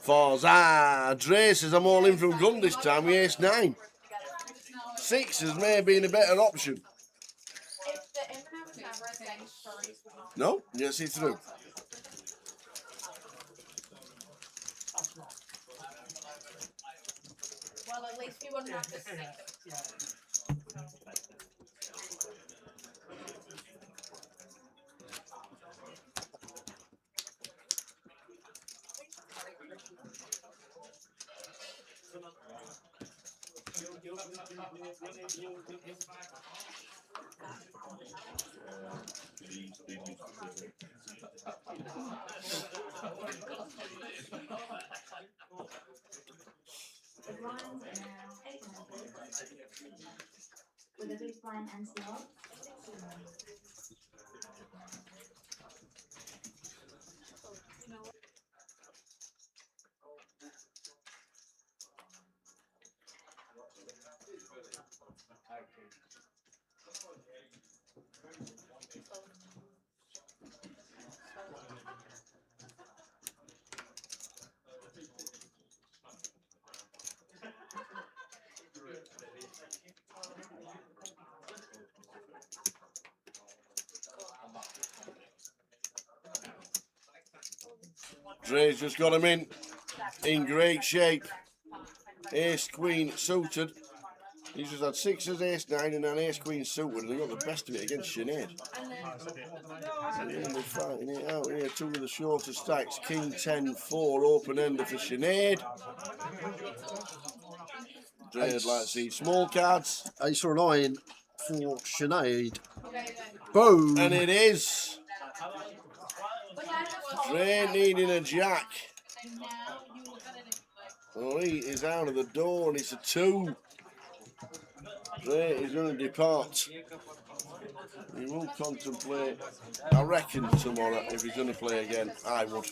Fours. Ah, Dre says I'm all in from gun this time with ace 9. Sixes may have been a better option. No, you don't see through. Well, at least we wouldn't have the 6. The blinds are now 800. With a big blind anti-off, 600. Dre's just got him in great shape. Ace Queen suited. He's just had sixes, ace 9, and then ace queen suited, and he got the best of it against Sinead. And they're fighting it out here. Two of the shorter stacks. King 10 4 open ender for Sinead. Dre'd like to see small cards. Ace or 9 for Sinead. Boom! And it is. Dre needing a jack. Oh, he is out of the door, and it's a 2. Dre is going to depart. He will contemplate, I reckon, tomorrow if he's going to play again. I would.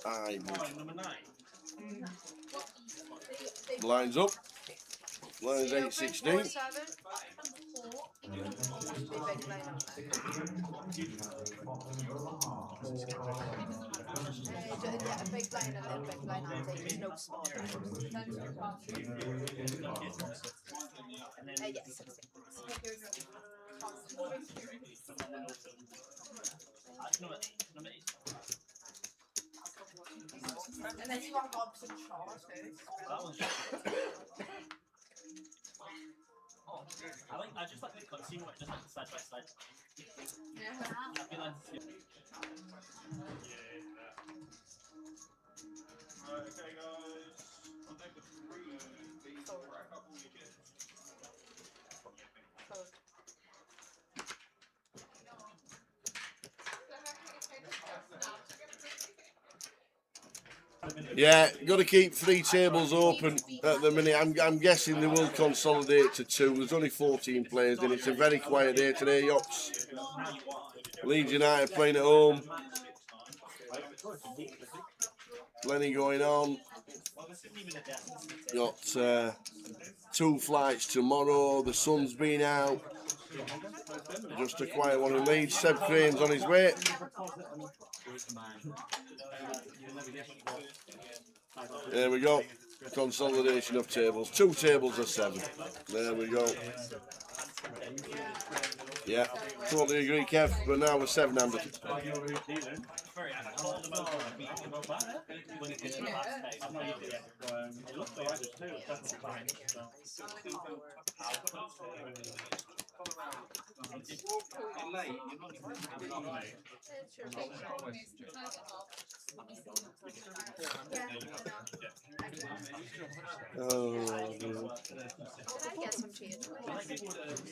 I would. Blinds up. Blinds 8-16. Yeah, a big blind and then big blind and there's no small blind. Yes. And then you want Bob's and Shaw's I just like the cutscene where just like side by side. Yeah. I feel like Okay, guys. On number 3, the rack up all your chips. Yeah, got to keep 3 tables open at the minute. I'm guessing they will consolidate to 2. There's only 14 players in. It's a very quiet day today, Yops. Leeds United playing at home. Plenty going on. Got 2 flights tomorrow. The sun's been out. Just a quiet one in Leeds. Seb Crane's on his way. There we go. Consolidation of tables. 2 tables of 7. There we go. Yeah, totally agree, Kev. But now we're 7-handed. Oh, Can I get some change? A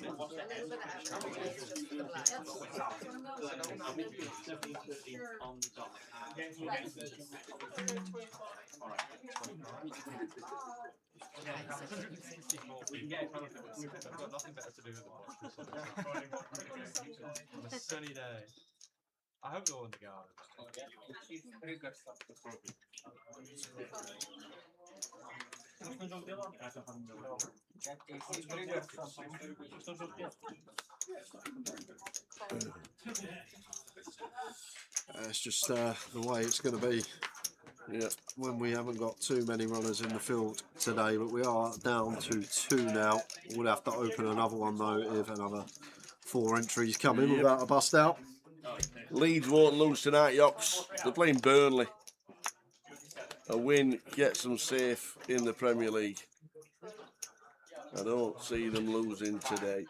little bit of everything just for the black. We can get a kind of, we've got nothing better to do with the podcast. On a sunny day. I hope you're all in the garden. It's just the way it's going to be. Yeah. When we haven't got too many runners in the field today, but we are down to 2 now. We'll have to open another one though if another 4 entries come in without a bust out. Leeds won't lose tonight, Yoks. They're playing Burnley. A win gets them safe in the Premier League. I don't see them losing today.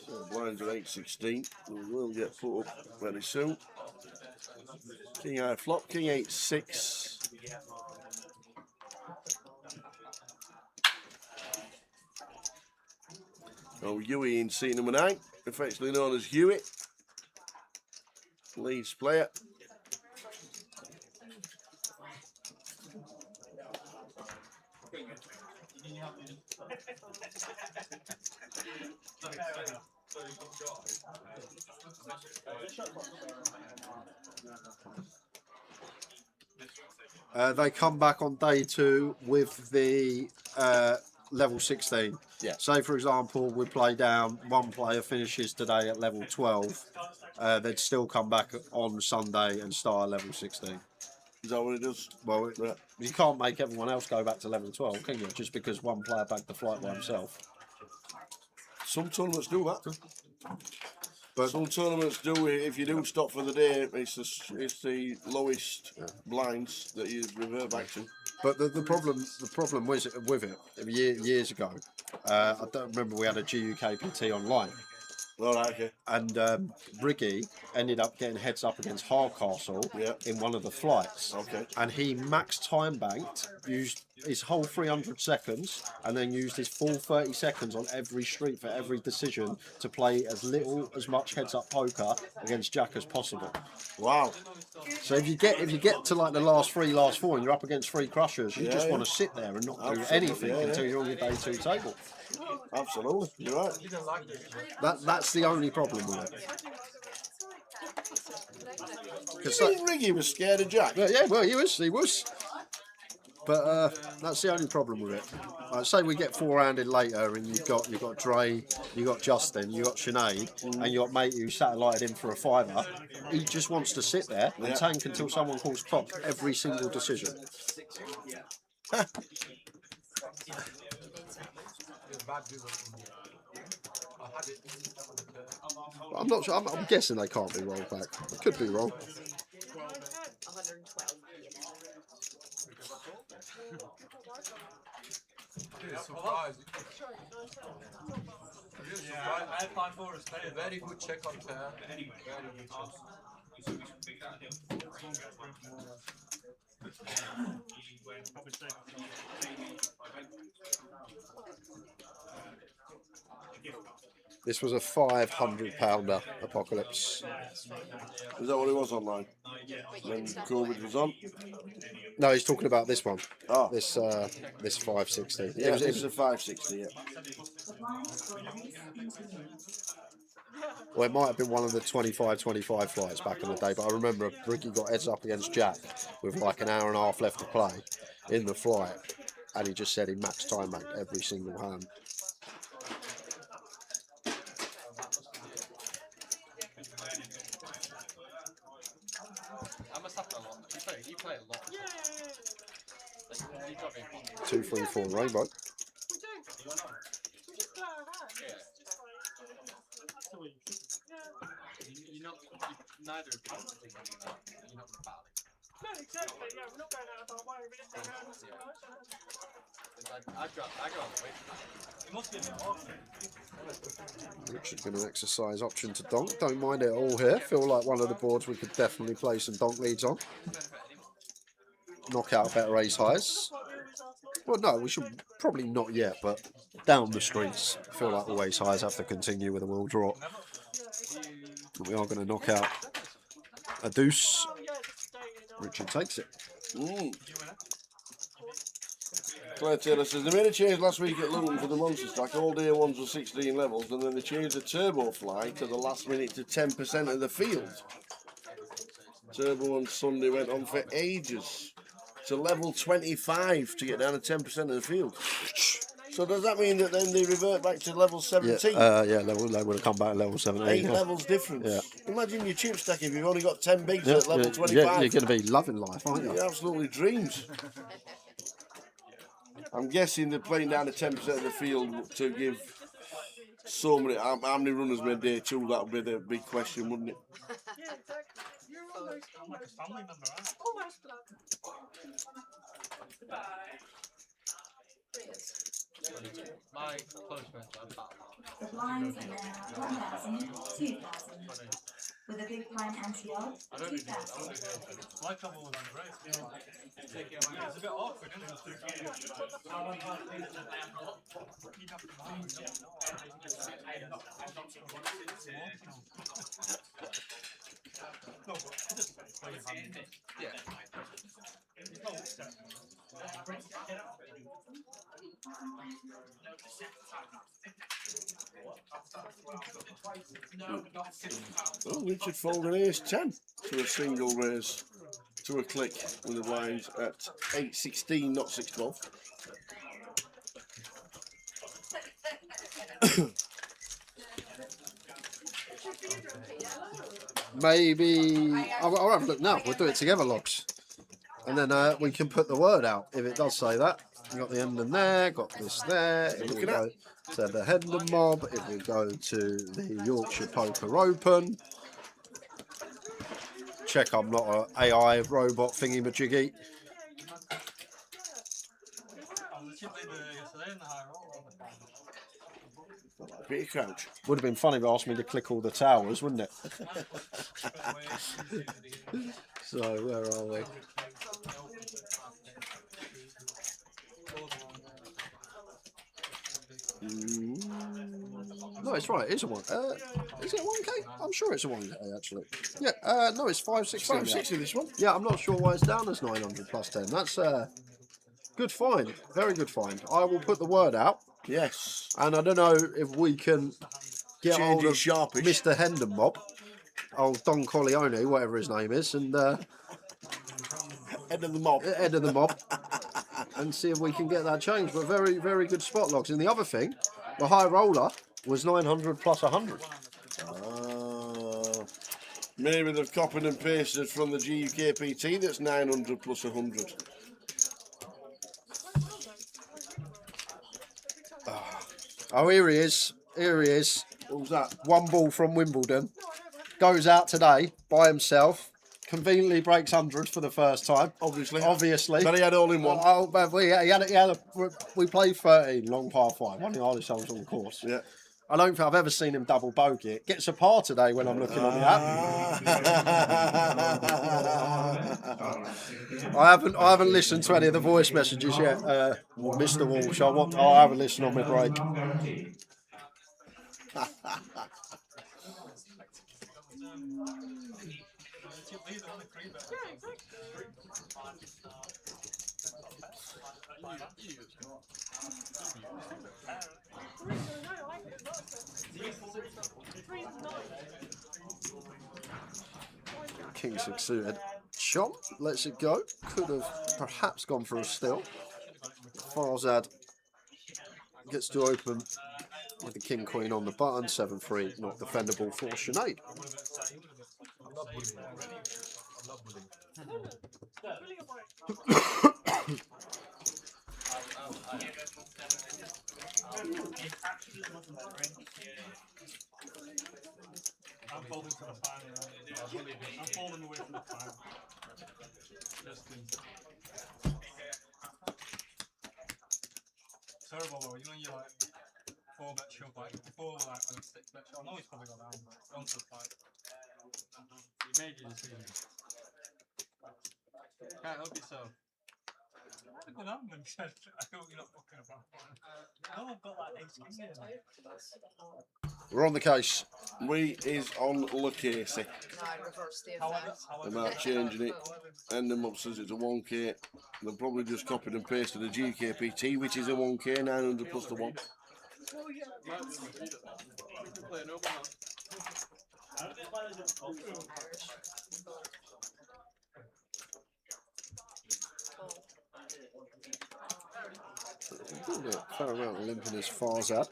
So blinds are 8-16. We will get put up very soon. King high flop, king 8-6. Oh, Huey in seat number 9, affectionately known as Huey. Leeds player. They come back on day 2 with the level 16. Yeah. Say for example we play down, one player finishes today at level 12, they'd still come back on Sunday and start at level 16. Is that what it does? Well, you can't make everyone else go back to level 12, can you? Just because one player backed the flight by himself. Some tournaments do that. But some tournaments do it. If you do stop for the day, it's the lowest blinds that you revert back to. But the problem with it years ago, I don't remember, we had a GUKPT online. All right, okay. And Briggy ended up getting heads up against Hardcastle in one of the flights. Okay. And he max time banked, used his whole 300 seconds, and then used his full 30 seconds on every street for every decision to play as much heads up poker against Jack as possible. Wow. So if you get to like the last 4 and you're up against 3 crushers, you just want to sit there and not do anything until you're on your day 2 table. Absolutely, you're right. That's the only problem with it. Because Riggy was scared of Jack. Yeah, well, he was. But that's the only problem with it. Say we get 4-handed later, and you've got Dre, you got Justin, you got Sinead, and you got mate who satellited in for a 5er. He just wants to sit there and tank until someone calls pop every single decision. I'm not sure. I'm guessing they can't be rolled back. I could be wrong. 112. Surprised. Yeah, I find for us a very good check on turn. Very good This was a £500 Apocalypse. Is that what it was online? When COVID was on? No, he's talking about this one. Oh. This 560. Yeah, it was a 560, yeah. Well, it might have been one of the 25-25 flights back in the day, but I remember Ricky got heads up against Jack with like an hour and a half left to play in the flight, and he just said he max time banked every single hand. I must have a lot. You play a lot. Yeah. You got me. 2, 3, 4 rainbow. We don't. We just play our hands. Yeah. You're not. Neither of you are thinking about. You're not battling. No, exactly. Yeah, we're not going out of our way. We just take hands. I go on the way. It must be a bit awkward. Richard's going to exercise option to donk. Don't mind it at all here. Feel like one of the boards we could definitely play some donk leads on. Knock out better ace highs. Well, no, we should probably not yet, but down the streets. I feel like always highs have to continue with a will draw. We are going to knock out a deuce. Richard takes it. Claire Taylor says they made a change last week at Luton for the monster stack. All day ones were 16 levels, and then they changed the turbo fly to the last minute to 10% of the field. Turbo on Sunday went on for ages to level 25 to get down to 10% of the field. So does that mean that then they revert back to level 17? Yeah, they would have come back at level 17. 8 levels difference. Yeah. Imagine your chip stack if you've only got 10 bigs Yeah, at level 25. yeah, you're going to be loving life, aren't you? You're absolutely dreams. I'm guessing they're playing down to 10% of the field to give so many. How many runners made day 2? That would be the big question, wouldn't it? Yeah, exactly. You're almost like a family member, right? Almost My close friends are that. The blinds are now 1,000, 2,000. With a big blind anti-odd, 2,000. My couple was on the race. It's a bit awkward, isn't Well, Richard folded ace 10 to a single raise to a click with the blinds at 8-16, not 6-12. Maybe I'll have a look now. We'll do it together, logs, and then we can put the word out if it does say that. We got the Hendon there, got this there. If we go to the Hendon mob, if we go to the Yorkshire Poker Open, check I'm not an AI robot thingy majiggy. Pretty crouch. Would have been funny if they asked me to click all the towers, wouldn't it? So where are we? No, it's right. It's a one. Is it a 1K? I'm sure it's a 1K actually. Yeah. No, it's 560. 560 this one. Yeah, I'm not sure why it's down as 900 plus 10. That's good find. Very good find. I will put the word out. Yes. And I don't know if we can get hold of sharpish. Mr. Hendon mob, old Don Corleone, whatever his name is, and head of the mob. Head of the mob. And see if we can get that changed. But very, very good spot logs. And the other thing, the high roller was 900 plus 100. Maybe they've copied and pasted from the GUKPT that's 900 plus 100. Oh, here he is. Here he is. Who's that? One ball from Wimbledon. Goes out today by himself. Conveniently breaks 100 for the first time. Obviously. But he had all in one. Oh, but we played 13, long par 5. One of the hardest holes on the course. Yeah. I don't think I've ever seen him double bogey it. Gets a par today when I'm looking on the app. I haven't listened to any of the voice messages yet, Mr. Walsh. I'll have a listen on my break. King succeeded. Chomp lets it go. Could have perhaps gone for a steal. Farzad gets to open with the king queen on the button. 7-3, not defendable for Sinead. I'm folding for the final. I'm folding away from the final. Terrible though, you know you like 4-bet shove like 6-bet shove. I know he's probably got down, but gone to the fight. You made your decision. Can't help yourself. That's a good hand when you said, I hope you're not fucking about. No, I've got like ace king in there. We're on the case. We is on the case. No, I reversed the effect. They're not changing it. End them up says it's a 1K. They've probably just copied and pasted a GKPT, which is a 1K, 900 plus the 1. Fair amount of limping as far as that.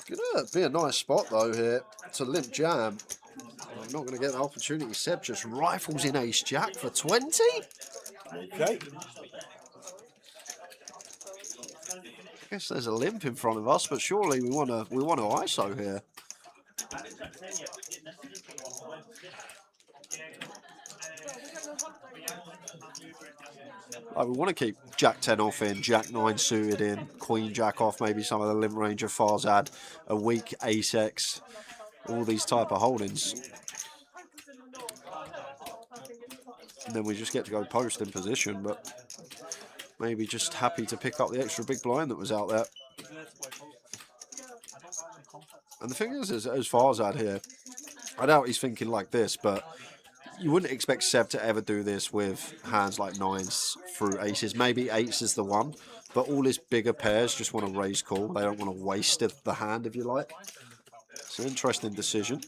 Gonna be a nice spot though here to limp jam. I'm not going to get the opportunity. Seb just rifles in ace jack for 20. Okay. I guess there's a limp in front of us, but surely we want to ISO here. We want to keep Jack 10 off in, Jack 9 suited in, Queen Jack off, maybe some of the limp range of Farzad, a weak Ace X, all these type of holdings. And then we just get to go post in position, but maybe just happy to pick up the extra big blind that was out there. And the thing is, as Farzad here, I doubt he's thinking like this, but you wouldn't expect Seb to ever do this with hands like 9s through aces. Maybe 8s is the one, but all his bigger pairs just want to raise call. They don't want to waste the hand, if you like. It's an interesting decision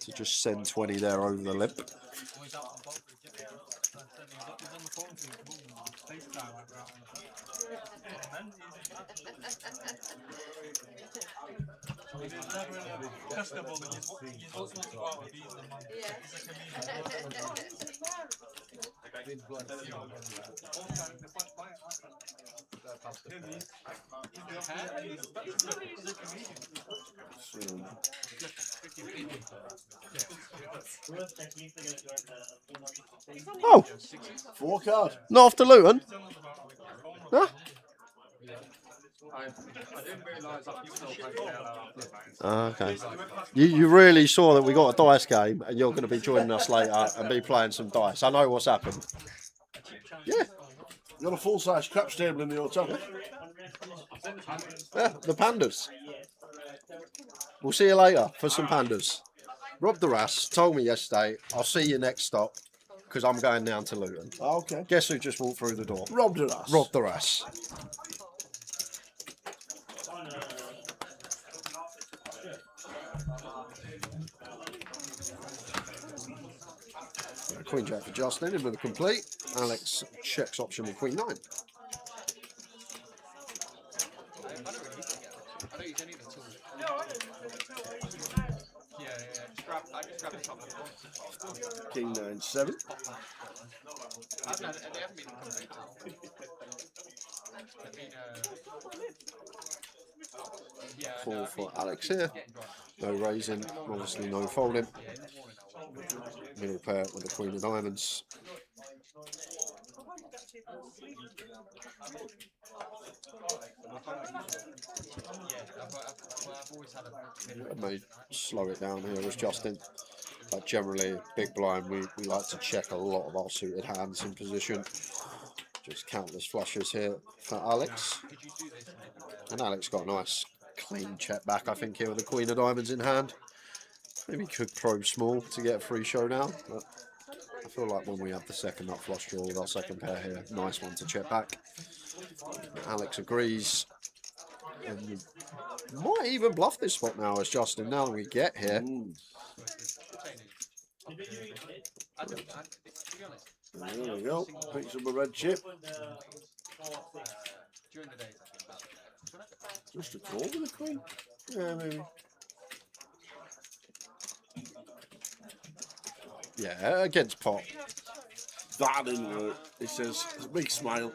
to just send 20 there over the limp. Oh, 4 card. Not off to Luton. Huh? I didn't realise that you still played Okay. You really saw that we got a dice game and you're going to be joining us later and be playing some dice. I know what's happened. Yeah. You got a full-size craps table in the hotel. Yeah, the pandas. We'll see you later for some pandas. Rob the Ras told me yesterday, I'll see you next stop because I'm going down to Luton. Okay. Guess who just walked through the door? Rob the Ras. Rob the Ras. Queen Jack for Justin, in with a complete. Alex checks option with Queen 9. King 9-7. Call for Alex here. No raising, obviously no folding. Middle pair with the Queen of Diamonds. I may slow it down here as Justin. But generally, big blind, we like to check a lot of our suited hands in position. Just countless flushes here for Alex. And Alex got a nice clean check back, I think, here with the Queen of Diamonds in hand. Maybe could probe small to get a free showdown, but I feel like when we have the second nut flush draw with our second pair here, nice one to check back. Alex agrees. And you might even bluff this spot now as Justin, now that we get here. There we go. Picks up a red chip. Just a call with a Queen? Yeah, maybe. Yeah, against pot. That didn't work. He says, a big smile.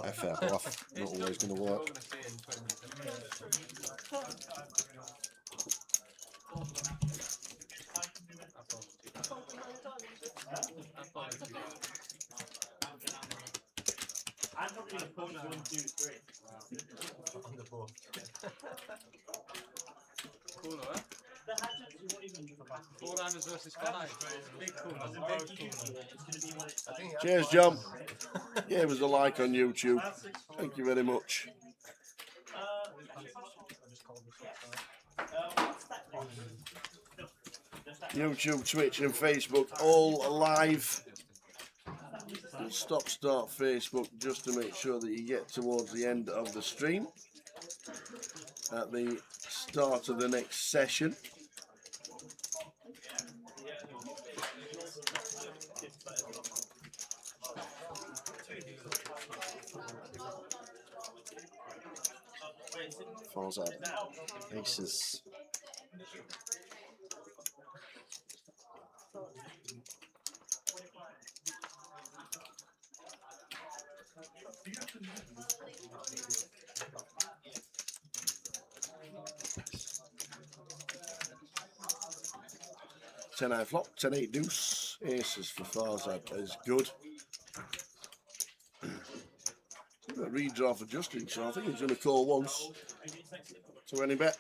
A fair bluff, not always going to work. Four diamonds versus 5. Big cooler. Cheers, John. Gave us a like on YouTube. Thank you very much. YouTube, Twitch, and Facebook all live. And stop start Facebook just to make sure that you get towards the end of the stream at the start of the next session. Farzad. Aces. Ten-eye flop, 10-8 deuce. Aces for Farzad is good. Redraw for Justin, so I think he's going to call once to any bet.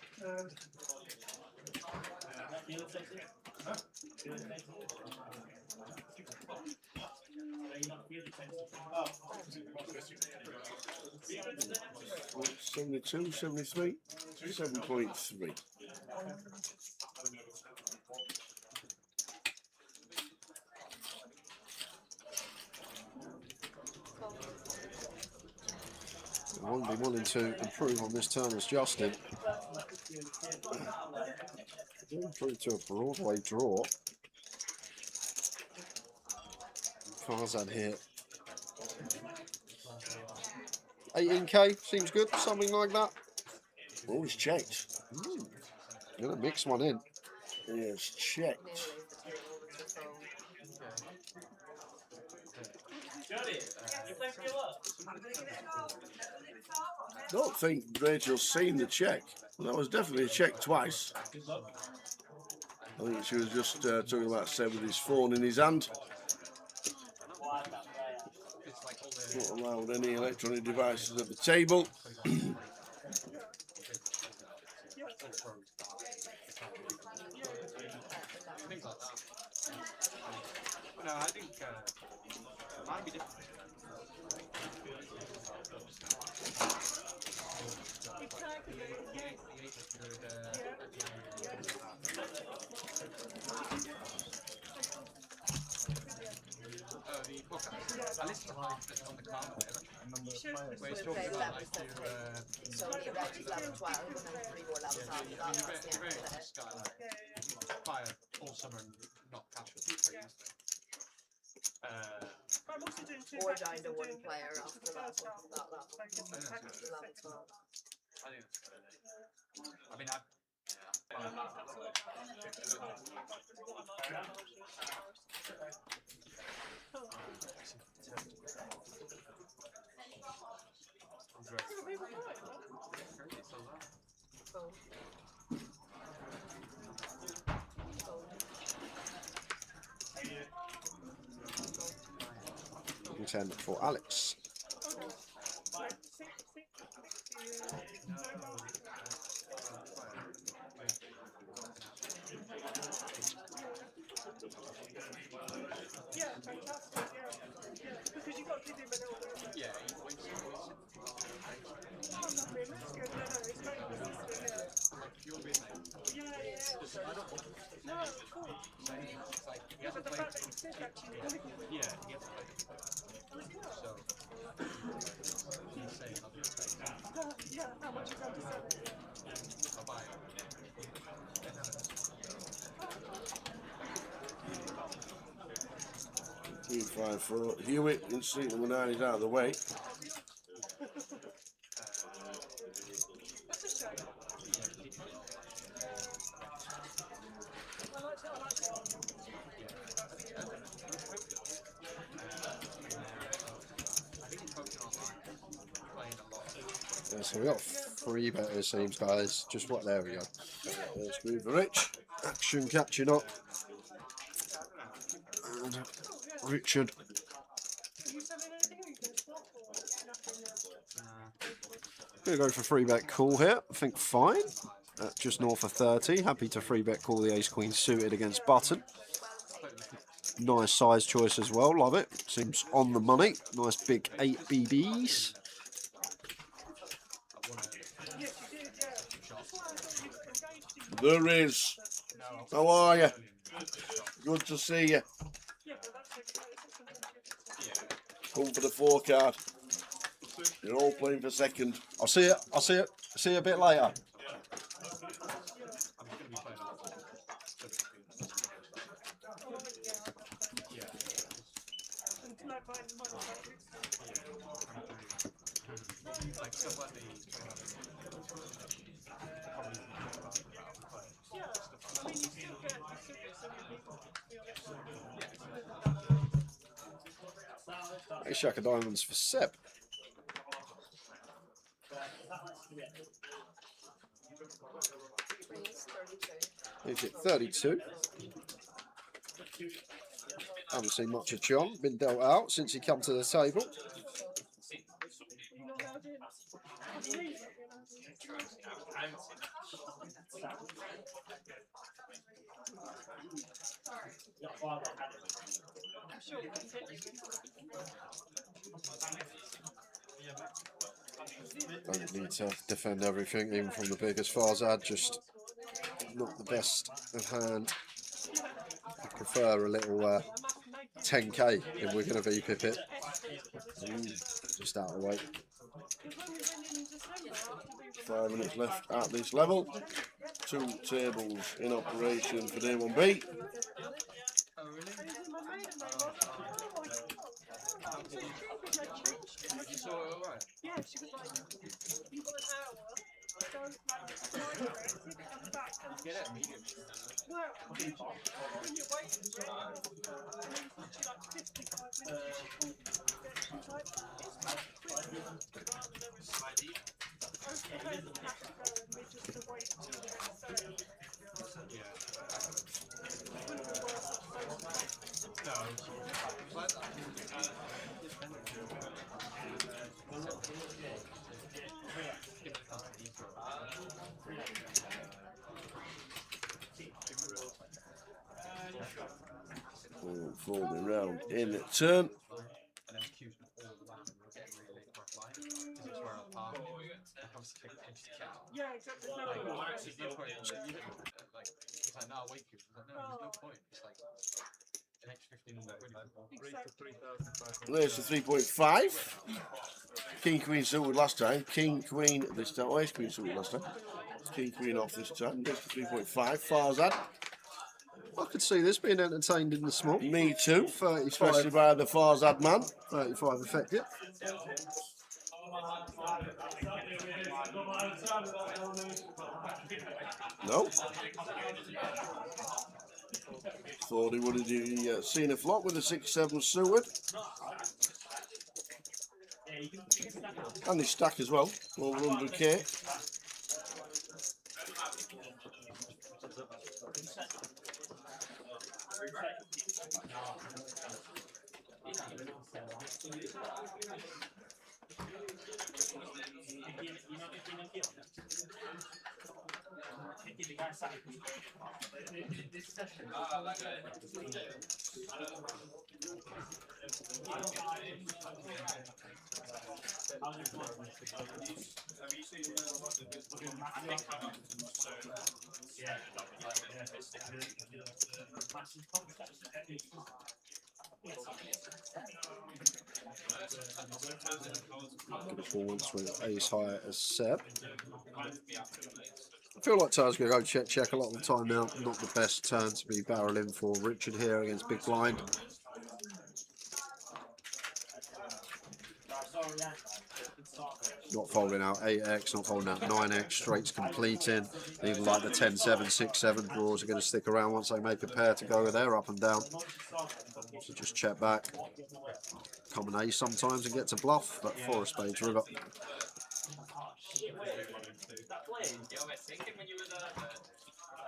Oh, 72, 73, 7.3. I won't be wanting to improve on this turn as Justin. Improve to a Broadway draw. Farzad here. 18k seems good, something like that. Oh, he's checked. Gonna mix one in. Yes, checked. Don't think Rachel's seen the check. That was definitely a check twice. I think she was just talking about Seb with his phone in his hand. Not allowed any electronic devices at the table. No, I think it might be different. The podcast. I listened to half on the car where he's talking about like so he read level 12 and then 3 more levels after that. That's the end of it. Fire all summer and not catch it. Or down to one player after that, something like that. Level 12. I mean, Contend for Alex. Yeah, fantastic, yeah. Because you got to give him an order. Yeah, Oh, lovely, that's good. No, it's very consistent, yeah. Yeah. No, of course. Yeah, but the fact that you said that to me. yeah, he has to play. So, he's saying I'll do it. Yeah, how much is that to sell it? I'll buy it. Queen 5-4. Hewitt in seat number 9 is out of the way. Yeah, so we got 3 better seems, guys. Just what, there we go. There's Queen for Rich. Action catching up. And Richard. Gonna go for 3-bet call here. I think fine. Just north of 30. Happy to 3-bet call the ace-queen suited against button. Nice size choice as well. Love it. Seems on the money. Nice big 8 BBs. There is. How are you? Good to see you. Come for the 4 card. You're all playing for second. I'll see you. I'll see you. See you a bit later. A shack of diamonds for Seb. He's at 32. Haven't seen much of John. Been dealt out since he come to the table. Don't need to defend everything, even from the biggest Farzad, just not the best of hand. I prefer a little 10k if we're going to VPip it. Just out of the way. 5 minutes left at this level. 2 tables in operation for day 1B. Yeah, she was like, you got an hour, go like come back and get it immediately. Well, when you're waiting for it, and then she like 55 minutes, she's like, it's not quick. Rather than okay, have to go and we just wait till the next day. Folding round in turn. Yeah, exactly. There's the 3.5. King, Queen suited last time. King, Queen this time. Oh, it's Queen suited last time. King, Queen off this time. There's the 3.5. Farzad. I could see this being entertained in the small. Me too. 35. Especially by the Farzad man. 35 effective. No. Thought he would have seen a flop with a 6-7 suited. And his stack as well. Over 100k. Good forwards with ace high as Seb. I feel like Ty's going to go check a lot of the time now. Not the best turn to be barreling for Richard here against Big Blind. Not folding out 8x, not folding out 9x, straights completing. Even like the 10-7, 6-7 draws are going to stick around once they make a pair to go with their up and down. So just check back. Common ace sometimes and get to bluff, but 4 of spades river.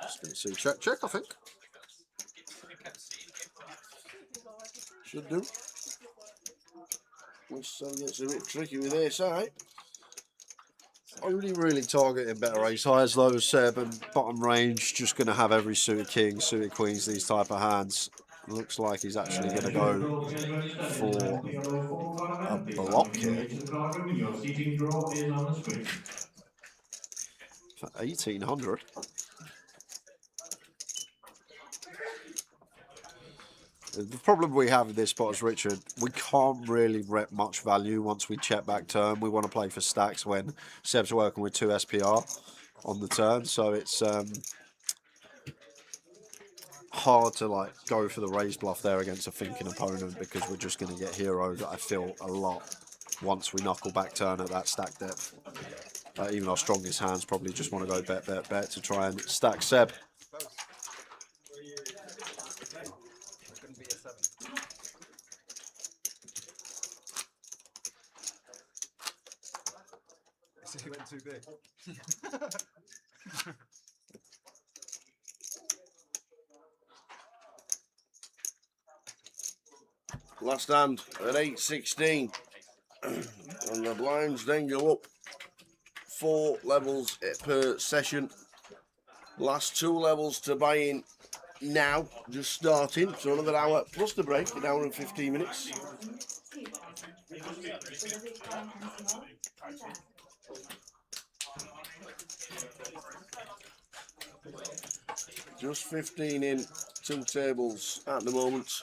Just going to see check, I think. Should do. Which some gets a bit tricky with ace high. Only really targeting better ace highs though, Seb, and bottom range just going to have every suited kings, suited queens, these type of hands. Looks like he's actually going to go for a block here for 1800. The problem we have in this spot is, Richard, we can't really rep much value once we check back turn. We want to play for stacks when Seb's working with 2 SPR on the turn, so it's hard to like go for the raise bluff there against a thinking opponent because we're just going to get heroed, I feel, a lot once we knuckle back turn at that stack depth. Even our strongest hands probably just want to go bet, bet, bet to try and stack Seb. Couldn't be a 7. He went too big. Last hand at 8.16. And the blinds then go up 4 levels per session. Last 2 levels to buy in now, just starting. So another hour plus the break, an hour and 15 minutes. Just 15 in, 2 tables at the moment.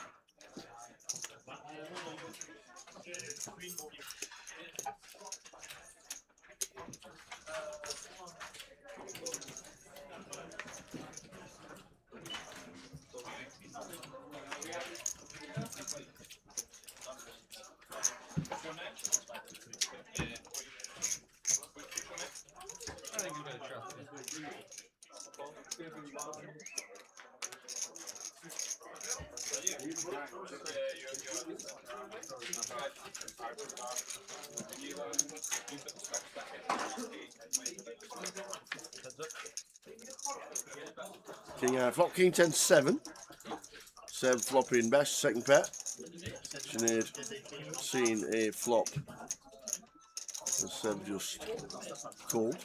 King flop, King 10-7. Seb flopping best, second pair. Sinead seeing a flop. And Seb just called.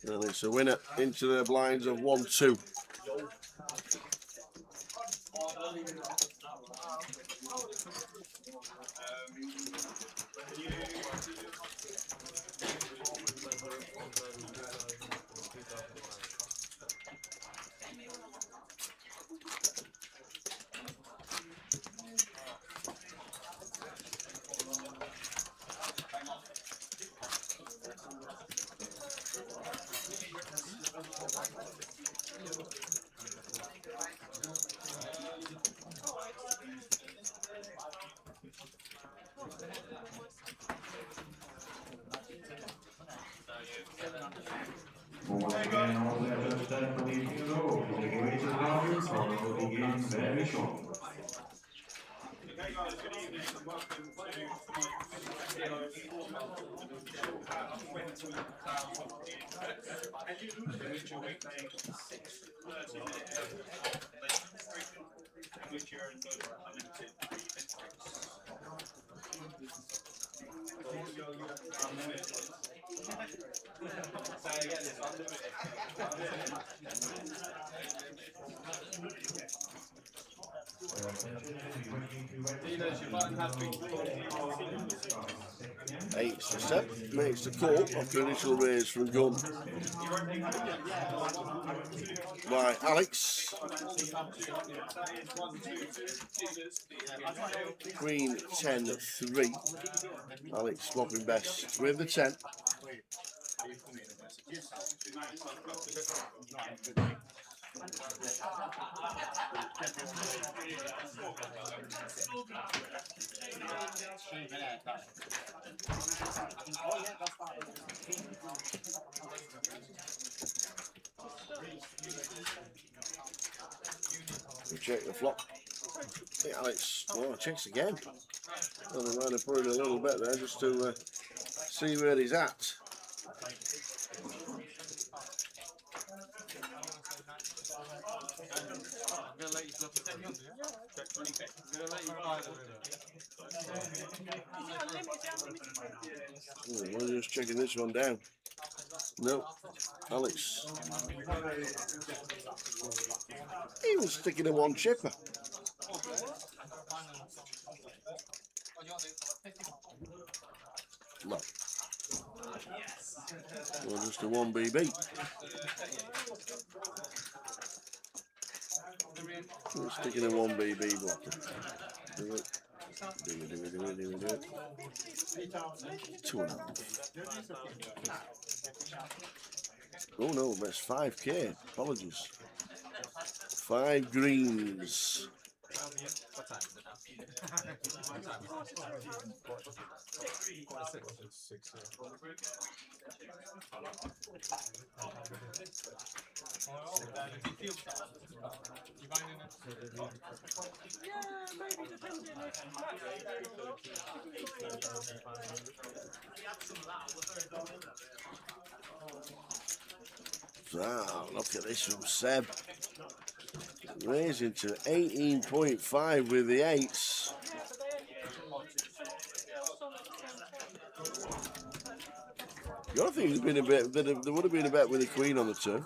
And it's a winner into the blinds of 1-2. Once again, all the judges that believe you know, make your way to the garden, or will begin very shortly. Okay guys, good evening and welcome to tonight's video in which you'll be playing 6 30-minute in which you're enjoying unlimited Eight to Seb, makes the call off the initial raise from gun by Alex. Queen 10-3. Alex flopping best with the 10. We check the flop. I think Alex, well, checks again. I'm going to put it a little bit there just to see where he's at. I'm going to let you flip it. I'm going to let you buy it. We're just checking this one down. No, Alex. He was sticking a 1 chipper. No. Well, just a 1 BB. We're sticking in one BB blocker. Do it. Do it. 2.5. Oh no, that's 5k. Apologies. 5 greens. What time is it now? My time is 6. Yeah, maybe depending if Wow, look at this from Seb. Raising to 18.5 with the 8s. I think there's been a bit. There would have been a bet with the Queen on the turn.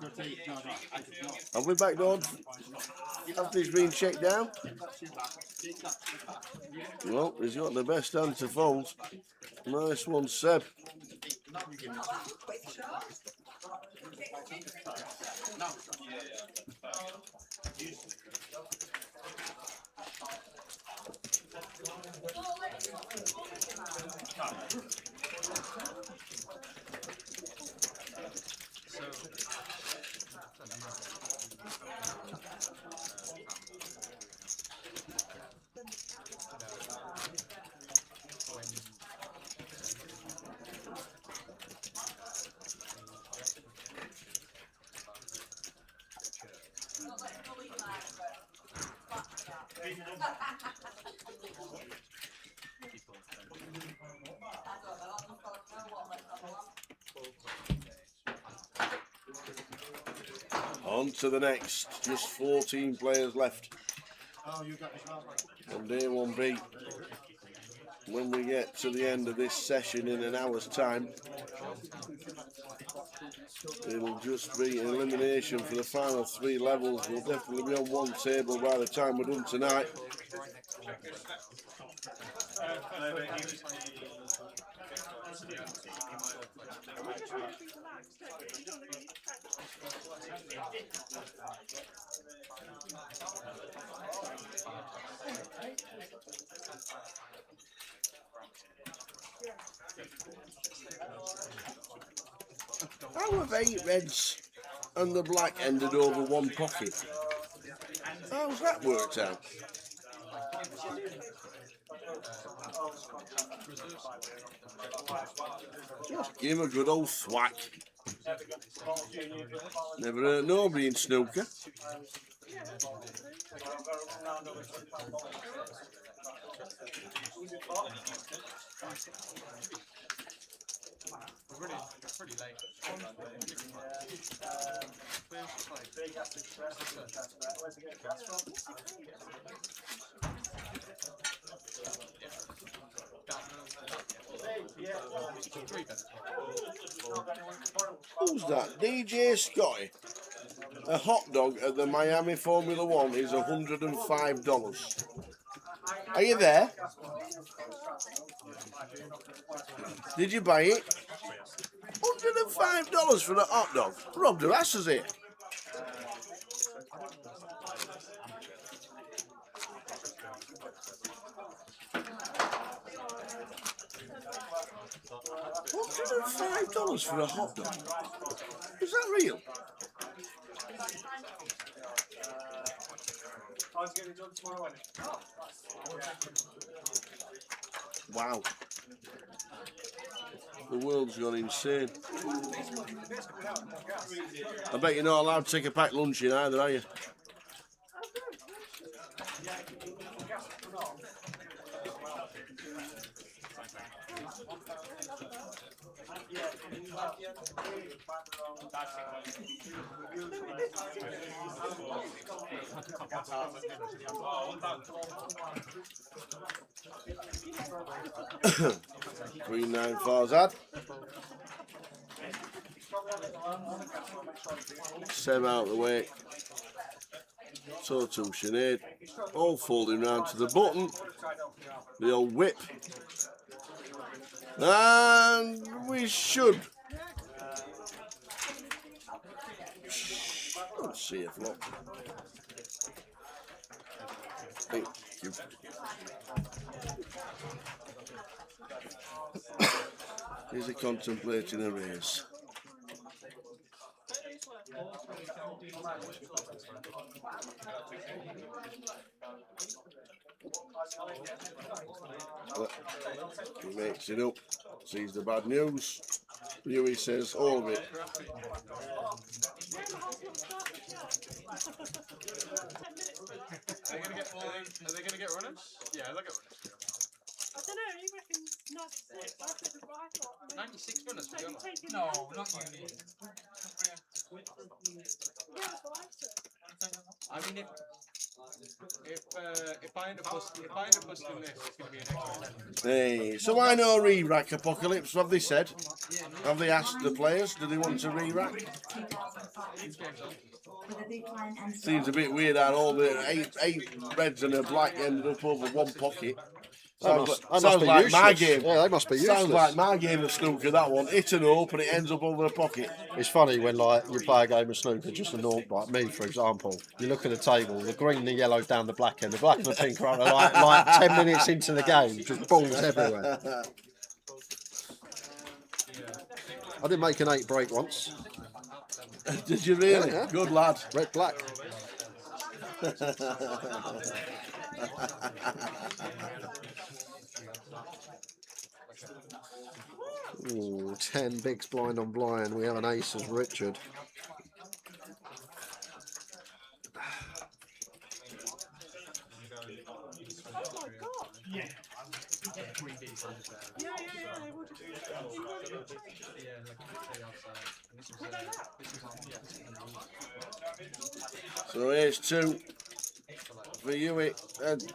Have we backdoored after he's been checked down? Well, he's got the best hand to fold. Nice one, Seb. On to the next. Just 14 players left on day 1B. When we get to the end of this session in an hour's time, it'll just be an elimination for the final 3 levels. We'll definitely be on one table by the time we're done tonight. How have 8 reds and the black ended over one pocket? How's that worked out? Just give him a good old thwack. Never hurt nobody in snooker. We're pretty late. Who's that? DJ Scotty. A hot dog at the Miami Formula One is $105. Are you there? Did you buy it? $105 for a hot dog. Robbed her asses here. $105 for a hot dog. Is that real? Wow. The world's gone insane. I bet you're not allowed to take a packed lunch in either, are you? Green 9 Farzad. Seb out the way. Total Sinead. All folding round to the button. The old whip. And we should. Let's see if look. Thank you. Is he contemplating a raise? He makes it up, sees the bad news. Huey says all of it. Are they gonna get runners? Yeah, they'll get runners. I don't know, you reckon 96? I said what I thought. 96 runners, to be honest. No, not uni. Yeah, that's what I said. I mean, if I end up busting this, it's going to be an extra 10. Hey, so why no re-rack Apocalypse? Have they said? Have they asked the players? Do they want to re-rack? Seems a bit weird how all the eight reds and a black ended up over one pocket. Sounds like my game. Yeah, they must be useless. Sounds like my game of snooker, that one. Hit an up and it ends up over a pocket. It's funny when like you play a game of snooker, just a naught, like me for example. You look at the table, the green and the yellow's down the black end, the black and the pink are like 10 minutes into the game, just balls everywhere. I did make an 8 break once. Did you really? Yeah. Good lad. Red black. Ooh, 10 bigs blind on blind. We have an ace as Richard. Yeah. They will just So here's 2 for Hewitt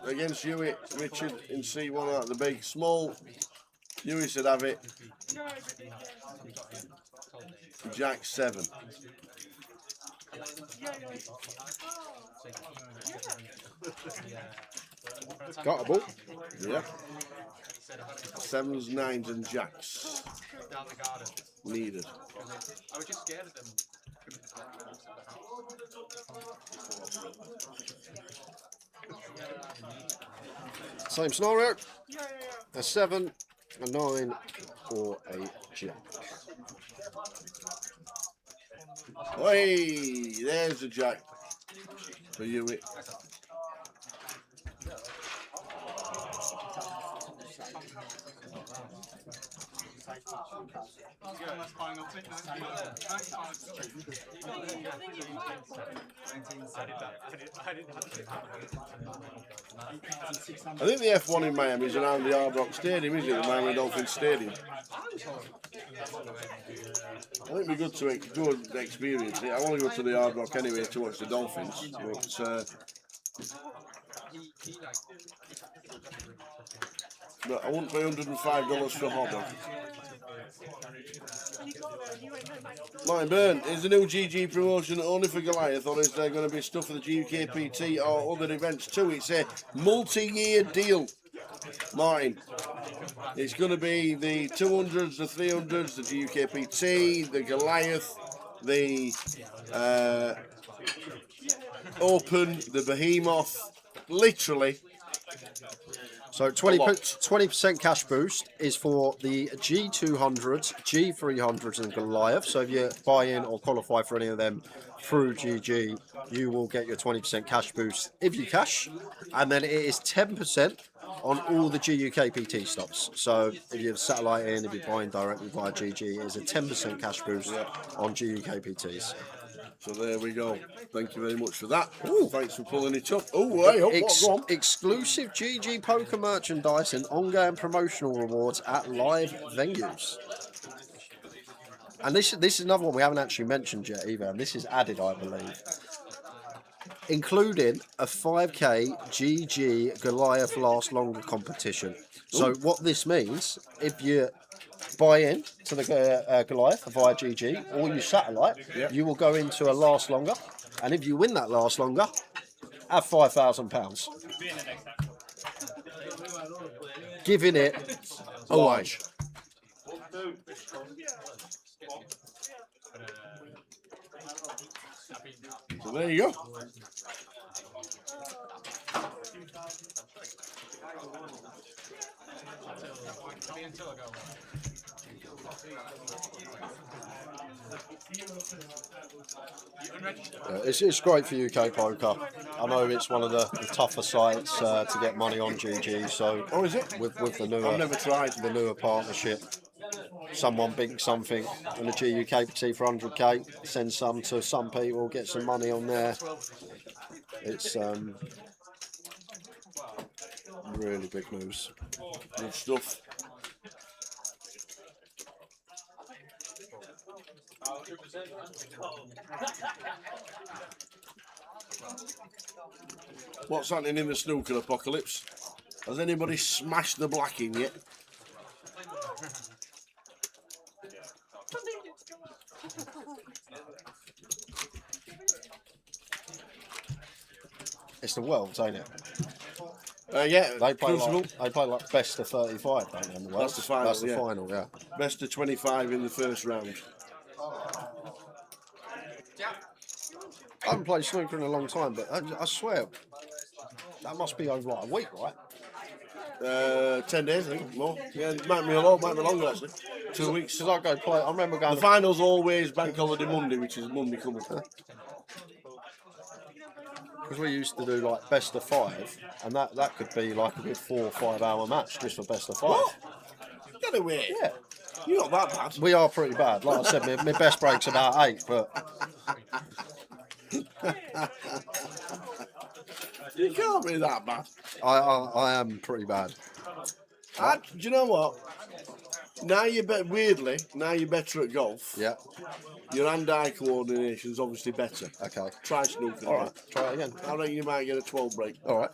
against Hewitt. Richard in C1 out the big small. Hewitt said have it. Jack 7. Got a ball. Yeah. 7s, 9s and jacks. Down the garden. Needed. I was just scared of them. Same scenario. A 7, a 9, or a jack. Hey, there's a jack for Hewitt. I think the F1 in Miami is around the Hard Rock Stadium, isn't it? The Miami Dolphins Stadium. I think it'd be good to experience it. I want to go to the Hard Rock anyway to watch the Dolphins. But I wouldn't pay $105 for a hot dog. Martin Byrne, is the new GG promotion only for Goliath, or is there going to be stuff for the GUKPT or other events too? It's a multi-year deal, Martin. It's going to be the 200s, the 300s, the GUKPT, the Goliath, the Open, the Behemoth, literally. So 20% cash boost is for the G200s, G300s and Goliath. So if you buy in or qualify for any of them through GG, you will get your 20% cash boost if you cash. And then it is 10% on all the GUKPT stops. So if you have satellite in, if you're buying directly via GG, it is a 10% cash boost on GUKPTs. So there we go. Thank you very much for that. Ooh, thanks for pulling it up. Oh, hey, what? Exclusive GG poker merchandise and ongoing promotional rewards at live venues. And this is another one we haven't actually mentioned yet either. And this is added, I believe, including a 5k GG Goliath Last Longer competition. So what this means, if you buy in to the Goliath via GG or you satellite, you will go into a Last Longer, and if you win that Last Longer, have £5,000, giving it away. So there you go. until I go It's great for UK poker. I know it's one of the tougher sites to get money on GG. So, oh, is it? With the newer, I've never tried the newer partnership. Someone binks something in a GUKT for 100k, send some to some people, get some money on there. It's really big news. Good stuff. What's happening in the snooker apocalypse? Has anybody smashed the black in yet? It's the world, ain't it? Yeah, they play like best of 35, don't they? In the world? That's the final. That's the final, yeah. Best of 25 in the first round. I haven't played snooker in a long time, but I swear that must be over like a week, right? 10 days, I think, more. Yeah, it might be a lot, might be longer actually. 2 weeks. Because I go play. I remember going. The final's always bank holiday Monday, which is Monday coming. Because we used to do like best of 5, and that could be like a good 4 or 5 hour match just for best of 5. What? Get away. Yeah. You're not that bad. We are pretty bad. Like I said, my best break's about 8, but. You can't be that bad. I am pretty bad. Do you know what? Now you're weirdly, now you're better at golf. Yeah. Your hand-eye coordination's obviously better. Okay. Try snooker. All right. Try it again. I reckon you might get a 12 break. All right.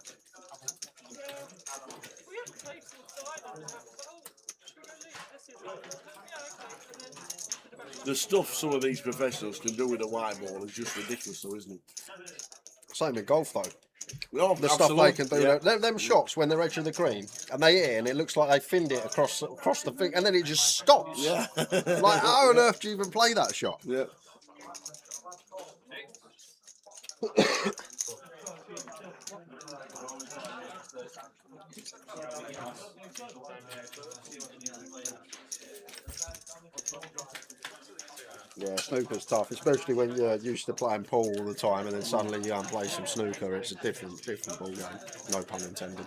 The stuff some of these professionals can do with a white ball is just ridiculous, though, isn't it? Same in golf, though. Oh, the stuff they can do, them shots when they're edge of the green and they hit it and it looks like they finned it across the thing and then it just stops. Yeah. Like, how on earth do you even play that shot? Yeah. Yeah, snooker's tough, especially when you're used to playing pool all the time and then suddenly you go and play some snooker. It's a different ball game. No pun intended.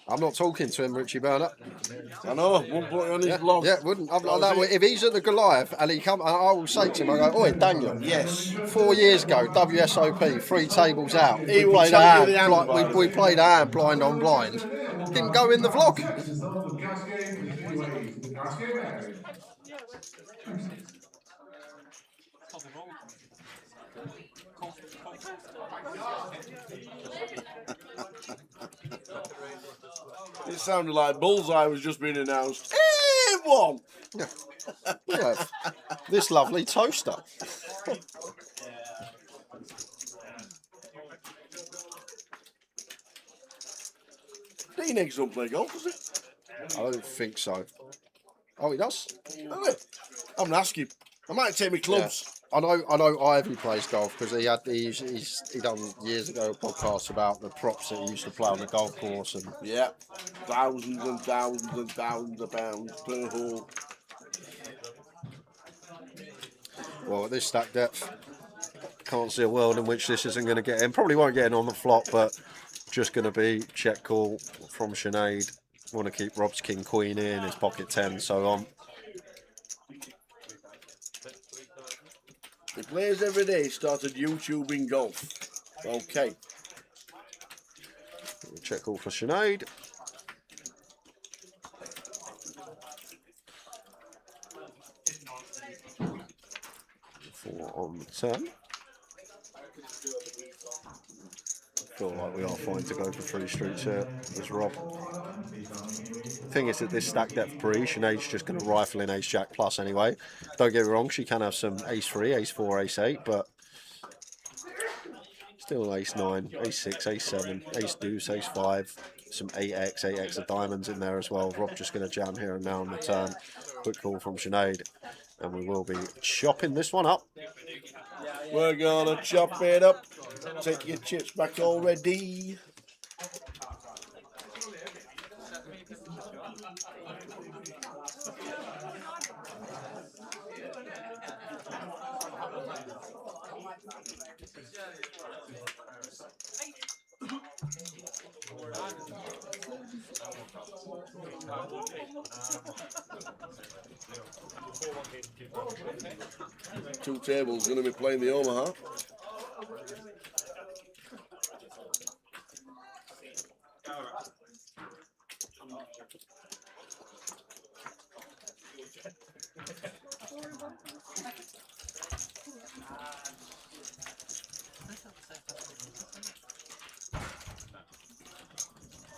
I'm not talking to him, Richie Burner. I know, wouldn't put it on his blog. Yeah, wouldn't. If he's at the Goliath and he come, I will say to him, I go, "Oi, Daniel. Yes. 4 years ago, WSOP, 3 tables out. We played a hand blind on blind. Didn't go in the vlog." It sounded like Bullseye was just being announced. Hey, one! We have this lovely toaster. Dean Eggs don't play golf, does it? I don't think so. Oh, he does? I'm going to ask him. I might take my clubs. Yeah. I know Ivy plays golf because he done years ago a podcast about the props that he used to play on the golf course and yeah, thousands and thousands and thousands of pounds per hole. Well, at this stack depth, can't see a world in which this isn't going to get in. Probably won't get in on the flop, but just going to be check call from Sinead. Want to keep Rob's king queen in his pocket 10, so on. He plays every day, started YouTubing golf. Okay. Check call for Sinead. Four on the 10. Feel like we are fine to go for 3 streets here as Rob. The thing is that this stack depth pre, Sinead's just going to rifle in ace jack plus anyway. Don't get me wrong, she can have some ace 3, ace 4, ace 8, but Still ace 9, ace 6, ace 7, ace deuce, ace 5, some 8x of diamonds in there as well. Rob just going to jam here and now on the turn. Quick call from Sinead, and we will be chopping this one up. We're gonna chop it up. Take your chips back already. Two tables going to be playing the Omaha.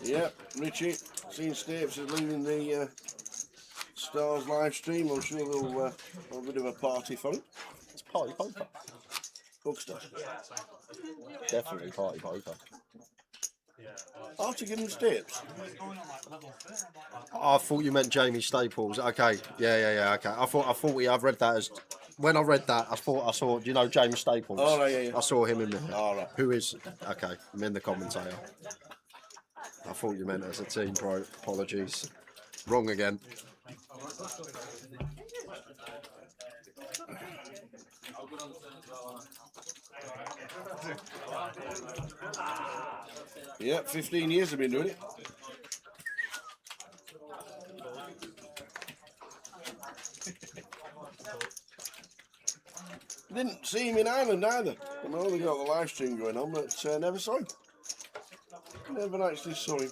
Yep, Richie, seen Stapes is leaving the Stars live stream. I'm sure they'll have a bit of a party for it. It's party poker. Bookster. Definitely party poker. After giving Stapes. I thought you meant Jamie Staples. Okay, yeah. Okay, I thought I've read that as. When I read that, I saw. Do you know Jamie Staples? Oh right, yeah. I saw him in there. All right. Who is? Okay, I'm in the commentator. I thought you meant as a team pro. Apologies. Wrong again. Yeah, 15 years I've been doing it. Didn't see him in Ireland either. I know they got the live stream going on, but never saw him. Never actually saw him.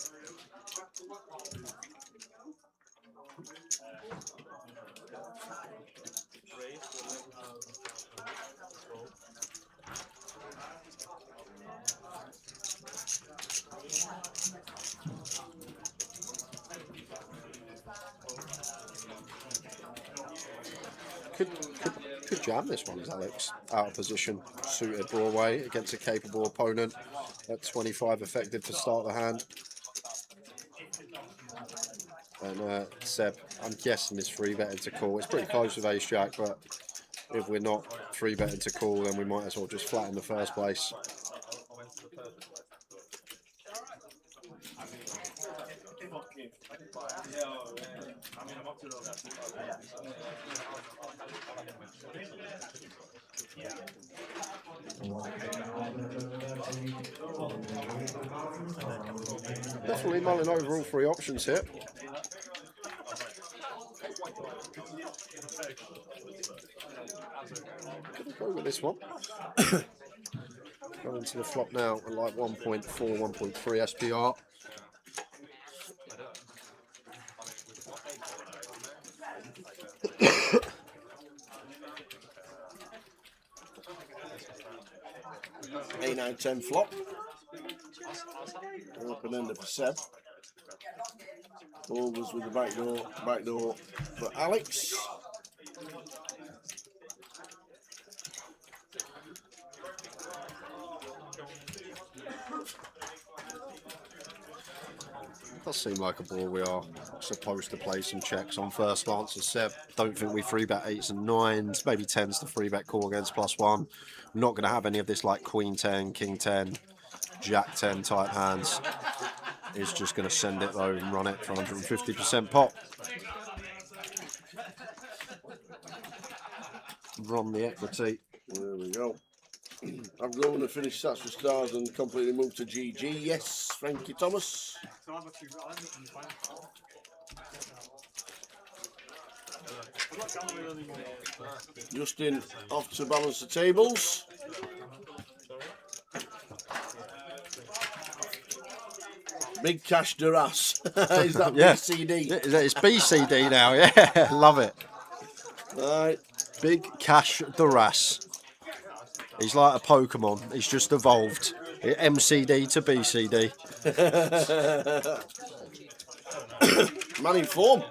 Could jam this one, Alex. Out of position, suited Broadway against a capable opponent at 25 effective to start the hand. And Seb, I'm guessing is 3-betting to call. It's pretty close with Ace Jack, but if we're not 3-betting to call, then we might as well just flatten the first place. Definitely mulling over all three options here. Gonna go with this one. Going to the flop now at like 1.4, 1.3 SPR. A9-10 flop. Open ender for Seb. Overs with the back door for Alex. Does seem like a ball we are supposed to play some checks on first glance as Seb. Don't think we 3-bet 8s and 9s, maybe 10s to 3-bet call against +1. Not going to have any of this like Queen 10, King 10, Jack 10 type hands. He's just going to send it though and run it for 150% pop. Run the equity. There we go. I'm going to finish Sats for Stars and completely move to GG. Yes, Frankie Thomas. Justin off to balance the tables. Big Cash Duras. Is that Yeah. BCD? It's BCD now, yeah. Love it. Right. Big Cash Duras. He's like a Pokemon. He's just evolved. MCD to BCD. Man in form.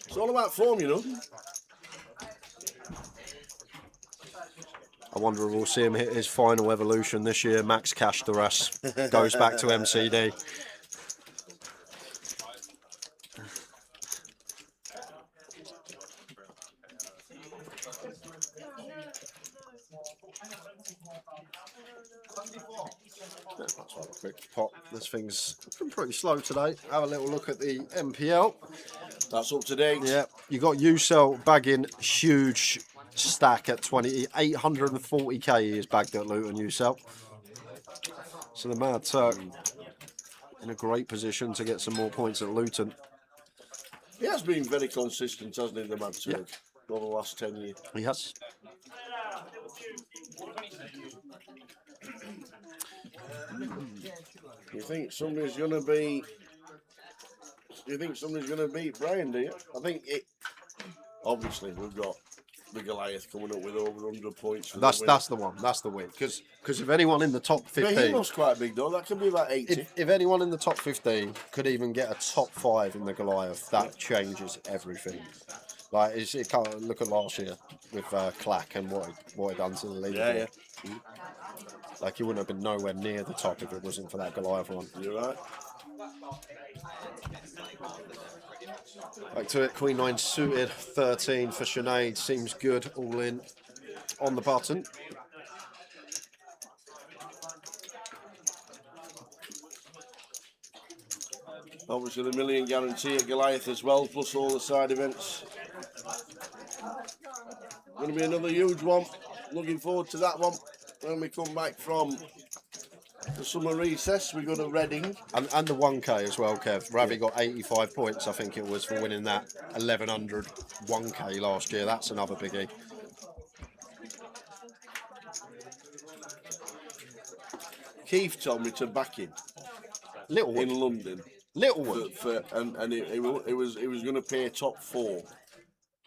It's all about form, you know. I wonder if we'll see him hit his final evolution this year. Max cash the rest. Goes back to MCD. Quick pop. This thing's been pretty slow today. Have a little look at the MPL. That's up to date. Yeah, you got UCell bagging huge stack at 840k. He is bagged at Luton UCell. So the Mad Turk in a great position to get some more points at Luton. He has been very consistent, hasn't he, the Mad Turk, over the last 10 years. He has. You think somebody's going to be... Do you think somebody's going to beat Brian, do you? I think it... Obviously, we've got the Goliath coming up with over 100 points. That's the one. That's the win. Because if anyone in the top 15... But he looks quite big, though. That could be about 80. If anyone in the top 15 could even get a top 5 in the Goliath, that changes everything. Like, it can't look at last year with Clack and what he done to the league. Yeah. Like, he wouldn't have been nowhere near the top if it wasn't for that Goliath one. You're right. Back to it, Queen 9 suited, 13 for Sinead, seems good, all in on the button. Obviously the million guarantee at Goliath as well, plus all the side events. Going to be another huge one, looking forward to that one. When we come back from the summer recess, we go to Reading. And the 1K as well, Kev. Ravi got 85 points, I think it was, for winning that 1100 1K last year. That's another biggie. Keith told me to back him Littlewood in London. Littlewood, and it was going to pay top 4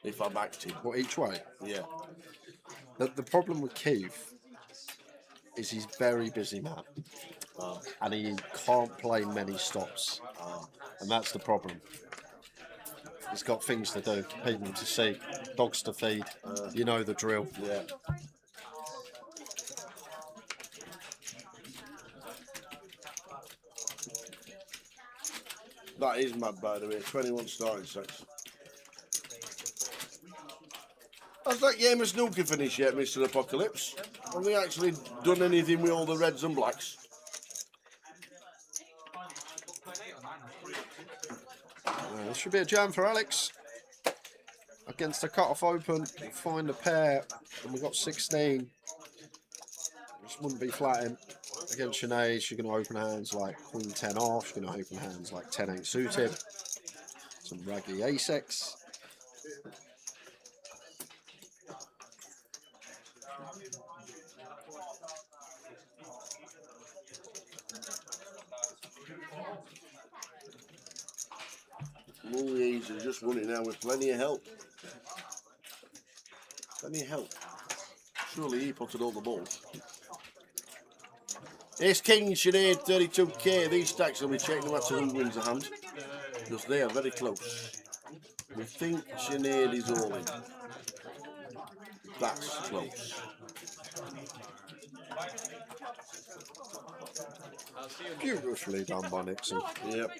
if I backed him. What, each way? Yeah. The problem with Keith is he's very busy man, and he can't play many stops, and that's the problem. He's got things to do, people to see, dogs to feed. You know the drill. Yeah. That is mad, by the way. 21 starting sets. Has that game of snooker finished yet, Mr. Apocalypse? Have we actually done anything with all the reds and blacks? This should be a jam for Alex. Against a cut-off open, find a pair, and we've got 16. This wouldn't be flatting. Against Sinead, she's going to open hands like Queen 10 off, she's going to open hands like 10-8 suited. Some raggy ace-X. Mullies are just running now with plenty of help. Plenty of help. Surely he potted all the balls. Ace King, Sinead, 32k. These stacks will be checked no matter who wins the hand, because they are very close. We think Sinead is all in. That's close. Beautifully done by Nixon. Yep.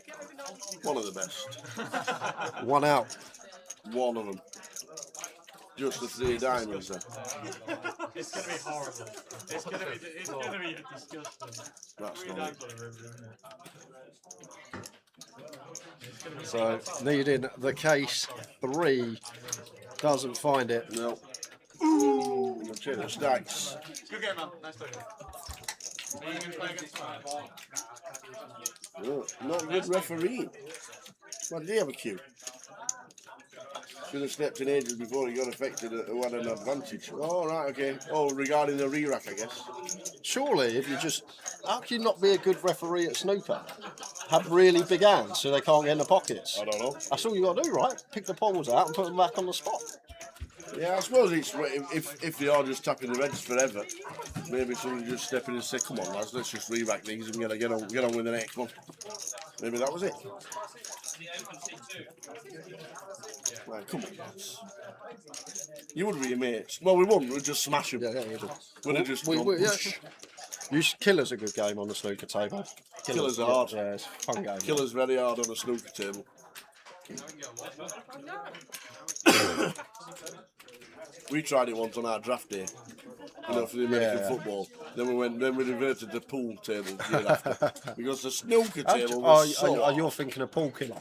One of the best. One out. One of them. Just the 3 diamonds then. It's going to be horrible. It's going to be disgusting. That's not So, needing the case 3, doesn't find it. No. Ooh, check the stacks. Good game, man. Nice talking. Are you going to play against mine? Oh, not good referee. Why did he have a cue? Should have stepped in ages before he got affected who had an advantage. Oh, right, okay. Oh, regarding the re-rack, I guess. Surely, if you just... How can you not be a good referee at snooker? Have really big hands so they can't get in the pockets. I don't know. That's all you got to do, right? Pick the poles out and put them back on the spot. Yeah, I suppose it's if they are just tapping the reds forever, maybe somebody just step in and say, "Come on, lads, let's just re-rack these and get on with the next one." Maybe that was it. Right, come on, lads. You would be your mates. Well, we wouldn't. We'd just smash them. Yeah, we Would have just we, gone, we, yeah. whoosh. Killer's a good game on the snooker table. Killer's hard. Yeah, it's a fun game. Killer's very hard on a snooker table. We tried it once on our draft day. You know, for the American football. Then we reverted to pool table the year after. Because the snooker table was you're thinking of pool killer.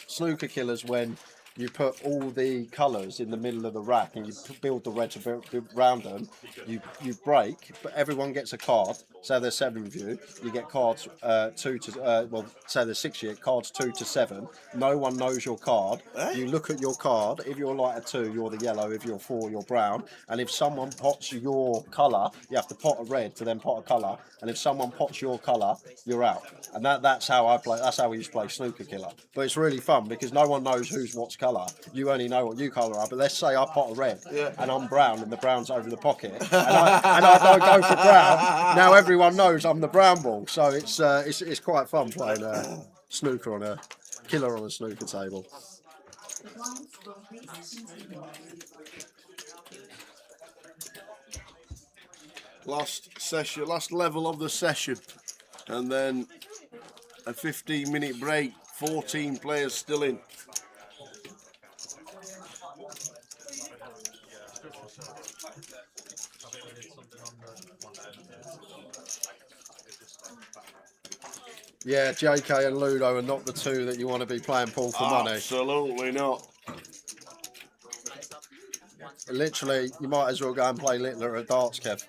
Snooker killer's when you put all the colours in the middle of the rack and you build the reds around them. You break, but everyone gets a card. So there's 7 of you. You get cards 2 to say there's 6 of you. Cards 2 to 7. No one knows your card. You look at your card. If you're like a 2, you're the yellow. If you're 4, you're brown. And if someone pots your colour, you have to pot a red to then pot a colour. And if someone pots your colour, you're out. And that's how I play. That's how we used to play snooker killer. But it's really fun because no one knows who's what's colour. You only know what you colour are. But let's say I pot a red and I'm brown and the brown's over the pocket and I don't go for brown. Now everyone knows I'm the brown ball. So it's quite fun playing snooker on a killer on a snooker table. Last level of the session, and then a 15-minute break. 14 players still in. Yeah, JK and Ludo are not the 2 that you want to be playing pool for money. Absolutely not. Literally, you might as well go and play Littler at darts, Kev.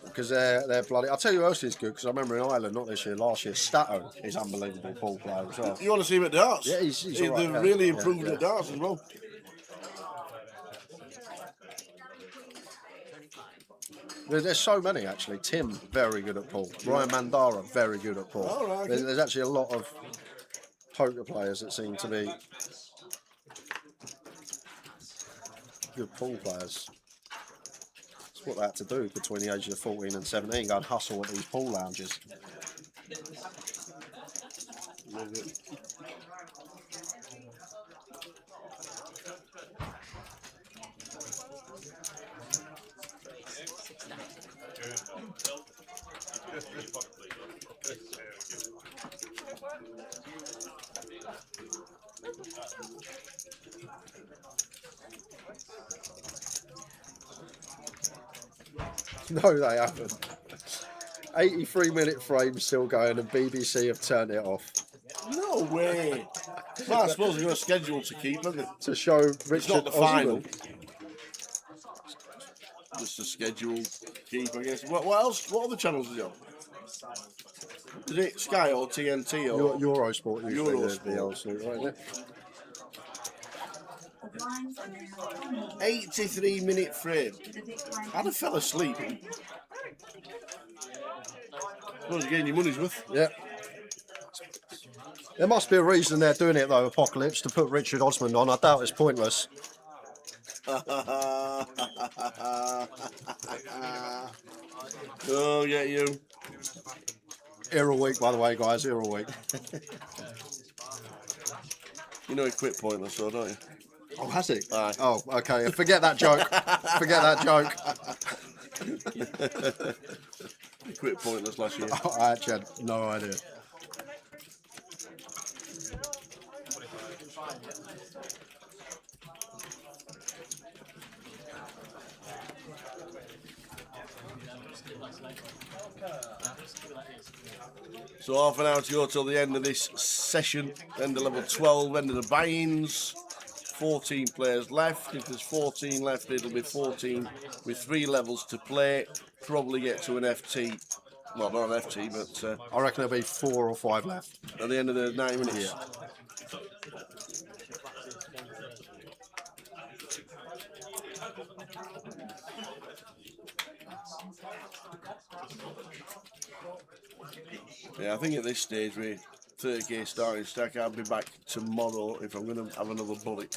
Because they're bloody. I'll tell you who else is good, because I remember in Ireland, not this year, last year, Stato is unbelievable pool player as well. You want to see him at darts? Yeah, he's all right, They've really improved at darts as well. There's so many actually. Tim, very good at pool. Ryan Mandara, very good at pool. Oh, right, there's actually a lot of poker players that seem to be good pool players. It's what they had to do between the ages of 14 and 17, go and hustle at these pool lounges. No, they haven't. 83-minute frame still going, and BBC have turned it off. No way. Well, I suppose they've got a schedule to keep, haven't they? To show Richard It's not the Osman. final. Just a schedule keep, I guess. What else? What other channels is it on? Is it Sky or TNT or Eurosport? Usually Eurosport. the old suit, right there. 83-minute frame. I'd have fell asleep. Well, you're getting your money's worth. Yeah. There must be a reason they're doing it though, Apocalypse, to put Richard Osman on. I doubt it's pointless. Oh, get you. Here all week, by the way, guys. Here all week. You know he quit Pointless, though, don't you? Oh, has he? Aye. Oh, okay. Forget that joke. Forget that joke. He quit Pointless last year. Oh, I actually had no idea. So half an hour to go till the end of this session, end of level 12, end of the buy-ins. 14 players left. If there's 14 left, it'll be 14 with 3 levels to play. Probably get to an FT. Well, not an FT, but... I reckon there'll be 4 or 5 left. At the end of the 90 minutes. Yeah. Yeah, I think at this stage we're 30k starting stack. I'll be back tomorrow if I'm going to have another bullet.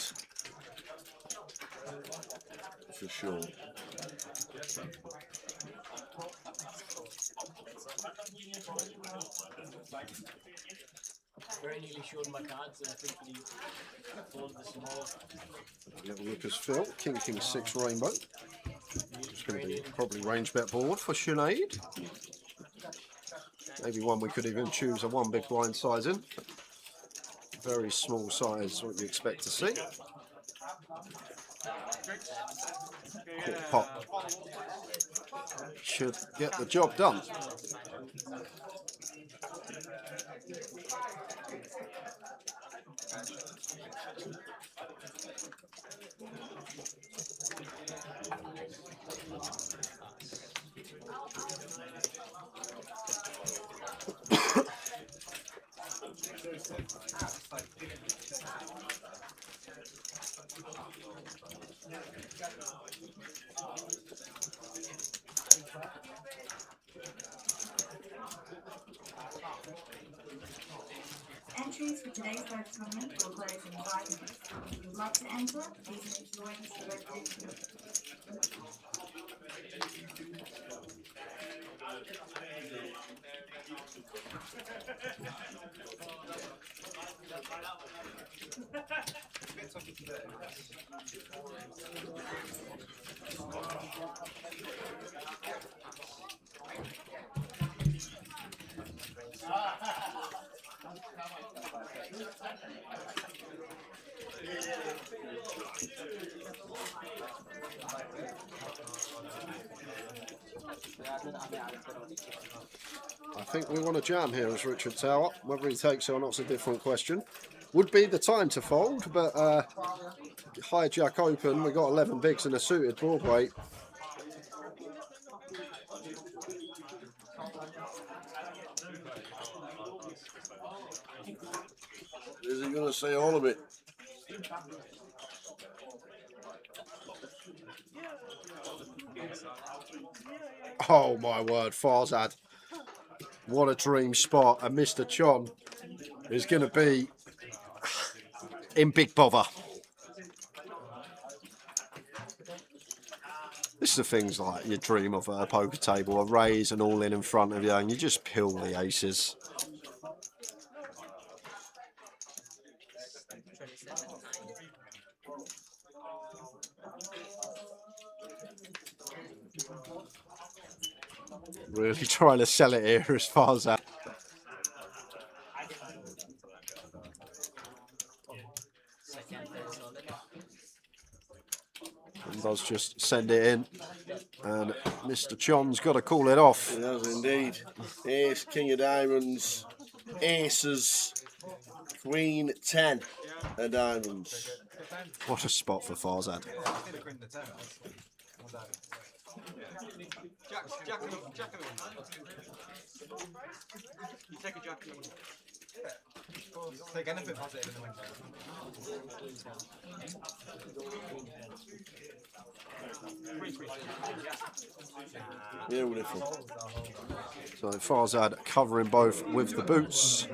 For sure. very nearly showed my cards and I think he folded the small. Little Lucas Phil, King 6 rainbow. It's going to be probably range bet board for Sinead. Maybe one we could even choose a 1 big blind size in. Very small size, what you expect to see. Quarter pot should get the job done. Entries for today's first tournament will close in 5 minutes. If you would like to enter, please make your way to the reservation. I think we want to jam here as Richard Tower. Whether he takes it or not's a different question. Would be the time to fold, but hijack open. We got 11 bigs and a suited Broadway. Is he going to say all of it? Oh my word, Farzad. What a dream spot. And Mr. Chon is going to be in big bother. This is the things like you dream of at a poker table, a raise and all in front of you, and you just pill the aces. Really trying to sell it here as far as that. And does just send it in. And Mr. Chon's got to call it off. He has indeed. Ace, King of Diamonds, Aces, Queen 10 of Diamonds. What a spot for Farzad. Jack him. You take a jack him. Take anything positive in the winter. Beautiful. So Farzad covering both with the boots.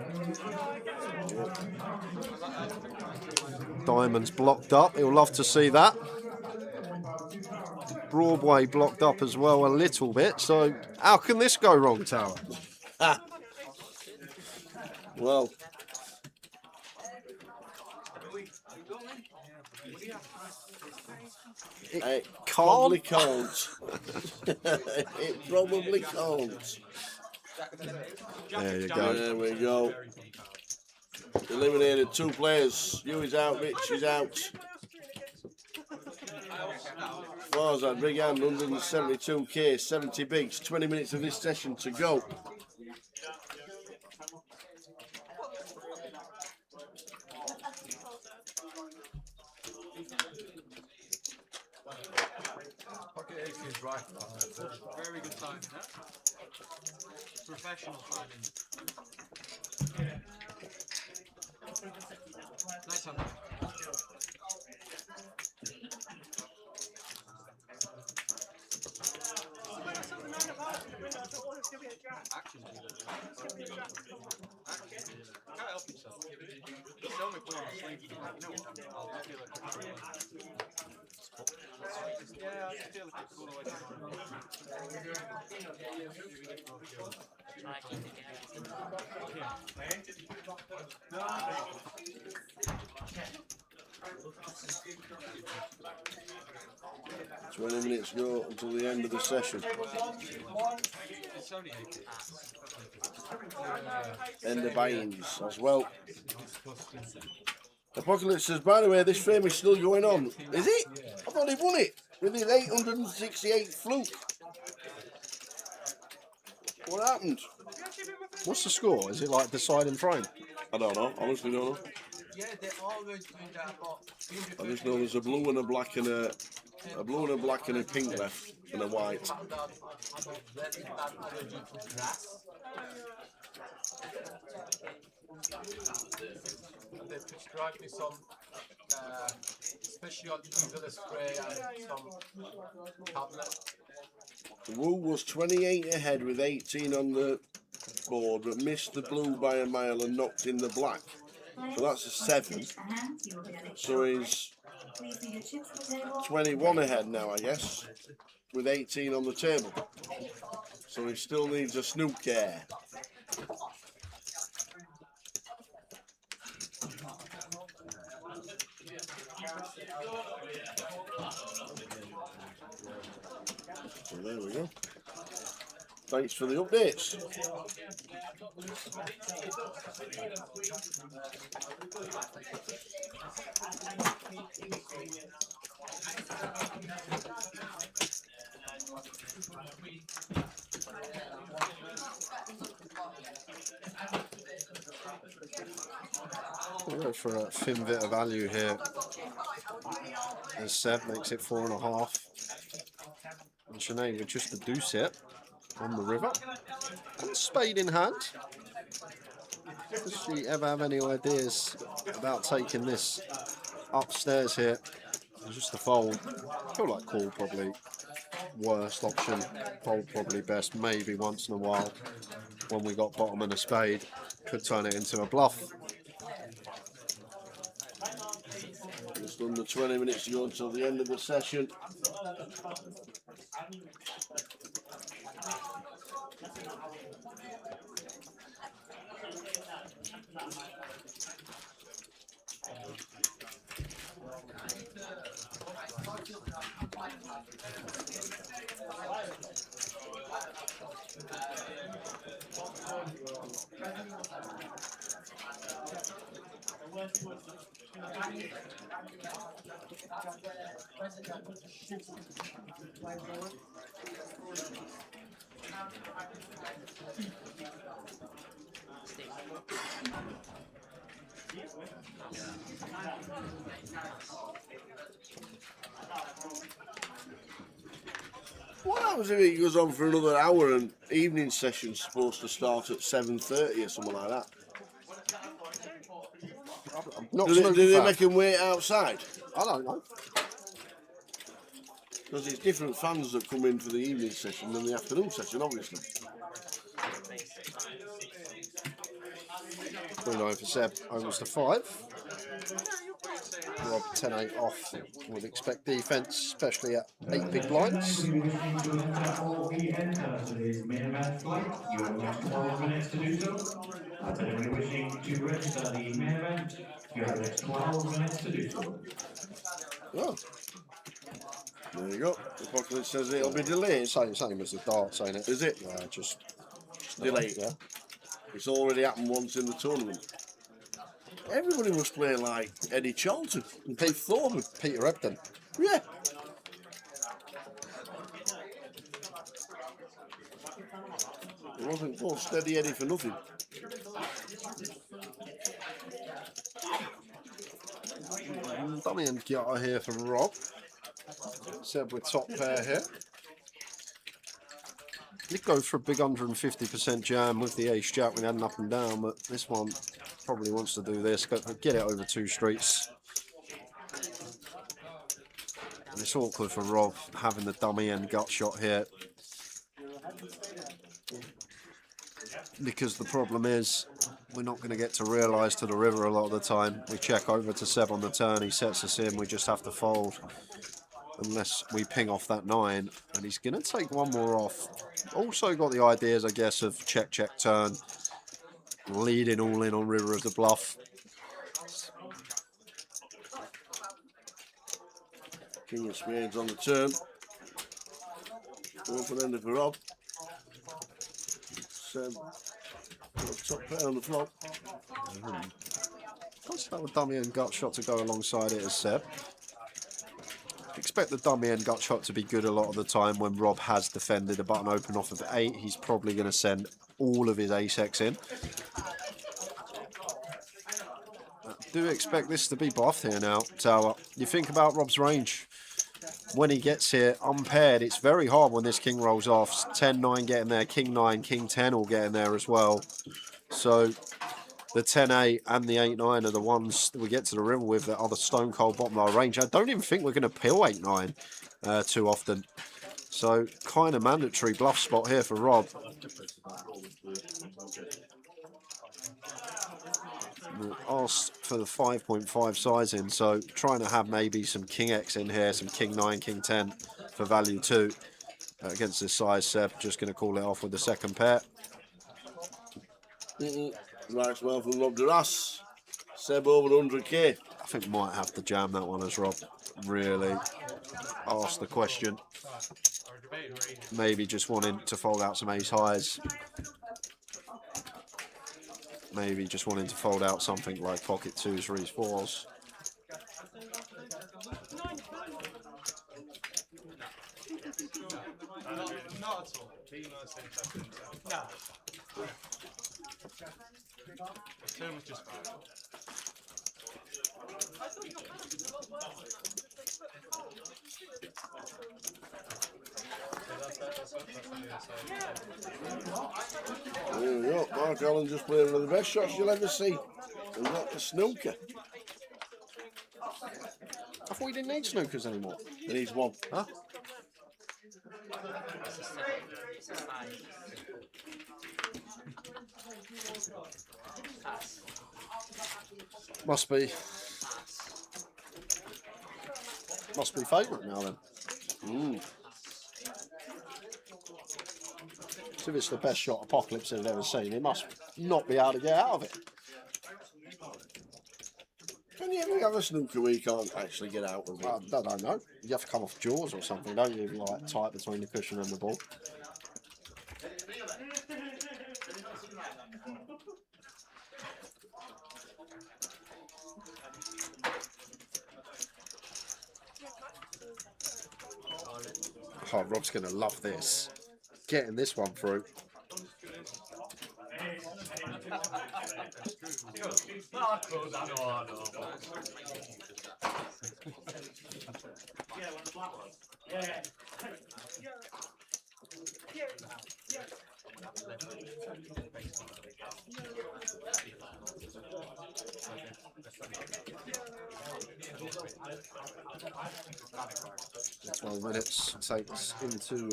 Diamonds blocked up. He'll love to see that. Broadway blocked up as well a little bit. So how can this go wrong, Tower? Well, it probably can't. It probably can't. There you go. There we go. Eliminated 2 players. Huey's out, Rich is out. Farzad, big hand, 172k, 70 bigs, 20 minutes of this session to go. Pocket ace is right. Very good timing, huh? Professional timing. Nice one. Can't help yourself. Just tell me put on the sleeve. No, I'll feel like yeah, I feel like it's all the way down. Yeah. 20 minutes go until the end of the session. End of buy-ins as well. Apocalypse says, by the way, this frame is still going on. Is it? I thought he won it with his 868 fluke. What happened? What's the score? Is it like deciding frame? I don't know. Honestly, don't know. Yeah, they always do that. I just know there's a blue and a black and a blue and a black and a pink left and a white. And they prescribed me some special easel spray and some tablet. Wu was 28 ahead with 18 on the board, but missed the blue by a mile and knocked in the black. So that's a 7. So he's 21 ahead now, I guess, with 18 on the table. So he still needs a snooker. So there we go. Thanks for the updates. We'll go for a thin bit of value here. As Seb makes it 4.5. And Sinead with just a deuce it on the river. And spade in hand. Does she ever have any ideas about taking this upstairs here? Just a fold. I feel like call probably worst option. Fold probably best, maybe once in a while. When we got bottom and a spade, could turn it into a bluff. Just under 20 minutes to go until the end of the session. What happens if it goes on for another hour and evening session's supposed to start at 7:30 or something like that? Do they make him wait outside? I don't know. Because it's different fans that come in for the evening session than the afternoon session, obviously. 29 for Seb, almost to 5. Rob 10-8 off. Would expect defence, especially at 8 big blinds. Anybody wishing to enter or re-enter today's main event flight, you have the next 12 minutes to do so. That's anybody wishing to register the main event, you have the next 12 minutes to do so. Oh. There you go. The booklet says it'll be delayed. Same as the darts, ain't it? Is it? Yeah, just delayed. Yeah. It's already happened once in the tournament. Everybody was playing like Eddie Charlton and Pete Thorman. Peter Ebden. Yeah. It wasn't called Steady Eddie for nothing. Dummy and guitar here for Rob. Seb with top pair here. Did go for a big 150% jam with the ace jack. We had an up and down, but this one probably wants to do this. Get it over 2 streets. And it's awkward for Rob having the dummy and gut shot here. Because the problem is, we're not going to get to realise to the river a lot of the time. We check over to Seb on the turn, he sets us in, we just have to fold. unless we ping off that 9, and he's going to take one more off. Also got the ideas, I guess, of check, check, turn, leading all in on River of the Bluff. King of Spades on the turn. Open ended for Rob. Seb, top pair on the flop. Let's have a dummy and gut shot to go alongside it as Seb. Expect the dummy and gut shot to be good a lot of the time when Rob has defended a button open off of 8. He's probably going to send all of his ace-x in. Do expect this to be bluffed here now, Tower. You think about Rob's range. When he gets here unpaired, it's very hard when this king rolls off. 10-9 getting there, king 9, king 10 all getting there as well. So the 10-8 and the 8-9 are the ones that we get to the river with that are the stone cold bottom of our range. I don't even think we're going to pill 8-9 too often. So kind of mandatory bluff spot here for Rob. Asked for the 5.5 sizing, so trying to have maybe some king X in here, some king 9, king 10 for value 2 against this size. Seb just going to call it off with the second pair. Nice well from Rob Duras. Seb over 100k. I think might have to jam that one as Rob really asked the question. Maybe just wanting to fold out some ace highs. Maybe just wanting to fold out something like pocket 2s, 3s, 4s. Not at all. Be nice and interesting. No. The turn was just fine. There we go. Mark Allen just playing one of the best shots you'll ever see. And got the snooker. I thought we didn't need snookers anymore. He needs one. Huh? Must be favourite now then. So if it's the best shot Apocalypse has ever seen, he must not be able to get out of it. Can you ever have a snooker where you can't actually get out of it? I don't know. You have to come off jaws or something, don't you? Like tight between the cushion and the ball. Oh, Rob's going to love this. Getting this one through. The 12 minutes takes into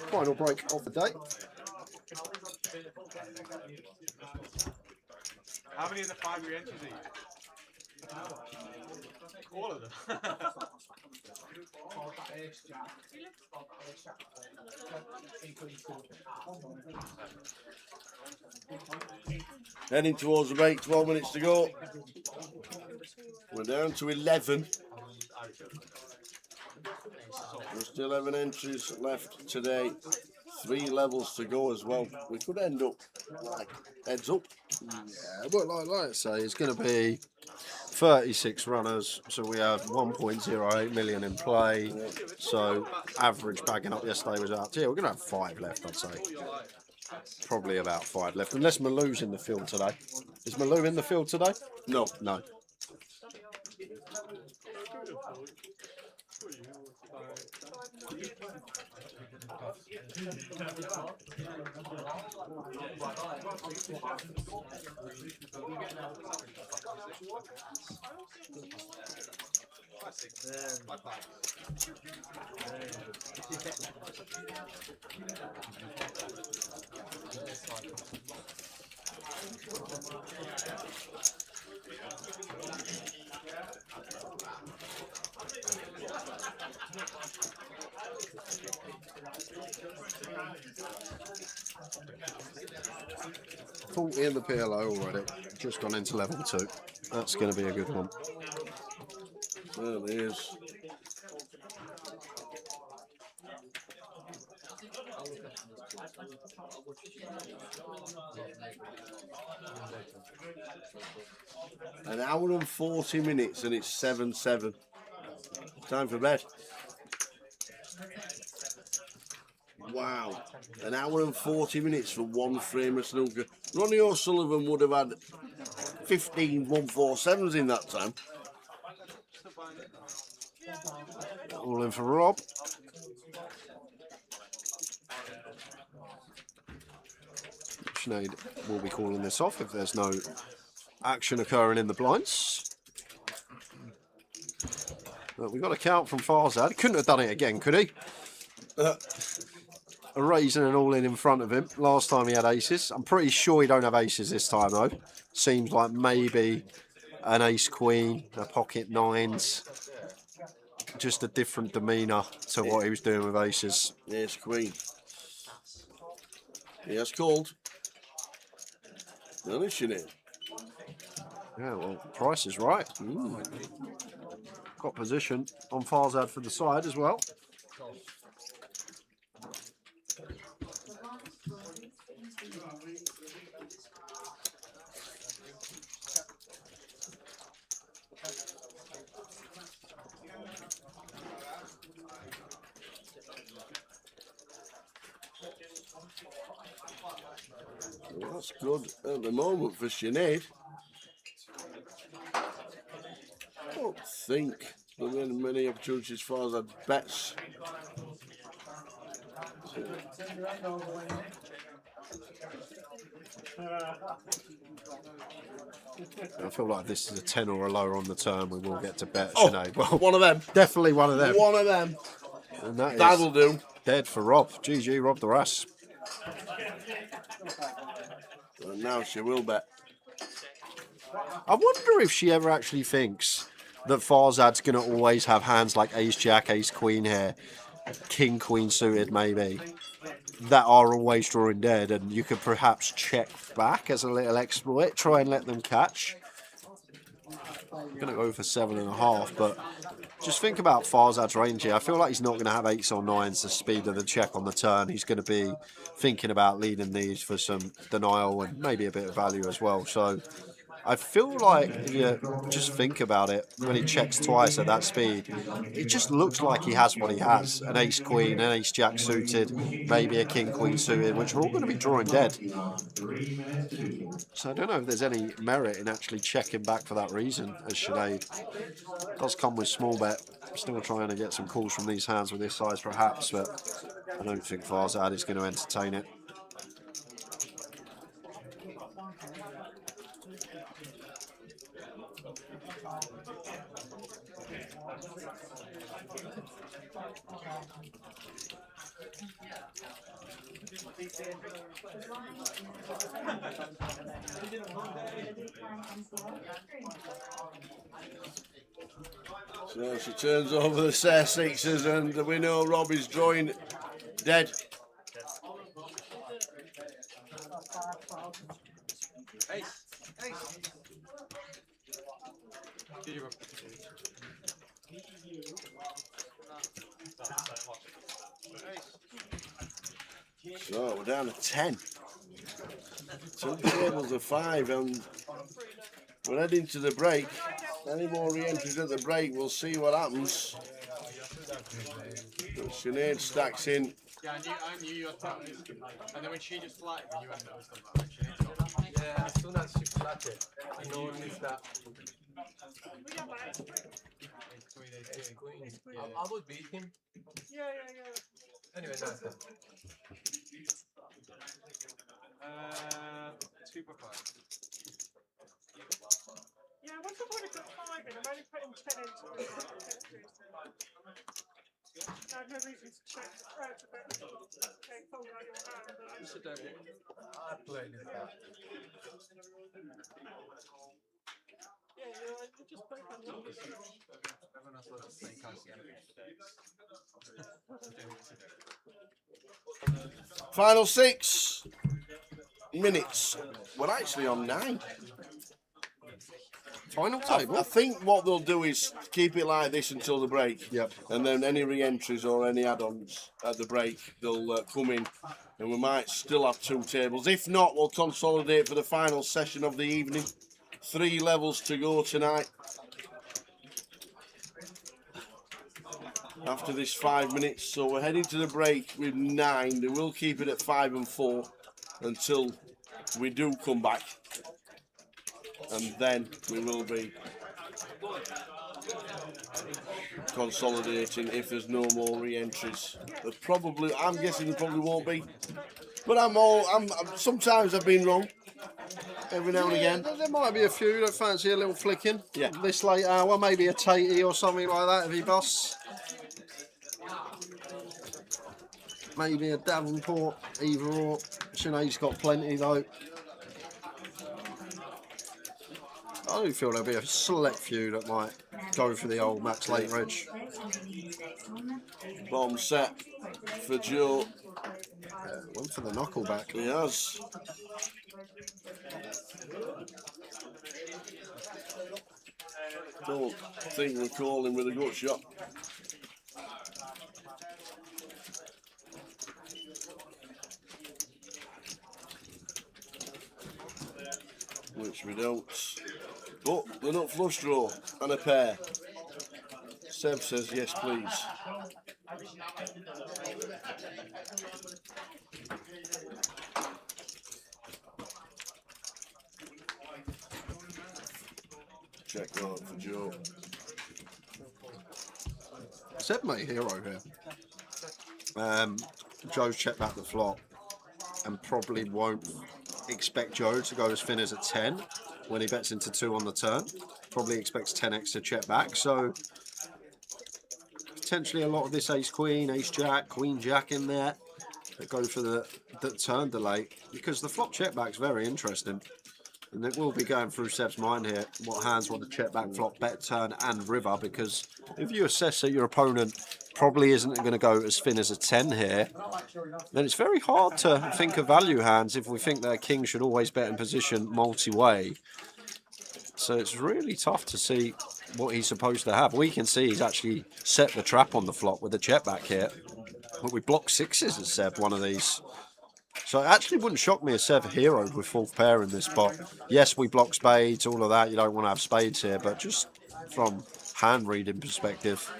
final break of the day. How many of the 5 re-entries are you? All of them. Heading towards the break, 12 minutes to go. We're down to 11. There's still 11 entries left today. 3 levels to go as well. We could end up like heads up. Yeah, but like I say, it's going to be 36 runners, so we have 1.08 million in play. So average bagging up yesterday was out. Yeah, we're going to have 5 left, I'd say. Probably about 5 left, unless Malou's in the field today. Is Malou in the field today? No. No. 40 in the PLO already. Just gone into level 2. That's going to be a good one. There it is. An hour and 40 minutes and it's 7-7. Time for bed. Wow. An hour and 40 minutes for one frame of snooker. Ronnie O'Sullivan would have had 15 147s in that time. All in for Rob. Sinead will be calling this off if there's no action occurring in the blinds. But we got a count from Farzad. Couldn't have done it again, could he? A raise and an all-in in front of him. Last time he had aces. I'm pretty sure he don't have aces this time though. Seems like maybe an ace-queen, a pocket nines. Just a different demeanour to what he was doing with aces. Ace-queen. He has called. Isn't it? Yeah, well, price is right. Got position on Farzad for the side as well. Well, that's good at the moment for Sinead. I don't think there are many opportunities for that bets. I feel like this is a 10 or a lower on the turn. We will get to bet Oh, Sinead. Well, one of them. Definitely one of them. One of them. And that That'll do. Dead for Rob. GG, Rob the Ras. And now she will bet. I wonder if she ever actually thinks that Farzad's going to always have hands like ace-jack, ace-queen here, king-queen suited maybe, that are always drawing dead, and you could perhaps check back as a little exploit, try and let them catch. I'm going to go for 7.5, but just think about Farzad's range here. I feel like he's not going to have 8s or 9s the speed of the check on the turn. He's going to be thinking about leading these for some denial and maybe a bit of value as well. So I feel like, just think about it, when he checks twice at that speed, it just looks like he has what he has. An ace-queen, an ace-jack suited, maybe a king-queen suited, which are all going to be drawing dead. So I don't know if there's any merit in actually checking back for that reason, as Sinead. Does come with small bet. Still trying to get some calls from these hands with this size perhaps, but I don't think Farzad is going to entertain it. So she turns over the set sixes and we know Rob is drawing dead. Ace. Ace. So we're down to 10. Two tables of 5 and we're heading to the break. Any more re-entries at the break, we'll see what happens. Sinead stacks in. Yeah, I knew you were tapping. And then when she just flatted me, you hadn't noticed that. Yeah, as soon as she flatted, I noticed that. I would beat him. Yeah. Anyway, that's it. 2 for 5. Yeah, what's the point of putting 5 in? I'm only putting 10 into it. I have no reason to check to bet. Okay, fold out your hand. I played it out. Yeah, you just play on top. Everyone else was the same Final 6. minutes. We're actually on 9. Final table. I think what they'll do is keep it like this until the break. Yep. And then any re-entries or any add-ons at the break, they'll come in, and we might still have 2 tables. If not, we'll consolidate for the final session of the evening. 3 levels to go tonight. After this 5 minutes, so we're heading to the break with 9. They will keep it at 5 and 4 until we do come back, and then we will be consolidating if there's no more re-entries. I'm guessing there probably won't be, but sometimes I've been wrong. Every now and again. There might be a few that fancy a little flicking. Yeah. This late hour, maybe a tatey or something like that if he busts. Maybe a Davenport, either or. Sinead's got plenty though. I do feel there'll be a select few that might go for the old Max Late Reg. Bomb set for Joe. Went for the knuckleback. He has. Don't think we're calling with a gut shot. Which we don't. But they're not flush draw and a pair. Seb says yes, please. Check out for Joe. Seb made hero here. Joe's checked back the flop and probably won't expect Joe to go as thin as a 10 when he bets into 2 on the turn. Probably expects 10x to check back. So potentially a lot of this ace queen, ace jack, queen jack in there that go for the turn delay, because the flop check back's very interesting. And it will be going through Seb's mind here, what hands want to check back, flop, bet, turn and river, because if you assess that your opponent probably isn't going to go as thin as a 10 here, then it's very hard to think of value hands if we think that a king should always bet in position multi-way. So it's really tough to see what he's supposed to have. We can see he's actually set the trap on the flop with a check back here. But we block 6s as Seb, one of these. So it actually wouldn't shock me if Seb heroed with 4th pair in this spot. Yes, we block spades, all of that. You don't want to have spades here, but just from hand reading perspective,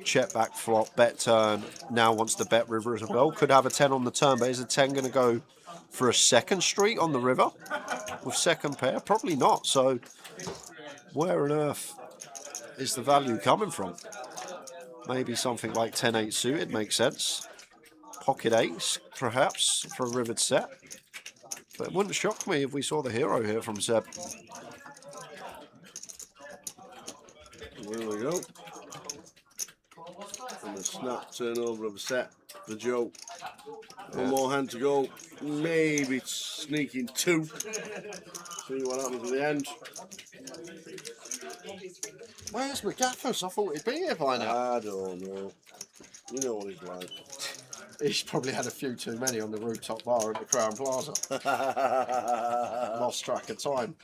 check back flop, bet turn, now wants to bet river as well. Could have a 10 on the turn, but is a 10 going to go for a second street on the river with 2nd pair? Probably not. So where on earth is the value coming from? Maybe something like 10-8 suited makes sense. Pocket ace, perhaps, for a rivered set. But it wouldn't shock me if we saw the hero here from Seb. There we go. And a snap turnover of a set for Joe. One more hand to go. Maybe sneaking 2. See what happens at the end. Where's McGaffers? I thought he'd be here by now. I don't know. You know what he's like. He's probably had a few too many on the rooftop bar at the Crown Plaza. Lost track of time.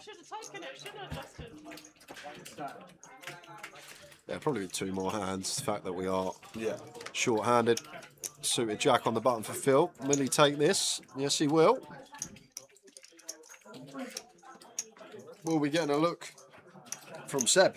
Should have taken it, shouldn't have, Justin? Yeah, probably 2 more hands. The fact that we are Yeah. short-handed. Suited jack on the button for Phil. Will he take this? Yes, he will. Will we getting a look from Seb?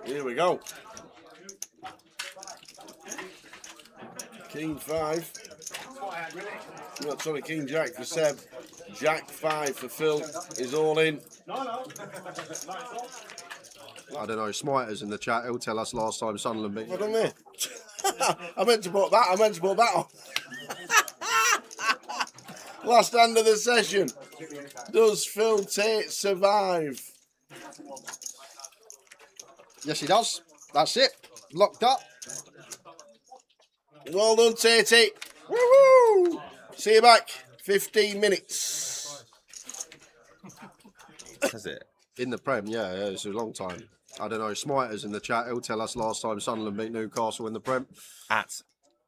Here we go. King 5. No, sorry, King Jack for Seb. Jack 5 for Phil. Is all in. I don't know. Smiters in the chat. He'll tell us last time Sunderland beat. What on there? I meant to put that on. Last hand of the session. Does Phil Tate survive? Yes, he does. That's it. Locked up. Well done, Tate. Woo-hoo! See you back. 15 minutes. That's it. In the Prem, yeah, it's a long time. I don't know. Smiters in the chat. He'll tell us last time Sunderland beat Newcastle in the Prem. At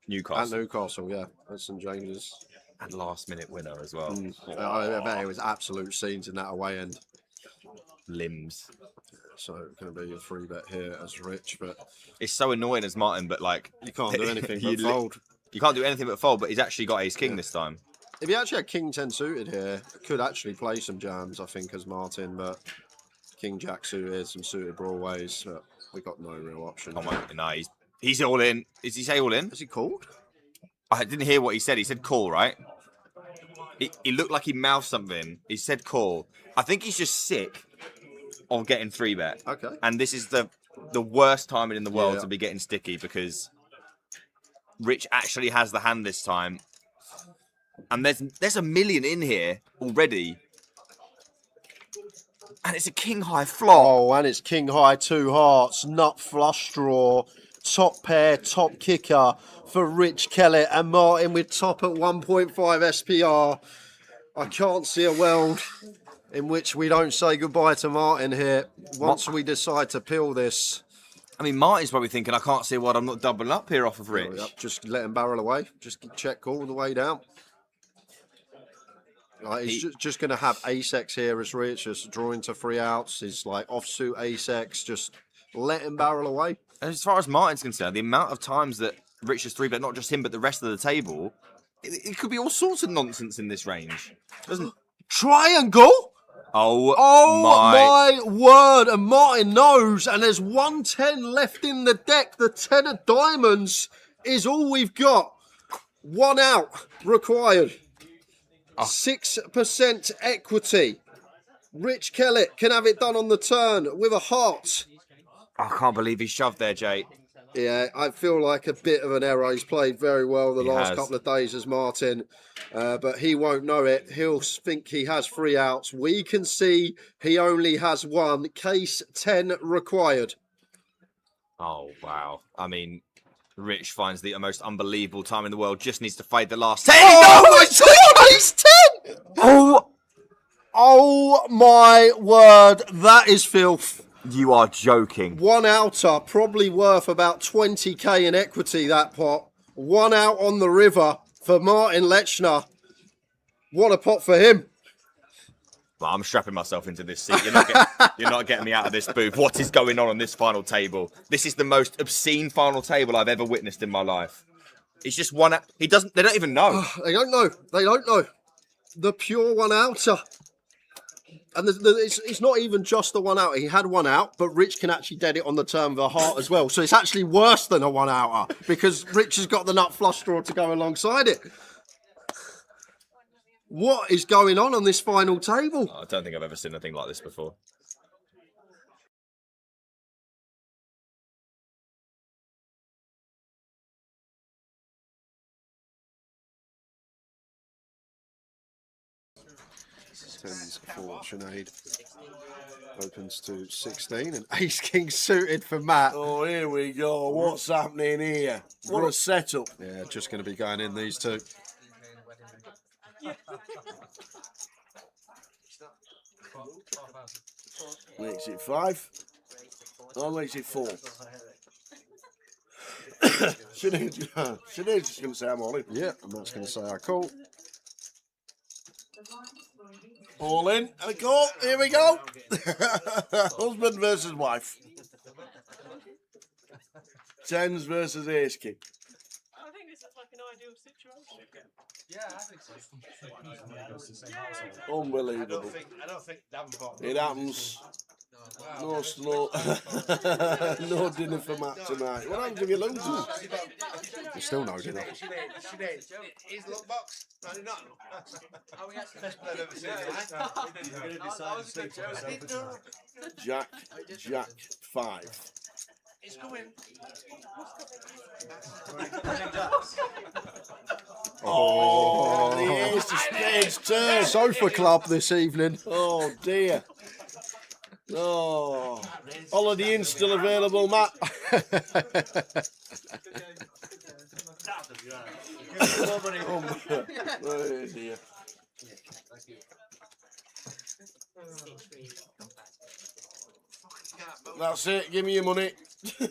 Newcastle. At Newcastle, yeah. At St James's. And last minute winner as well. I bet it was absolute scenes in that away end. Limbs. So going to be a free bet here as Rich, but it's so annoying as Martin, but like you can't do anything but fold. You can't do anything but fold, but he's actually got ace king this time. If he actually had King 10 suited here, could actually play some jams, I think, as Martin, but King Jack suited, some suited broadways, but we got no real option. Oh my, no, he's all in. Is he say all in? Is he called? I didn't hear what he said. He said call, right? He looked like he mouthed something. He said call. I think he's just sick of getting 3-bet. Okay. And this is the worst timing in the world to be getting sticky because Rich actually has the hand this time. And there's a million in here already. And it's a king high flop. Oh, and it's king high 2 hearts, nut flush draw, top pair, top kicker for Rich Kellett and Martin with top at 1.5 SPR. I can't see a world in which we don't say goodbye to Martin here once we decide to peel this. I mean, Martin's probably thinking, I can't see why I'm not doubling up here off of Rich. Just let him barrel away. Just check all the way down. Like, he's just going to have ace-x here as Rich, just drawing to 3 outs. He's like offsuit ace-x, just let him barrel away. And as far as Martin's concerned, the amount of times that Rich has 3-bet, not just him, but the rest of the table, it could be all sorts of nonsense in this range. Doesn't Triangle? Oh my word. And Martin knows. And there's 110 left in the deck. The 10 of diamonds is all we've got. 1 out required. 6% equity. Rich Kellett can have it done on the turn with a heart. I can't believe he shoved there, Jay. Yeah, I feel like a bit of an error. He's played very well the last couple of days as Martin, but he won't know it. He'll think he has 3 outs. We can see he only has 1. Case 10 required. Oh, wow. I mean, Rich finds the most unbelievable time in the world. Just needs to fade the last 10. Oh, he's 10! Oh, my word. That is filth. You are joking. 1 outer, probably worth about 20k in equity, that pot. 1 out on the river for Martin Lechner. What a pot for him. Well, I'm strapping myself into this seat. You're not getting me out of this booth. What is going on this final table? This is the most obscene final table I've ever witnessed in my life. It's just 1 out. They don't even know. They don't know. They don't know. The pure 1 outer. And it's not even just the 1 outer. He had 1 out, but Rich can actually dead it on the turn of a heart as well. So it's actually worse than a 1 outer because Rich has got the nut flush draw to go alongside it. What is going on this final table? I don't think I've ever seen anything like this before. Tens for Sinead. Opens to 16 and ace king suited for Matt. Oh, here we go. What's happening here? What a setup. Yeah, just going to be going in these two. Makes it 5. Oh, makes it 4. Sinead's just going to say I'm all in. Yeah, and that's going to say I call. All in and a call. Here we go. Husband versus wife. 10s versus ace king. I think this is like an ideal situation. Yeah, I think so. Unbelievable. I don't think Davenport. It happens. No slow. No dinner for Matt tonight. What happens if you lose? There's still no dinner. He's the look box. No, he's not. Oh, that's the best player I've ever seen in my life. You're going to decide to sleep on yourself tonight. Jack 5. It's coming. Oh, the ace of spades turn. Sofa club this evening. Oh dear. Oh, Holiday Inn's still available, Matt. Oh dear. That's it. Give me your money. You're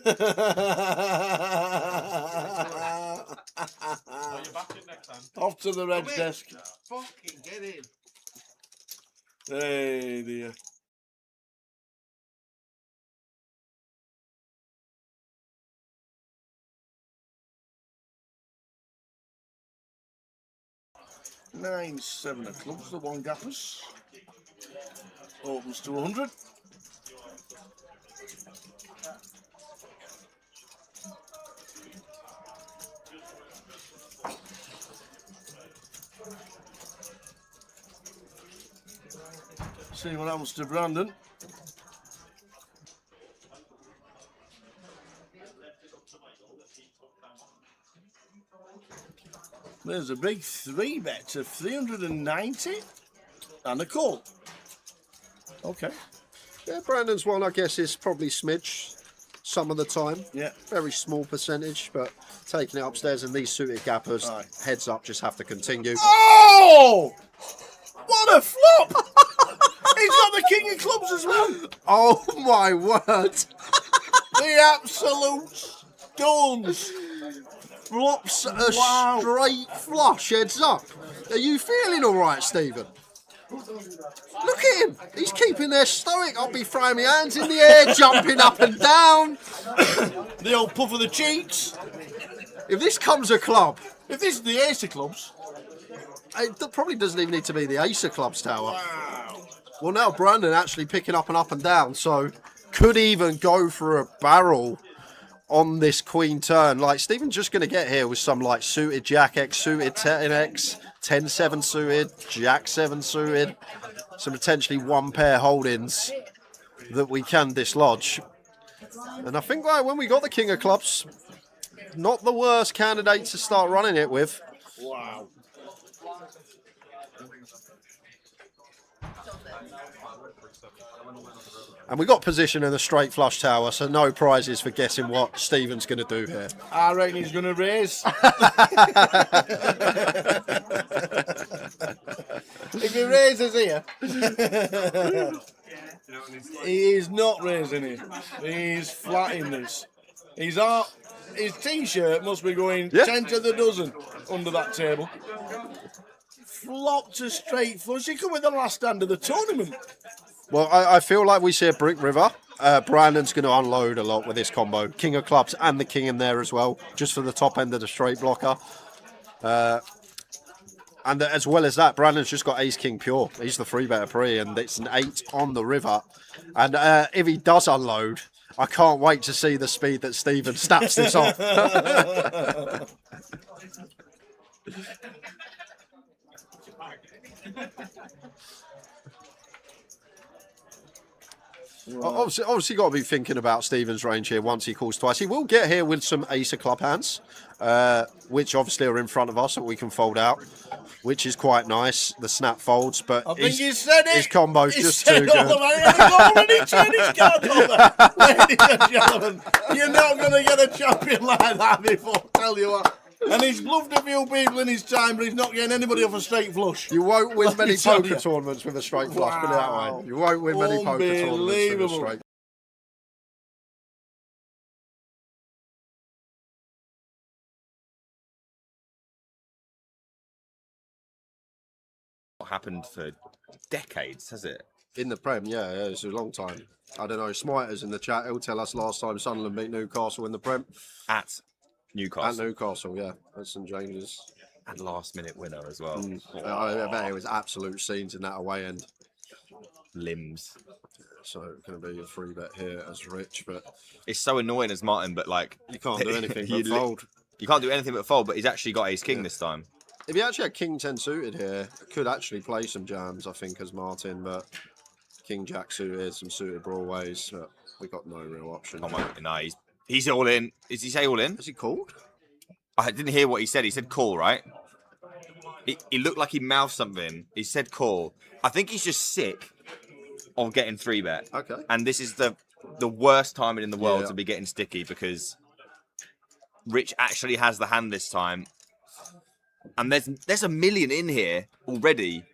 back in next time. Off to the Reds desk. Fucking get in. Hey dear. Nine, 7 of clubs, the one gappers. Opens to 100. See what happens to Brandon. There's a big 3-bet of 390 and a call. Okay. Yeah, Brandon's one, I guess, is probably smidge some of the time. Yeah. Very small percentage, but taking it upstairs and these suited gappers, Aye. heads up, just have to continue. Oh! What a flop! He's got the king of clubs as well. Oh my word! The absolute stones. Flops a straight flush, heads up. Are you feeling all right, Stephen? Look at him. He's keeping there stoic. I'll be throwing my hands in the air, jumping up and down. The old puff of the cheeks. If this comes a club, if this is the ace of clubs, it probably doesn't even need to be the ace of clubs tower. Wow. Well, now Brandon actually picking up and down, so could even go for a barrel on this queen turn. Like, Stephen's just going to get here with some like suited Jack X, suited 10X, 10-7 suited, Jack 7 suited, some potentially one pair holdings that we can dislodge. And I think like when we got the king of clubs, not the worst candidate to start running it with. Wow. And we got position in the straight flush tower, so no prizes for guessing what Stephen's going to do here. I reckon he's going to raise. If he raises here, he is not raising it. He's flatting this. His t-shirt must be going 10 to the dozen under that table. Flopped a straight flush. He come with the last hand of the tournament. Well, I feel like we see a brick river. Brandon's going to unload a lot with this combo. King of clubs and the king in there as well, just for the top end of the straight blocker. And as well as that, Brandon's just got ace king pure. He's the 3-better pre, and it's an 8 on the river. And if he does unload, I can't wait to see the speed that Stephen snaps this off. Obviously got to be thinking about Stephen's range here once he calls twice. He will get here with some ace of club hands, which obviously are in front of us that we can fold out, which is quite nice. The snap folds, but I think he said it. His combo's He just said too good. He's already turned his card over. Ladies and gentlemen, you're not going to get a champion like that before, tell you what. And he's bluffed a few people in his time, but he's not getting anybody off a straight flush. You won't win Let me many tell poker you. tournaments with a straight flush, put it that Wow. way. You won't win many poker tournaments with a Unbelievable. straight. What happened for decades, has it? In the Prem, yeah, it's a long time. I don't know, Smiter's in the chat, he'll tell us last time Sunderland beat Newcastle in the Prem. At Newcastle. At Newcastle, yeah, at St James's. And last minute winner as well. I bet it was absolute scenes in that away end. Limbs. So it's going to be a free bet here as Rich, but it's so annoying as Martin, but like you can't do anything but fold. You can't do anything but fold, but he's actually got ace king this time. If he actually had king 10 suited here, could actually play some jams, I think, as Martin, but king jack suited, some suited broadways, but we got no real option. Come on, no, he's all in. Does he say all in? Is he called? I didn't hear what he said. He said call, right? He looked like he mouthed something. He said call. I think he's just sick of getting 3-bet. Okay. And this is the worst timing in the world to be getting sticky because Rich actually has the hand this time. And there's a million in here already.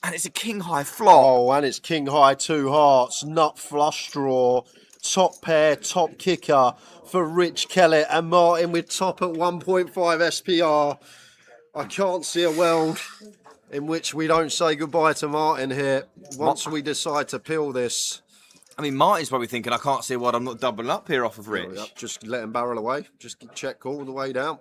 And it's a king high flop. Oh, and it's king high 2 hearts, nut flush draw, top pair, top kicker for Rich Kellett and Martin with top at 1.5 SPR. I can't see a world in which we don't say goodbye to Martin here once we decide to peel this. I mean, Martin's probably thinking, I can't see what I'm not doubling up here off of Rich. Just let him barrel away. Just check all the way down.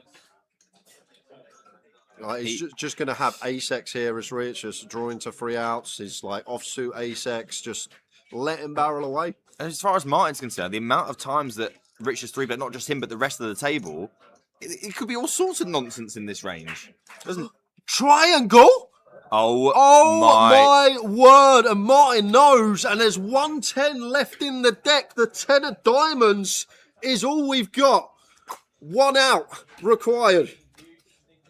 He's just going to have ace-x here as Rich, just drawing to 3 outs. He's like offsuit ace-x, just let him barrel away. And as far as Martin's concerned, the amount of times that Rich has 3-bet, not just him, but the rest of the table, it could be all sorts of nonsense in this range. Doesn't Triangle? Oh my word, and Martin knows, and there's 110 left in the deck. The 10 of diamonds is all we've got. 1 out required.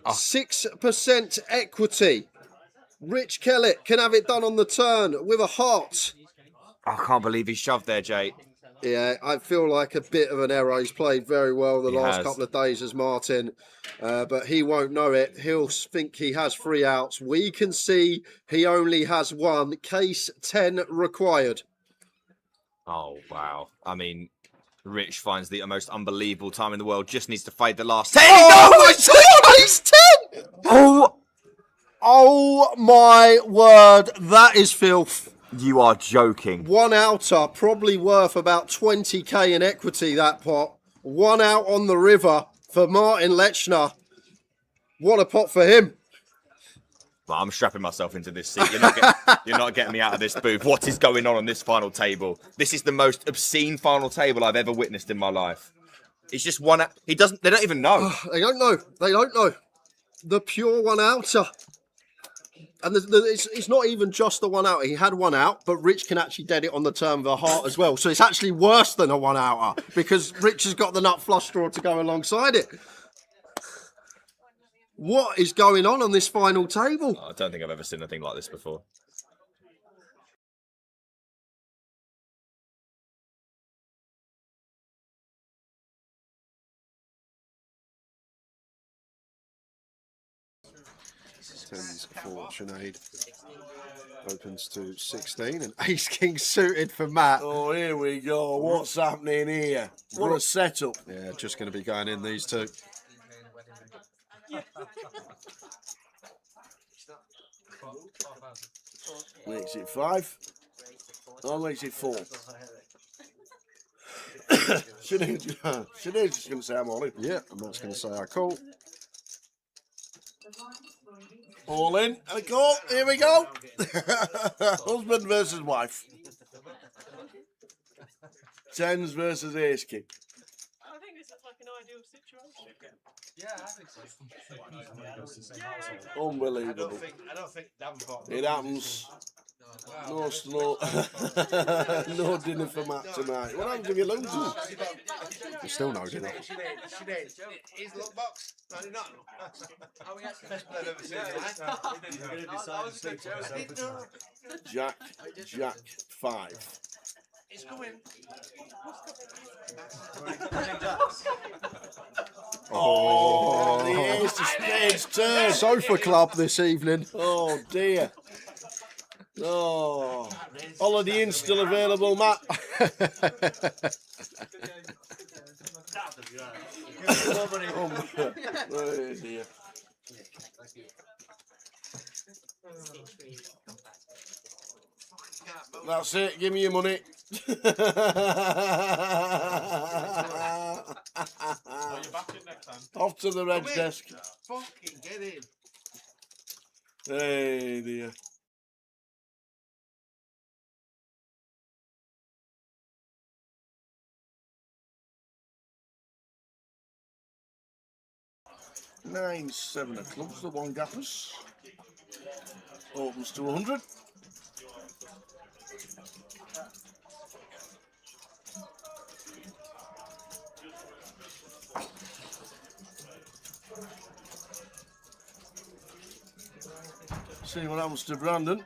6% equity. Rich Kellett can have it done on the turn with a heart. I can't believe he shoved there, Jay. Yeah, I feel like a bit of an error. He's played very well the last couple of days as Martin, but he won't know it. He'll think he has 3 outs. We can see he only has 1. Case 10 required. Oh, wow. I mean, Rich finds the most unbelievable time in the world. Just needs to fade the last 10. Oh, he's 10! Oh my word, that is filth. You are joking. 1 outer, probably worth about 20k in equity, that pot. 1 out on the river for Martin Lechner. What a pot for him. Well, I'm strapping myself into this seat. You're not getting me out of this booth. What is going on this final table? This is the most obscene final table I've ever witnessed in my life. It's just one. They don't even know. They don't know. They don't know. The pure 1 outer. And it's not even just the 1 outer. He had 1 out, but Rich can actually dead it on the turn with a heart as well. So it's actually worse than a 1 outer because Rich has got the nut flush draw to go alongside it. What is going on this final table? I don't think I've ever seen anything like this before. Tens fortunate opens to 16 and ace king suited for Matt. Oh, here we go. What's happening here? What a setup. Yeah, just going to be going in these two. Makes it 5. Or makes it 4. Sinead's just going to say I'm all in. Yeah, I'm not going to say I call. All in. And a call. Here we go. Husband versus wife. 10s versus ace king. I think this is like an ideal situation. Yeah, I think so. Unbelievable. I don't think Davenport. It happens. No snow. No dinner for Matt tonight. What happens if you lose? There's still no dinner. He's the look box. No, he's not. Best player I've ever seen. He's going to decide to sleep for himself. Jack 5. He's coming. Oh, the ace of spades turn. Sofa club this evening. Oh dear. Oh, Holiday Inn still available, Matt. Oh dear. That's it. Give me your money. You're back in next time. Off to the Reg desk. Fucking get in. Hey dear. 9, 7 of clubs, the one gappers. Opens to 100. See what happens to Brandon.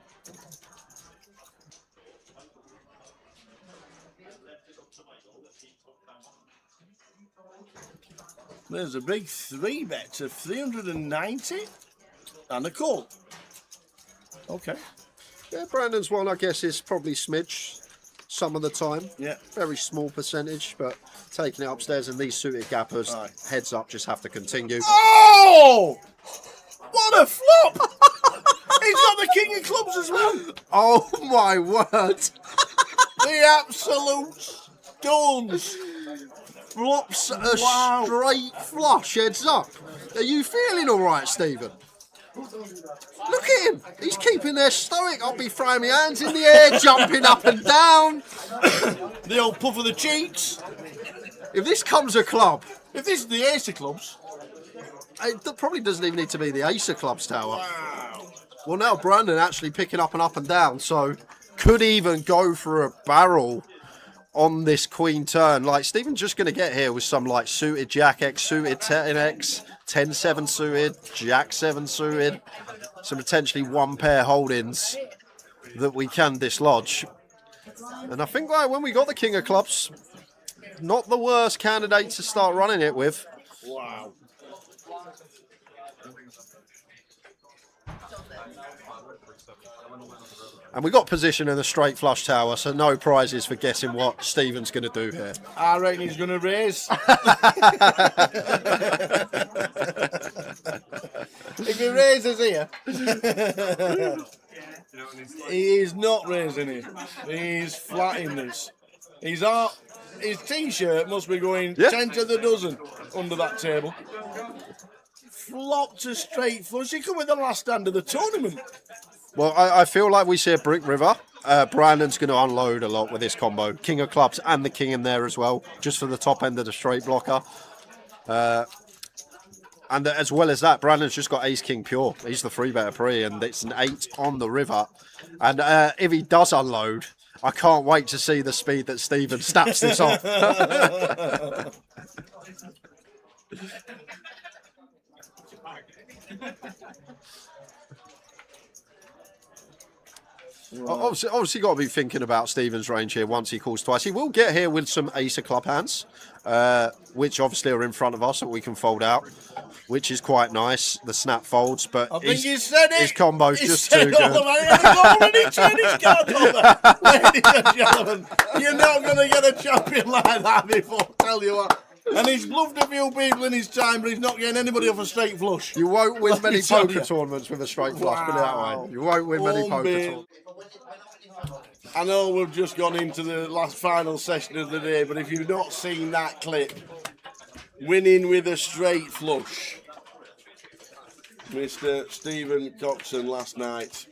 There's a big 3-bet of 390 and a call. Okay. Yeah, Brandon's one, I guess, is probably smidge some of the time. Yeah. Very small percentage, but taking it upstairs and these suited gappers, heads up, just have to continue. Oh! What a flop! He's got the king of clubs as well. Oh my word! The absolute stones. Flops a straight flush, heads up. Are you feeling all right, Stephen? Look at him. He's keeping there stoic. I'll be throwing my hands in the air, jumping up and down. The old puff of the cheeks. If this comes a club, if this is the ace of clubs, it probably doesn't even need to be the ace of clubs tower. Wow. Well, now Brandon actually picking up and down, so could even go for a barrel on this queen turn. Like, Stephen's just going to get here with some like suited jack X, suited 10X, 10-7 suited, jack 7 suited, some potentially one pair holdings that we can dislodge. And I think like when we got the king of clubs, not the worst candidate to start running it with. Wow. And we got position in the straight flush tower, so no prizes for guessing what Stephen's going to do here. I reckon he's going to raise. If he raises here, he is not raising it. He's flatting this. His t-shirt must be going 10 to the dozen under that table. Flopped a straight flush. He come with the last hand of the tournament. Well, I feel like we see a brick river. Brandon's going to unload a lot with this combo. King of clubs and the king in there as well, just for the top end of the straight blocker. And as well as that, Brandon's just got ace king pure. He's the 3-better pre, and it's an 8 on the river. And if he does unload, I can't wait to see the speed that Stephen snaps this off. Obviously got to be thinking about Stephen's range here once he calls twice. He will get here with some ace of club hands, which obviously are in front of us that we can fold out, which is quite nice. The snap folds, but I think he said it. His combo's just said too good. He's already turned his card over. Ladies and gentlemen, you're not going to get a champion like that before, tell you what. And he's bluffed a few people in his time, but he's not getting anybody off a straight flush. You won't win many poker tournaments with a straight flush, put it that way. You won't win many poker tournaments. I know we've just gone into the last final session of the day, but if you've not seen that clip, winning with a straight flush, Mr. Stephen Coxon last night,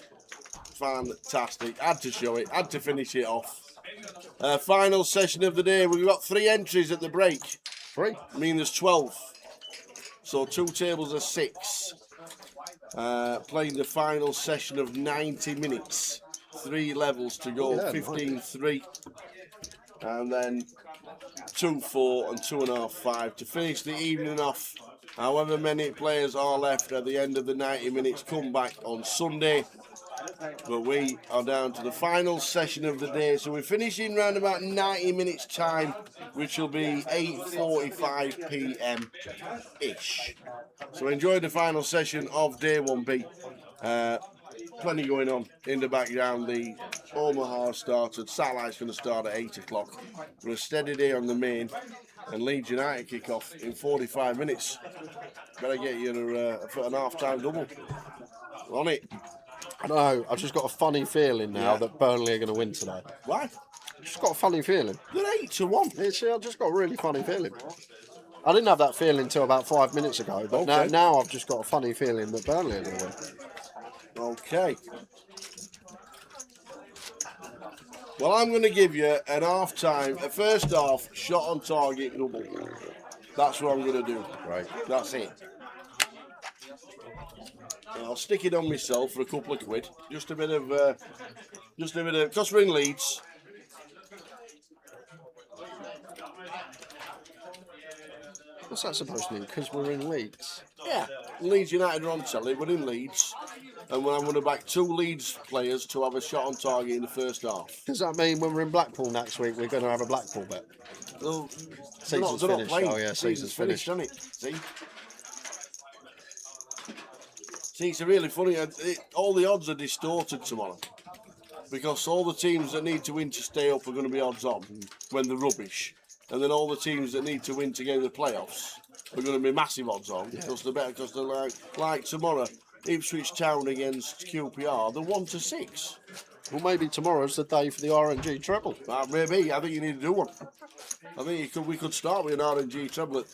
fantastic. Had to show it, had to finish it off. Final session of the day, we've got 3 entries at the break. 3? I mean, there's 12. So 2 tables are 6. Playing the final session of 90 minutes. 3 levels to go, 15-3. And then 2-4 and 2.5-5 to finish the evening off. However many players are left at the end of the 90 minutes come back on Sunday. But we are down to the final session of the day, so we're finishing round about 90 minutes time, which will be 8:45 p.m. ish. So enjoy the final session of day 1B. Plenty going on in the background. The Omaha started. Satellite's going to start at 8 o'clock. We're a steady day on the main, and Leeds United kick off in 45 minutes. Better get you an half-time double. We're on it. I know, I've just got a funny feeling now that Burnley are going to win today. Why? I've just got a funny feeling. They're 8-1. I've just got a really funny feeling. I didn't have that feeling until about 5 minutes ago, but now I've just got a funny feeling that Burnley are going to win. Okay. Well, I'm going to give you an half-time, a first half shot on target double. That's what I'm going to do. Right. That's it. I'll stick it on myself for a couple of quid. Just a bit of, because we're in Leeds. What's that supposed to mean? Because we're in Leeds? Yeah, Leeds United are on telly, we're in Leeds. And I'm going to back 2 Leeds players to have a shot on target in the first half. Does that mean when we're in Blackpool next week, we're going to have a Blackpool bet? Well, season's they're not finished. playing. Oh, yeah, season's finished. Isn't it? See, it's really funny. All the odds are distorted tomorrow. Because all the teams that need to win to stay up are going to be odds on when they're rubbish. And then all the teams that need to win to get in the playoffs are going to be massive odds on because they're better. Because they're like tomorrow, Ipswich Town against QPR, they're 1-6. Well, maybe tomorrow's the day for the RNG treble. Maybe. I think you need to do one. I think we could start with an RNG treble at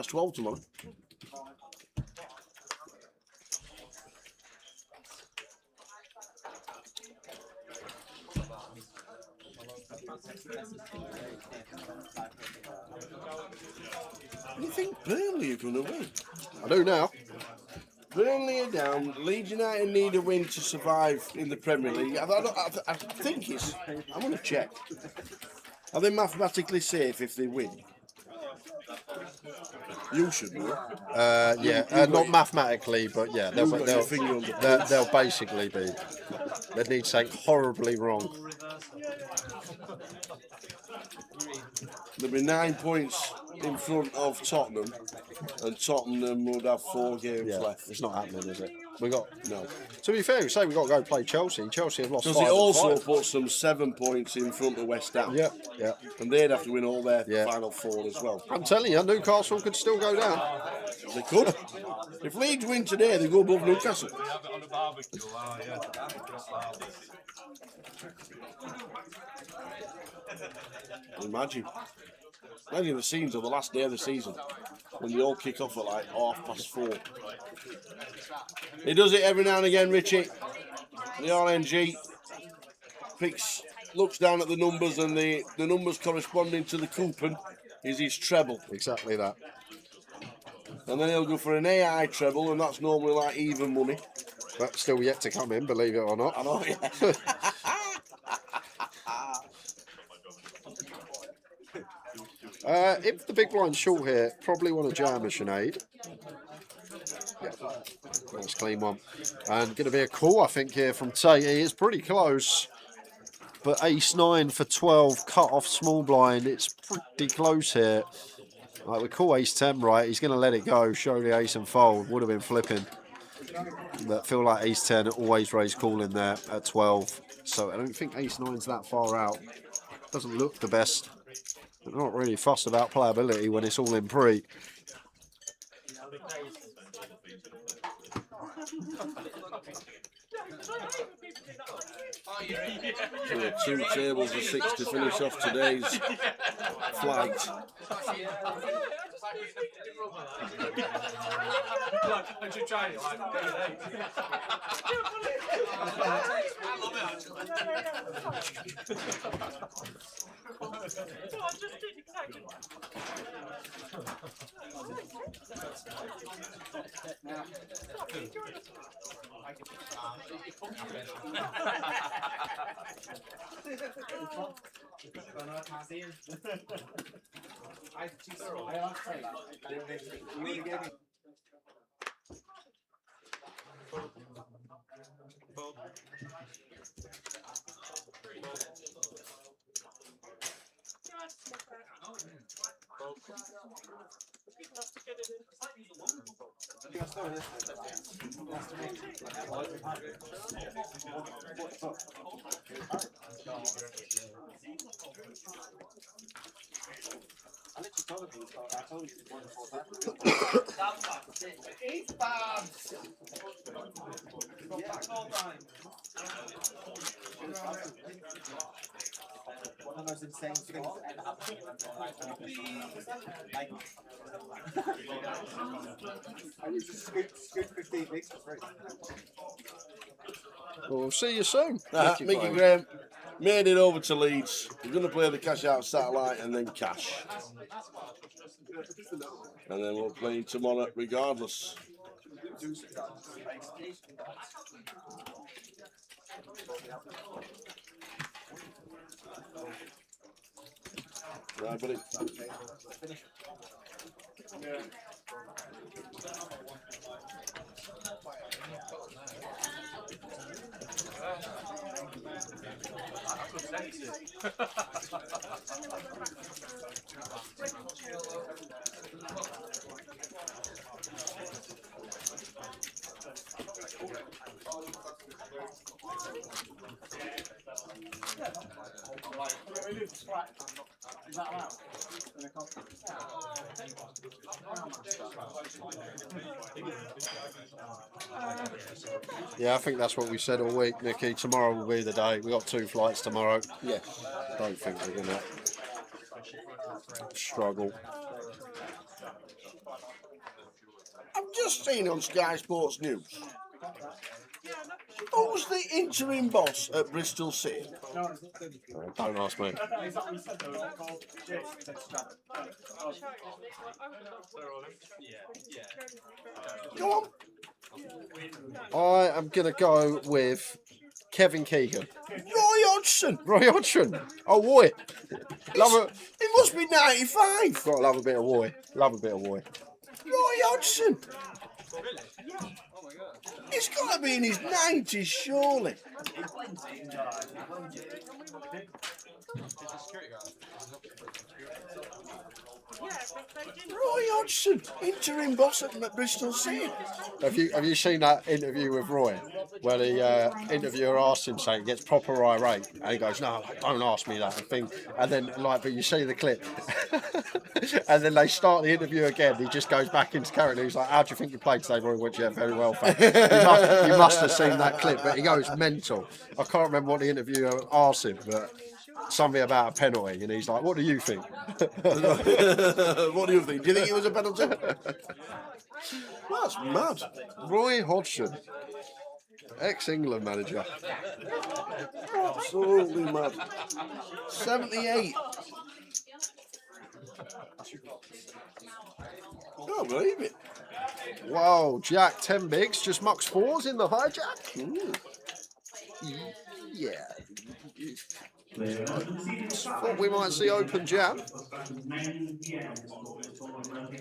12 tomorrow. You think Burnley are going to win? I do now. Burnley are down. Leeds United need a win to survive in the Premier League. I think it's... I'm going to check. Are they mathematically safe if they win? You should know. Yeah, not mathematically, but yeah, they'll basically be. They need something horribly wrong. There'll be 9 points in front of Tottenham, and Tottenham would have 4 games left. It's not happening, is it? We got no. To be fair, we say we got to go play Chelsea. Chelsea have lost. Because it also puts them 7 points in front of West Ham. Yeah. And they'd have to win all their final 4 as well. I'm telling you, Newcastle could still go down. They could. If Leeds win today, they go above Newcastle. Imagine the scenes of the last day of the season when they all kick off at like 4:30. He does it every now and again, Richie. The RNG looks down at the numbers, and the numbers corresponding to the coupon is his treble. Exactly that. And then he'll go for an AI treble, and that's normally like even money. That's still yet to come in, believe it or not. I know, yeah. If the big blind's short here, probably want to jam a Sinead. Yeah, nice clean one. And going to be a call, I think, here from Tate. It's pretty close. But ace-9 for 12, cut off small blind. It's pretty close here. Like, we call ace-10 right. He's going to let it go, show the ace and fold. Would have been flipping. But feel like ace-10 always raise call in there at 12. So I don't think ace-9's that far out. Doesn't look the best. They're not really fussed about playability when it's all in pre. So 2 tables of 6 to finish off today's flight. One of those insane things that ever happened. I used to scoot 15 weeks for free. We'll see you soon. Mickey Graham made it over to Leeds. We're going to play the cash out satellite and then cash. And then we'll play tomorrow regardless. Right, buddy. Yeah, I think that's what we said all week, Nicky. Tomorrow will be the day. We got 2 flights tomorrow. Yes. Don't think we're gonna struggle. I've just seen on Sky Sports News. Who's the interim boss at Bristol City? Don't ask me. Go on. I am gonna go with Kevin Keegan. Roy Hodgson. Roy Hodgson. Oh, boy. It must be 95. Gotta love a bit of Roy. Love a bit of Roy. Roy Hodgson. He's got to be in his 90s, surely. Roy Hodgson, interim boss at Bristol City. Have you seen that interview with Roy, where the interviewer asked him, saying, gets proper irate, and he goes, "No, don't ask me that thing." And then, but you see the clip, and then they start the interview again. He just goes back into character. He's like, "How do you think you played today, Roy?" Which, yeah, very well, thanks. You must have seen that clip, but he goes mental. I can't remember what the interviewer asked him, but something about a penalty, and he's like, "What do you think?" What do you think? Do you think it was a penalty? That's mad. Roy Hodgson, ex-England manager. Absolutely mad. 78. Can't believe it. Wow, Jack, 10 bigs, just mucks 4s in the hijack. Yeah. Thought we might see open jam.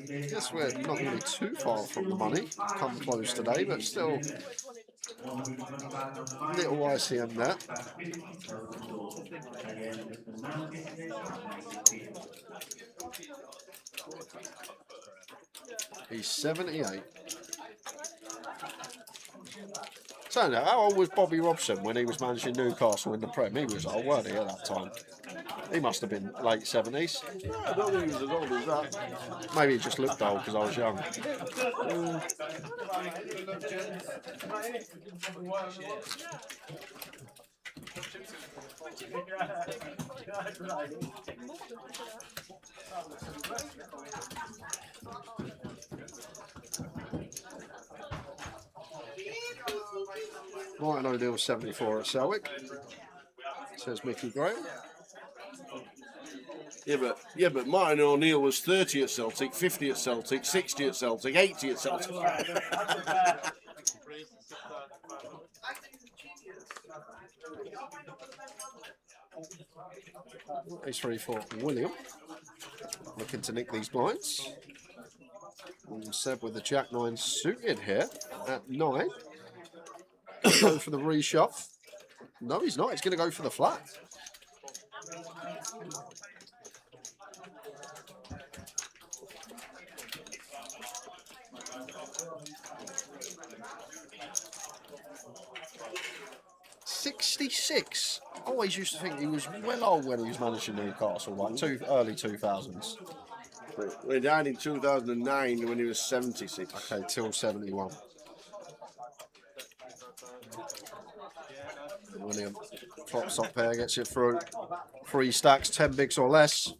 Guess we're not going to be too far from the money. Come close today, but still little ICM there. He's 78. So now, how old was Bobby Robson when he was managing Newcastle in the Prem? He was old, weren't he, at that time? He must have been late 70s. I don't think he was as old as that. Maybe he just looked old because I was young. Martin O'Neill 74 at Selwick, says Mickey Graham. Yeah, but Martin O'Neill was 30 at Celtic, 50 at Celtic, 60 at Celtic, 80 at Celtic. Ace 3 for William. Looking to nick these blinds. And Seb with the Jack 9 suited here at 9. Go for the reshove. No, he's not. He's going to go for the flat. '66. I always used to think he was well old when he was managing Newcastle, like early 2000s. He died in 2009 when he was 76. Okay, till 71. William, flop stop pair gets it through. 3 stacks, 10 bigs or less.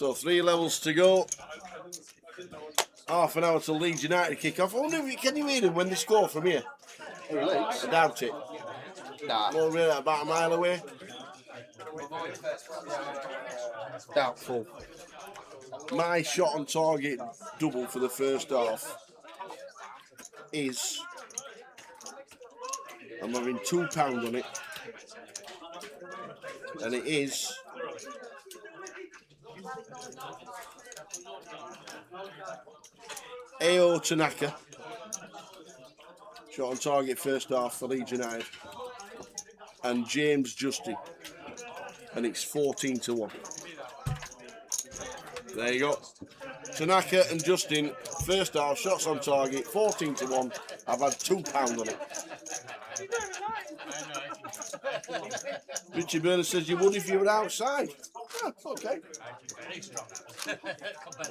So 3 levels to go. Half an hour till Leeds United kick off. I wonder if can you hear them when they score from here? I doubt it. Nah. Well, really, about a mile away. Doubtful. My shot on target double for the first half is, I'm having £2 on it, and it is A.O. Tanaka. Shot on target first half for Leeds United. And James Justin. And it's 14-1. There you go. Tanaka and Justin, first half, shots on target, 14-1. I've had £2 on it. Richie Berners says you would if you were outside. Oh, okay.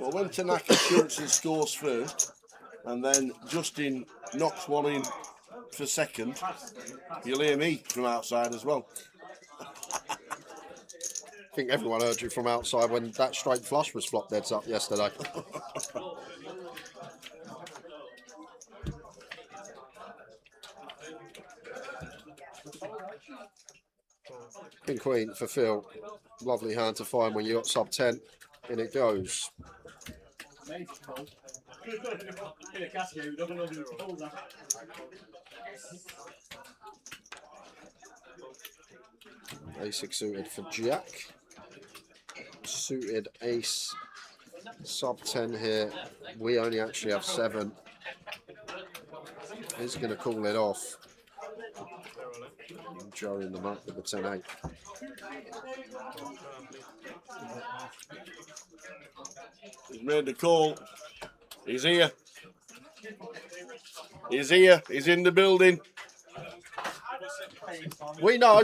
Well, when Tanaka shoots and scores first, and then Justin knocks one in for second, you'll hear me from outside as well. I think everyone heard you from outside when that straight flush was flopped heads up yesterday. King Queen for Phil. Lovely hand to find when you got sub 10. In it goes. Ace suited for Jack. Suited ace. Sub 10 here. We only actually have 7. He's going to call it off. Jarring them up with the 10-8. He's made the call. He's here. He's here. He's in the building. We know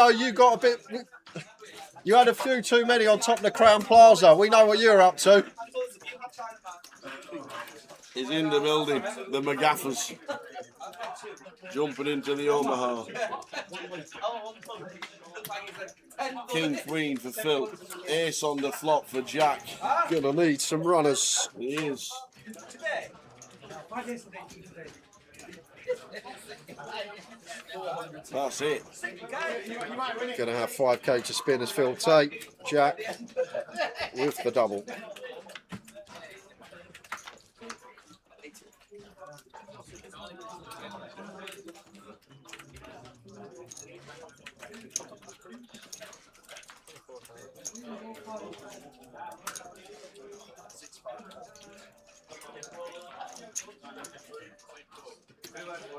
you got a bit. You had a few too many on top of the Crown Plaza. We know what you're up to. He's in the building. The McGaffers jumping into the Omaha. King Queen for Phil. Ace on the flop for Jack. Gonna need some runners. He is. That's it. Gonna have 5k to spin as Phil take. Jack with the double.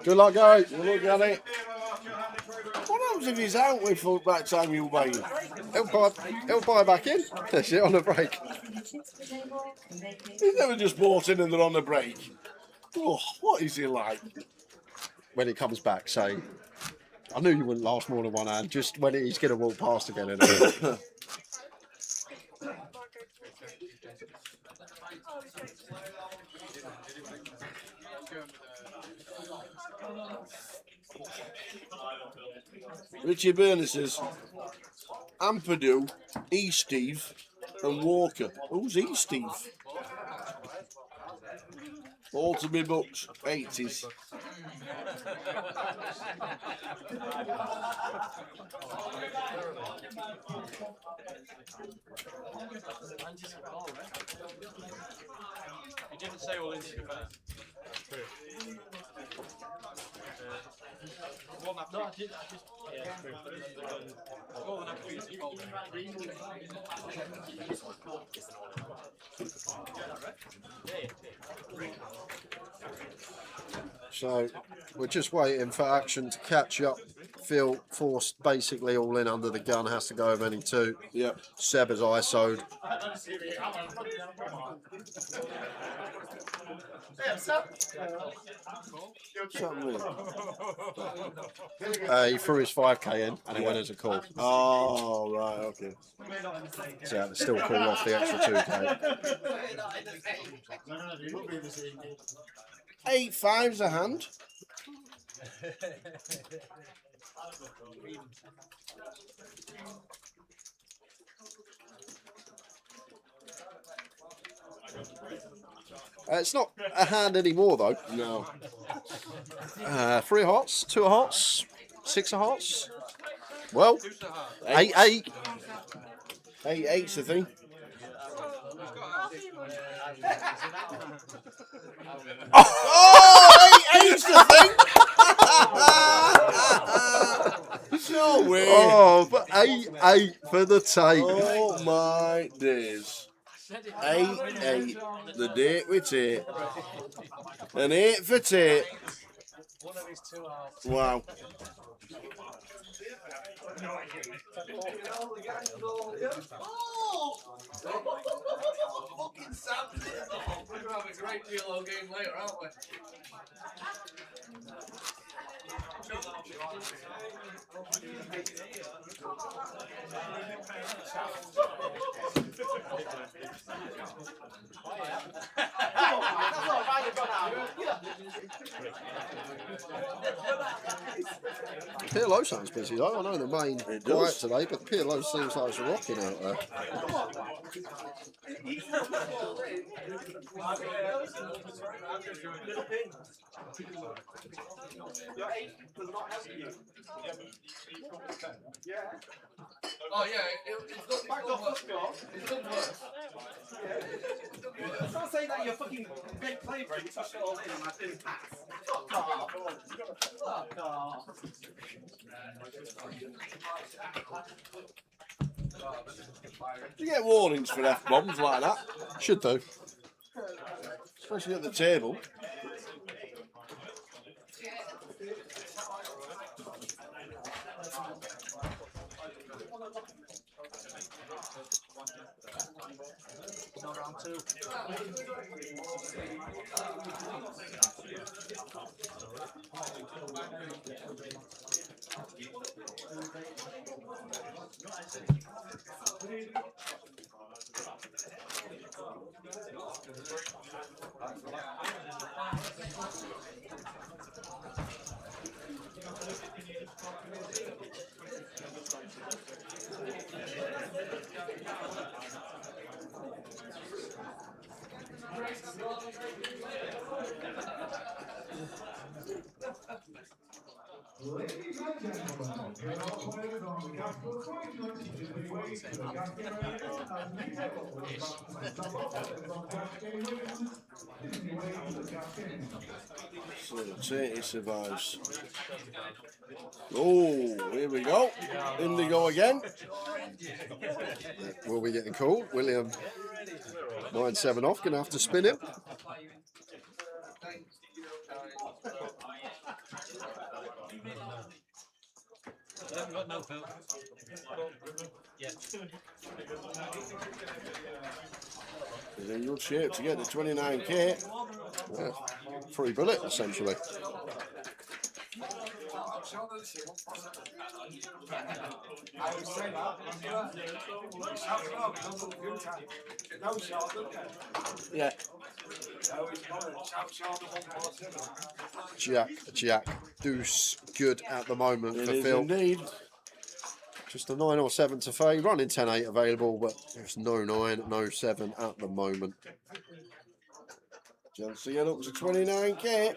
Good luck, guys. Look at it. What happens if he's out with for that time you buy him? He'll buy back in. That's it on the break. He's never just bought in and they're on the break. Oh, what is he like? When he comes back saying, I knew you wouldn't last more than one hand, just when he's going to walk past again. In a Richie Berners says, Ampadu, E. Steve, and Walker. Who's E. Steve? All to be books, 80s. You didn't say all into your best. One after. No, I just yeah, true. More than after you called So we're just waiting for action to catch up. Phil forced basically all in under the gun, has to go of any 2. Yep. Seb is ISO'd. He threw his 5k in and it went as a call. Oh, right, okay. So still call off the extra 2k. 8 5's a hand. It's not a hand anymore, though. No. 3 of hearts, 2 of hearts, 6 of hearts. Well, 8. 8's the thing. Oh, 8's the thing. No way. Oh, but 8 for the tape. Oh my days. 8. The date we take. An 8 for tape. Wow. Fucking Sam. We're gonna have a great PLO game later, aren't we? PLO sounds busy though. I know the main quiet today, but the PLO seems like it's rocking out there. Oh yeah, it's not back off the score. It's done worse. It's not saying that you're fucking big flavor and you touch it all in and I didn't pass. Fuck off. Fuck off. Do you get warnings for F-bombs like that? Should do. Especially at the table. Round 2. Ladies and gentlemen, here are players on the Castle appointments to be waiting to the casting area and be able to stop off on casting wins. Be waiting to the casting. So he survives. Oh, here we go. In they go again. Will we getting called? William 9-7 off, gonna have to spin it. I haven't got no film. Yeah. He's in good shape to get the 29k. Yeah. Free bullet, essentially. I would say that. Yeah. Jack. Deuce good at the moment It for is Phil. indeed. Just a 9 or 7 to fade. Running 10-8 available, but there's no 9, no 7 at the moment. Chelsea get up to 29k.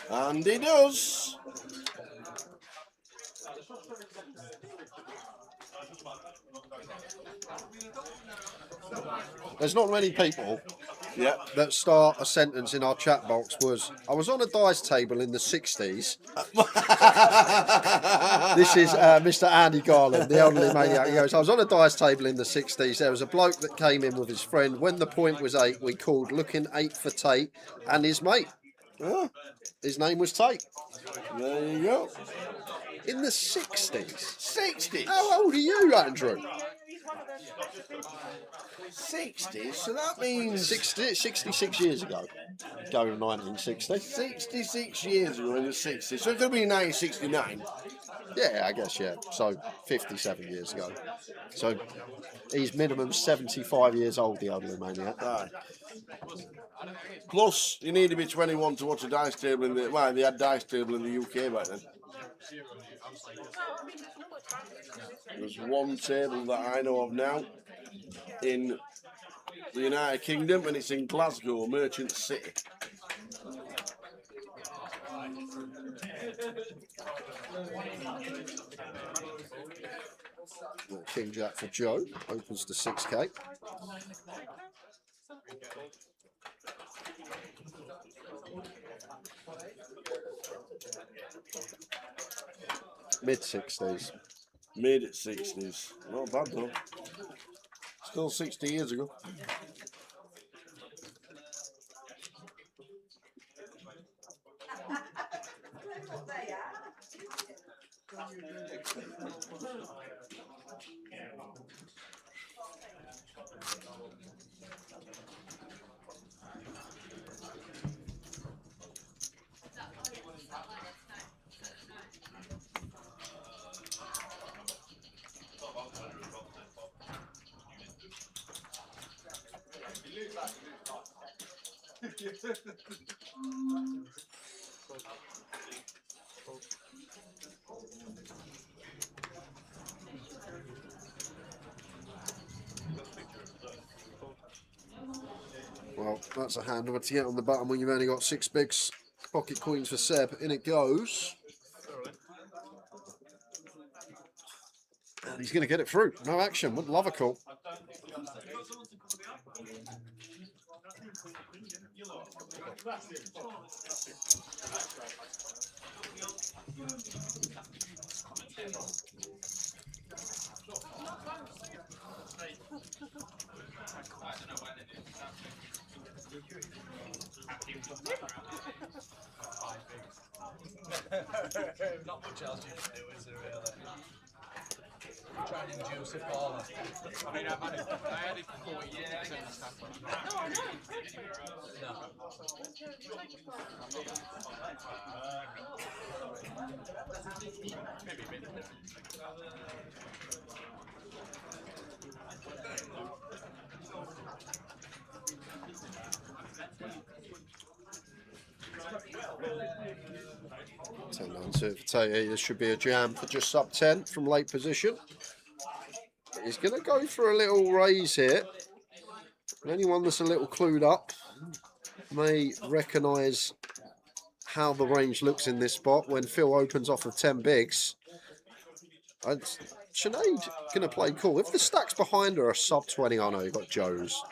And he does. There's not many people Yep. that start a sentence in our chat box was, I was on a dice table in the 60s. This is Mr. Andy Garland, the elderly maniac. He goes, I was on a dice table in the 60s. There was a bloke that came in with his friend. When the point was 8, we called looking 8 for Tate and his mate. Oh, his name was Tate. There you go. In the 60s. 60s? How old are you, Andrew? 60s, so that means 66 years ago. Go to 1960. 66 years ago in the 60s. So it could be 1969. Yeah, I guess, yeah. So 57 years ago. So he's minimum 75 years old, the elderly maniac. Aye. Plus, you need to be 21 to watch a dice table in the. Well, they had dice table in the UK back then. There's one table that I know of now in the United Kingdom, and it's in Glasgow, Merchant City. King Jack for Joe opens to 6k. Mid-60s. Mid-60s. Not bad though. Still 60 years ago. Well, that's a handover to get on the button when you've only got 6 bigs. Pocket queens for Seb. In it goes. And he's going to get it through. No action. Would love a call. Not much else you can do, is there really? Try and induce a caller. I mean, I had it for 40 years. No. 10-9 suited for Tatey. This should be a jam for just sub 10 from late position. He's going to go for a little raise here. Anyone that's a little clued up may recognise how the range looks in this spot when Phil opens off of 10 bigs. Sinead going to play cool. If the stacks behind her are sub 20, I know you've got Joe's,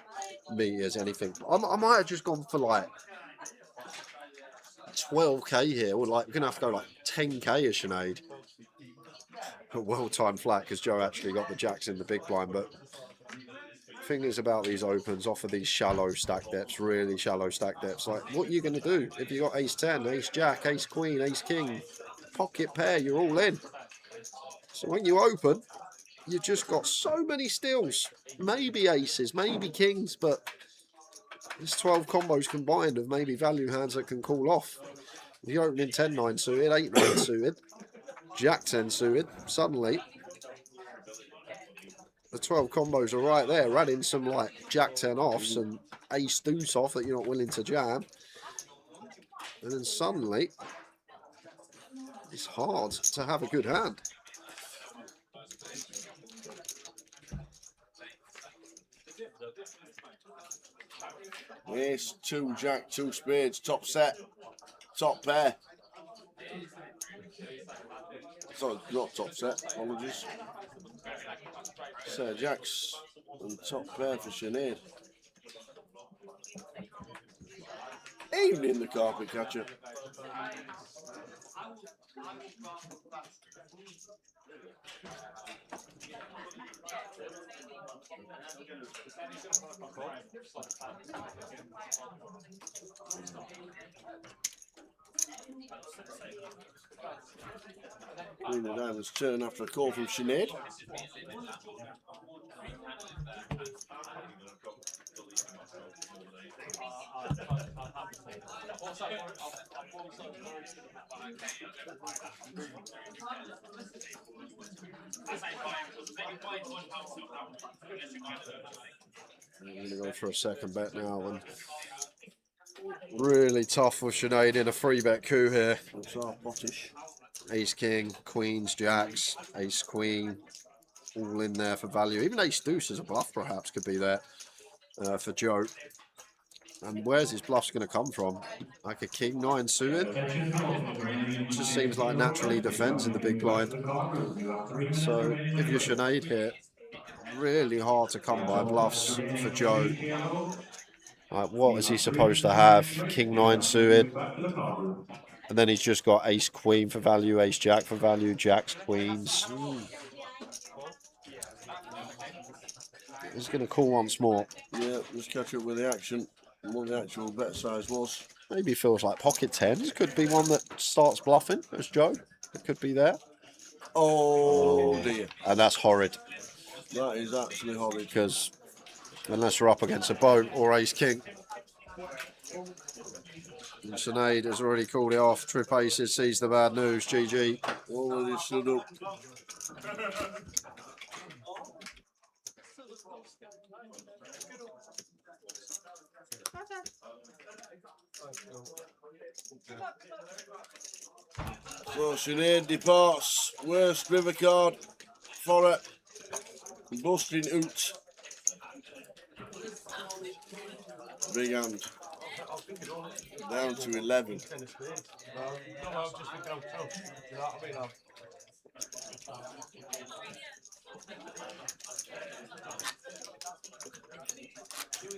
meters, anything. I might have just gone for like 12k here, or like we're going to have to go like 10k as Sinead. A well-timed flat because Joe actually got the jacks in the big blind, but the thing is about these opens off of these shallow stack depths, really shallow stack depths, like what are you going to do if you got ace 10, ace jack, ace queen, ace king, pocket pair, you're all in. So when you open, you've just got so many steals, maybe aces, maybe kings, but there's 12 combos combined of maybe value hands that can call off. If you're opening 10-9 suited, 8-9 suited, Jack 10 suited, suddenly the 12 combos are right there, adding some like Jack 10 offs and ace deuce off that you're not willing to jam. And then suddenly it's hard to have a good hand. Ace, 2 jack, 2 spades, top set, top pair. Sorry, not top set, apologies. So jacks and top pair for Sinead. Evening, the carpet catcher. Queen of Diamonds turn after a call from Sinead. I'm going to go for a second bet now. And really tough with Sinead in a 3-bet coup here. Looks half bottish. Ace king, queens, jacks, ace queen, all in there for value. Even ace deuce as a bluff perhaps could be there for Joe. And where's his bluffs going to come from? Like a king nine suited. Just seems like naturally defends in the big blind. So if you're Sinead here, really hard to come by bluffs for Joe. Like, what is he supposed to have? King nine suited. And then he's just got ace queen for value, ace jack for value, jacks, queens. He's going to call once more. Yeah, let's catch up with the action. What the actual bet size was. Maybe feels like pocket tens. Could be one that starts bluffing as Joe. It could be there. Oh dear. And that's horrid. That is actually horrid. Because unless we're up against a boat or ace king. And Sinead has already called it off. Trip aces sees the bad news. GG. Already stood up. So Sinead departs. Worst river card for her. Busting out. Big hand. Down to 11.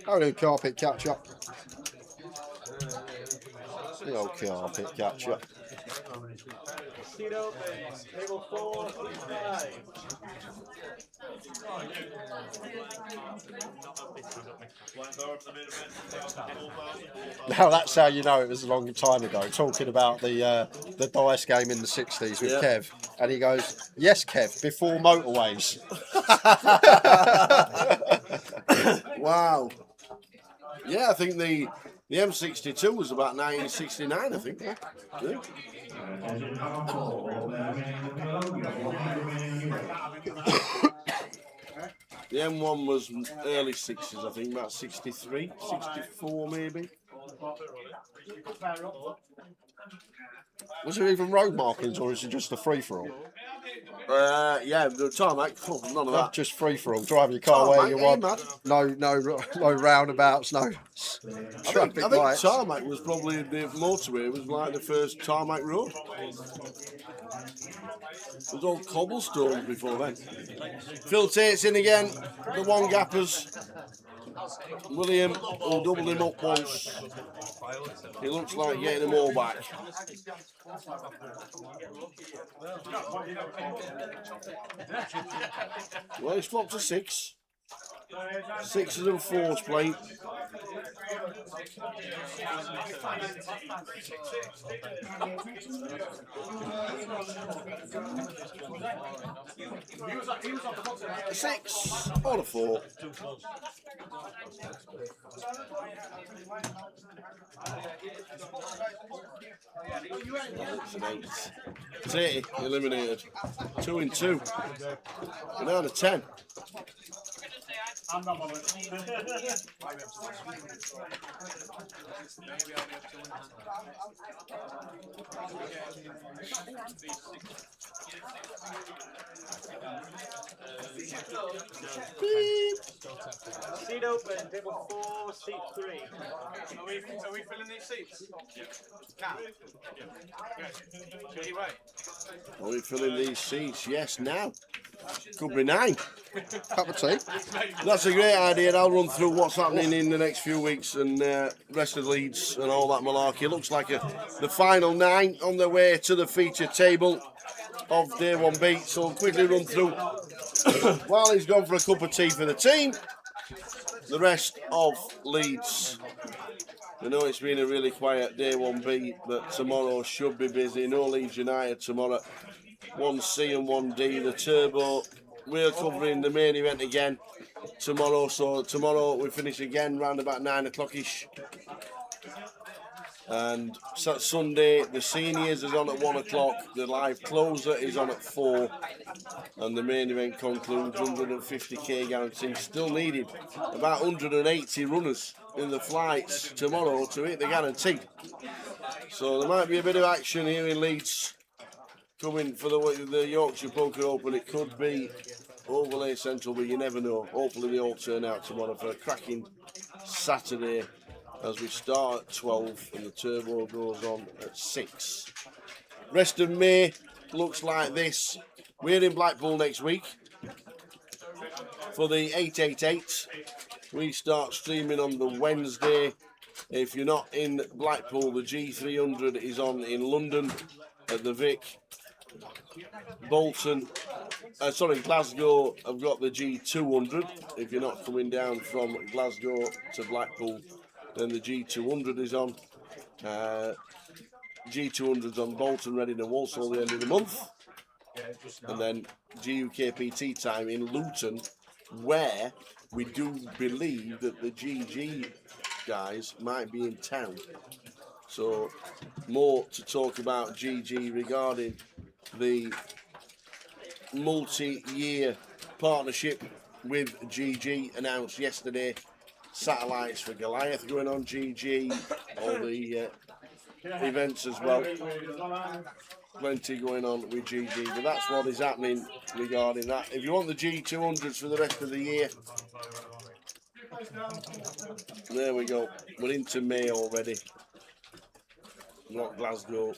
How do carpet catch up? The old carpet catch up. Seat open, table 4, 5. Now that's how you know it was a long time ago. Talking about the dice game in the 60s with Kev, and he goes, "Yes, Kev, before motorways." Wow. Yeah, I think the M62 was about 1969, I think. Yeah. The M1 was early 60s, I think, about 63, 64 maybe. Was there even road markings, or is it just a free-for-all? Yeah, the tarmac, none of that. Just free-for-all. Drive your car where you want. No roundabouts, no traffic I think lights. tarmac was probably the motorway. It was like the first tarmac road. It was all cobblestone before then. Phil Tate's in again. The one gappers. William will double him up once. He looks like getting them all back. Well, he's flopped a 6. 6s and 4s playing. A 6 or a 4. Tate eliminated. 2 and 2. We're down to 10. I'm not bothered. Seat open, table 4, seat 3. Are we filling these seats? Now? Should he wait? Are we filling these seats? Yes, now. Could be 9. Cup of tea. That's a great idea. I'll run through what's happening in the next few weeks and rest of Leeds and all that malarkey. It looks like the final 9 on their way to the feature table of day 1 beat. So I'll quickly run through while he's gone for a cup of tea for the team. The rest of Leeds. I know it's been a really quiet day 1 beat, but tomorrow should be busy. No Leeds United tomorrow. 1C and 1D. The turbo. We're covering the main event again tomorrow. So tomorrow we finish again round about 9 o'clock-ish. And Sunday, the seniors is on at 1 o'clock. The live closer is on at 4. And the main event concludes 150k guarantee. Still needed about 180 runners in the flights tomorrow to hit the guarantee. So there might be a bit of action here in Leeds coming for the Yorkshire Poker Open. It could be overlay central, but you never know. Hopefully they all turn out tomorrow for a cracking Saturday as we start at 12 and the turbo goes on at 6. Rest of May looks like this. We're in Blackpool next week for the 888. We start streaming on the Wednesday. If you're not in Blackpool, the G300 is on in London at the Vic. Glasgow, I've got the G200. If you're not coming down from Glasgow to Blackpool, then the G200 is on. G200's on Bolton, Reading and Walsall at the end of the month. And then GUKPT time in Luton, where we do believe that the GG guys might be in town. So more to talk about GG regarding the multi-year partnership with GG announced yesterday. Satellites for Goliath going on GG, all the events as well. Plenty going on with GG, but that's what is happening regarding that. If you want the G200s for the rest of the year, there we go. We're into May already. Not Glasgow.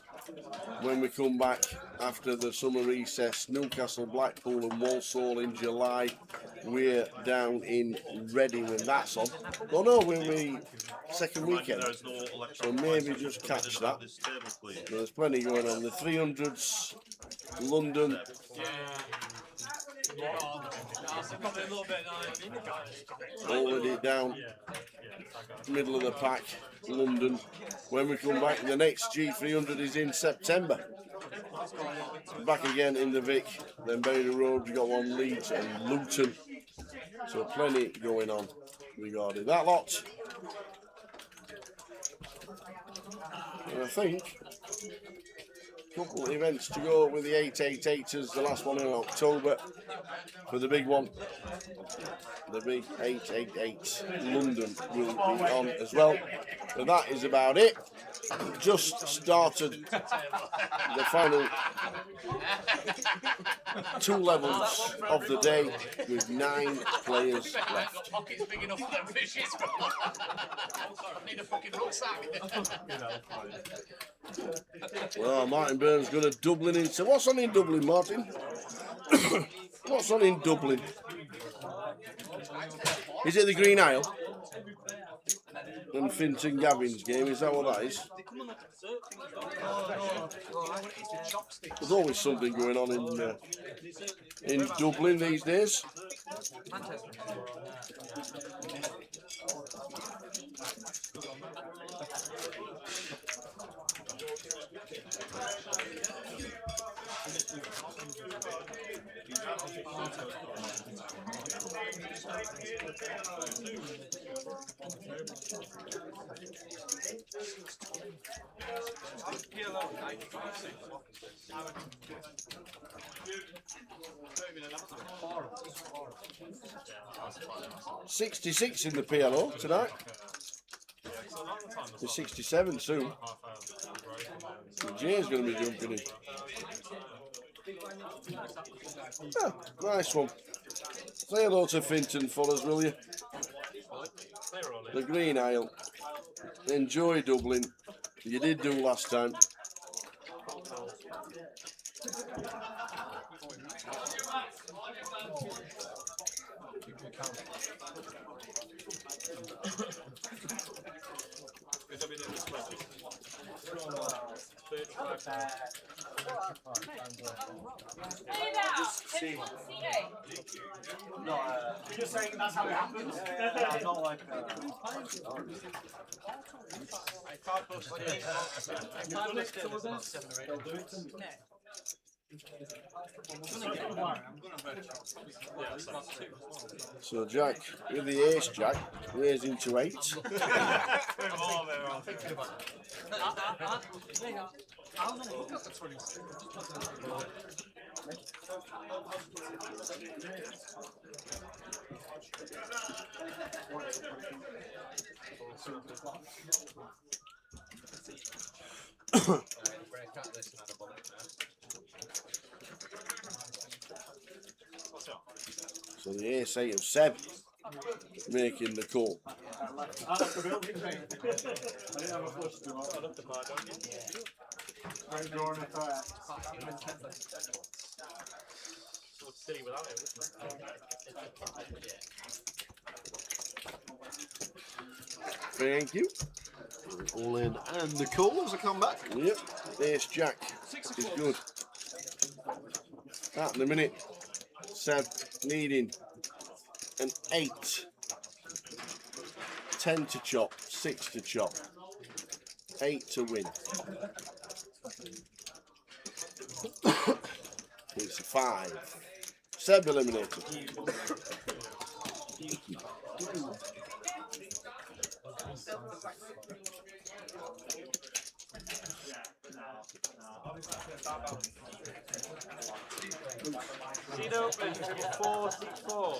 When we come back after the summer recess, Newcastle, Blackpool and Walsall in July. We're down in Reading when that's on. Oh no, we'll be second weekend. So maybe just catch that. There's plenty going on. The 300s, London. Already down middle of the pack, London. When we come back, the next G300 is in September. Back again in the Vic, then Berry Road, we got one Leeds and Luton. So plenty going on regarding that lot. And I think a couple of events to go with the 888ers, the last one in October for the big one. The big 888 London will be on as well. So that is about it. Just started the final 2 levels of the day with 9 players left. Pocket's big enough for them fishes. I need a fucking rucksack. Well, Martin Burns going to Dublin into... What's on in Dublin, Martin? What's on in Dublin? Is it the Green Isle? And Finton Gavin's game, is that what that is? There's always something going on in Dublin these days. $66 in the PLO tonight. It's 67 soon. Jay's going to be jumping in. Ah, nice one. Say hello to Finton for us, will you? The Green Isle. Enjoy Dublin. You did do last time. You're just saying that's how it happens. Not like So Jack, with the ace Jack, raising to 8. So the ace-8 of Seb making the call. Thank you. All in and the call as a comeback. Yep, ace-jack is good. At the minute, Seb needing an 8. 10 to chop, 6 to chop, 8 to win. It's a 5. Seb eliminated. Seed open, 4-6-4.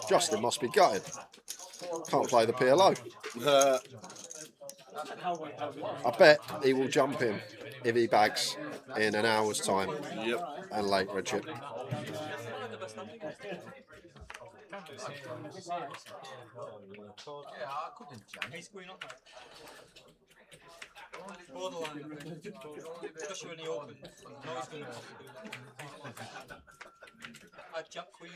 Justin must be gutted. Can't play the PLO. I bet he will jump him if he bags in an hour's time. Yep. And late Richard. Especially when he opens. No, he's going to I'd jack queen.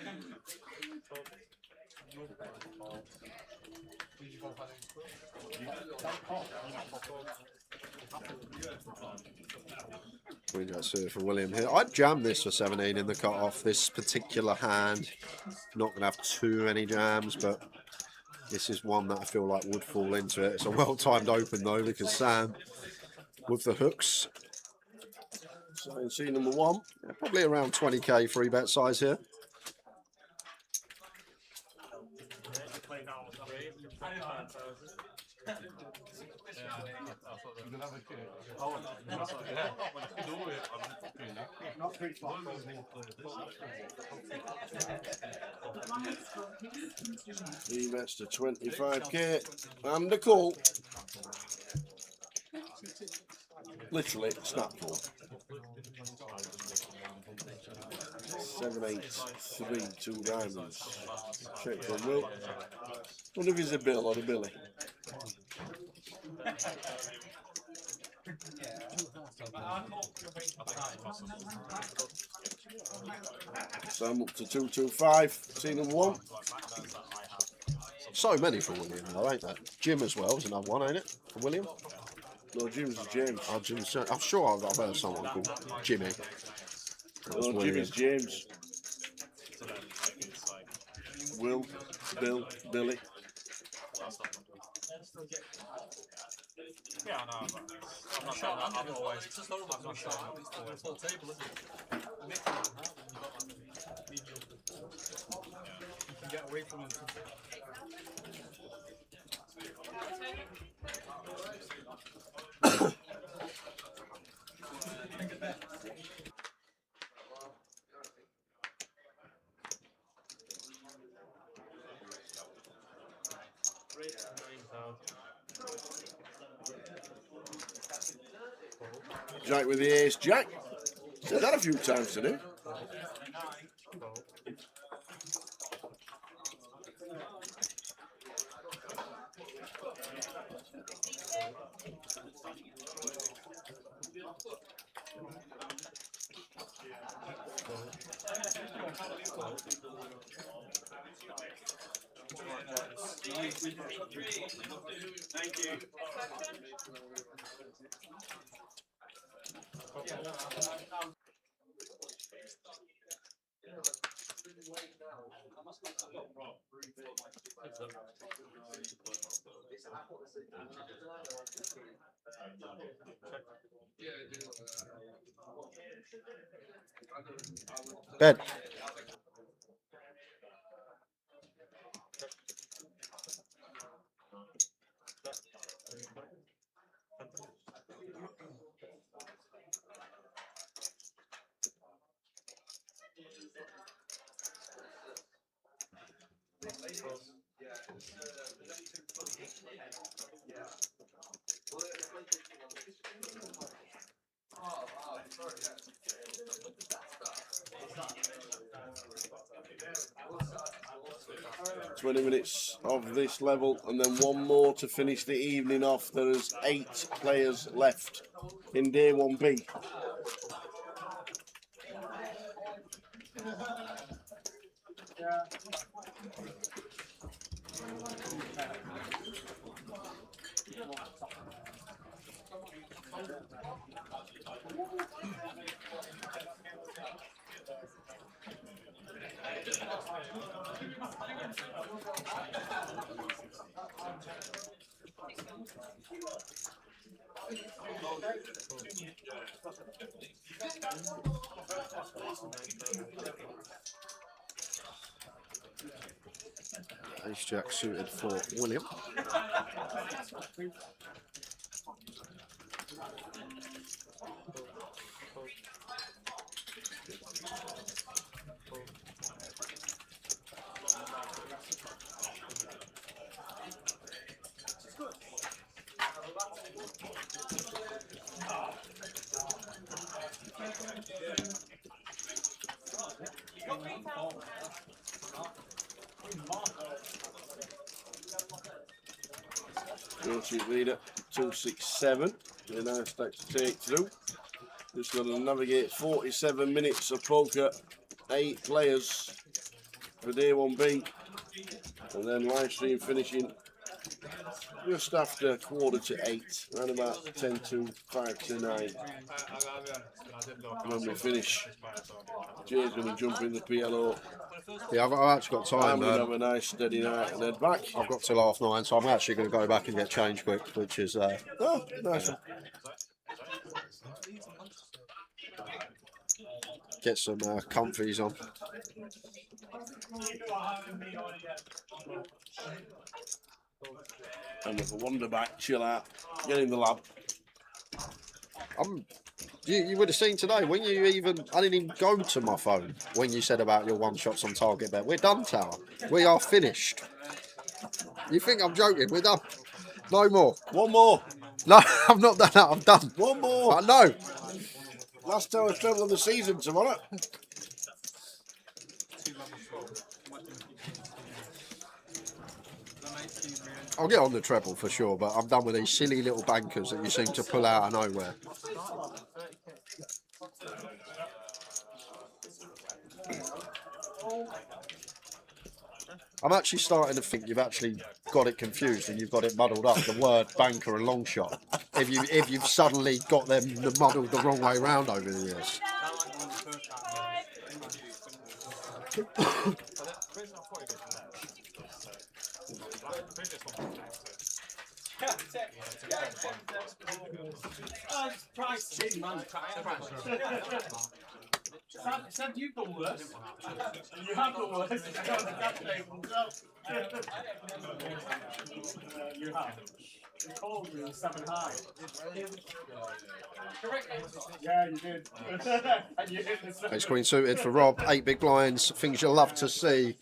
Queen Jack suited for William here. I'd jam this for 17 in the cut-off. This particular hand, not going to have too many jams, but this is one that I feel like would fall into it. It's a well-timed open though, because Sam, with the hooks, so in scene number 1, probably around 20k free bet size here. He bets to 25k and the call. Literally snap call. 7, 8, 3, 2 diamonds. Check for Will. Wonder if he's a bill or a billy. So I'm up to 225. Scene number 1. So many for William though, ain't there? Jim as well is another one, ain't it? For William? No, Jim's is James. Oh, Jim's. I'm sure I've heard someone called Jimmy. No, Jimmy's James. Will, Bill, Billy. Yeah, I know. I'm not sure. I'm always. It's just horrible. I'm not sure. It's full table, isn't it? You can get away from it. Jack with the ace, Jack. Said that a few times today. Thank you. Bed. "20 minutes of this level, and then one more to finish the evening off." There is 8 players left in day 1B. Ace Jack suited for William. Yorkshire leader 267. They're now starting to take through. Just got to navigate 47 minutes of poker, 8 players for day 1B, and then live stream finishing just after 7:45, around about 10 to 5 to 9. When we finish, Jay's going to jump in the PLO. Yeah, I've actually got time. I'm going to have a nice steady night and then back. I've got till 9:30, so I'm actually going to go back and get changed quick, which is oh, nice one. Get some comfies on. And if I wander back, chill out, get in the lab. You would have seen today when you I didn't even go to my phone when you said about your 1 shots on target bet. We're done, Tower. We are finished. You think I'm joking? We're done. No more. One more. No, I've not done that. I'm done. One more. I know. Last Tower's treble of the season tomorrow. I'll get on the treble for sure, but I'm done with these silly little bankers that you seem to pull out of nowhere. I'm actually starting to think you've actually got it confused and you've got it muddled up, the word banker and long shot. If you've suddenly got them muddled the wrong way round over the years. Sam, you've done worse. You have done worse. You have. You called me 7 high. Yeah, you did. And you hit the 7. Ace Queen suited for Rob. 8 big blinds. Things you'll love to see.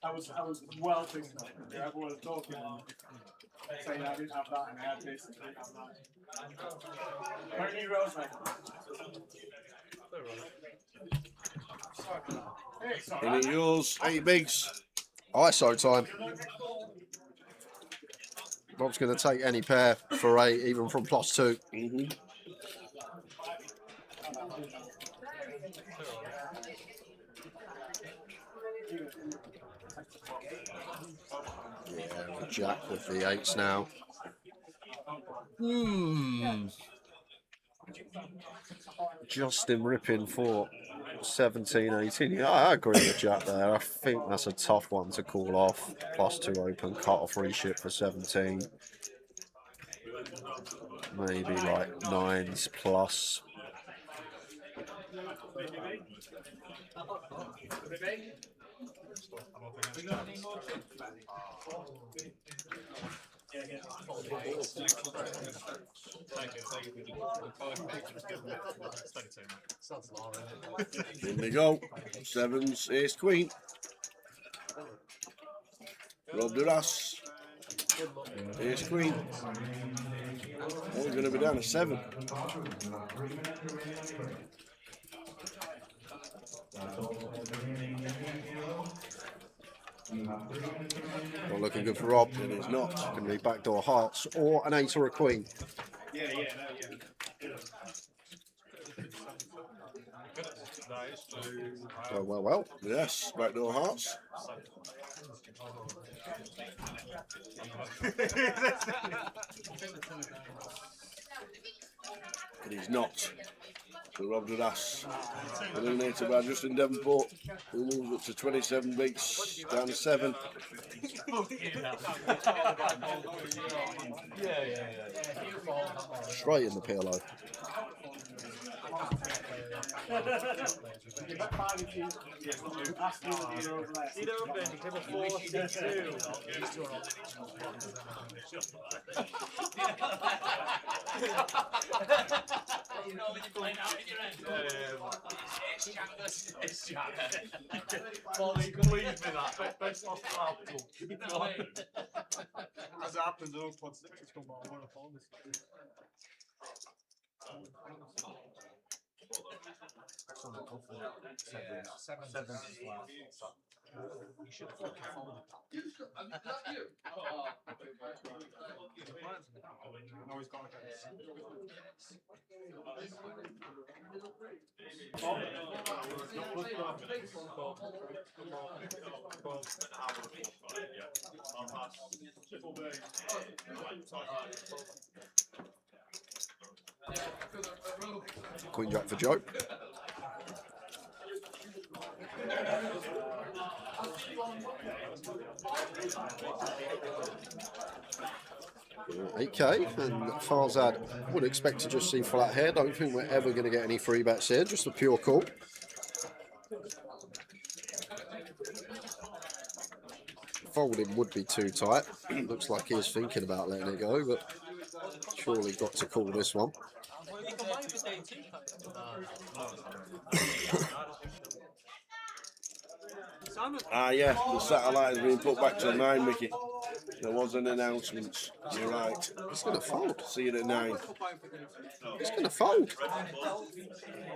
I was well thinking of it. Everyone was talking saying I didn't have that and I had this and I didn't have that. How many rows, mate? In it yours, 8 bigs. ISO time. Rob's going to take any pair for 8, even from +2. Yeah, Jack with the 8s now. Justin ripping for 17, 18. Yeah, I agree with Jack there. I think that's a tough one to call off. +2 open, cut off reship for 17. Maybe like 9s plus. In they go. Sevens, ace, queen. Rob the ass. Ace, queen. Oh, we're going to be down to 7. Not looking good for Rob. It is not. Going to be backdoor hearts or an ace or a queen. Oh, well. Yes, backdoor hearts. It is not. So Rob Dudas, eliminated by Justin Devonport, who moves up to 27 beats, down to 7. Straight in the PLO. As it happens, I don't put 6 to come on one of all this. Seven. You should have fucking folded that. No, he's gone again. Queen Jack for Joe. $8K, and Farzad would expect to just see flat here. Don't think we're ever going to get any free bets here, just a pure call. Folding would be too tight. Looks like he's thinking about letting it go, but surely got to call this one. Yeah, the satellite has been put back to 9, Mickey. There was an announcement. You're right. It's going to fold. See it at 9. It's going to fold.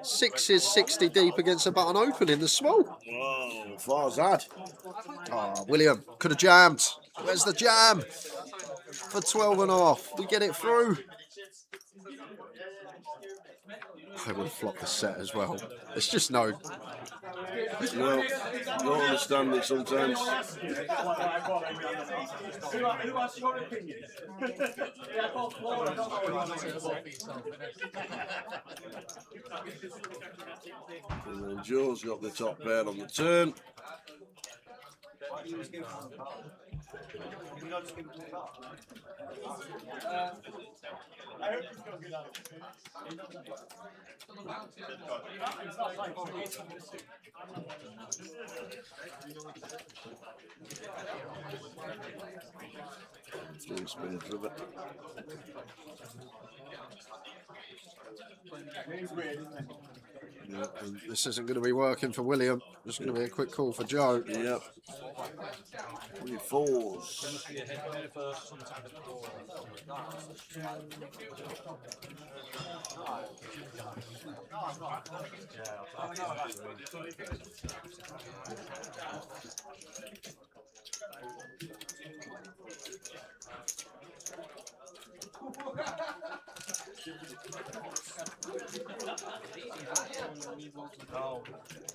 6 is 60 deep against a button open in the small. Whoa, Farzad. Oh, William could have jammed. Where's the jam? For 12.5. We get it through. I would have flopped the set as well. It's just no. No, don't understand it sometimes. And then Joe's got the top pair on the turn. Two spins with it. Yeah, this isn't going to be working for William. Just going to be a quick call for Joe. Yep. 3 4s.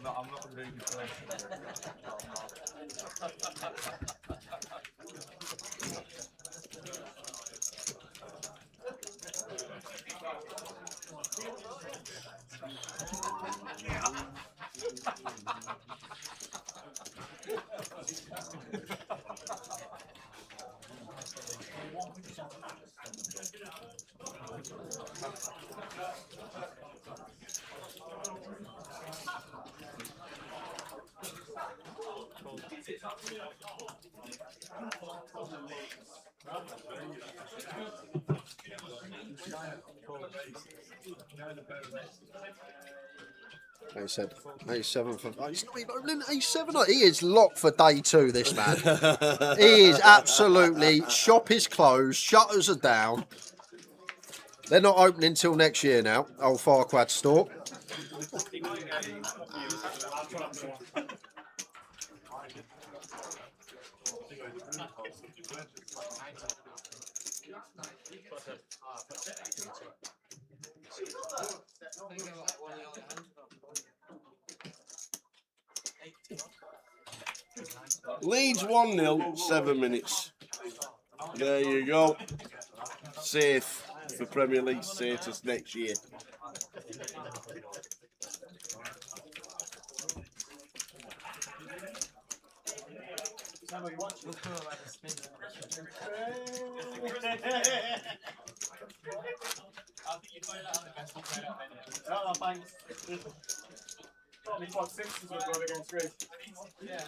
No, I'm not going to do this. A7 for. Oh, he's not even opening A7. He is locked for day 2, this man. He is absolutely. Shop is closed. Shutters are down. They're not opening until next year now. Old Farquaad store. Leeds 1-0, 7 minutes. There you go. Safe for Premier League status next year. Oh, thanks. Only what Simpsons were going against Grace. Yeah.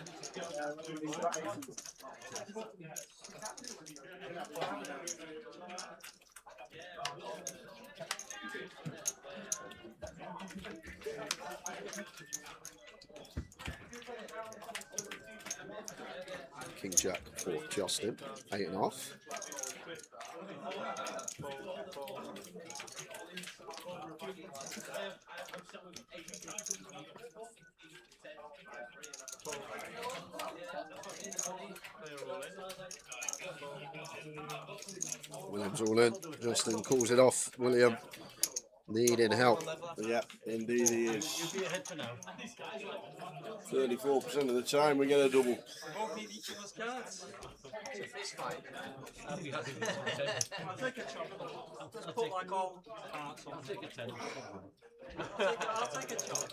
King Jack for Justin. 8.5. William's all in. Justin calls it off. William needing help. Yeah, indeed he is. 34% of the time we get a double. I'll take a chop. Just put like all parts on. I'll take a 10. I'll take a chop.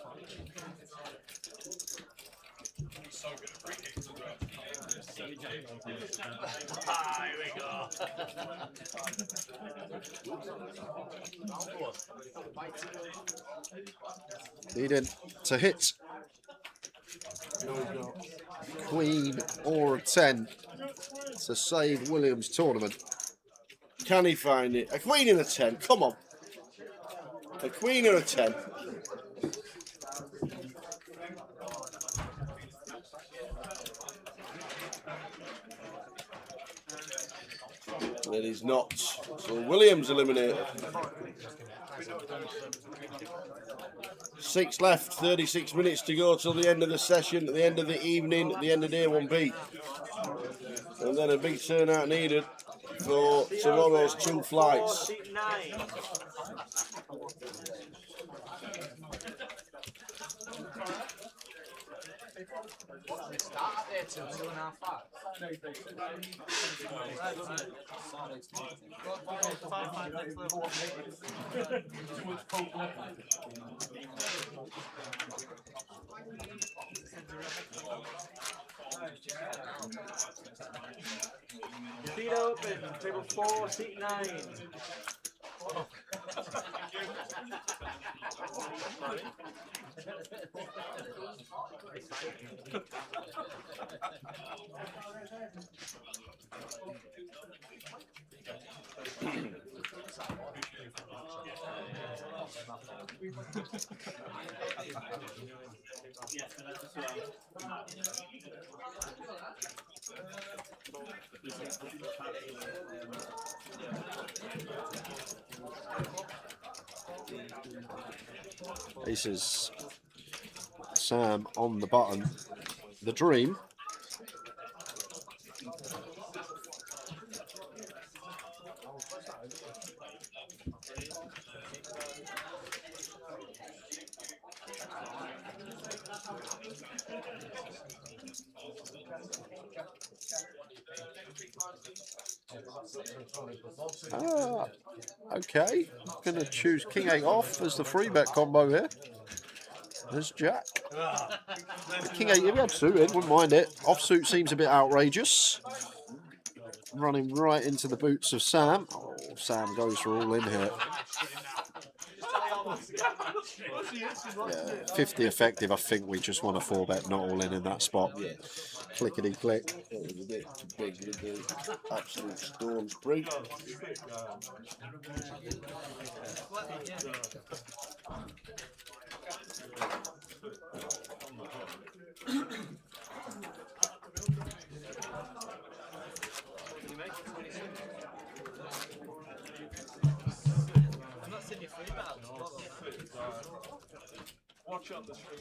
So good at free kicks as well. Here we go. Needing to hit. Queen or a 10 to save Williams' tournament. Can he find it? A queen and a 10. Come on. A queen or a 10. It is not. So Williams eliminated. 6 left, 36 minutes to go till the end of the session, at the end of the evening, at the end of day 1B. And then a big turnout needed for tomorrow's 2 flights. Seat open, table 4, seat 9. Aces. Sam on the button. The dream. Okay. Going to choose King 8 off as the free bet combo here. There's Jack. King 8, if he had suited, wouldn't mind it. Offsuit seems a bit outrageous. Running right into the boots of Sam. Oh, Sam goes for all in here. Yeah, 50 effective. I think we just want a 4-bet, not all in that spot. Yeah. Clickety click. It was a bit too big with the absolute stones break. I'm not sitting free about Watch on the stream.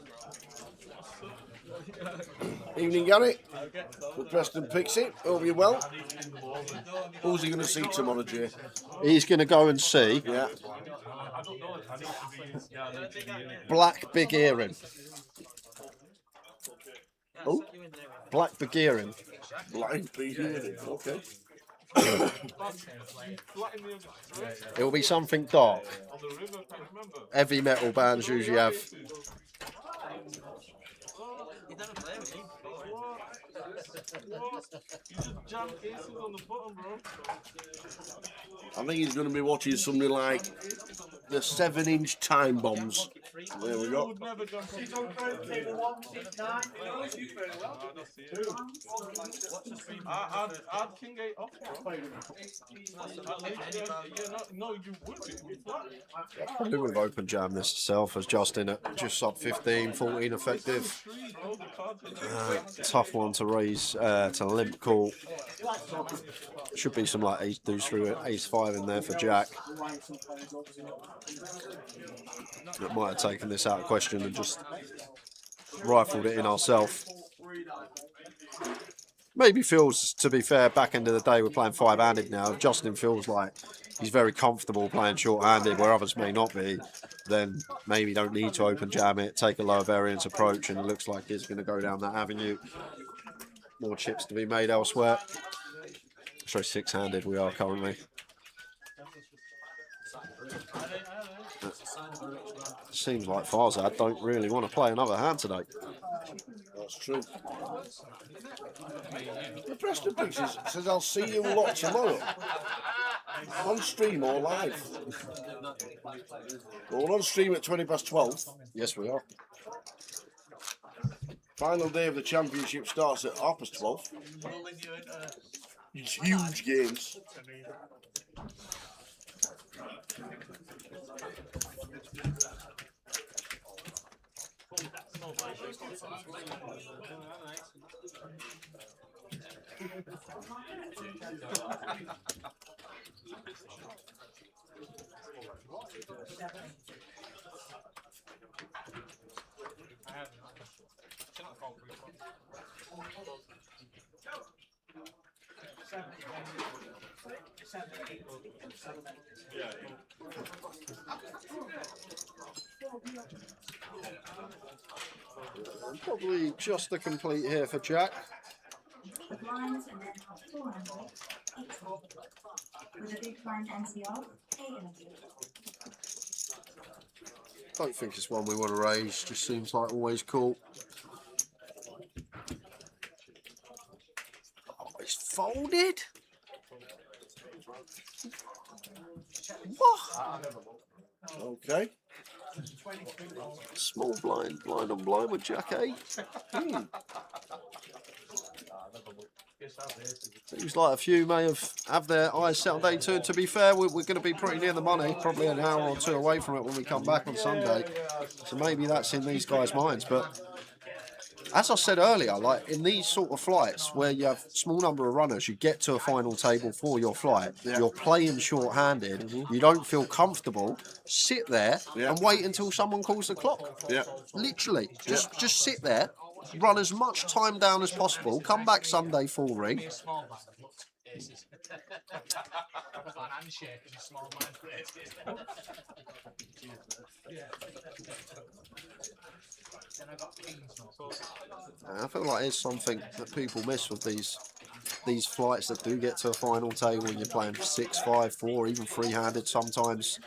Evening, Gary. The Preston picks it. Hope you're well. Who's he going to see tomorrow, Jay? He's going to go and see Yeah. Black Big Earring. Oh, Black Big Earring. Black Big Earring. Okay. It will be something dark. Heavy metal bands usually have. You don't play with me. You just jam aces on the bottom, bro. I think he's going to be watching something like the 7-inch time bombs. There we go. I'd king 8 off, bro. No, you would be. Probably would have open jam this itself as Justin at just sub 15, 14 effective. Tough one to raise to limp call. Should be some like ace deuce through ace 5 in there for Jack. That might have taken this out of question and just rifled it in ourselves. Maybe feels, to be fair, back end of the day we're playing 5-handed now. Justin feels like he's very comfortable playing short-handed where others may not be. Then maybe don't need to open jam it, take a lower variance approach, and it looks like it's going to go down that avenue. More chips to be made elsewhere. So 6-handed we are currently. Seems like Farzad don't really want to play another hand today. That's true. The Preston Pictures says I'll see you a lot tomorrow. On stream or live? Well, we're on stream at 12:20. Yes, we are. Final day of the championship starts at 12:30. It's huge games. Probably just the complete here for Jack. The blinds are then 400, 800, with a big blind NCR, 800. Don't think it's one we want to raise, just seems like always cool. Oh, it's folded? What? Okay. Small blind, blind on blind with Jack A. Seems like a few may have their eyes set on day 2. To be fair, we're going to be pretty near the money, probably an hour or 2 away from it when we come back on Sunday. So maybe that's in these guys' minds. But as I said earlier, like in these sort of flights where you have small number of runners, you get to a final table for your flight, you're playing short-handed, you don't feel comfortable, sit there and wait until someone calls the clock. Literally, just sit there, run as much time down as possible, come back Sunday full ring. I feel like it's something that people miss with these flights that do get to a final table when you're playing 6, 5, 4, even 3-handed sometimes.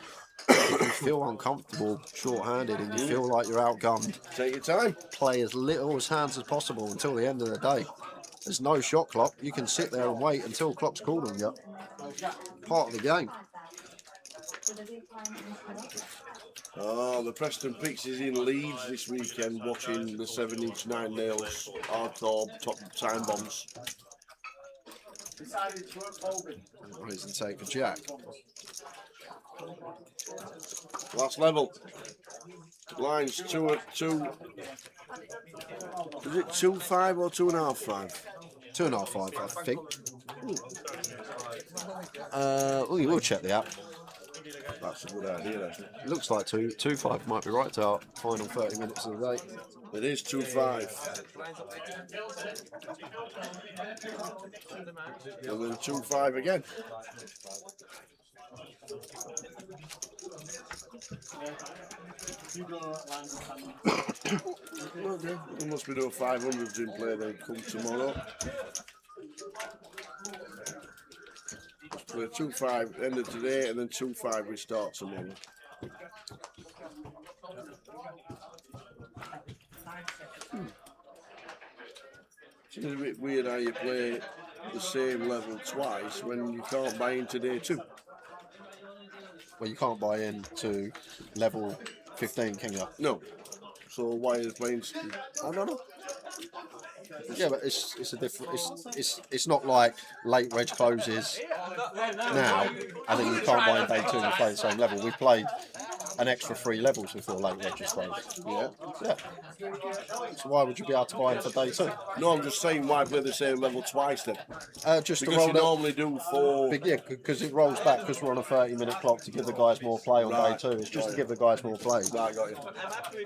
You feel uncomfortable short-handed and you feel like you're outgunned. Take your time. Play as little as hands as possible until the end of the day. There's no shot clock. You can sit there and wait until clock's called on you. Part of the game. With a big blind anti-off. Oh, the Preston Pix is in Leeds this weekend watching the 7-inch 9 nails hardcore top time bombs. Raise and take for Jack. Last level. Lines 2 at 2. Is it 2-5 or 2.5-5? 2.5-5, I think. We'll check the app. That's a good idea, actually. It looks like 2.5 might be right to our final 30 minutes of the day. It is 2-5. And then 2-5 again. Okay, there must be no 500s in play then come tomorrow. Play 2-5 end of today and then 2-5 we start tomorrow. It's a bit weird how you play the same level twice when you can't buy into day 2. Well, you can't buy into level 15, can you? No. So why is playing? I don't know. Yeah, but it's a different. It's not like late reg closes now, and then you can't buy in day 2 and play the same level. We played an extra 3 levels before late reg is closed. Yeah. So why would you be able to buy in for day 2? No, I'm just saying why play the same level twice then? Just because to roll you normally do 4. Yeah, because it rolls back because we're on a 30-minute clock to give the guys more play on day 2. It's just to give the guys more play. Right, got you.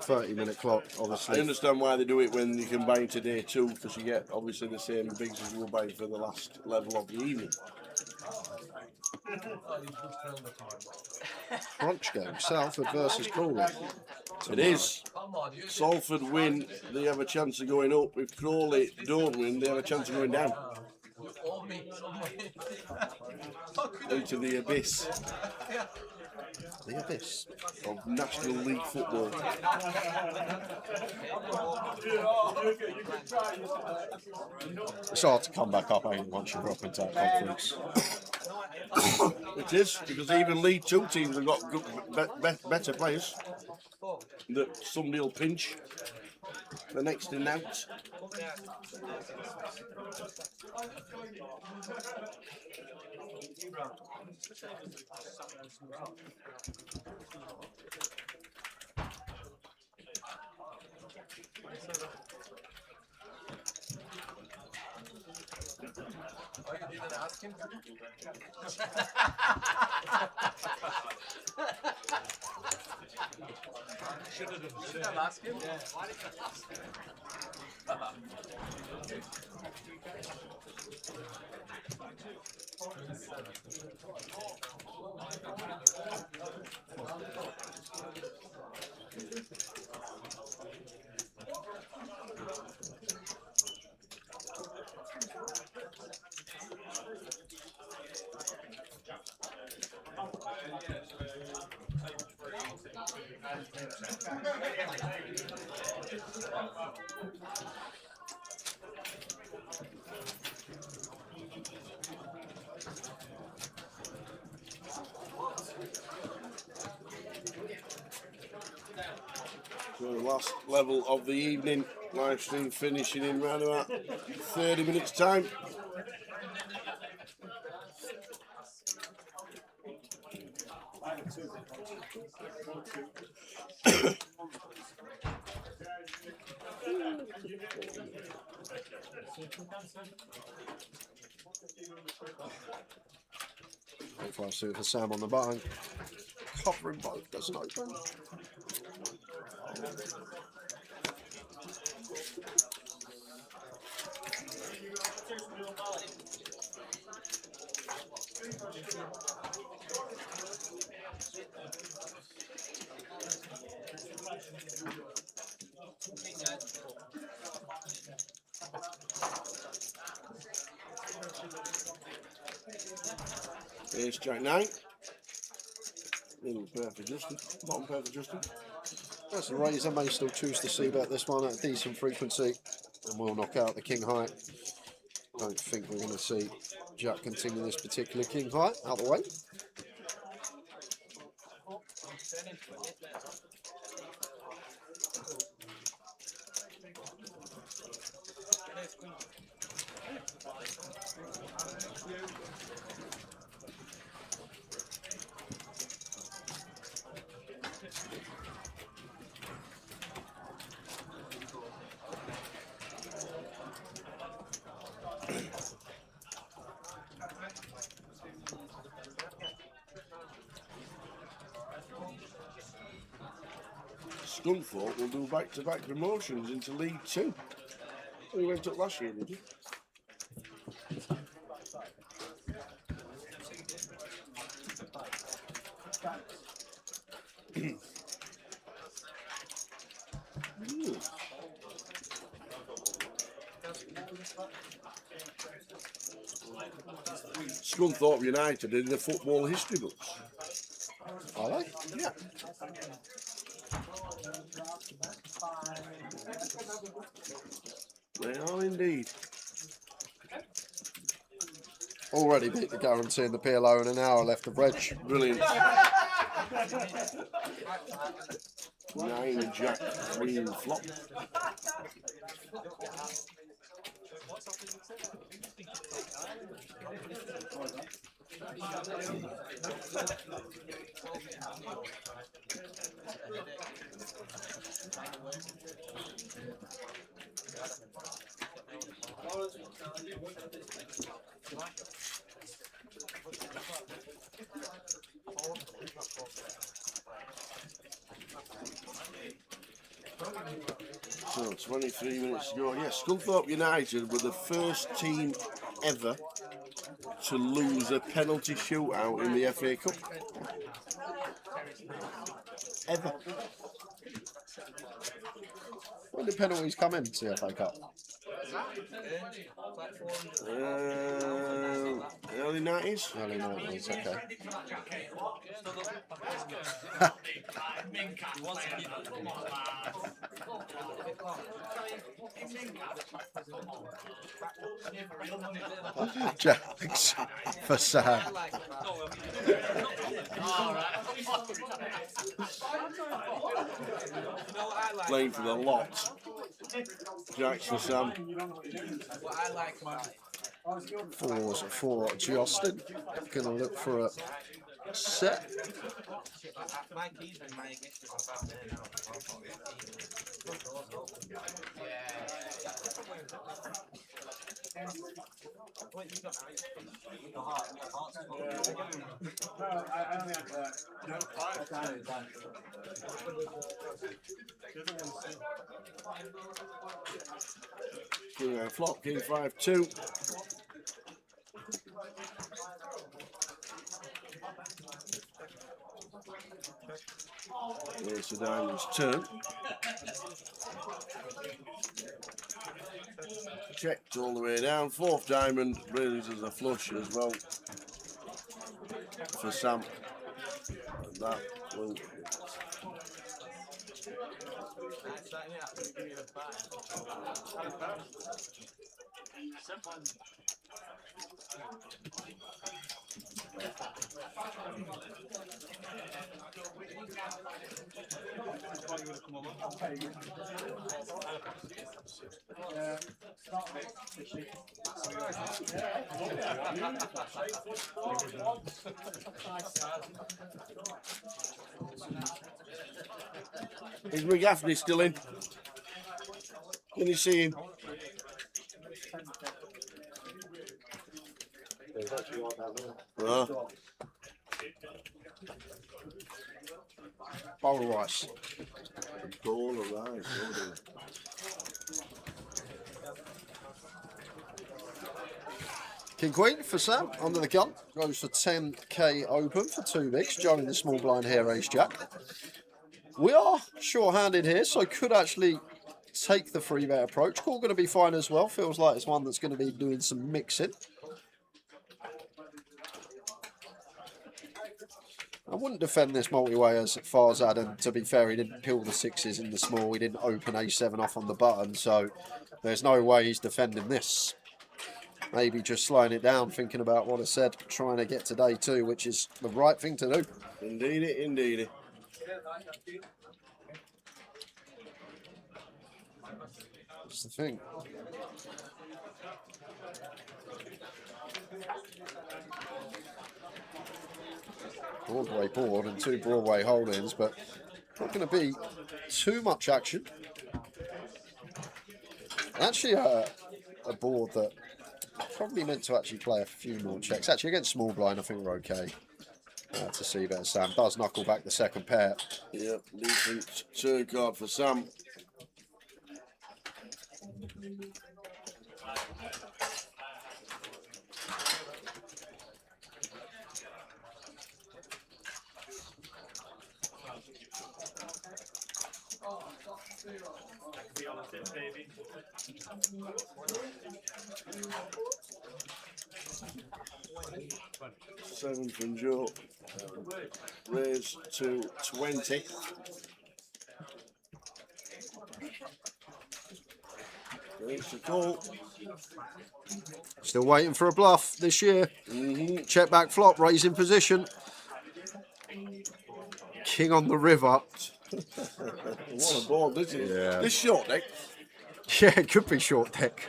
30-minute clock, obviously. I understand why they do it when you can buy into day 2 because you get obviously the same bigs as you were buying for the last level of the evening. Crunch game, Salford versus Crawley. It is. Salford win, they have a chance of going up. If Crawley don't win, they have a chance of going down. Into the abyss. The abyss of National League football. It's hard to come back up, ain't it, once you drop into that conference. It is, because even League 2 teams have got good, better players that somebody will pinch the next in out. Oh, you didn't ask him? Should have done. Should have asked him? Yeah. Why did you ask him? So the last level of the evening, live stream finishing in around about 30 minutes time. Hopefully I see it for Sam on the button. Covering both doesn't open. Here's Jack 9. Middle pair for Justin, bottom pair for Justin. That's a razor. May still choose to see bet this one at a decent frequency, and we'll knock out the king height. Don't think we're going to see Jack continue this particular king height out the way. Scunthorpe will do back-to-back promotions into League Two. We went up last year, did you? Scunthorpe United in the football history books. Are they? Yeah. They are indeed. Already beat the guarantee in the PLO in an hour left of reg. Brilliant. 9 jack, 3 flop. So 23 minutes to go. Yes, Scunthorpe United were the first team ever to lose a penalty shootout in the FA Cup. Ever. When did penalties come in to the FA Cup? Early 90s? Early 90s, okay. Jax for Sam. Playing for the lot. Jax for Sam. What I like about 4's for Justin. Gonna look for a set. my keys and my mixes are about there King flop, King 5-2. There's the diamond's turn. Checked all the way down. 4th diamond raises a flush as well for Sam. And that will. Is McGaffney still in? Can you see him? Bowl of rice. Bowl of rice. King Queen for Sam, under the gun. Goes for 10k open for 2 bigs. Joining the small blind here, Ace Jack. We are short-handed here, so could actually take the free bet approach. Call going to be fine as well. Feels like it's one that's going to be doing some mixing. I wouldn't defend this multi-way as far as that, and to be fair, he didn't pill the 6s in the small. He didn't open A7 off on the button, so there's no way he's defending this. Maybe just slowing it down, thinking about what I said, trying to get to day 2, which is the right thing to do. Indeed. That's the thing. Broadway board and 2 Broadway holdings, but not going to be too much action. Actually, a board that probably meant to actually play a few more checks. Actually, against small blind, I think we're okay. To see that Sam does knuckle back the second pair. Yep, decent turn card for Sam. Seven from Joe. Raise to 20. It's a call. Still waiting for a bluff this year. Check back flop, raising position. King on the river. What a board this is. Yeah. This short deck. Yeah, it could be short deck.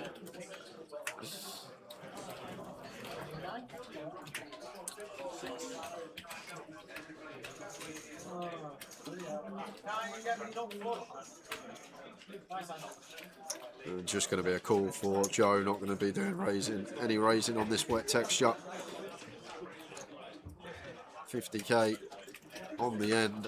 Just going to be a call for Joe, not going to be doing any raising on this wet texture. 50k on the end.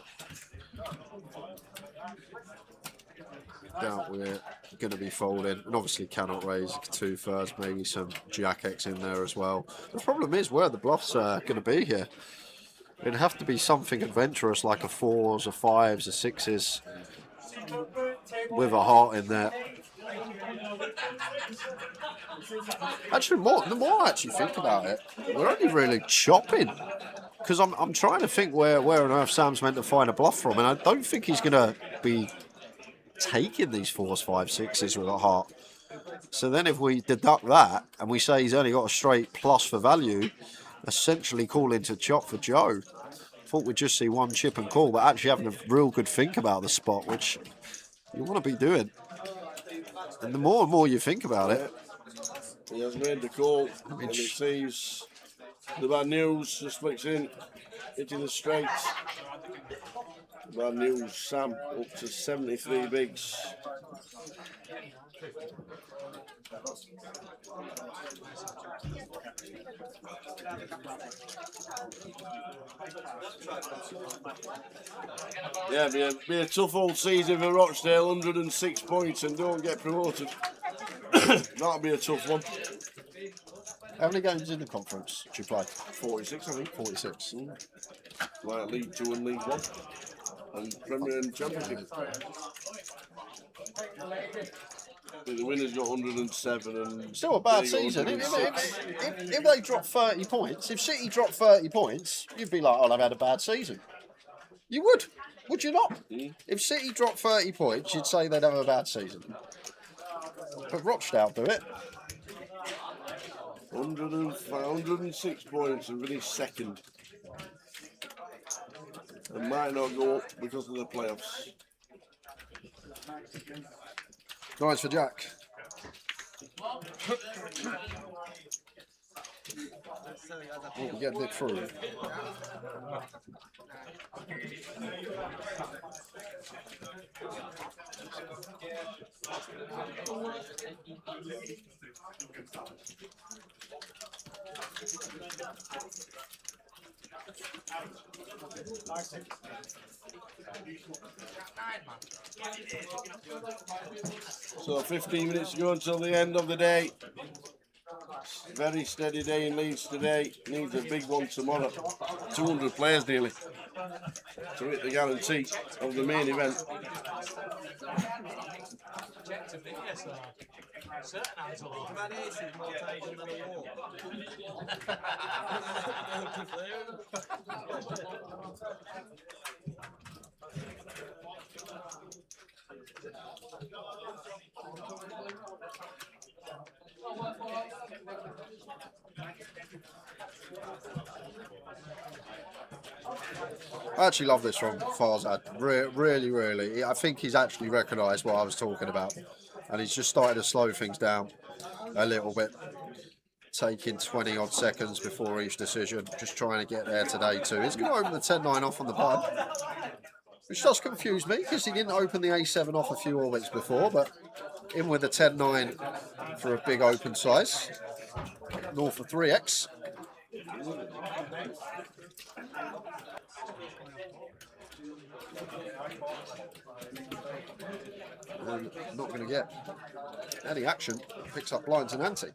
Doubt we're going to be folding, and obviously cannot raise 2/3, maybe some Jack X in there as well. The problem is where the bluffs are going to be here. It'd have to be something adventurous like a 4s, a 5s, a 6s with a heart in there. Actually, the more I actually think about it, we're only really chopping. Because I'm trying to think where on earth Sam's meant to find a bluff from, and I don't think he's going to be taking these 4s, 5s, 6s with a heart. So then if we deduct that, and we say he's only got a straight plus for value, essentially calling to chop for Joe. Thought we'd just see one chip and call, but actually having a real good think about the spot, which you want to be doing. And the more and more you think about it, he has made the call, and he sees the bad news, just flicks in, hitting the straight. Bad news, Sam up to 73 bigs. Yeah, be a tough old season for Rochdale, 106 points and don't get promoted. That'll be a tough one. How many games in the conference did you play? 46, I think. 46. Like League 2 and League 1. And Premier and Championship. The winners got 107 and... Still a bad season. If they drop 30 points, if City dropped 30 points, you'd be like, oh, they've had a bad season. You would you not? If City dropped 30 points, you'd say they'd have a bad season. But Rochdale do it. 106 points and finished second. It might not go up because of the playoffs. Nice for Jack. We're getting it through. So 15 minutes to go until the end of the day. Very steady day in Leeds today. Needs a big one tomorrow. 200 players nearly to hit the guarantee of the main event. I actually love this from Farzad. Really, really. I think he's actually recognised what I was talking about. And he's just started to slow things down a little bit. Taking 20 odd seconds before each decision. Just trying to get there today too. He's going to open the 10-9 off on the bud. Which does confuse me because he didn't open the A7 off a few orbits before. But in with the 10-9 for a big open size. North of 3x. And not going to get any action. Picks up blinds and ante.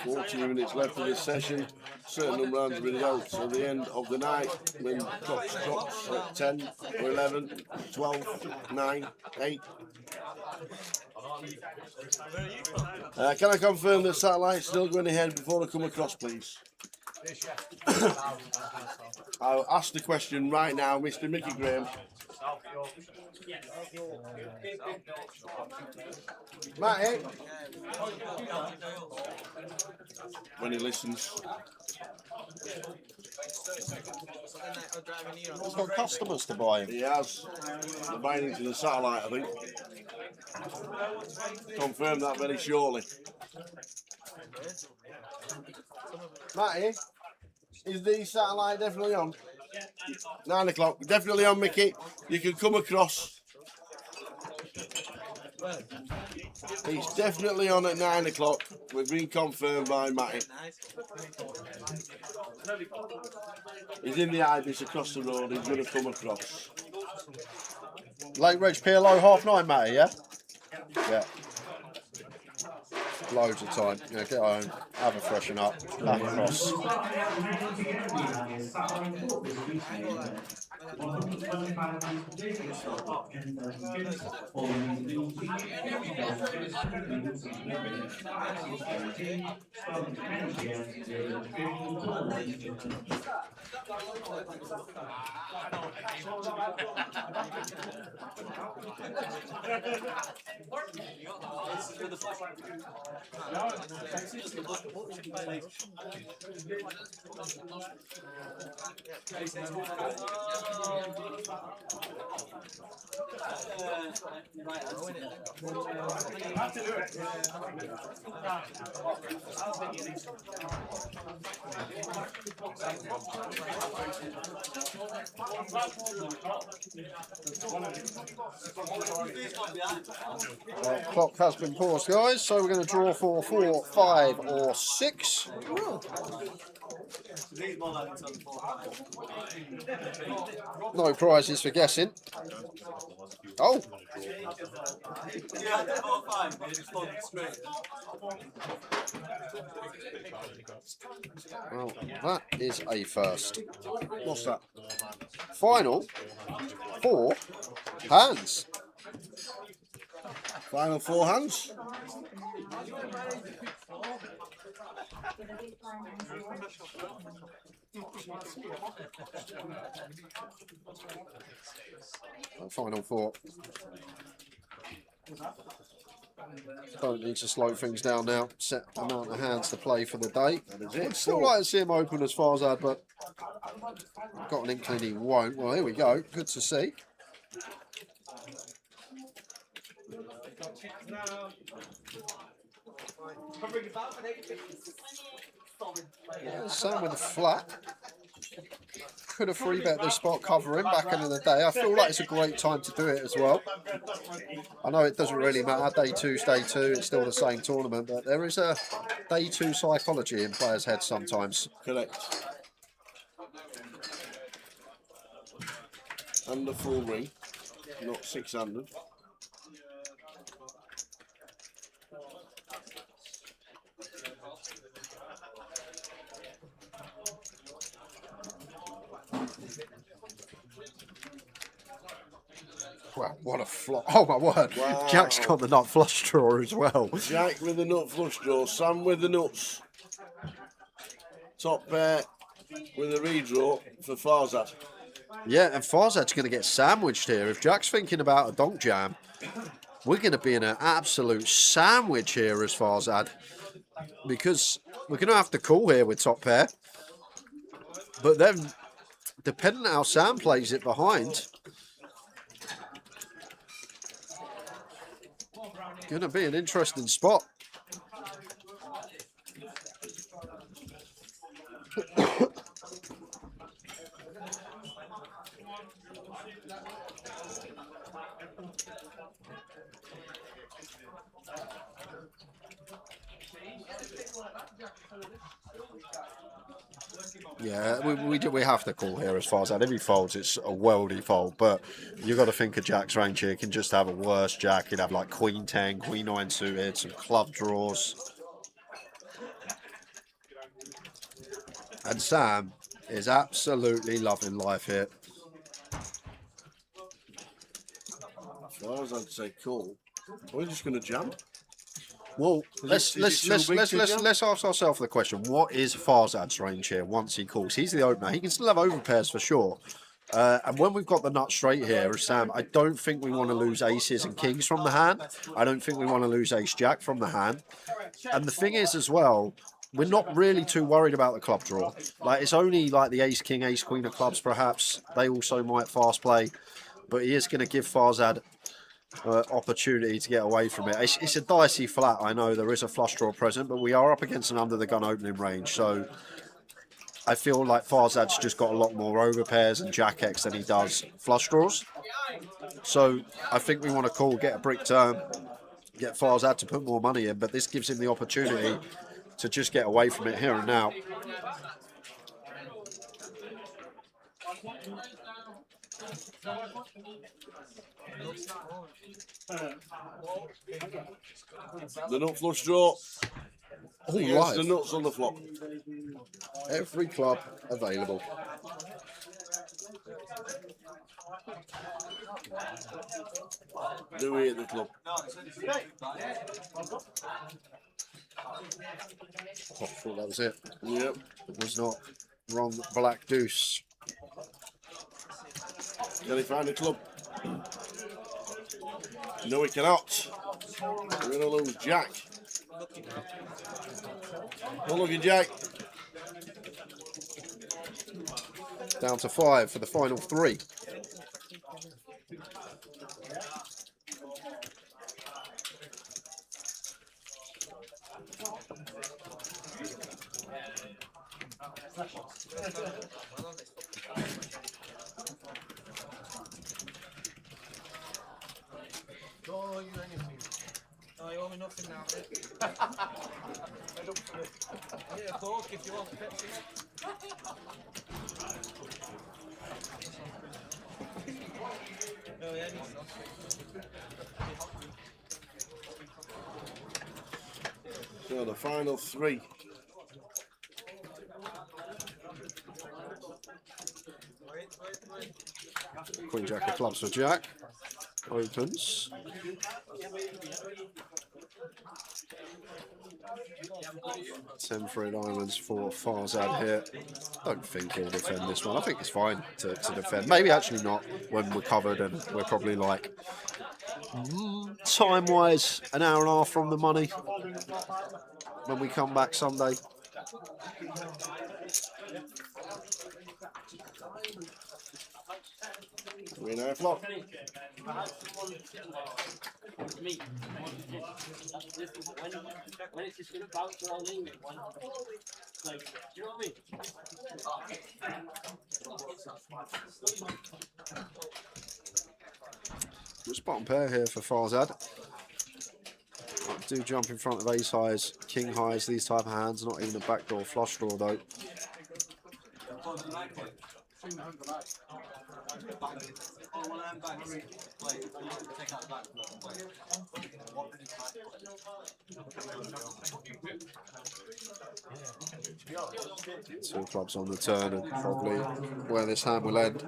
40 minutes left of this session. Certain number of rounds have been held till the end of the night when clocks drops at 10 or 11, 12, 9, 8. Can I confirm that satellite's still going ahead before I come across, please? I'll ask the question right now, Mr. Mickey Graham. Matty? When he listens. He's got customers to buy him. He has. They're buying into the satellite, I think. Confirm that very shortly. Matty, is the satellite definitely on? 9 o'clock. Definitely on, Mickey. You can come across. He's definitely on at 9 o'clock. We've been confirmed by Matty. He's in the Ibis across the road. He's going to come across. Late Reg PLO 9:30, Matty, yeah? Yeah. Loads of time. Yeah, get home, have a freshen up, back across. Clock has been paused, guys, so we're going to draw for 4, 5 or 6. No prizes for guessing. Oh! Well, that is a first. What's that? Final 4 hands. Final 4 hands. Final 4. Don't need to slow things down now. Set amount of hands to play for the day. I'd still like to see him open as far as that, but I've got an inkling he won't. Well, here we go. Good to see. Yeah, Sam with a flat. Could have free bet this spot covering back in the day. I feel like it's a great time to do it as well. I know it doesn't really matter. Day 2, day 2, it's still the same tournament, but there is a day 2 psychology in players' heads sometimes. Correct. And the full ring, not 600. Well, what a flop. Oh my word. Wow. Jack's got the nut flush draw as well. Jack with the nut flush draw, Sam with the nuts. Top pair with a redraw for Farzad. Yeah, and Farzad's going to get sandwiched here. If Jack's thinking about a donk jam, we're going to be in an absolute sandwich here as far as that, because we're going to have to call here with top pair. But then, depending on how Sam plays it behind, going to be an interesting spot. Yeah, we have to call here as far as that. If he folds, it's a worldy fold. But you've got to think of Jack's range here. He can just have a worse Jack. He'd have like Queen 10, Queen 9 suited, some club draws. And Sam is absolutely loving life here. As far as I'd say call, we're just going to jam. Well, let's ask ourselves the question: what is Farzad's range here once he calls? He's the opener. He can still have overpairs for sure. And when we've got the nut straight here, Sam, I don't think we want to lose aces and kings from the hand. I don't think we want to lose ace jack from the hand. And the thing is as well, we're not really too worried about the club draw. Like, it's only like the ace king, ace queen of clubs perhaps. They also might fast play. But he is going to give Farzad opportunity to get away from it. It's a dicey flat, I know. There is a flush draw present, but we are up against an under the gun opening range. So I feel like Farzad's just got a lot more overpairs and jack X than he does flush draws. So I think we want to call, get a brick turn, get Farzad to put more money in, but this gives him the opportunity to just get away from it here and now. The nut flush draw. All Yes, right. the nuts on the flop. Every club available. Do we at the club? I thought that was it. Yep. It was not. Wrong black deuce. Can he find a club? No, he cannot. We're going to lose Jack. Good looking, Jack. Down to 5 for the final 3. Oh, you anything? Oh, you owe me nothing now, mate. Get a Coke if you want a Pepsi, oh, yeah, So the final 3. Queen jack of clubs for Jack. Opens. Ten free diamonds for Farzad here. Don't think he'll defend this one. I think it's fine to defend. Maybe actually not when we're covered and we're probably like time-wise an hour and a half from the money when we come back Sunday. Green eye flop. me. When it's just gonna bounce around in one. Like, do you know what I mean? Just bottom pair here for Farzad. Do jump in front of ace highs, king highs, these type of hands. Not even a backdoor flush draw though. Two clubs on the turn and probably where this hand will end.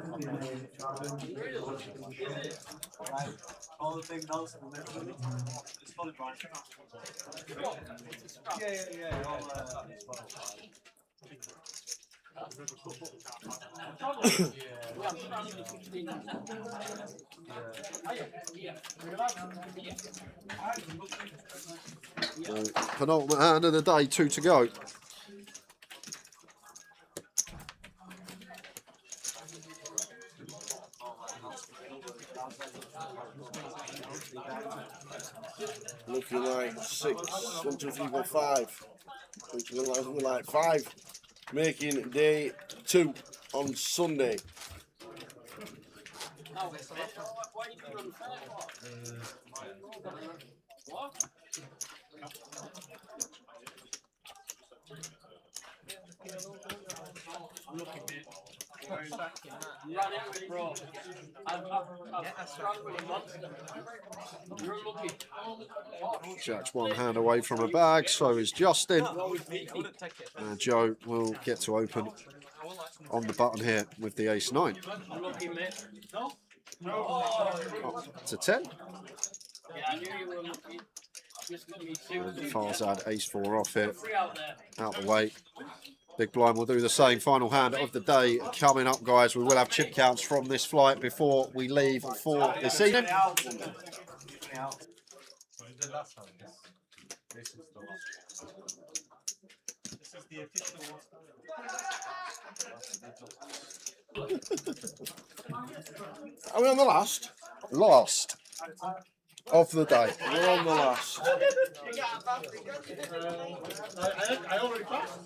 Penultimate hand of the day, 2 to go. Looking like 6, 1, 2, 3, 4, 5. Looking like 5. Making day 2 on Sunday. Jack's 1 hand away from a bag, so is Justin. And Joe will get to open on the button here with the ace-9. Up to 10. And Farzad ace-4 off here. Out the way. Big blind will do the same. Final hand of the day coming up, guys. We will have chip counts from this flight before we leave for this evening. Are we on the last? Last of the day. We're on the last. I already passed.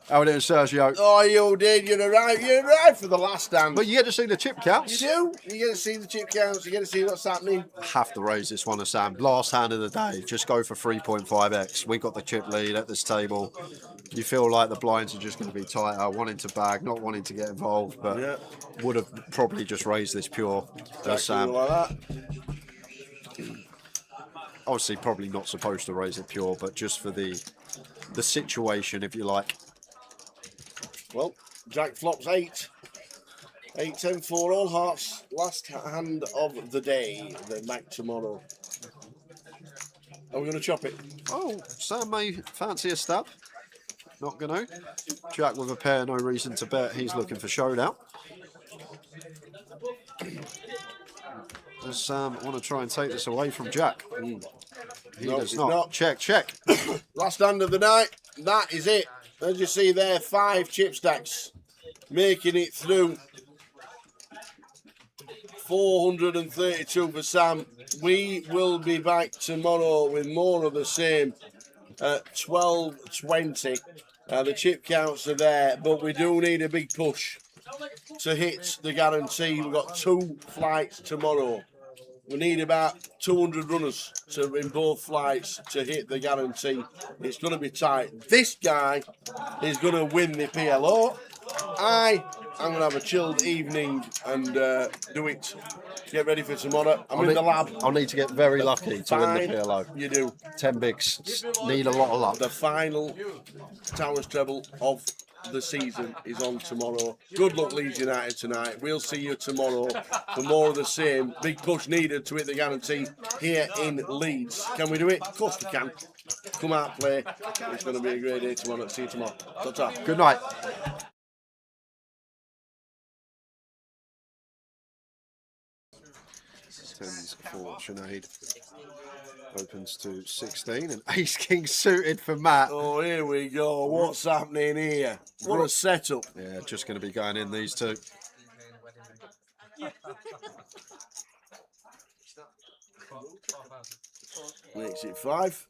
How it is, Sergio? Oh, you did. You're right for the last hand. But you get to see the chip counts. You do. You get to see the chip counts. You get to see what's happening. Have to raise this one, Sam. Last hand of the day. Just go for 3.5x. We got the chip lead at this table. You feel like the blinds are just going to be tighter, wanting to bag, not wanting to get involved, but would have probably just raised this pure. Sam. Like that. Obviously, probably not supposed to raise it pure, but just for the situation, if you like. Well, Jack flops 8. 8, 10, 4, all hearts. Last hand of the day. Then back tomorrow. Are we going to chop it? Oh, Sam may fancy a stab. Not going to. Jack with a pair, no reason to bet. He's looking for showdown. Does Sam want to try and take this away from Jack? He does not. Check, check. Last hand of the night. That is it. As you see there, 5 chip stacks. Making it through. 432 for Sam. We will be back tomorrow with more of the same at 12:20. The chip counts are there, but we do need a big push to hit the guarantee. We've got 2 flights tomorrow. We need about 200 runners in both flights to hit the guarantee. It's going to be tight. This guy is going to win the PLO. I'm going to have a chilled evening and do it. Get ready for tomorrow. I'm in the lab. I'll need to get very lucky to win the PLO. You do. 10 bigs. Need a lot of luck. The final Towers treble of the season is on tomorrow. Good luck, Leeds United, tonight. We'll see you tomorrow for more of the same. Big push needed to hit the guarantee here in Leeds. Can we do it? Of course we can. Come out, play. It's going to be a great day tomorrow. See you tomorrow. Ta-ta. Good night. Tens for Sinead. Opens to 16 and ace king suited for Matt. Oh, here we go. What's happening here? What a setup. Yeah, just going to be going in these two. Makes it 5.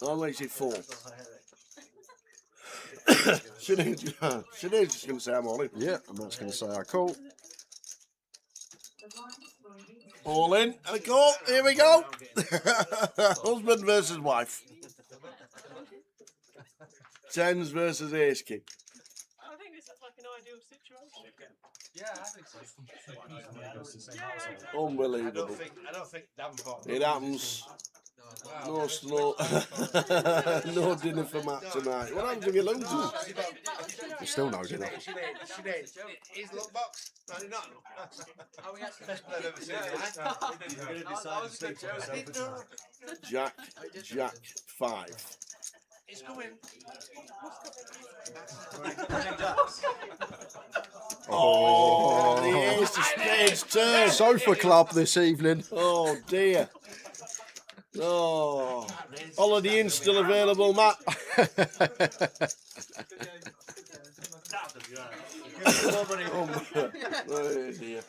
Oh, makes it 4. Sinead's just going to say I'm all in. Yeah, and that's going to say I call. All in and a call. Here we go. Husband versus wife. Tens versus ace king. I think this is like an ideal situation. Yeah, I think so. Unbelievable. I don't think Davenport. It happens. No, No snow. No dinner for Matt tonight. What happens if you lose? There's still no dinner. His look box. 99. Are we actually Best player I've ever seen in my life. You're going to decide to sleep for yourself tonight. Jack 5. It's coming. Oh, the ace of spades turn. Sofa club this evening. Oh dear. Oh, Holiday Inn still available, Matt. Oh dear.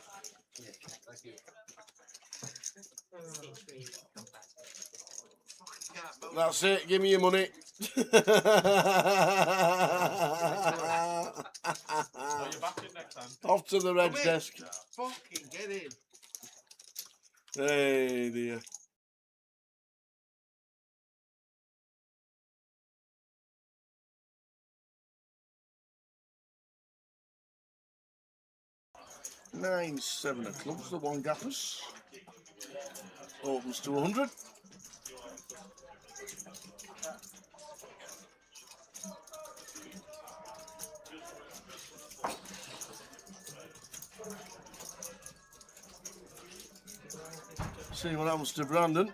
That's it. Give me your money. You're back in next time. Off to the Reds desk. Fucking get in. Hey dear. Nine, 7 of clubs, the one gappers. Opens to 100. See what happens to Brandon.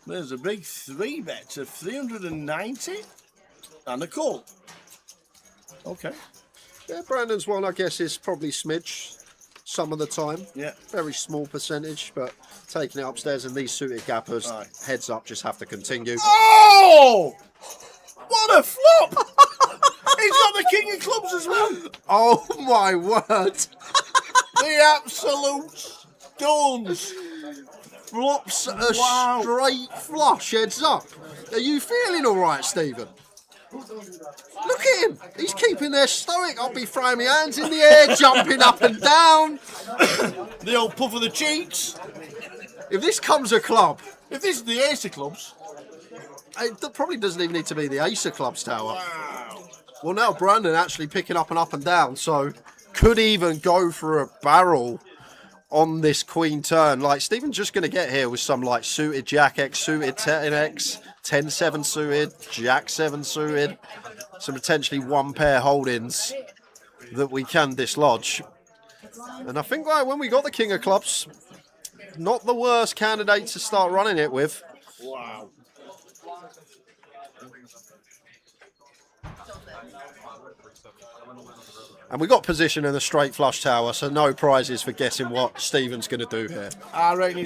There's a big 3-bet of 390 and a call. Okay. Yeah, Brandon's one, I guess, is probably smidge some of the time. Yeah. Very small percentage, but taking it upstairs and these suited gappers, Aye. heads up, just have to continue. Oh! What a flop! He's got the king of clubs as well. Oh my word! The absolute stones. Flops a straight flush, heads up. Are you feeling all right, Stephen? Look at him. He's keeping there stoic. I'll be throwing my hands in the air, jumping up and down. The old puff of the cheeks. If this comes a club, if this is the ace of clubs, it probably doesn't even need to be the ace of clubs tower. Wow. Well, now Brandon actually picking up and up and down, so could even go for a barrel on this queen turn. Like, Stephen's just going to get here with some like suited Jack X, suited 10X, 10-7 suited, Jack 7 suited, some potentially one pair holdings that we can dislodge. And I think like when we got the king of clubs, not the worst candidate to start running it with. Wow. And we got position in the straight flush tower, so no prizes for guessing what Stephen's going to do here. I reckon